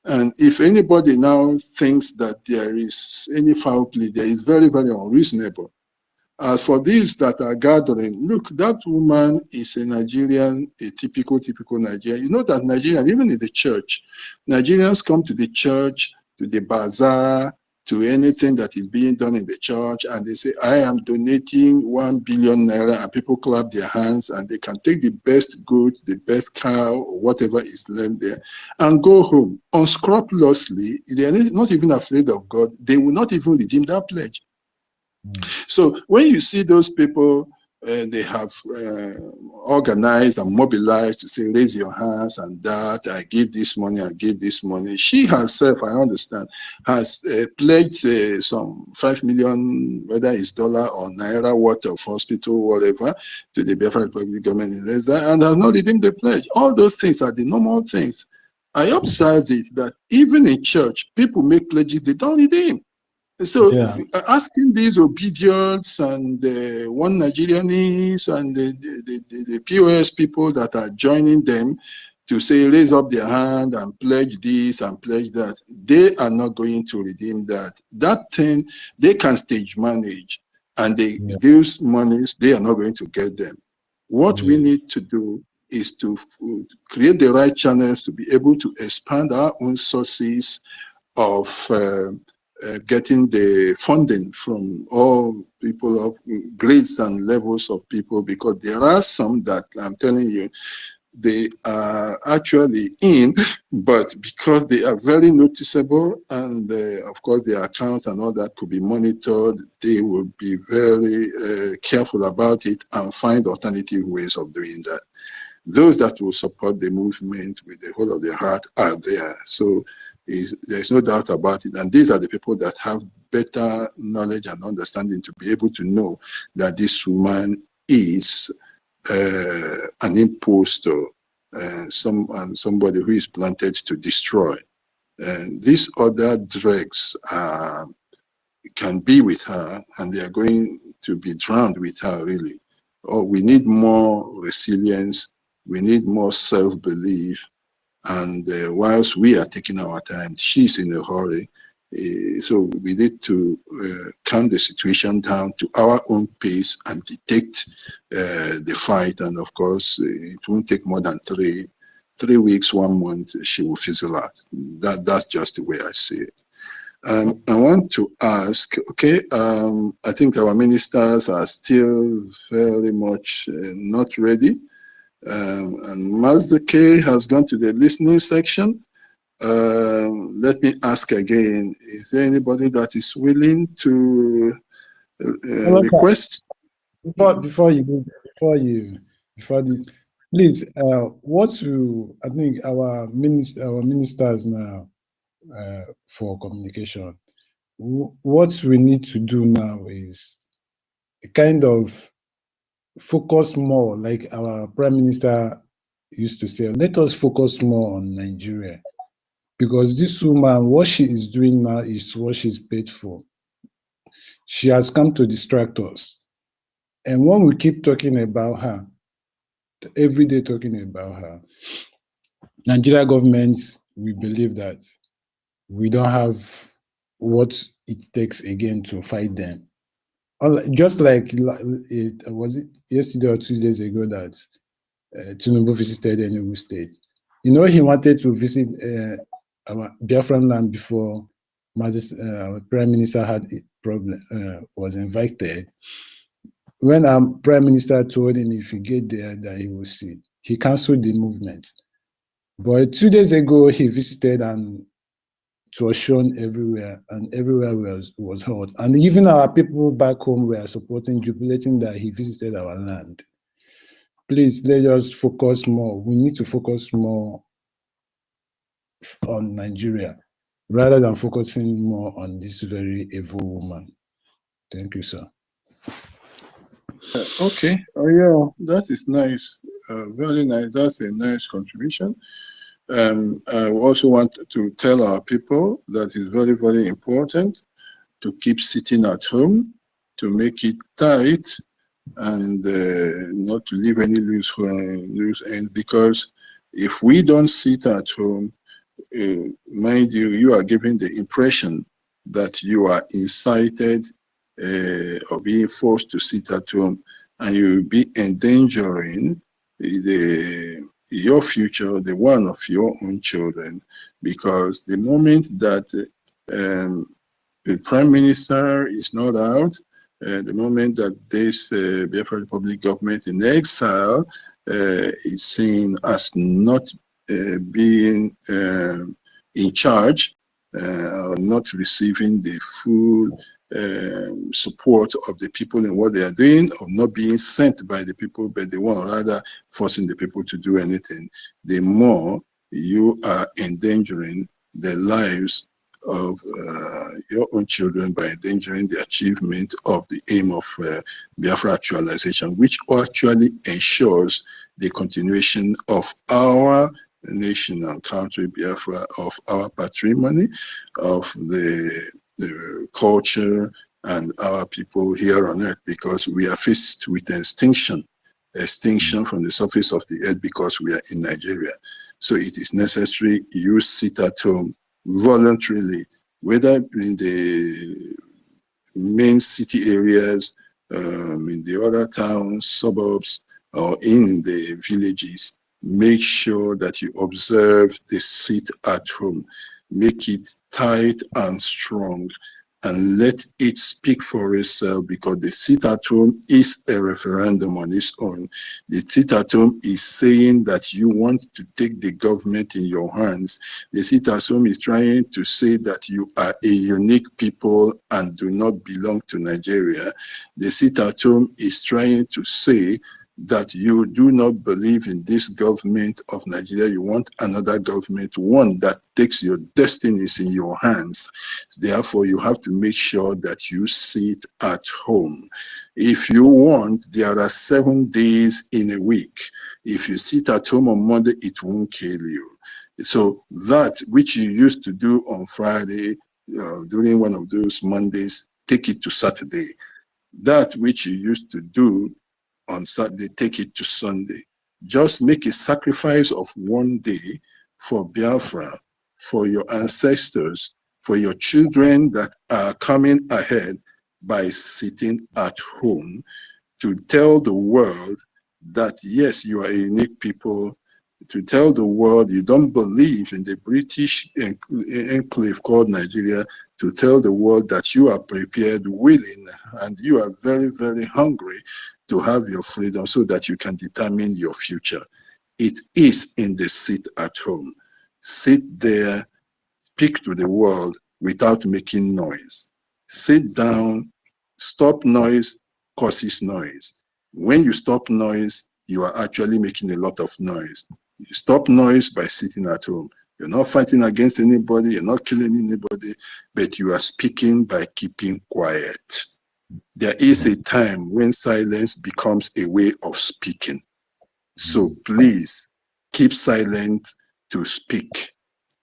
And if anybody now thinks that there is any foul play, there is very, very unreasonable. As for these that are gathering, look, that woman is a Nigerian, a typical Nigerian. You know that Nigerian, even in the church, Nigerians come to the church, to the bazaar, to anything that is being done in the church, and they say, I am donating 1 billion naira, and people clap their hands, and they can take the best goat, the best cow, or whatever is left there, and go home unscrupulously. They are not even afraid of God. They will not even redeem that pledge. So when you see those people, they have organized and mobilized to say, raise your hands and that, I give this money, I give this money. She herself, I understand, has pledged some 5 million, whether it's dollar or naira worth of hospital, whatever, to the Biafra Republic government, and has not redeemed the pledge. All those things are the normal things. I observed it that even in church, people make pledges they don't redeem. So asking these obedience and one Nigerians and the POS people that are joining them to say raise up their hand and pledge this and pledge that, they are not going to redeem that. That thing they can stage manage, and those monies, they are not going to get them. What we need to do is to create the right channels to be able to expand our own sources of getting the funding from all people of grades and levels of people, because there are some that I'm telling you, they are actually in, but because they are very noticeable, and of course their accounts and all that could be monitored, they will be very careful about it and find alternative ways of doing that. Those that will support the movement with the whole of their heart are there. So there's no doubt about it. And these are the people that have better knowledge and understanding to be able to know that this woman is an impostor, somebody who is planted to destroy. And these other dregs can be with her, and they are going to be drowned with her, really. Oh, we need more resilience. We need more self-belief. And whilst we are taking our time, she's in a hurry. So we need to calm the situation down to our own pace and detect the fight. And of course, it won't take more than three weeks, 1 month, she will fizzle out. That's just the way I see it. I want to ask, okay, I think our ministers are still very much not ready. And Mazda K has gone to the listening section. Let me ask again, is there anybody that is willing to request? Before this, please, I think our ministers now for communication, what we need to do now is kind of focus more, like our Prime Minister used to say, let us focus more on Nigeria. Because this woman, what she is doing now is what she's paid for. She has come to distract us. And when we keep talking about her, every day talking about her, Nigeria governments, we believe that we don't have what it takes again to fight them. Just like was it yesterday or 2 days ago that Tinubu visited Enugu State. You know, he wanted to visit our Biafran land before our Prime Minister had a problem, was invited. When our Prime Minister told him if he get there that he will see, he cancelled the movement. But 2 days ago, he visited and it was shown everywhere, and everywhere was hot. And even our people back home were supporting, jubilating that he visited our land. Please, let us focus more. We need to focus more on Nigeria rather than focusing more on this very evil woman. Thank you, sir. Okay. Oh, yeah, that is nice. Very nice. That's a nice contribution. I also want to tell our people that it's very, very important to keep sitting at home, to make it tight, and not to leave any loose end, because if we don't sit at home, mind you, you are giving the impression that you are incited or being forced to sit at home, and you will be endangering your future, the one of your own children, because the moment that The Prime Minister is not out. The moment that this Biafra Republic government in exile is seen as not being in charge, or not receiving the full support of the people in what they are doing, or not being sent by the people, but they want rather forcing the people to do anything, the more you are endangering the lives of your own children by endangering the achievement of the aim of Biafra actualization, which actually ensures the continuation of our nation and country, Biafra, of our patrimony, of the culture and our people here on earth, because we are faced with extinction from the surface of the earth because we are in Nigeria. So it is necessary you sit at home voluntarily, whether in the main city areas, in the other towns, suburbs, or in the villages. Make sure that you observe the sit at home. Make it tight and strong, and let it speak for itself, because the sit at home is a referendum on its own. The sit at home is saying that you want to take the government in your hands. The sit at home is trying to say that you are a unique people and do not belong to Nigeria. The sit at home is trying to say that you do not believe in this government of Nigeria. You want another government, one that takes your destinies in your hands. Therefore, you have to make sure that you sit at home. If you want, there are 7 days in a week. If you sit at home on Monday, it won't kill you. So that which you used to do on Friday, during one of those Mondays, take it to Saturday. That which you used to do on Saturday, take it to Sunday. Just make a sacrifice of 1 day for Biafra, for your ancestors, for your children that are coming ahead, by sitting at home, to tell the world that yes, you are a unique people, to tell the world you don't believe in the British enclave called Nigeria, to tell the world that you are prepared, willing, and you are very, very hungry to have your freedom so that you can determine your future. It is in the sit at home. Sit there, speak to the world without making noise. Sit down, stop noise causes noise. When you stop noise, you are actually making a lot of noise. You stop noise by sitting at home. You're not fighting against anybody, you're not killing anybody, but you are speaking by keeping quiet. There is a time when silence becomes a way of speaking. So please keep silent to speak.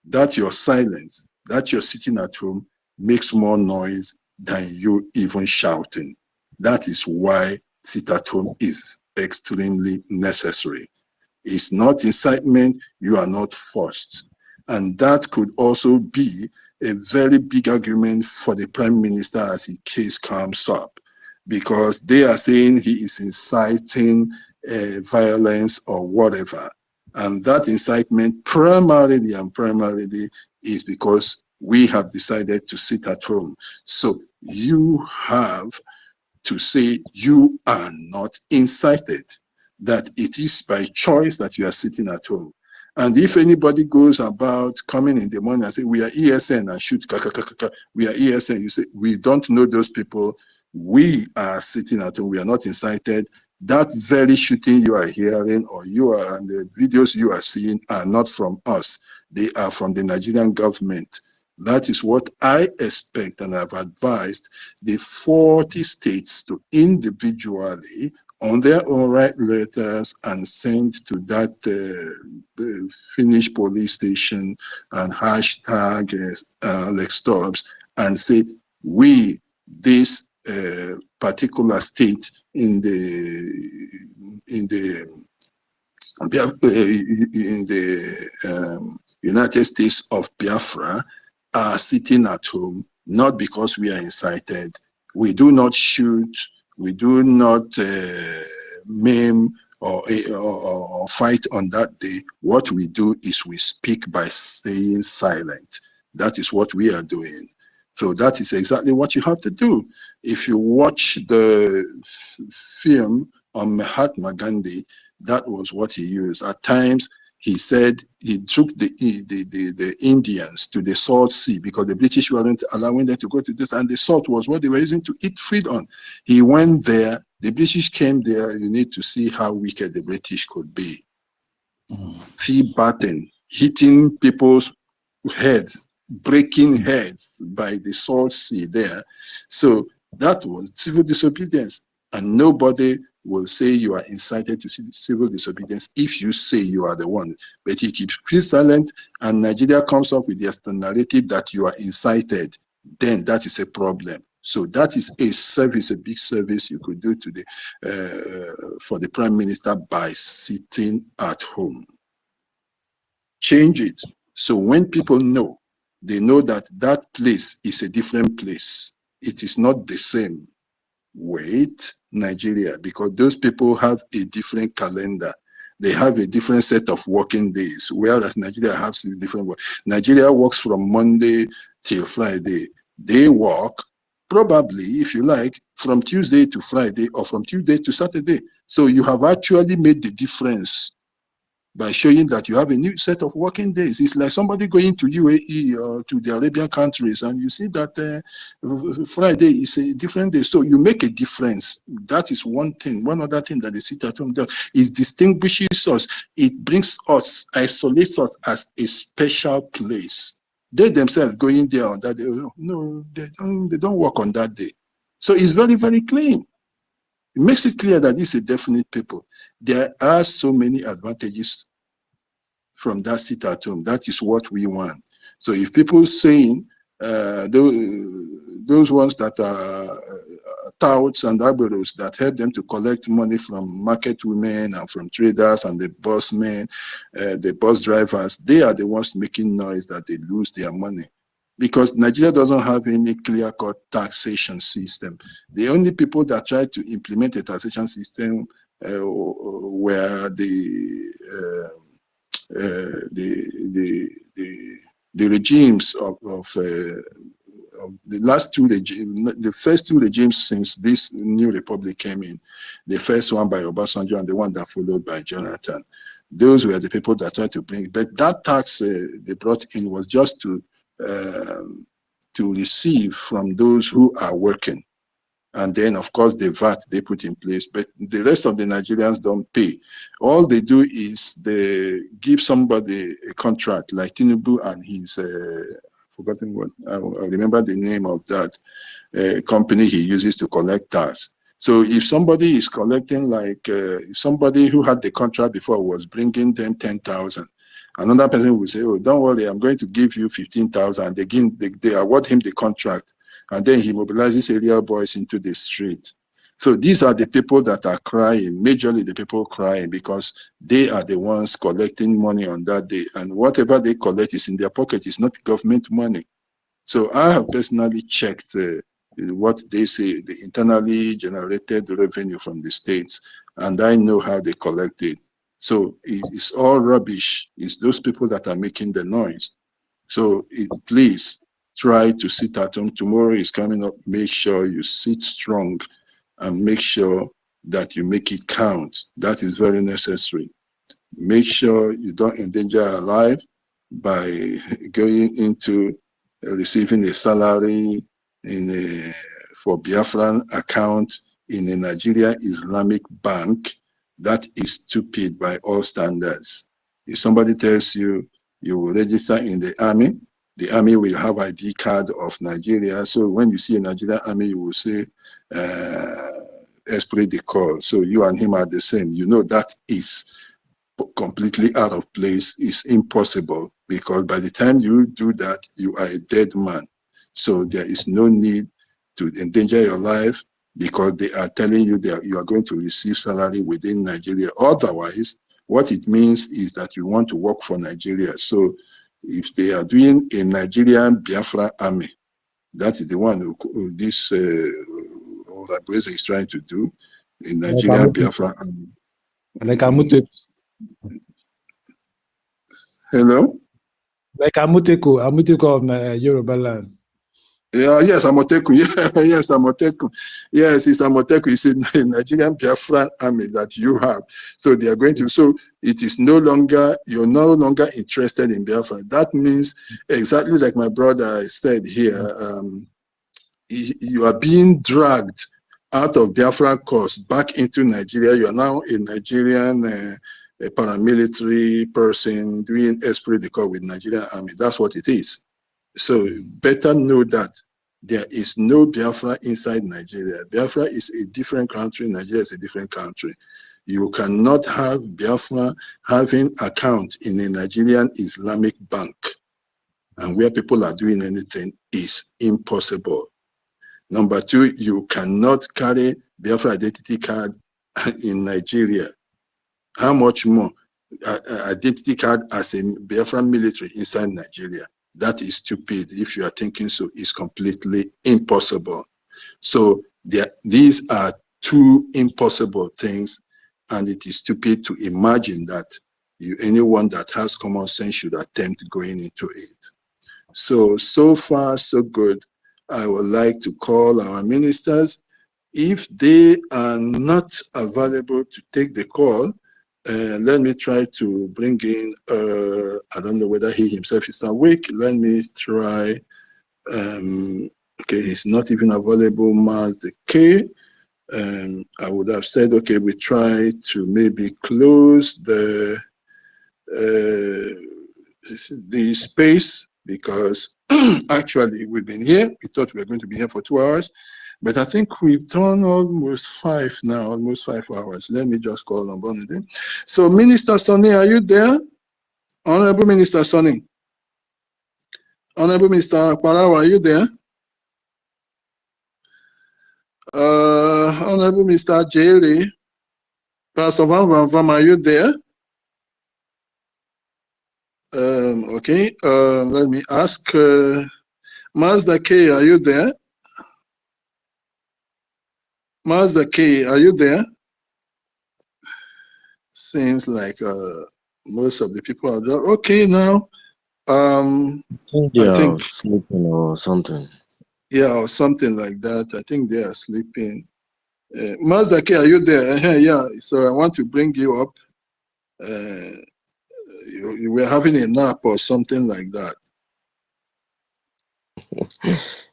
That your silence, that you're sitting at home, makes more noise than you even shouting. That is why sit at home is extremely necessary. It's not incitement, you are not forced. And that could also be a very big argument for the Prime Minister as his case comes up, because they are saying he is inciting violence or whatever. And that incitement primarily is because we have decided to sit at home. So you have to say you are not incited, that it is by choice that you are sitting at home. And if anybody goes about coming in the morning and say, we are ESN, and shoot, we are ESN, you say, we don't know those people, we are sitting at home, we are not incited. That very shooting you are hearing, or you are, and the videos you are seeing, are not from us. They are from the Nigerian government. That is what I expect, and I've advised the 40 states to individually, on their own, write letters and send to that Finnish police station and hashtag Alex Stubbs, and say, we, this particular state in the United States of Biafra, are sitting at home, not because we are incited. We do not shoot, we do not maim or fight on that day. What we do is we speak by staying silent. That is what we are doing. So that is exactly what you have to do. If you watch the film on Mahatma Gandhi, that was what he used. At times, he said he took the Indians to the Salt Sea because the British weren't allowing them to go to this, and the salt was what they were using to eat food on. He went there, the British came there. You need to see how wicked the British could be. See Batten hitting people's heads, breaking heads by the Salt Sea there. So that was civil disobedience, and nobody will say you are incited to civil disobedience if you say you are the one. But he keeps silent, and Nigeria comes up with the narrative that you are incited. Then that is a problem. So that is a service, a big service you could do to the for the Prime Minister by sitting at home. Change it. So when people know, they know that that place is a different place. It is not the same. Wait, Nigeria, because those people have a different calendar. They have a different set of working days, whereas Nigeria has a different work. Nigeria works from Monday till Friday. They work probably, if you like, from Tuesday to Friday or from Tuesday to Saturday. So you have actually made the difference by showing that you have a new set of working days. It's like somebody going to UAE or to the Arabian countries, and you see that Friday is a different day. So you make a difference. That is one thing. One other thing that the sit at home does is distinguishes us. It brings us, isolates us as a special place. They themselves going there on that day, no, they don't work on that day. So it's very, very clean. It makes it clear that this is a definite people. There are so many advantages from that sit at home. That is what we want. So if people saying those ones that are touts and aberos that help them to collect money from market women and from traders and the bus men, the bus drivers, they are the ones making noise that they lose their money. Because Nigeria doesn't have any clear-cut taxation system. The only people that try to implement a taxation system were the regimes of the last two regimes, the first two regimes since this new republic came in, the first one by Obasanjo and the one that followed by Jonathan. Those were the people that tried to bring, but that tax they brought in was just to receive from those who are working. And then, of course, the VAT they put in place, but the rest of the Nigerians don't pay. All they do is they give somebody a contract, like Tinubu and his, forgotten what, I remember the name of that company he uses to collect tax. So if somebody is collecting, like somebody who had the contract before was bringing them 10,000, another person will say, oh, don't worry, I'm going to give you 15,000. They award him the contract, and then he mobilizes area boys into the street. So these are the people that are crying, majorly the people crying, because they are the ones collecting money on that day. And whatever they collect is in their pocket, it's not government money. So I have personally checked what they say, the internally generated revenue from the states, and I know how they collect it. So it's all rubbish. It's those people that are making the noise. So please try to sit at home. Tomorrow is coming up. Make sure you sit strong and make sure that you make it count. That is very necessary. Make sure you don't endanger your life by going into receiving a salary for Biafran account in a Nigeria Islamic bank. That is stupid by all standards. If somebody tells you you will register in the army will have ID card of Nigeria. So when you see a Nigerian army, you will say, esprit de corps. So you and him are the same. You know that is completely out of place. Is impossible, because by the time you do that, you are a dead man. So there is no need to endanger your life because they are telling you that you are going to receive salary within Nigeria. Otherwise, what it means is that you want to work for Nigeria. So if they are doing a Nigerian Biafra army, that is the one who this Olabueze is trying to do, a Nigerian Biafra army. Hello? Like Amuteko of Yoruba land. Yeah, yes, Amotekun. Yeah, yes, Amotekun. Yes, it's Amotekun. It's a Nigerian Biafran army that you have. So they are going to. So it is no longer, you're no longer interested in Biafra. That means exactly like my brother said here. You are being dragged out of Biafra cause back into Nigeria. You are now a Nigerian a paramilitary person doing esprit de corps with Nigerian army. That's what it is. So better know that there is no Biafra inside Nigeria. Biafra is a different country. Nigeria is a different country. You cannot have Biafra having account in a Nigerian Islamic bank and where people are doing anything is impossible. Number two, you cannot carry Biafra identity card in Nigeria. How much more identity card as a Biafra military inside Nigeria? That is stupid. If you are thinking so, it's completely impossible. So these are two impossible things, and it is stupid to imagine that anyone that has common sense should attempt going into it. So far, so good. I would like to call our ministers. If they are not available to take the call, let me try to bring in, I don't know whether he himself is awake. Let me try, okay, he's not even available, Maz K. I would have said, okay, we try to maybe close the space because actually we've been here. We thought we were going to be here for 2 hours, but I think we've done almost 5 now, almost 5 hours. Let me just call on Bonnie. So Minister Sonny, are you there? Honorable Minister Sonny. Honorable Minister Parawa, are you there? Honorable Mr. Jerry. Pastor Van Van Vam, are you there? Okay, let me ask Mazda K, are you there? Mazda K, are you there? Seems like most of the people are there. Okay, now, They I are think, sleeping or something. yeah, or something like that. I think they are sleeping. Mazda K, are you there? Yeah, so I want to bring you up. You were having a nap or something like that.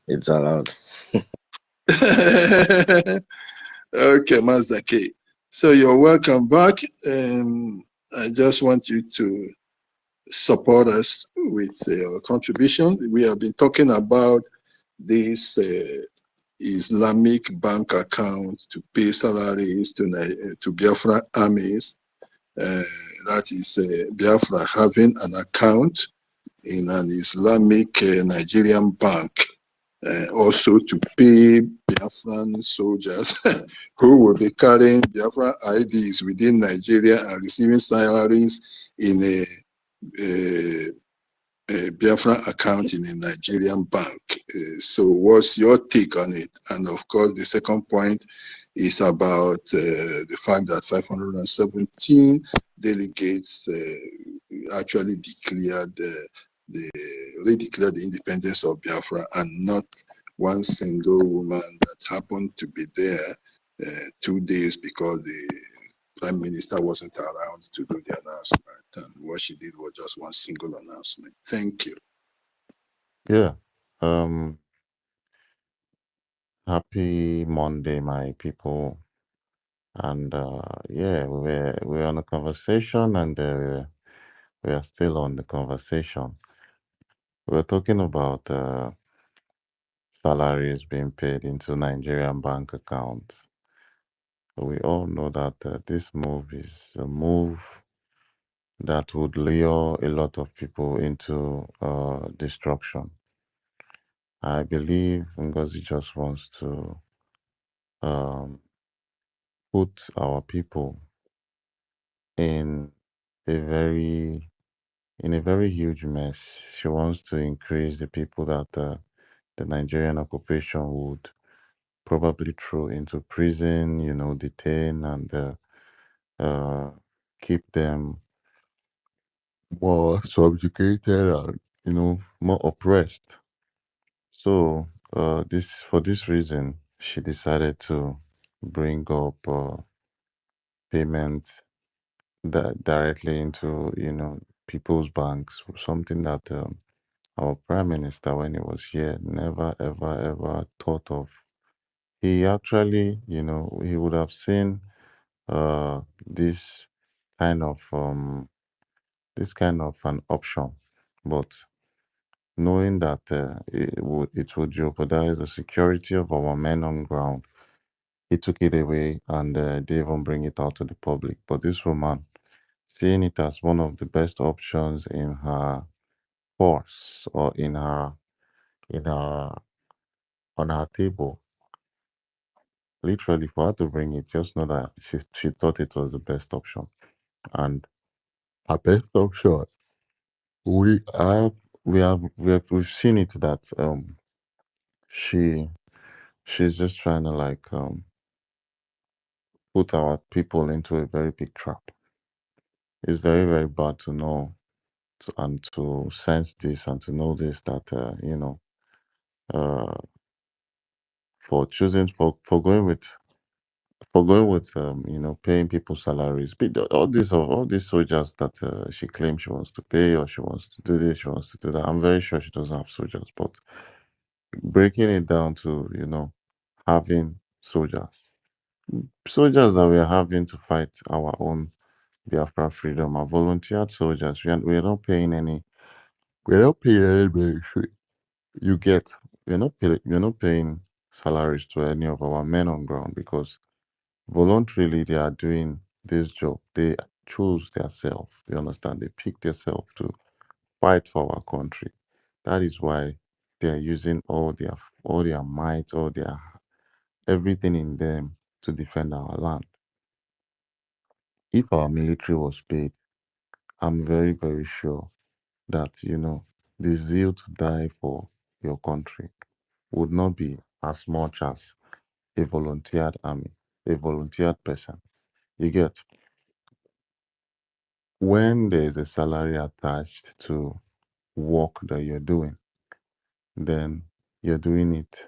It's allowed. Okay, Mazda K. So you're welcome back. I just want you to support us with your contribution. We have been talking about this Islamic bank account to pay salaries to Biafra armies. That is Biafra having an account in an Islamic Nigerian bank. Also to pay Biafran soldiers who will be carrying Biafra IDs within Nigeria and receiving salaries in a Biafra account in a Nigerian bank. So what's your take on it? And of course, the second point is about the fact that 517 delegates actually redeclared the independence of Biafra, and not one single woman that happened to be there 2 days because the Prime Minister wasn't around to do the announcement. And what she did was just one single announcement. Thank you. Yeah. Happy Monday, my people. And yeah, we're on a conversation, and we are still on the conversation. We're talking about salaries being paid into Nigerian bank accounts. We all know that this move is a move that would lure a lot of people into destruction. I believe Ngozi just wants to um, put our people in a very huge mess. She wants to increase the people that the Nigerian occupation would probably throw into prison, detain and uh, keep them more subjugated and more oppressed. So For this reason, she decided to bring up payment that directly into people's banks, something that our prime minister, when he was here, never ever ever thought of. He actually, he would have seen this kind of an option, but knowing that it would jeopardize the security of our men on ground, he took it away and didn't even bring it out to the public. But this woman, seeing it as one of the best options in her purse or in her on her table, literally for her to bring it, just know that she thought it was the best option. And her best option, we have we've seen it that she she's just trying to put our people into a very big trap. It's very, very bad to know and to sense this and to know this that uh for choosing for going with paying people salaries, all these soldiers that she claims she wants to pay, or she wants to do this, she wants to do that. I'm very sure she doesn't have soldiers, but breaking it down to having soldiers that we are having to fight our own Biafra freedom are volunteered soldiers. We're not paying any. We're not paying anybody. You get. We're not paying salaries to any of our men on ground because voluntarily they are doing this job. They choose themselves. You understand? They pick themselves to fight for our country. That is why they are using all their might, all their everything in them to defend our land. If our military was paid, I'm very, very sure that, the zeal to die for your country would not be as much as a volunteered army, a volunteered person. You get, when there is a salary attached to work that you're doing, then you're doing it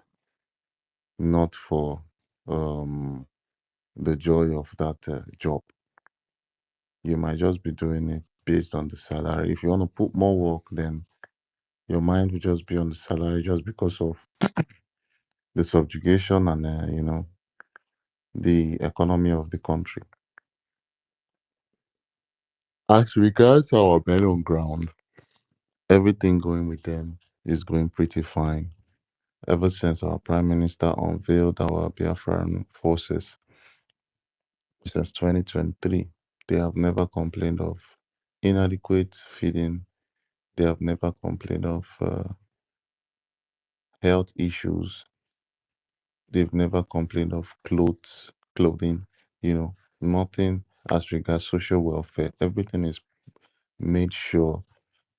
not for the joy of that job. You might just be doing it based on the salary. If you want to put more work, then your mind will just be on the salary just because of the subjugation and the economy of the country. As regards our men on ground, everything going with them is going pretty fine. Ever since our Prime Minister unveiled our Biafran forces since 2023, they have never complained of inadequate feeding. They have never complained of health issues. They've never complained of clothing, nothing as regards social welfare. Everything is made sure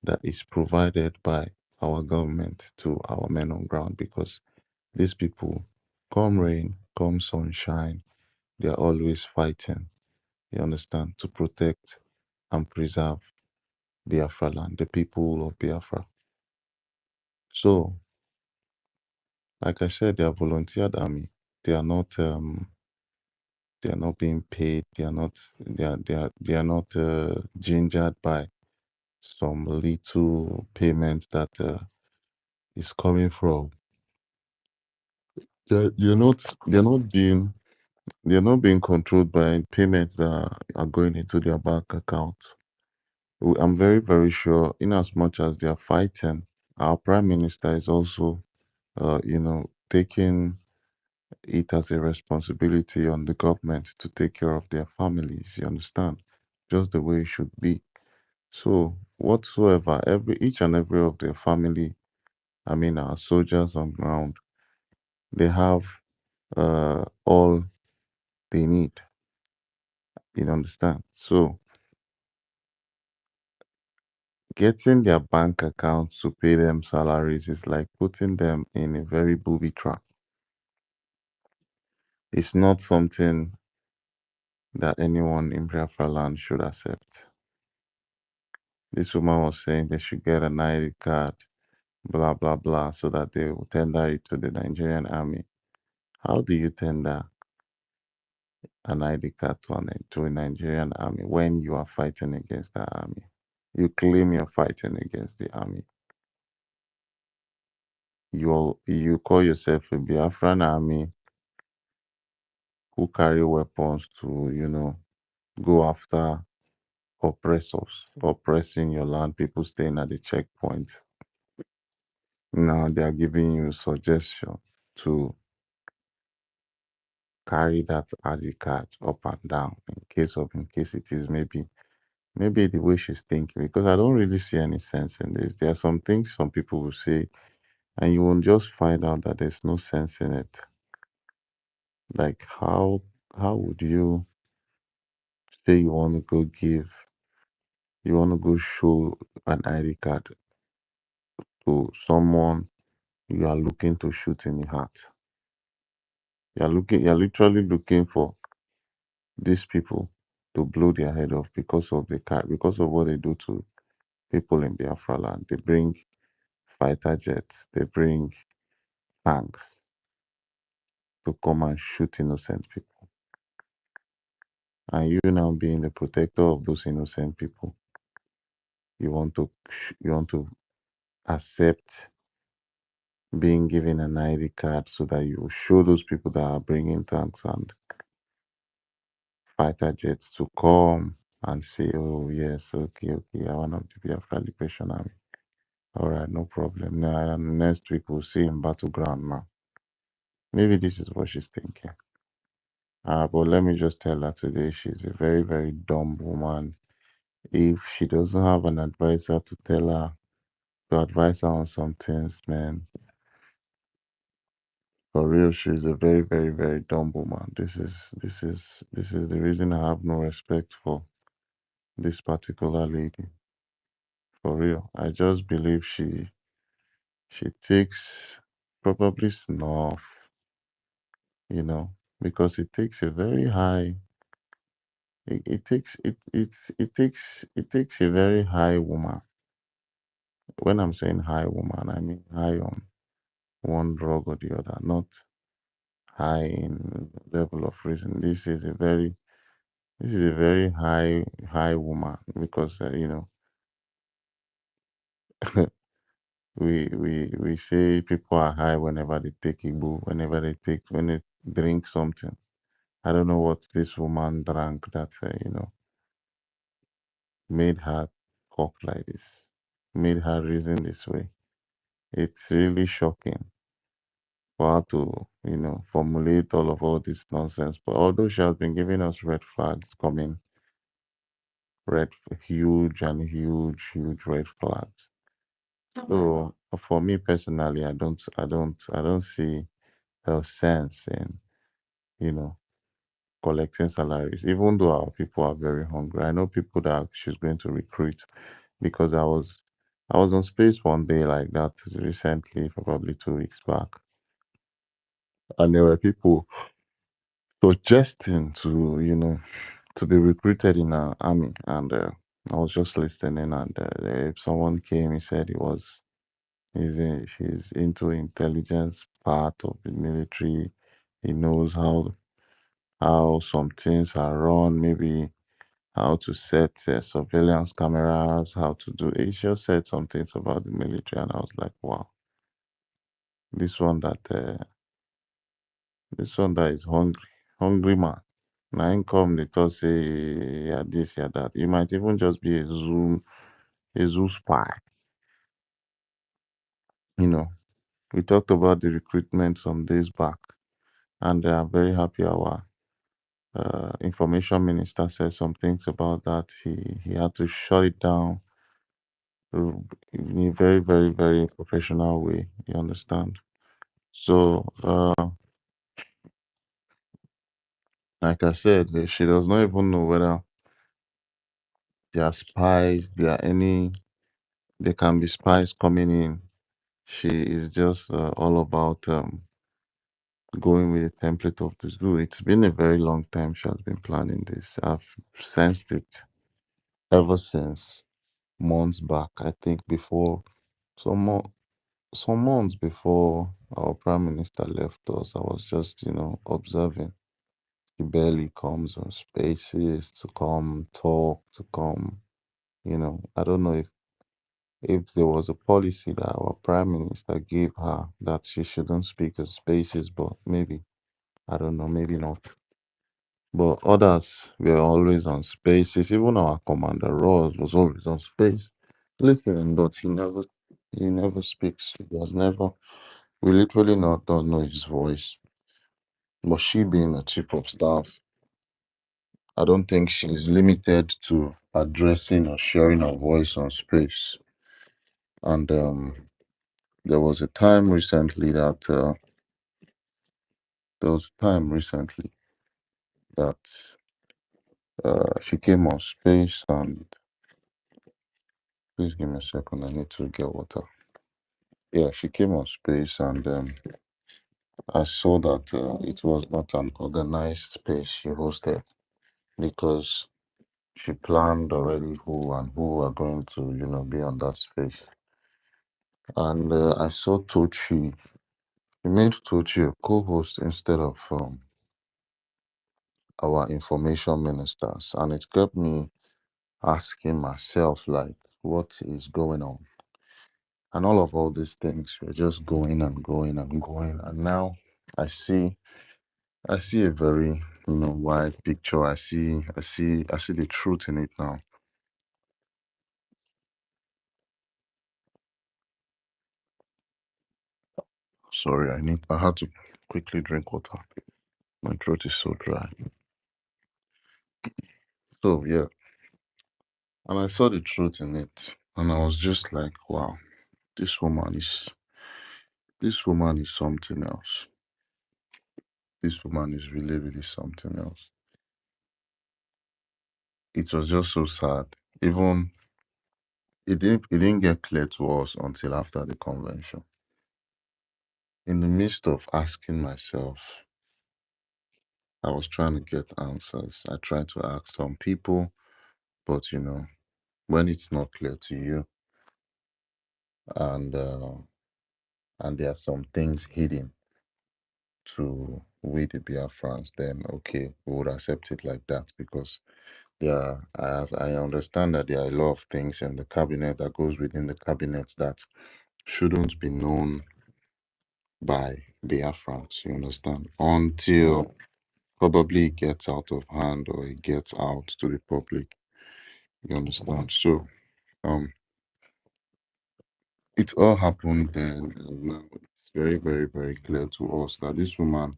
that is provided by our government to our men on ground because these people, come rain, come sunshine, they are always fighting, you understand, to protect and preserve Biafra land, the people of Biafra. So, like I said, they are volunteered army. They are not being paid. They are not gingered by some little payment that is coming from. They're not being controlled by payments that are going into their bank account. I'm very, very sure, in as much as they are fighting, our prime minister is also, taking it as a responsibility on the government to take care of their families. You understand? Just the way it should be. So, whatsoever, each and every of their family, I mean, our soldiers on ground, they have all they need. You understand? So, getting their bank accounts to pay them salaries is like putting them in a very booby trap. It's not something that anyone in Biafra land should accept. This woman was saying they should get an ID card. blah, blah, blah, so that they will tender it to the Nigerian army. How do you tender an ID card to a Nigerian army when you are fighting against the army? You claim you're fighting against the army. You call yourself a Biafran army who carry weapons to, go after oppressors, oppressing your land, people staying at the checkpoint. Now they are giving you suggestion to carry that ID card up and down in case it is maybe the way she's thinking, because I don't really see any sense in this. There are some things some people will say and you will just find out that there's no sense in it. Like how would you say you want to go show an ID card to someone you are looking to shoot in the heart? You're literally looking for these people to blow their head off because of because of what they do to people in Biafra land. They bring fighter jets, they bring tanks to come and shoot innocent people. And you now being the protector of those innocent people, you want to accept being given an ID card so that you show those people that are bringing tanks and fighter jets to come and say, oh yes, okay, I want to be a Liberation Army. All right, no problem. Now, next week we'll see in battleground now. Maybe this is what she's thinking. But let me just tell her today she's a very, very dumb woman. If she doesn't have an advisor to advise her on some things, man, for real, she's a very, very, very dumb woman. This is the reason I have no respect for this particular lady. For real. I just believe she takes probably snuff, you know, because it takes a very high it takes it takes a very high woman. When I'm saying high woman, I mean high on one drug or the other, not high in level of reason. This is a very high woman because we say people are high whenever they take Igbo, when they drink something. I don't know what this woman drank that made her talk like this, made her reason this way. It's really shocking for her to formulate all this nonsense. But although she has been giving us red flags coming, red huge and huge red flags. So for me personally, I don't see the sense in you know collecting salaries, even though our people are very hungry. I know people that she's going to recruit because I was on space one day like that recently, probably 2 weeks back, and there were people suggesting to be recruited in an army, and I was just listening, and if someone came, he said he's into intelligence part of the military. He knows how some things are run, maybe how to set surveillance cameras, how to do. He just said some things about the military, and I was like, wow, this one that is hungry man. Now him come they talk say yeah this, yeah that. You might even just be a zoo spy. You know, we talked about the recruitment some days back, and I'm very happy our information minister said some things about that. He had to shut it down in a very, very, very professional way. You understand? So, like I said, she does not even know whether there are spies, there can be spies coming in. She is just all about going with the template of the zoo. It's been a very long time she has been planning this. I've sensed it ever since months back. I think before some more. some months before our Prime Minister left us, I was just, observing. He barely comes on spaces to come talk, to come, I don't know if there was a policy that our Prime Minister gave her that she shouldn't speak on spaces, but maybe, I don't know, maybe not. But others were always on spaces. Even our Commander Ross was always on space. Listening, but he never speaks. He has never. We literally not don't know his voice. But she being a chief of staff, I don't think she's limited to addressing or sharing her voice on space. And there was a time recently that she came on space, and please give me a second. I need to get water. Yeah, she came on space, and I saw that it was not an organized space she hosted, because she planned already who are going to, be on that space. And I saw Tochi. She made Tochi a co-host instead of our information ministers, and it kept me asking myself, like, what is going on? And all these things were just going and going and going, and now I see a very wide picture. I see the truth in it now. Sorry, I had to quickly drink water. My throat is so dry. So yeah, and I saw the truth in it, and I was just like, wow, this woman is something else. This woman is really, really something else. It was just so sad. Even it didn't get clear to us until after the convention. In the midst of asking myself, I was trying to get answers. I tried to ask some people, but when it's not clear to you, and there are some things hidden to we the Biafrans, then okay, we would accept it like that, because as I understand that there are a lot of things in the cabinet that goes within the cabinet that shouldn't be known by Biafrans, you understand, until probably it gets out of hand or it gets out to the public, you understand. So it all happened then, and now it's very, very, very clear to us that this woman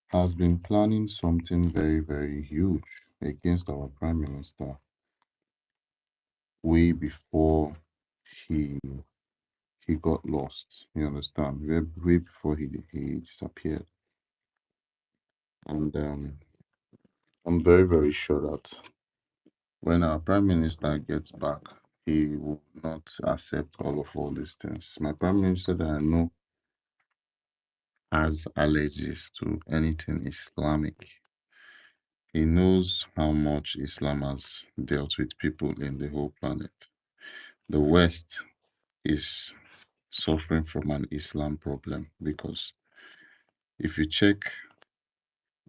has been planning something very, very huge against our Prime Minister way before he he got lost. You understand? Way before he disappeared. And I'm very, very sure that when our Prime Minister gets back, he will not accept all these things. My Prime Minister that I know has allergies to anything Islamic. He knows how much Islam has dealt with people in the whole planet. The West is suffering from an Islam problem, because if you check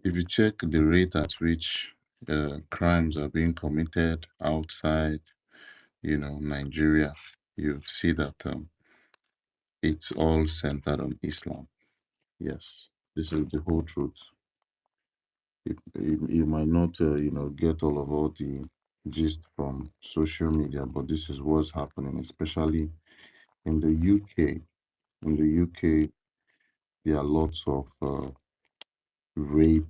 the rate at which crimes are being committed outside, Nigeria, you see that it's all centered on Islam. Yes, this is the whole truth. You might not, get all the gist from social media, but this is what's happening, especially in the UK. In the UK, there are lots of rape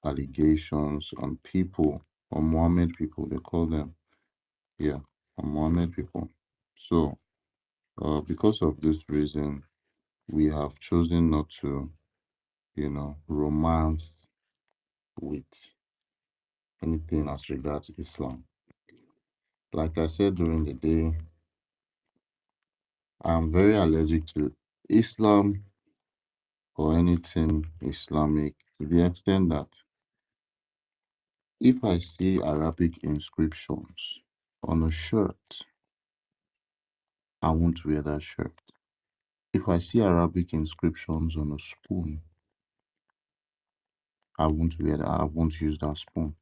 allegations on people, on Mohammed people, they call them, yeah, on Mohammed people. So, because of this reason, we have chosen not to, romance with anything as regards Islam. Like I said during the day, I'm very allergic to Islam or anything Islamic, to the extent that if I see Arabic inscriptions on a shirt, I won't wear that shirt. If I see Arabic inscriptions on a spoon, I won't wear that. I won't use that spoon.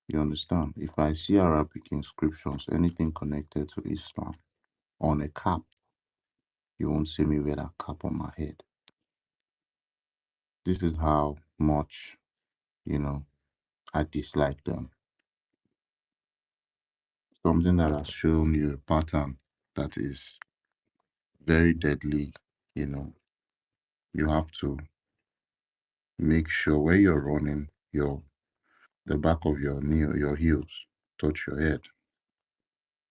You understand? If I see Arabic inscriptions, anything connected to Islam on a cap, you won't see me wear that cap on my head. This is how much, I dislike them. Something that has shown you a pattern that is very deadly, you have to make sure where you're running, the back of your knee or your heels touch your head.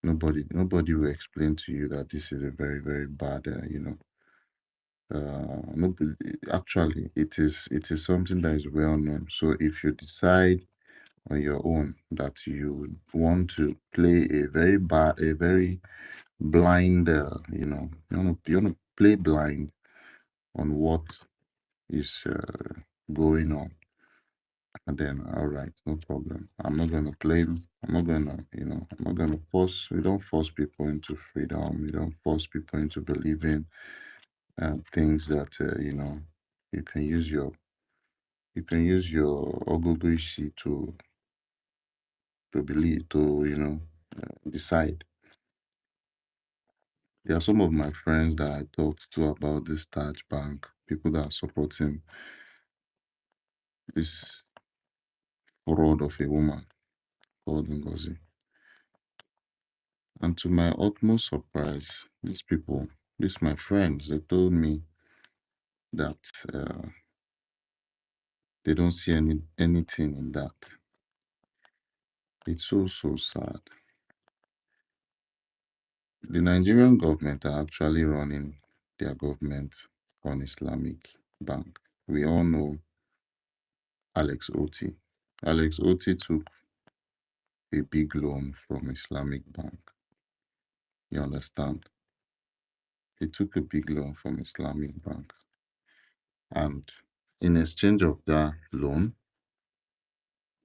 Nobody will explain to you that this is a very, very bad, nobody, actually, it is something that is well known. So if you decide on your own that you want to play a very blind, you want to play blind on what is going on, and then all right, no problem. I'm not gonna blame. I'm not gonna, I'm not gonna force. We don't force people into freedom. We don't force people into believing things that you can use your OGOJA to believe, to decide. There are some of my friends that I talked to about this Taj Bank, people that are supporting this fraud of a woman called NGOZI. And to my utmost surprise, these my friends, they told me that they don't see anything in that. It's so sad. The Nigerian government are actually running their government on Islamic Bank. We all know Alex Oti. Alex Oti took a big loan from Islamic Bank. You understand? He took a big loan from Islamic Bank. And in exchange of that loan,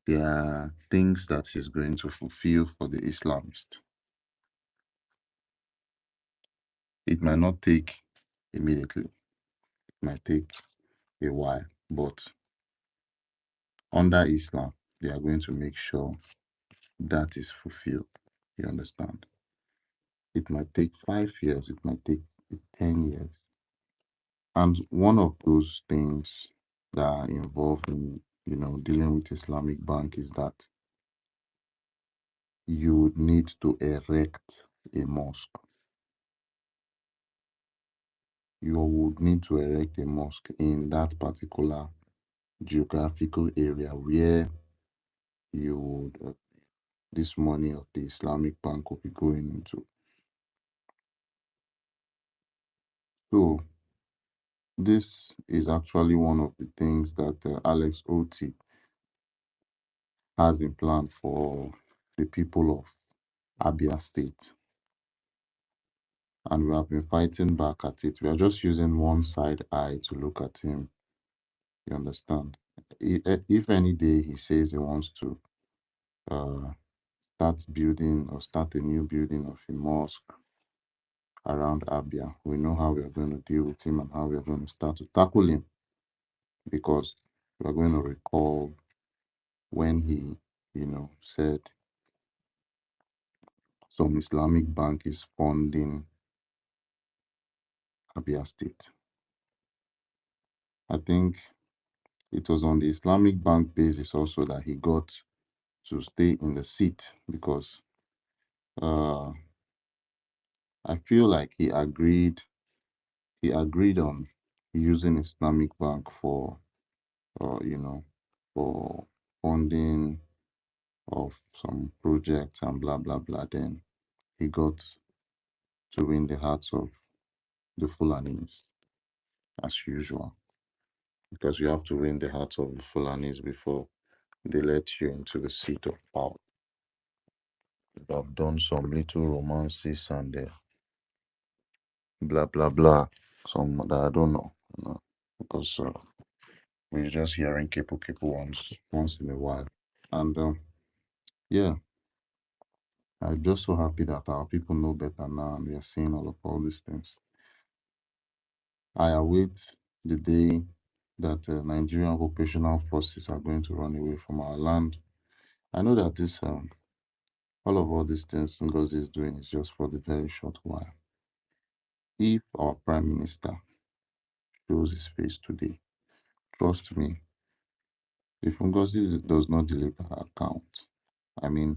there are things that he's going to fulfill for the Islamist. It might not take immediately, it might take a while, but under Islam, they are going to make sure that is fulfilled. You understand? It might take 5 years, it might take 10 years. And one of those things that are involved in, dealing with Islamic Bank is that you would need to erect a mosque. You would need to erect a mosque in that particular geographical area where you would, this money of the Islamic Bank will be going into. So this is actually one of the things that Alex Oti has in plan for the people of Abia State. And we have been fighting back at it. We are just using one side eye to look at him. You understand? If any day he says he wants to start building or start a new building of a mosque around Abia, we know how we are going to deal with him and how we are going to start to tackle him, because we are going to recall when he, said some Islamic bank is funding Abia State. I think it was on the Islamic bank basis also that he got to stay in the seat, because I feel like he agreed on using Islamic Bank for for funding of some projects and blah blah blah. Then he got to win the hearts of the Fulanis as usual, because you have to win the hearts of the Fulanis before they let you into the seat of power. I've done some little romances and blah blah blah, some that I don't know, because we're just hearing kipu once in a while. And yeah, I'm just so happy that our people know better now, and we are seeing all these things. I await the day that Nigerian occupational forces are going to run away from our land. I know that this all these things Ngozi is doing is just for the very short while. If our Prime Minister shows his face today, trust me, if Ngozi does not delete her account, I mean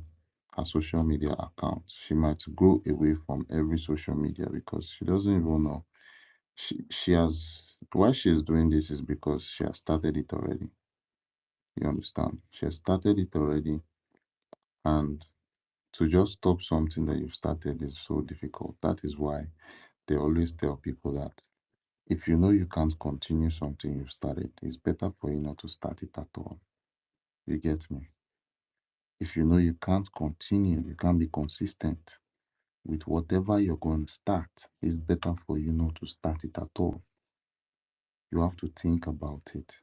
her social media account, she might go away from every social media because she doesn't even know. She has why she is doing this is because she has started it already. You understand? She has started it already, and to just stop something that you've started is so difficult. That is why they always tell people that if you know you can't continue something you've started, it's better for you not to start it at all. You get me? If you know you can't continue, you can't be consistent with whatever you're going to start, it's better for you not to start it at all. You have to think about it.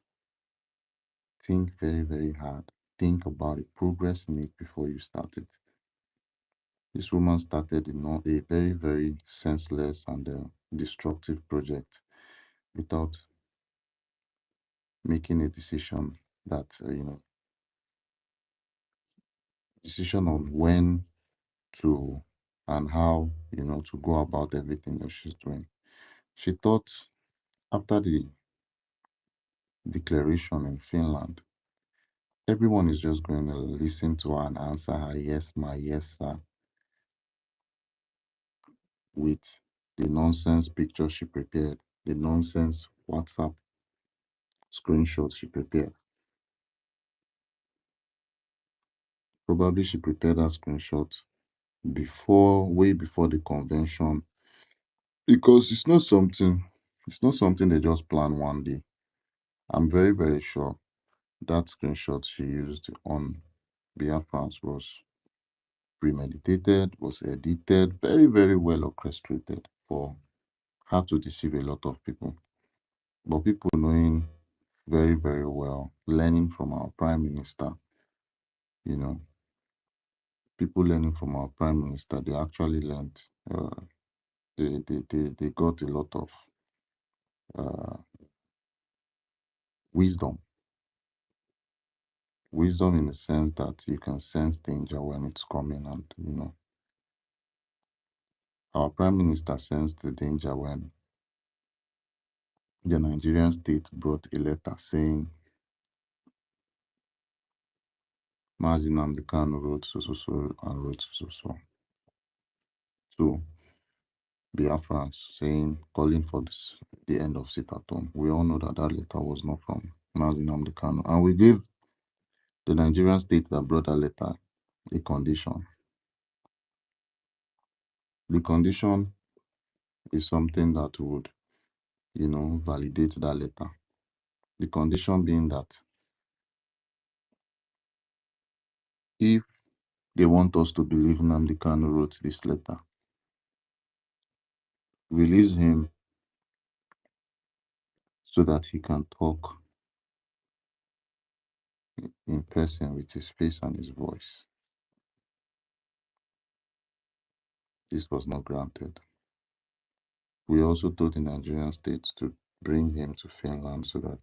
Think very, very hard. Think about the progress in it before you start it. This woman started a very, very senseless and destructive project without making a decision that, decision on when to and how, to go about everything that she's doing. She thought after the declaration in Finland, everyone is just going to listen to her and answer her, yes, ma, yes, sir, with the nonsense picture she prepared, the nonsense WhatsApp screenshots she prepared. Probably she prepared that screenshot way before the convention, because it's not something they just plan one day. I'm very, very sure that screenshot she used on BIAFRANS was premeditated, was edited, very, very well orchestrated for her to deceive a lot of people. But people knowing very, very well, learning from our Prime Minister, people learning from our Prime Minister, they actually learned, they got a lot of uh, wisdom. Wisdom in the sense that you can sense danger when it's coming, and our Prime Minister sensed the danger when the Nigerian state brought a letter saying Mazi Nnamdi Kanu wrote so and wrote so to Biafrans saying, calling for the end of sit at home. We all know that that letter was not from Mazi Nnamdi Kanu, and we gave the Nigerian state that brought that letter a condition. The condition is something that would, validate that letter. The condition being that if they want us to believe Nnamdi Kanu wrote this letter, release him so that he can talk in person with his face and his voice. This was not granted. We also told the Nigerian state to bring him to Finland so that,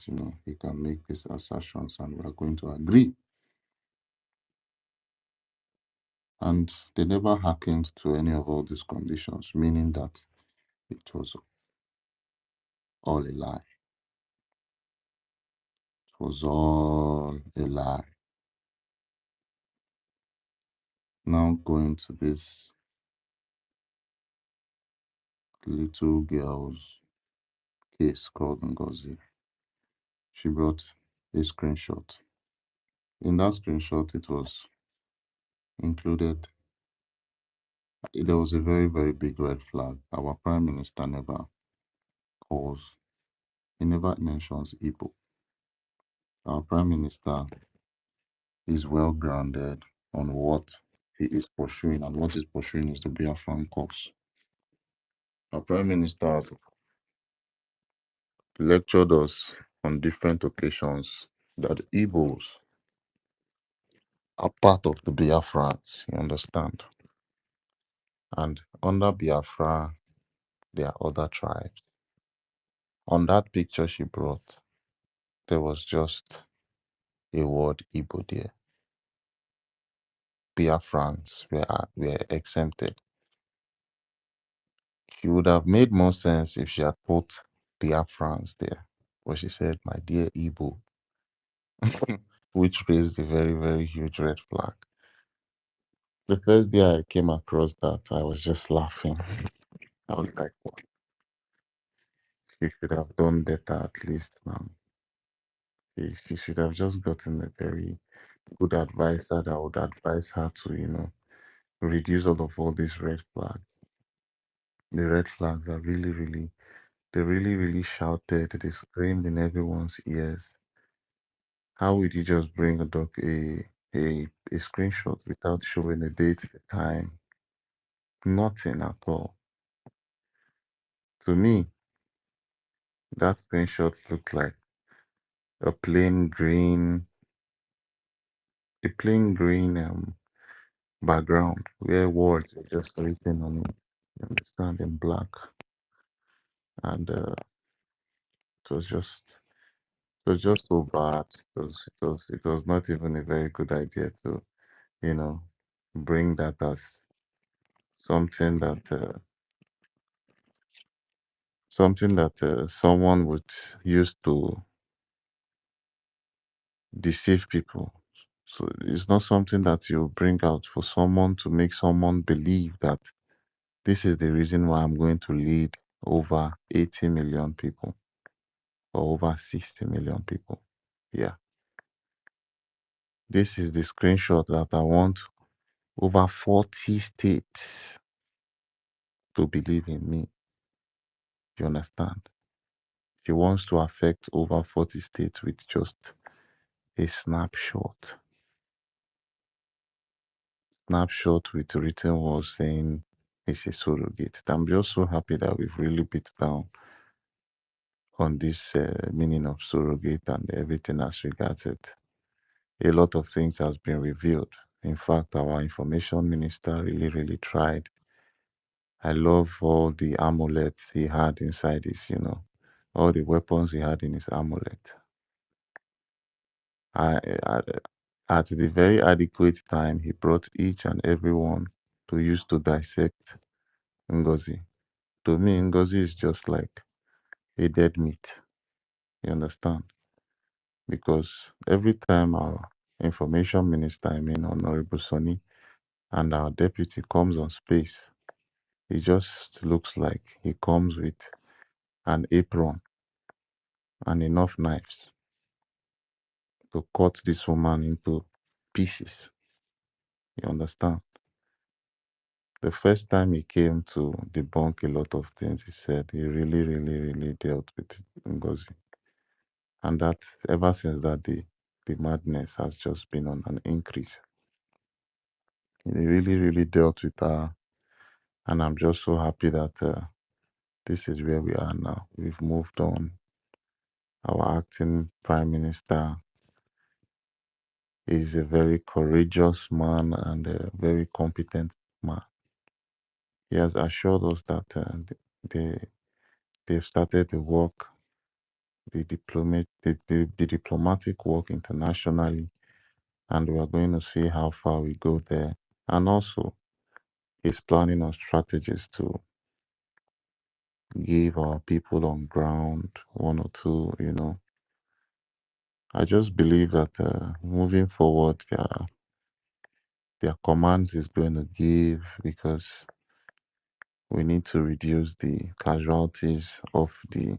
he can make these assertions, and we are going to agree. And they never hearkened to any of all these conditions, meaning that it was all a lie. It was all a lie. Now going to this little girl's case called NGOZI. She brought a screenshot. In that screenshot, it was included. There was a very, very big red flag. Our Prime Minister never calls, he never mentions Igbo. Our Prime Minister is well grounded on what he is pursuing, and what he's pursuing is the Biafran cause. Our Prime Minister has lectured us on different occasions that Igbos are part of the Biafrans, you understand? And under Biafra, there are other tribes. On that picture she brought, there was just a word Igbo there. Biafrans were exempted. She would have made more sense if she had put Biafrans there. But she said, my dear Igbo, which raised a very, very huge red flag. The first day I came across that, I was just laughing. I was like, what? She should have done better at least, man. She should have just gotten a very good advisor that would advise her to, reduce all these red flags. The red flags are really, really, they really, really shouted, they screamed in everyone's ears. How would you just bring a screenshot without showing the date, the time? Nothing at all. To me, that screenshot looked like a plain green, a plain green background where words were just written on it. You understand, in black, and it was just it was just so bad. It was not even a very good idea to you know bring that as something that someone would use to deceive people. So it's not something that you bring out for someone to make someone believe that this is the reason why I'm going to lead over 80 million people or over 60 million people. Yeah. This is the screenshot that I want over 40 states to believe in me. You understand? She wants to affect over 40 states with just a snapshot. Snapshot with written words saying it's a surrogate. I'm just so happy that we've really beat down on this meaning of surrogate and everything as regards it. A lot of things has been revealed. In fact, our information minister really, really tried. I love all the amulets he had inside all the weapons he had in his amulet. I, at the very adequate time, he brought each and every one to use to dissect NGOZI. To me, NGOZI is just like a dead meat. You understand? Because every time our information minister, Honorable Sonny, and our deputy comes on space, it just looks like he comes with an apron and enough knives to cut this woman into pieces. You understand? The first time he came to debunk a lot of things, he said he really, really, really dealt with Ngozi. And that ever since that day, the madness has just been on an increase. He really, really dealt with her. And I'm just so happy that this is where we are now. We've moved on. Our acting prime minister is a very courageous man and a very competent man. He has assured us that they've started the work, the diplomatic work internationally, and we are going to see how far we go there. And also, he's planning on strategies to give our people on ground one or two. I just believe that moving forward, their commands is going to give because we need to reduce the casualties of the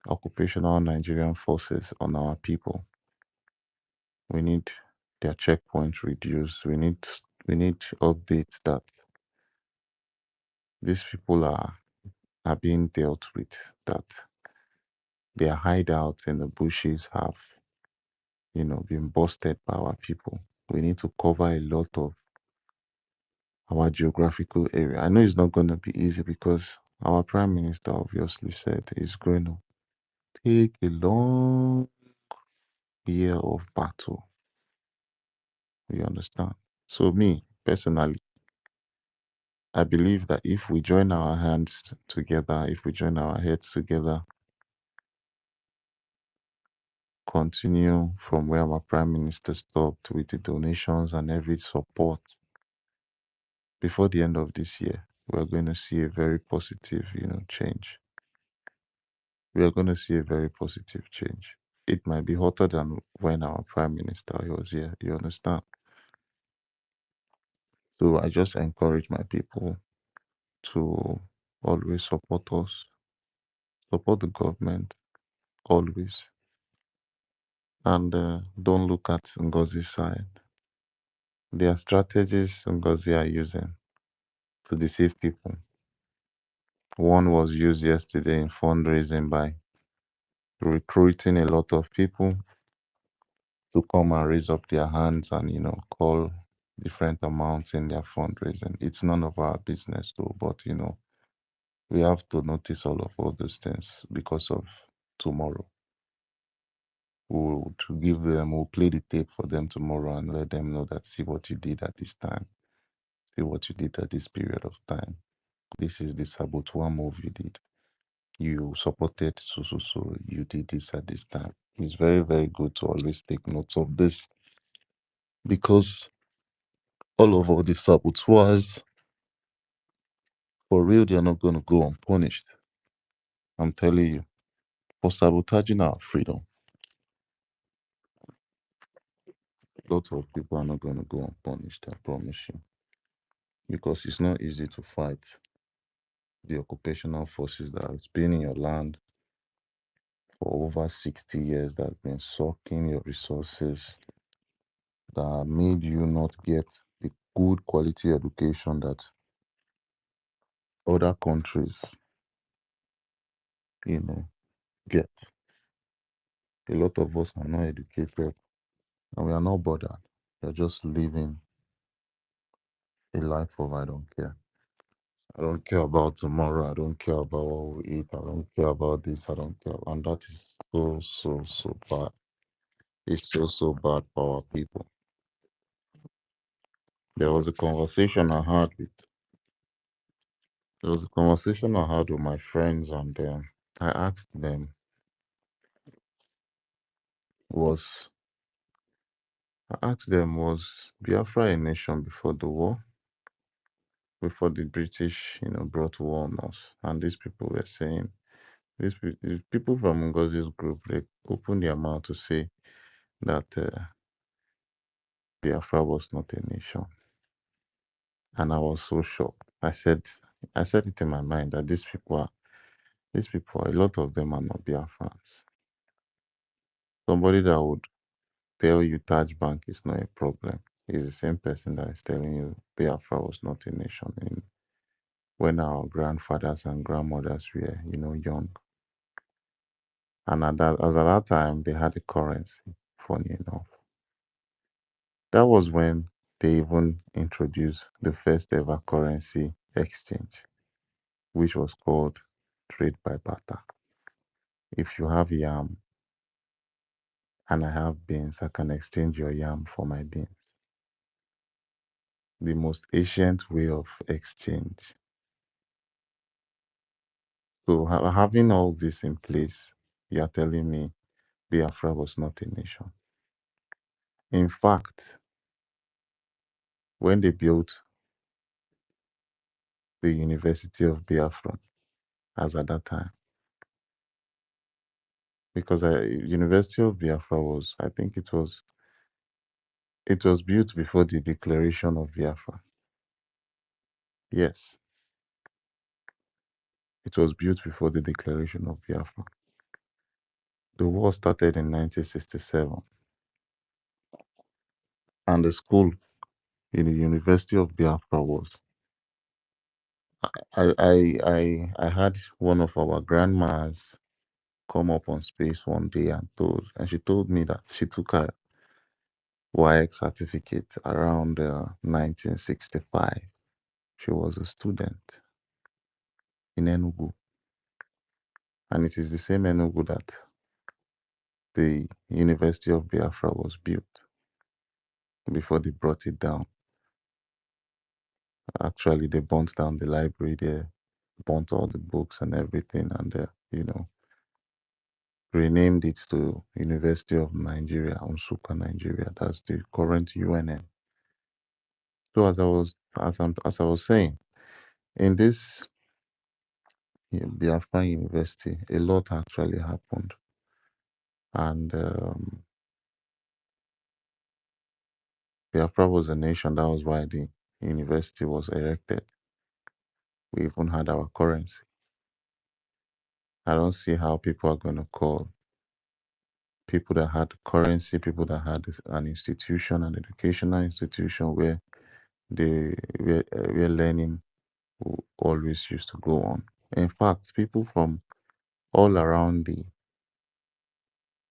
occupational Nigerian forces on our people. We need their checkpoints reduced. We need updates that these people are being dealt with, that their hideouts in the bushes have, been busted by our people. We need to cover a lot of our geographical area. I know it's not going to be easy because our prime minister obviously said it's going to take a long year of battle. You understand? So me personally, I believe that if we join our hands together, if we join our heads together, continue from where our Prime Minister stopped with the donations and every support, before the end of this year, we're going to see a very positive, change. We are going to see a very positive change. It might be hotter than when our Prime Minister was here. You understand? So I just encourage my people to always support us, support the government, always. And don't look at Ngozi's side. There are strategies Ngozi are using to deceive people. One was used yesterday in fundraising by recruiting a lot of people to come and raise up their hands and, call different amounts in their fundraising. It's none of our business though, but, we have to notice all those things because of tomorrow. We'll play the tape for them tomorrow and let them know that see what you did at this time. See what you did at this period of time. This is the saboteur move you did. You supported so. You did this at this time. It's very, very good to always take notes of this because all the saboteurs, for real, they're not going to go unpunished. I'm telling you, for sabotaging our freedom, lots of people are not going to go unpunished, I promise you. Because it's not easy to fight the occupational forces that has been in your land for over 60 years, that have been sucking your resources, that made you not get the good quality education that other countries, get. A lot of us are not educated and we are not bothered. We're just living a life of I don't care. I don't care about tomorrow. I don't care about what we eat. I don't care about this. I don't care. And that is so bad. It's so bad for our people. There was a conversation I had with my friends, and I asked them, was Biafra a nation before the war? Before the British, brought war on us? And these people were saying, these people from Ngozi's group, they opened their mouth to say that Biafra was not a nation. And I was so shocked. I said it in my mind that these people, a lot of them are not Biafrans. Somebody that would tell you Taj Bank is not a problem is the same person that is telling you Biafra was not a nation when our grandfathers and grandmothers were, young. And at that time, they had a currency, funny enough. That was when they even introduced the first ever currency exchange, which was called trade by barter. If you have yam and I have beans, I can exchange your yam for my beans. The most ancient way of exchange. So having all this in place, you are telling me Biafra was not a nation. In fact, when they built the University of Biafra, as at that time, because University of Biafra was, I think it was built before the declaration of Biafra. Yes, it was built before the declaration of Biafra. The war started in 1967, and the school in the University of Biafra was. I had one of our grandmas come up on space one day and she told me that she took her YX certificate around 1965. She was a student in Enugu, and it is the same Enugu that the University of Biafra was built before they brought it down. Actually, they burnt down the library there, burnt all the books and everything, and renamed it to University of Nigeria, Nsukka, Nigeria. That's the current UNN. So as I was saying, in this Biafra University, a lot actually happened, and Biafra was a nation. That was why the university was erected. We even had our currency. I don't see how people are going to call people that had currency, people that had an institution, an educational institution where where learning always used to go on. In fact, people from all around the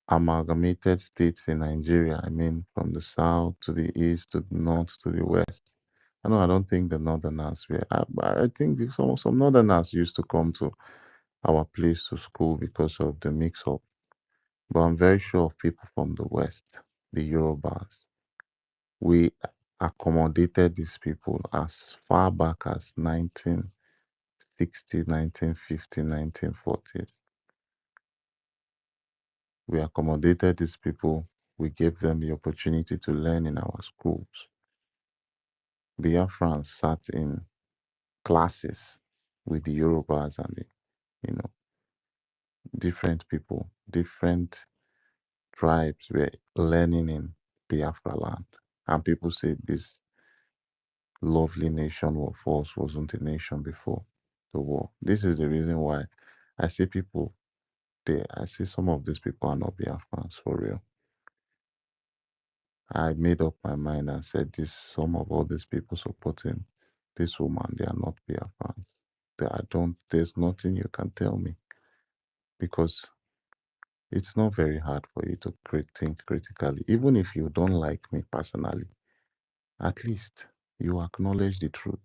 amalgamated states in Nigeria, I mean, from the south to the east to the north to the west. I don't think the northerners were. I think some northerners used to come to our place to school because of the mix-up. But I'm very sure of people from the west, the Yorubas. We accommodated these people as far back as 1960, 1950, 1940s. We accommodated these people. We gave them the opportunity to learn in our schools. Biafrans sat in classes with the Yorubas and the, different people, different tribes were learning in Biafra land. And people say this lovely nation of ours wasn't a nation before the war. This is the reason why I see people there. I see some of these people are not Biafrans for real. I made up my mind and said this some of all these people supporting this woman, they are not Biafrans. There's nothing you can tell me because it's not very hard for you to think critically. Even if you don't like me personally, at least you acknowledge the truth.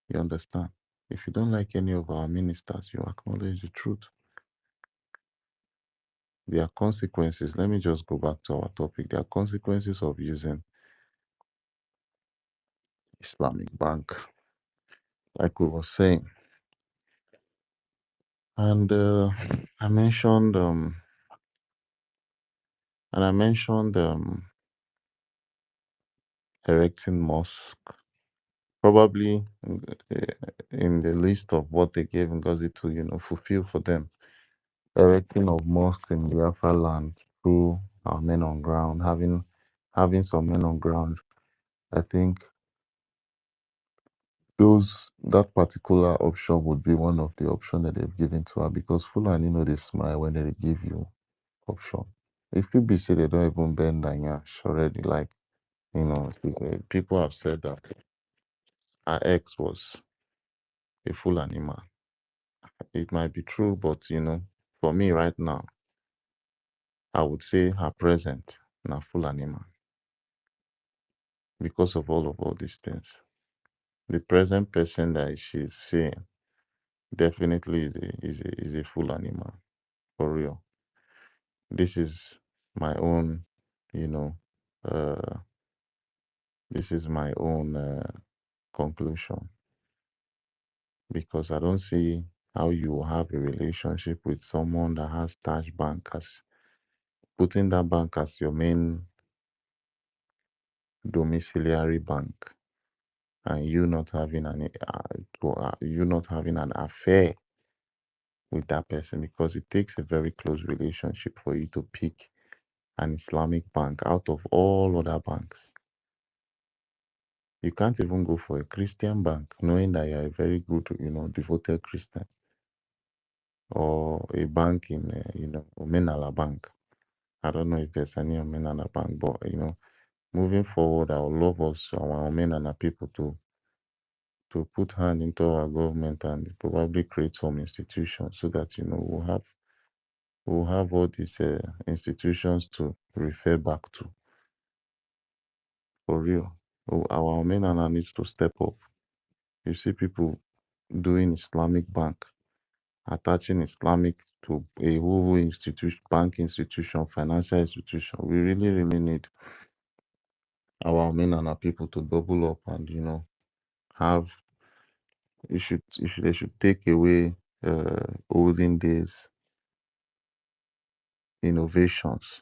You understand? If you don't like any of our ministers, you acknowledge the truth. There are consequences. Let me just go back to our topic. There are consequences of using Islamic Bank, like we were saying. And I mentioned erecting mosque. Probably in the list of what they gave NGOZI to, fulfill for them. Erecting of mosque in Biafra land through our men on ground, having some men on ground. I think that particular option would be one of the options that they've given to her because Fulani know they smile when they give you option. It could be say they don't even bend their nyash already. Like, people have said that her ex was a Fulani man. It might be true, but for me right now, I would say her present na Fulani man because of all these things. The present person that she's seeing definitely is a Fulani man for real. This is my own, you know, uh, this is my own conclusion because I don't see how you have a relationship with someone that has Taj Bank as putting that bank as your main domiciliary bank, and you not having you not having an affair with that person because it takes a very close relationship for you to pick an Islamic bank out of all other banks. You can't even go for a Christian bank knowing that you're a very good, devoted Christian, or a bank in, Omenala Bank. I don't know if there's any Omenala Bank, but, moving forward, I would love us, our Omenala people, to put hand into our government and probably create some institutions so that, we'll have all these institutions to refer back to. For real. Our Omenala needs to step up. You see people doing Islamic bank, attaching Islamic to a whole institution, bank institution, financial institution. We really, really need our men and our people to double up and, have they should take away olden days innovations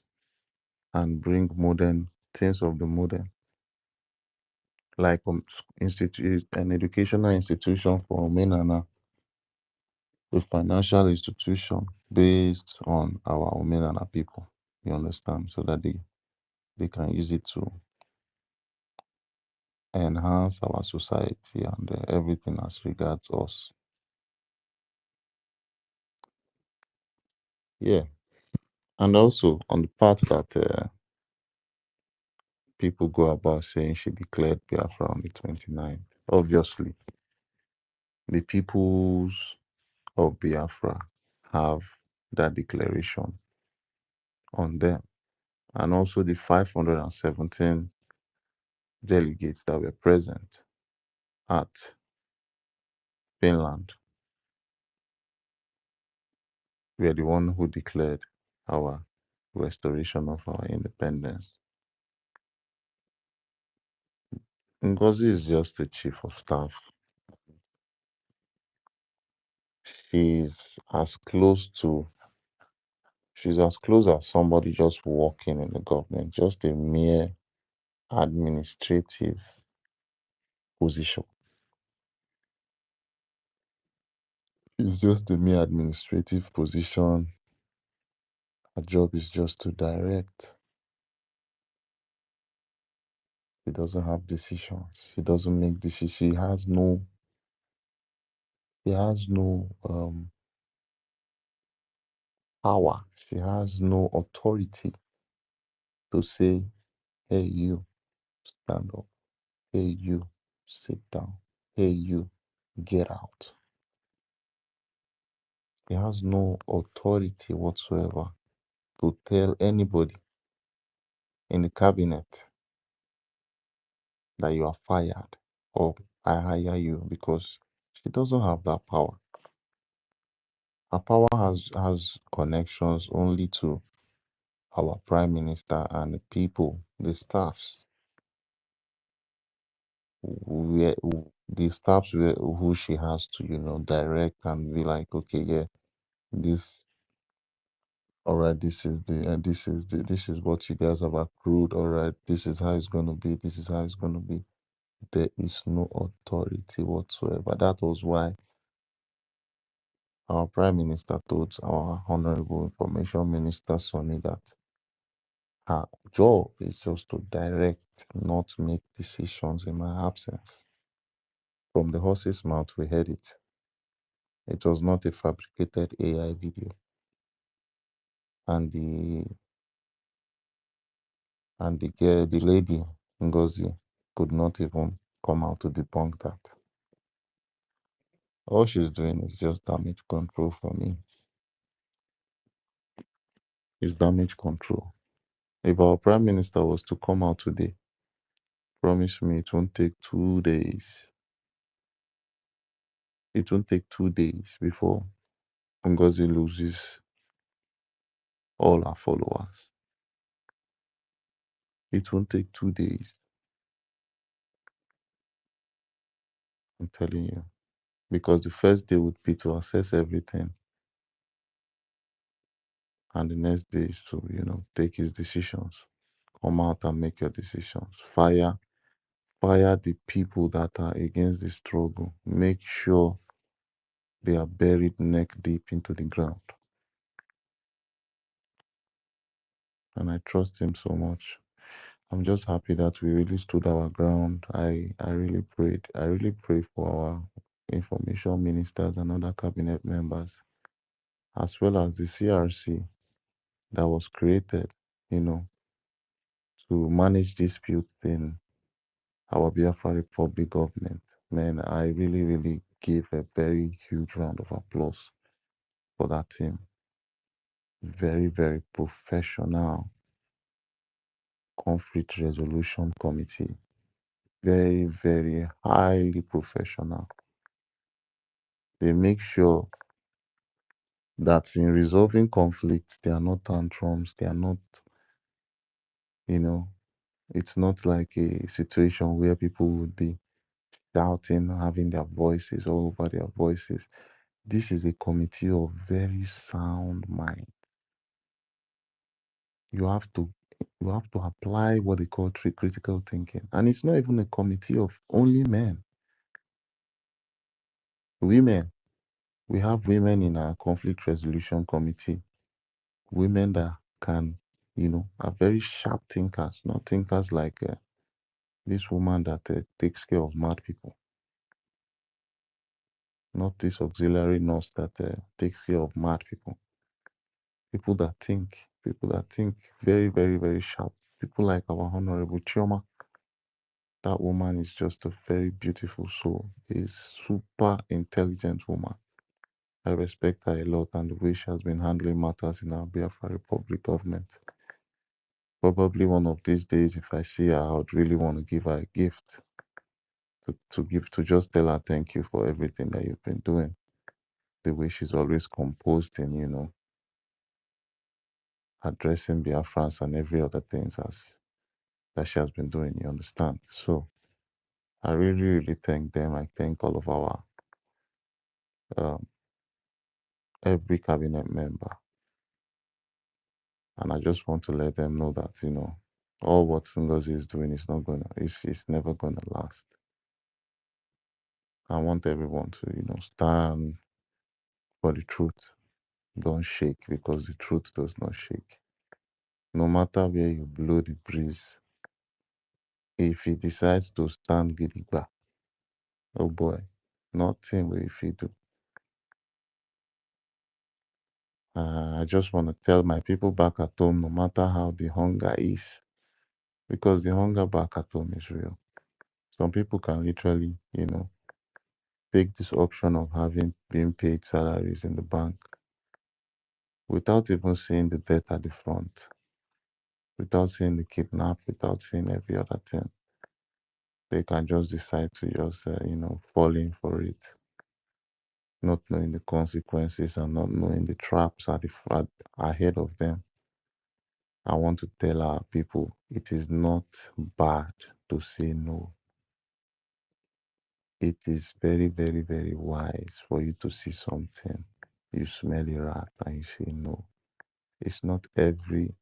and bring modern things of the modern, like an educational institution for Omenana, a financial institution based on our Omenana people. You understand? So that they can use it to enhance our society and everything as regards us. Yeah. And also on the part that people go about saying she declared Biafra on the 29th, obviously, the peoples of Biafra have that declaration on them. And also the 517 delegates that were present at Finland were the one who declared our restoration of our independence. Ngozi is just the chief of staff. She's as close to she's as close as somebody just working in the government, just a mere administrative position. It's just a mere administrative position. Her job is just to direct. She doesn't have decisions. She doesn't make decisions. She has no power. She has no authority to say, hey you, stand up. Hey you, sit down. Hey you, get out. She has no authority whatsoever to tell anybody in the cabinet that you are fired or I hire you, because she doesn't have that power. Her power has connections only to our prime minister and the people, the staffs. The staffs who she has to, direct and be like, okay, yeah, this, all right, this is what you guys have accrued. All right, this is how it's gonna be. This is how it's gonna be. There is no authority whatsoever. That was why our prime minister told our honorable information minister Sonny that her job is just to direct, not make decisions in my absence. From the horse's mouth, we heard it. It was not a fabricated AI video, and the lady Ngozi could not even come out to debunk that. All she's doing is just damage control for me. It's damage control. If our prime minister was to come out today, promise me it won't take 2 days. It won't take 2 days before Ngozi loses all her followers. It won't take 2 days. I'm telling you. Because the first day would be to assess everything, and the next day is to, take his decisions. Come out and make your decisions. Fire the people that are against the struggle. Make sure they are buried neck deep into the ground. And I trust him so much. I'm just happy that we really stood our ground. I really prayed. I really pray for our information ministers and other cabinet members, as well as the CRC that was created, to manage disputes in our Biafra Republic government. Man, I really, really give a very huge round of applause for that team. Very, very professional conflict resolution committee. Very, very highly professional. They make sure that in resolving conflicts, they are not tantrums, they are not, it's not like a situation where people would be shouting, having their voices all over their voices. This is a committee of very sound mind. You have to apply what they call critical thinking. And it's not even a committee of only men. Women. We have women in our conflict resolution committee. Women that can, are very sharp thinkers, not thinkers like this woman that takes care of mad people, not this auxiliary nurse that takes care of mad people. People that think very, very, very sharp. People like our Honorable Chioma. That woman is just a very beautiful soul. A super intelligent woman. I respect her a lot and the way she has been handling matters in our Biafra Republic government. Probably one of these days, if I see her, I would really want to give her a gift. To just tell her thank you for everything that you've been doing. The way she's always composed in, addressing Biafrans and every other things that she has been doing, you understand? So I really, really thank them. I thank all of our um, every cabinet member. And I just want to let them know that, all what NGOZI is doing is not gonna it's never gonna last. I want everyone to, stand for the truth. Don't shake because the truth does not shake. No matter where you blow the breeze, if he decides to stand gidigba, oh boy, nothing will if he do. I just want to tell my people back at home, no matter how the hunger is, because the hunger back at home is real. Some people can literally, take this option of being paid salaries in the bank without even seeing the debt at the front, without seeing the kidnap, without seeing every other thing. They can just decide to just, fall in for it, not knowing the consequences and not knowing the traps at the front ahead of them. I want to tell our people it is not bad to say no. It is very, very, very wise for you to see something, you smell a rat and you say no. It's not every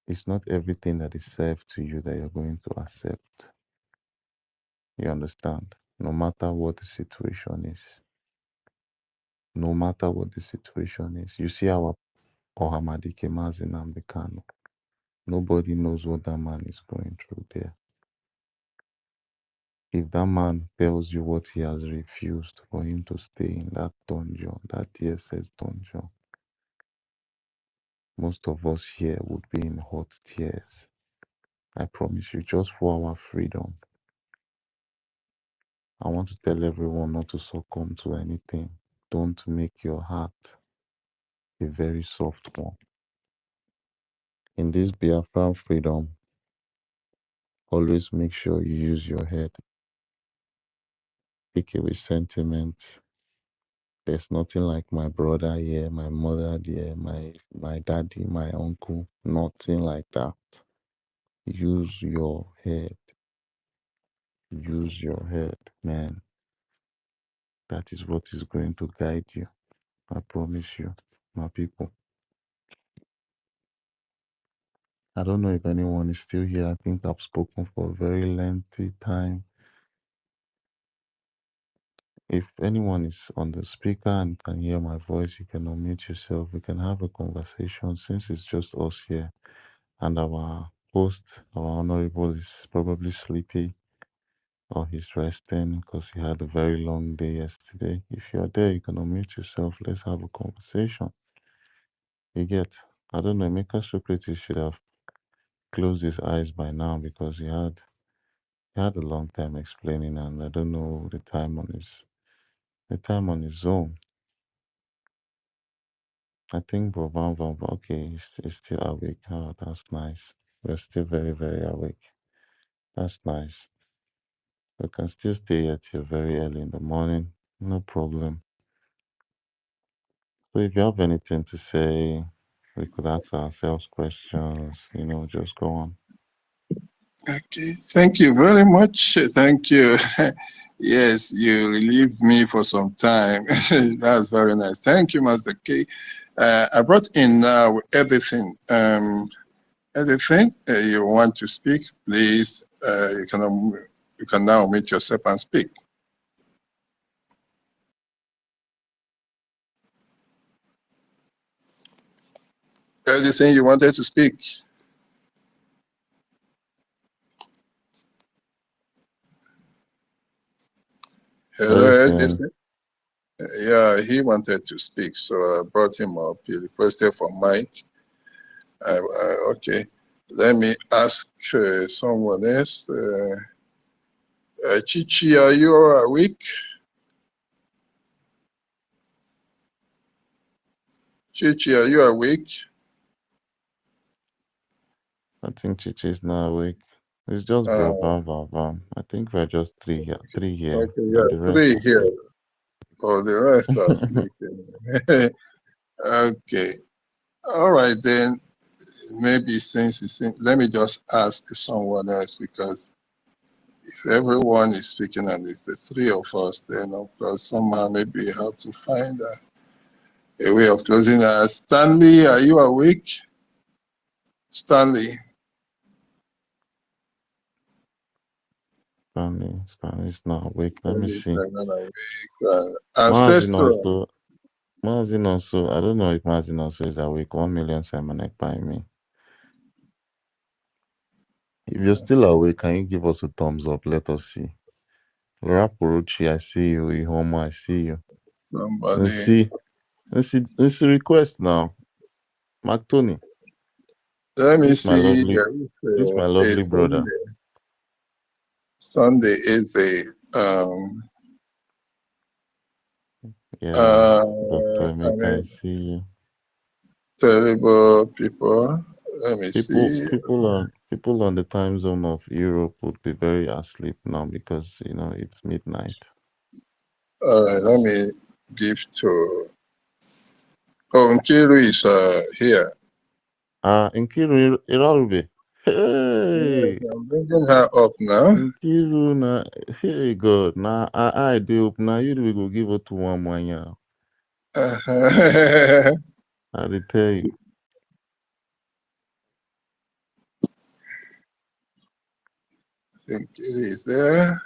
it's not everything that is served to you that you're going to accept. You understand? No matter what the situation is. No matter what the situation is. You see our Ohamadike Mazinam Kano. Nobody knows what that man is going through there. If that man tells you what he has refused for him to stay in that dungeon, that DSS dungeon, most of us here would be in hot tears. I promise you, just for our freedom. I want to tell everyone not to succumb to anything. Don't make your heart a very soft one. In this Biafran freedom, always make sure you use your head. Take away sentiment. There's nothing like my brother here, my mother there, my daddy, my uncle. Nothing like that. Use your head. Use your head, man. That is what is going to guide you. I promise you, my people. I don't know if anyone is still here. I think I've spoken for a very lengthy time. If anyone is on the speaker and can hear my voice, you can unmute yourself. We can have a conversation since it's just us here. And our host, our honorable, is probably sleepy or he's resting because he had a very long day yesterday. If you're there, you can unmute yourself. Let's have a conversation. You get, I don't know, Emeka Socrates should have closed his eyes by now because he had a long time explaining and I don't know the time on his zone. I think Boban okay, he's still awake. Oh, that's nice. We're still very, very awake. That's nice. We can still stay here till very early in the morning. No problem. So if you have anything to say, we could ask ourselves questions, just go on. Okay, thank you very much. Thank you. Yes, you relieved me for some time. That's very nice. Thank you, Master K. I brought in now everything. Anything you want to speak, please, you can now meet yourself and speak. Anything you wanted to speak? Hello, Everything. Edison. Yeah, he wanted to speak, so I brought him up. He requested for mic. Okay, let me ask someone else. Chichi, are you awake? Chichi, are you awake? I think Chichi is not awake. It's just Bro Bam Bam Bam. I think we're just three here, Okay, and yeah, the rest three are here. asleep. Oh, the rest are sleeping. Okay. All right, then maybe since it's, let me just ask someone else, because if everyone is speaking and it's the three of us, then of course somehow maybe we have to find a way of closing. Stanley, are you awake? Stanley. Stanley's not awake. Let me Stanley is see. not awake. Mazin Ancestral. also. Mazin also. I don't know if Mazin also is awake. 1 million Simonek by me. If you're still awake, can you give us a thumbs up? Let us see. Laura Poruchi, I see you. Ihoma, I see you. Somebody. Let's see request now. Mark Tony. Let me This my see. lovely. This my A lovely brother. Sunday is a Yeah, Dr. I Emeka, I mean, see you. terrible people. Let me People, see. people on the time zone of Europe would be very asleep now because it's midnight. All right, let me give to. Oh, Nkiru is here. Nkiru Irarube. Yes, Hey, I'm bringing her up now. Nkiru na. Hey God, na I do up now. You we go give her to one man yeah. I will tell you. Nkiru is there.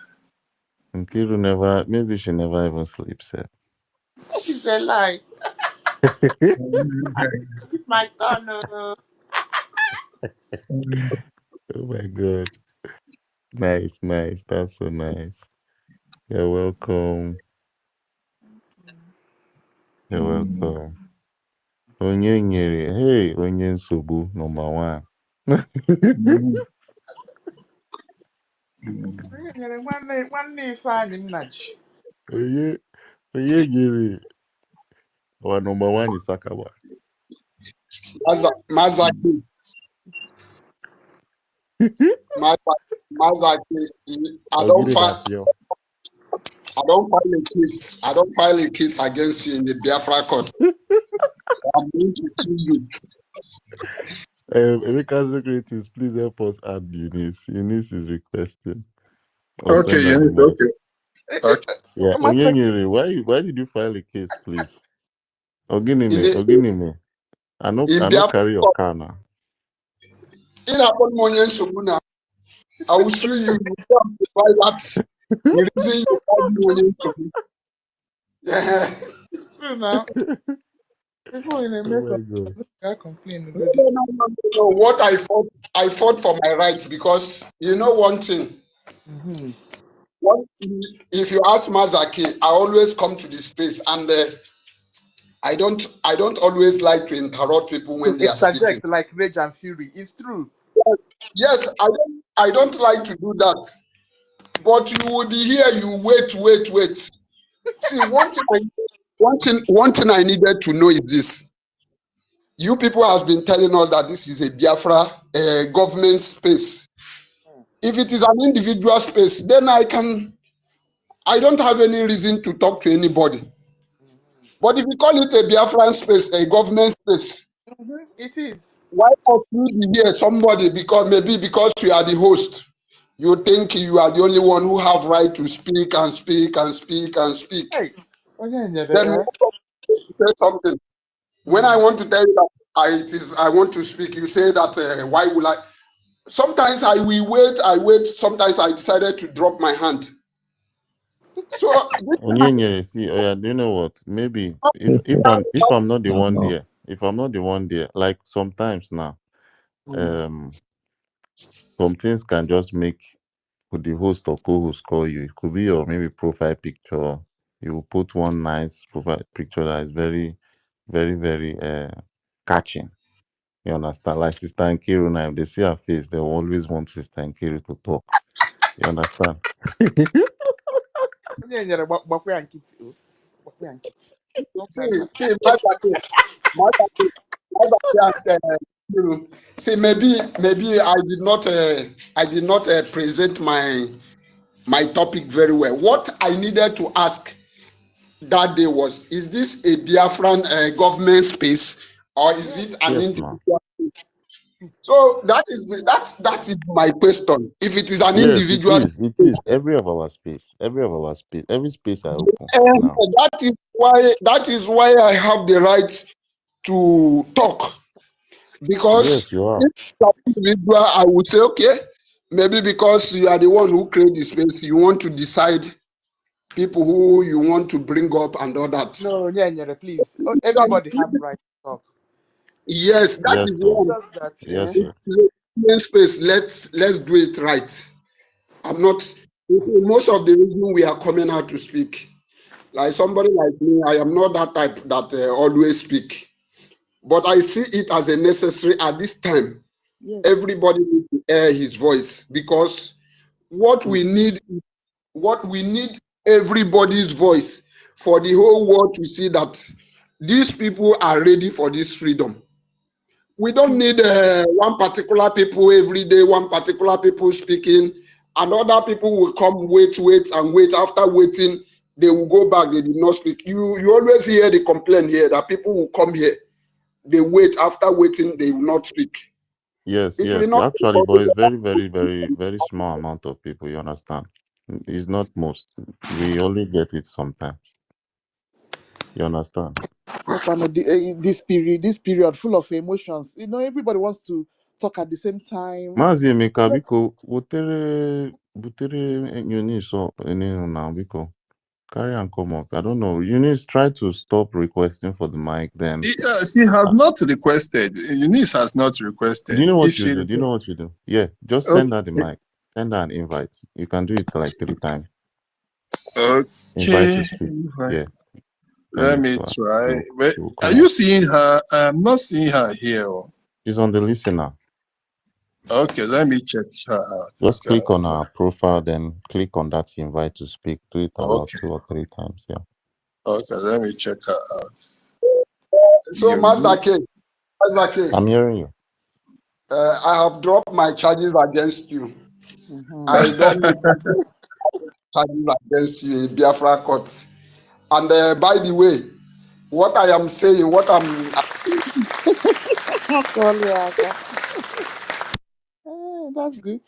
Nkiru never. Maybe she never even sleeps. It's a lie. It's my turn. Oh my God. Nice, nice. That's so nice. You're welcome. You're welcome. Onye nyere, hey, onye nsogbu, number one. Onye nyere nwanne Ifeanyị nna ji. onye nyere, our number one is Sakaba. Mazaki, Ogiri Rapio. I don't file a case. I don't file a case against you in the Biafra court. So I'm going to sue you. Emeka Secretaries, please help us add Eunice. Eunice is requesting. Or Okay, send her the yes, mic. okay. Yeah, Master, Onyenyere, why did you file a case, please? In Oginime. I no Biafra carry your court, car now. in Upon Monyan Shoguna, I will sue you. You can't provide that. The reason you find Monyan Shoguna. Yeah. true now. Before in a Oh mess my up, God. I complain. No. What I fought for my rights, because you know one thing. Mm-hmm. If you ask Mazaki, I always come to this place, and I don't always like to interrupt people To when they are speaking. interject like rage and fury. It's true. Yes, I don't like to do that. But you will be here, you wait. See, one thing I needed to know is this. You people have been telling us that this is a Biafra government space. If it is an individual space, then I don't have any reason to talk to anybody. But if you call it a Biafran space, a government space, It is. why not you be here somebody because maybe because you are the host, you think you are the only one who have right to speak and speak and speak and speak. Hey, Then say something. When I want to tell you that I want to speak, you say that why will I? Sometimes I will wait, I wait. Sometimes I decided to drop my hand. So this Onyenye, see, oh yeah, do you know what? Maybe if I'm not the one there, if I'm not the one there, like sometimes now, um, some things can just make the host or co-host call you. It could be your maybe profile picture. You will put one nice profile picture that is very, very, very catching. You understand? Like Sister Nkiru now, if they see her face, they will always want Sister Nkiru to talk. You understand? see, see, maybe I did not present my topic very well. What I needed to ask that day was: is this a Biafran government space or is it an Yes, ma. individual? So that is my question. If it is an Yes, it individual is. It space, is. Every space I open now. that is why I have the right to talk. Because Yes, you are. if it's an individual, I would say, okay, maybe because you are the one who create the space, you want to decide people who you want to bring up and all that. No, please. Everybody have right to talk. Yes, that Yes, is so. one. Just that, Yes, If sir. it's a space, let's do it right. I'm not. Most of the reason we are coming out to speak, like somebody like me, I am not that type that always speak, but I see it as a necessary at this time. yes. Everybody needs to air his voice because what we need, what we need, everybody's voice for the whole world to see that these people are ready for this freedom. We don't need one particular people every day, one particular people speaking, and other people will come, wait, and wait. After waiting, they will go back. They did not speak. You always hear the complaint here that people will come here, they wait. After waiting, they will not speak. Yes, It will yes. not. Actually, but it's very, very, very, very small amount of people, you understand? It's not most. We only get it sometimes. You understand? This period full of emotions. Everybody wants to talk at the same time. Maazị Emeka, biko, butere Eunice now, biko. Carry and come up. I don't know. Eunice, try to stop requesting for the mic, then. She has not requested. Eunice has not Do requested. you know If what you she do? Do you know what you do? Yeah, just send her the okay, mic. Send her an invite. You can do it like 3 times. Invite okay, to speak. Yeah, send let it me to her. try. But She will are come you up. seeing her? I'm not seeing her here. She's on the listener. Okay, let me check her out. Just Okay, click on her profile, then click on that invite to speak. Do it about okay, 2 or 3 times. Yeah. okay. Let me check her out. So, Master Eunice. K, Master K, I'm hearing you. I have dropped my charges against you. Mhm. I don't make charges against you in Biafra courts. And by the way, what I am saying, That's good.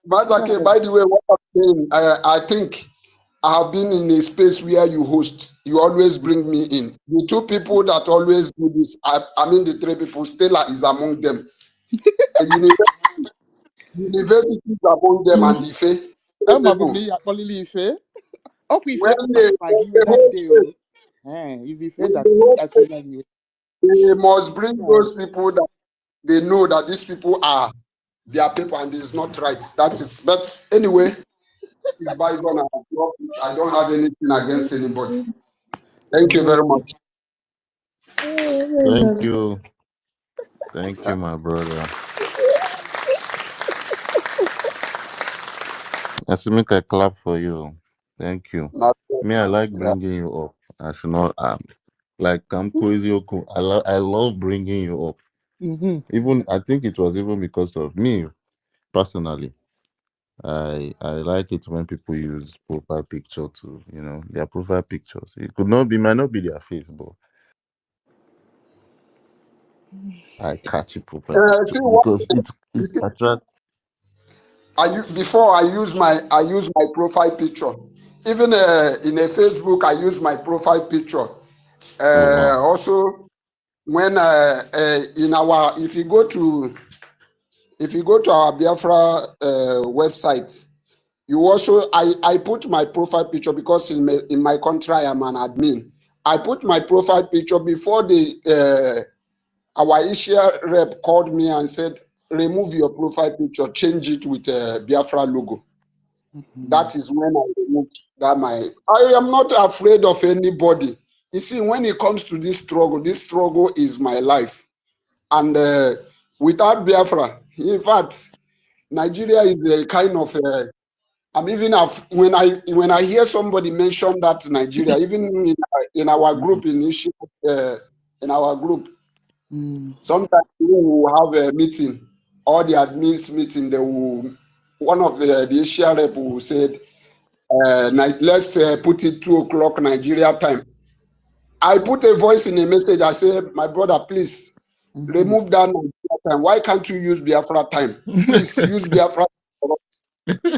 Mazake, by the way, what I'm saying, I think I have been in a space where you host. You always bring me in. The two people that always do this, I mean the three people, Stella is among them. The university is among them and the Ife. Three I'm people. a akpọlili ife. Ọkwa ife When kpọtara gị iwe they that hold day space, o. Is ife when that they hold space, asịrịla gị iwe. they must bring Yeah. those people that they know that these people are their people and it's not right. That is, but anyway, it's bygone. I don't have anything against anybody. Thank you very much. Thank you. Thank you, my brother. Let's make a clap for you. Thank you. Not, Me, I like yeah. bringing you up. I should not. Like I'm Kwezioku. I love bringing you up. Mm-hmm. Even I think it was even because of me personally. I like it when people use profile picture to, their profile pictures. It could not be, might not be their face, but I catch a profile picture See what because you it see. attracts. Before I use my profile picture. Even in a Facebook, I use my profile picture. Oh wow. Also, when in our if you go to our Biafra website, you also I put my profile picture because in my country I am an admin. I put my profile picture before the our Asia rep called me and said, remove your profile picture, change it with a Biafra logo. That is when I removed that I am not afraid of anybody. You see, when it comes to this struggle is my life. And without Biafra, in fact, Nigeria is a kind of I'm even when I hear somebody mention that Nigeria, even in our group in our group, sometimes we will have a meeting, all the admins meeting. They will one of the Asia rep will say, let's put it 2 o'clock Nigeria time. I put a voice in a message. I say, my brother, please remove that Nigeria time. Why can't you use Biafra time? Please use Biafra time.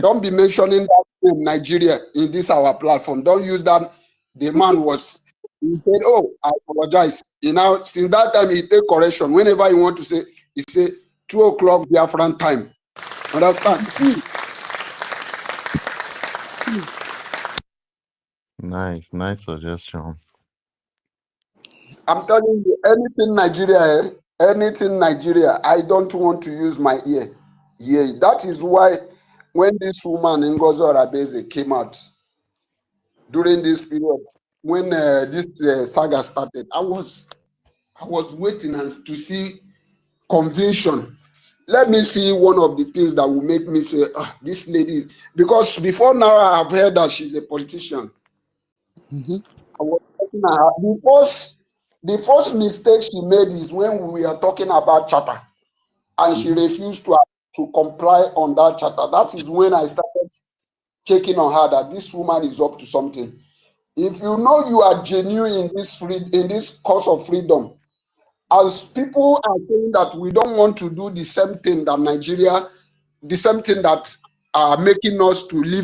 Don't be mentioning that name Nigeria in this our platform. Don't use that. The man he said, oh, I apologize. Since that time he take correction. Whenever he want to say, he say 2 o'clock Biafran time. Understand? See, Nice suggestion. I'm telling you, anything Nigeria, I don't want to use my ear. Yeah, that is why when this woman NGOZI Arabese came out during this period, when this saga started, I was waiting to see conviction. Let me see one of the things that will make me say, this lady, because before now I have heard that she's a politician. I was looking at her. The first mistake she made is when we are talking about charter, and she refused to comply on that charter. That is when I started checking on her that this woman is up to something. If you know you are genuine in this cause of freedom, as people are saying that we don't want to do the same thing that Nigeria, the same thing that are making us to live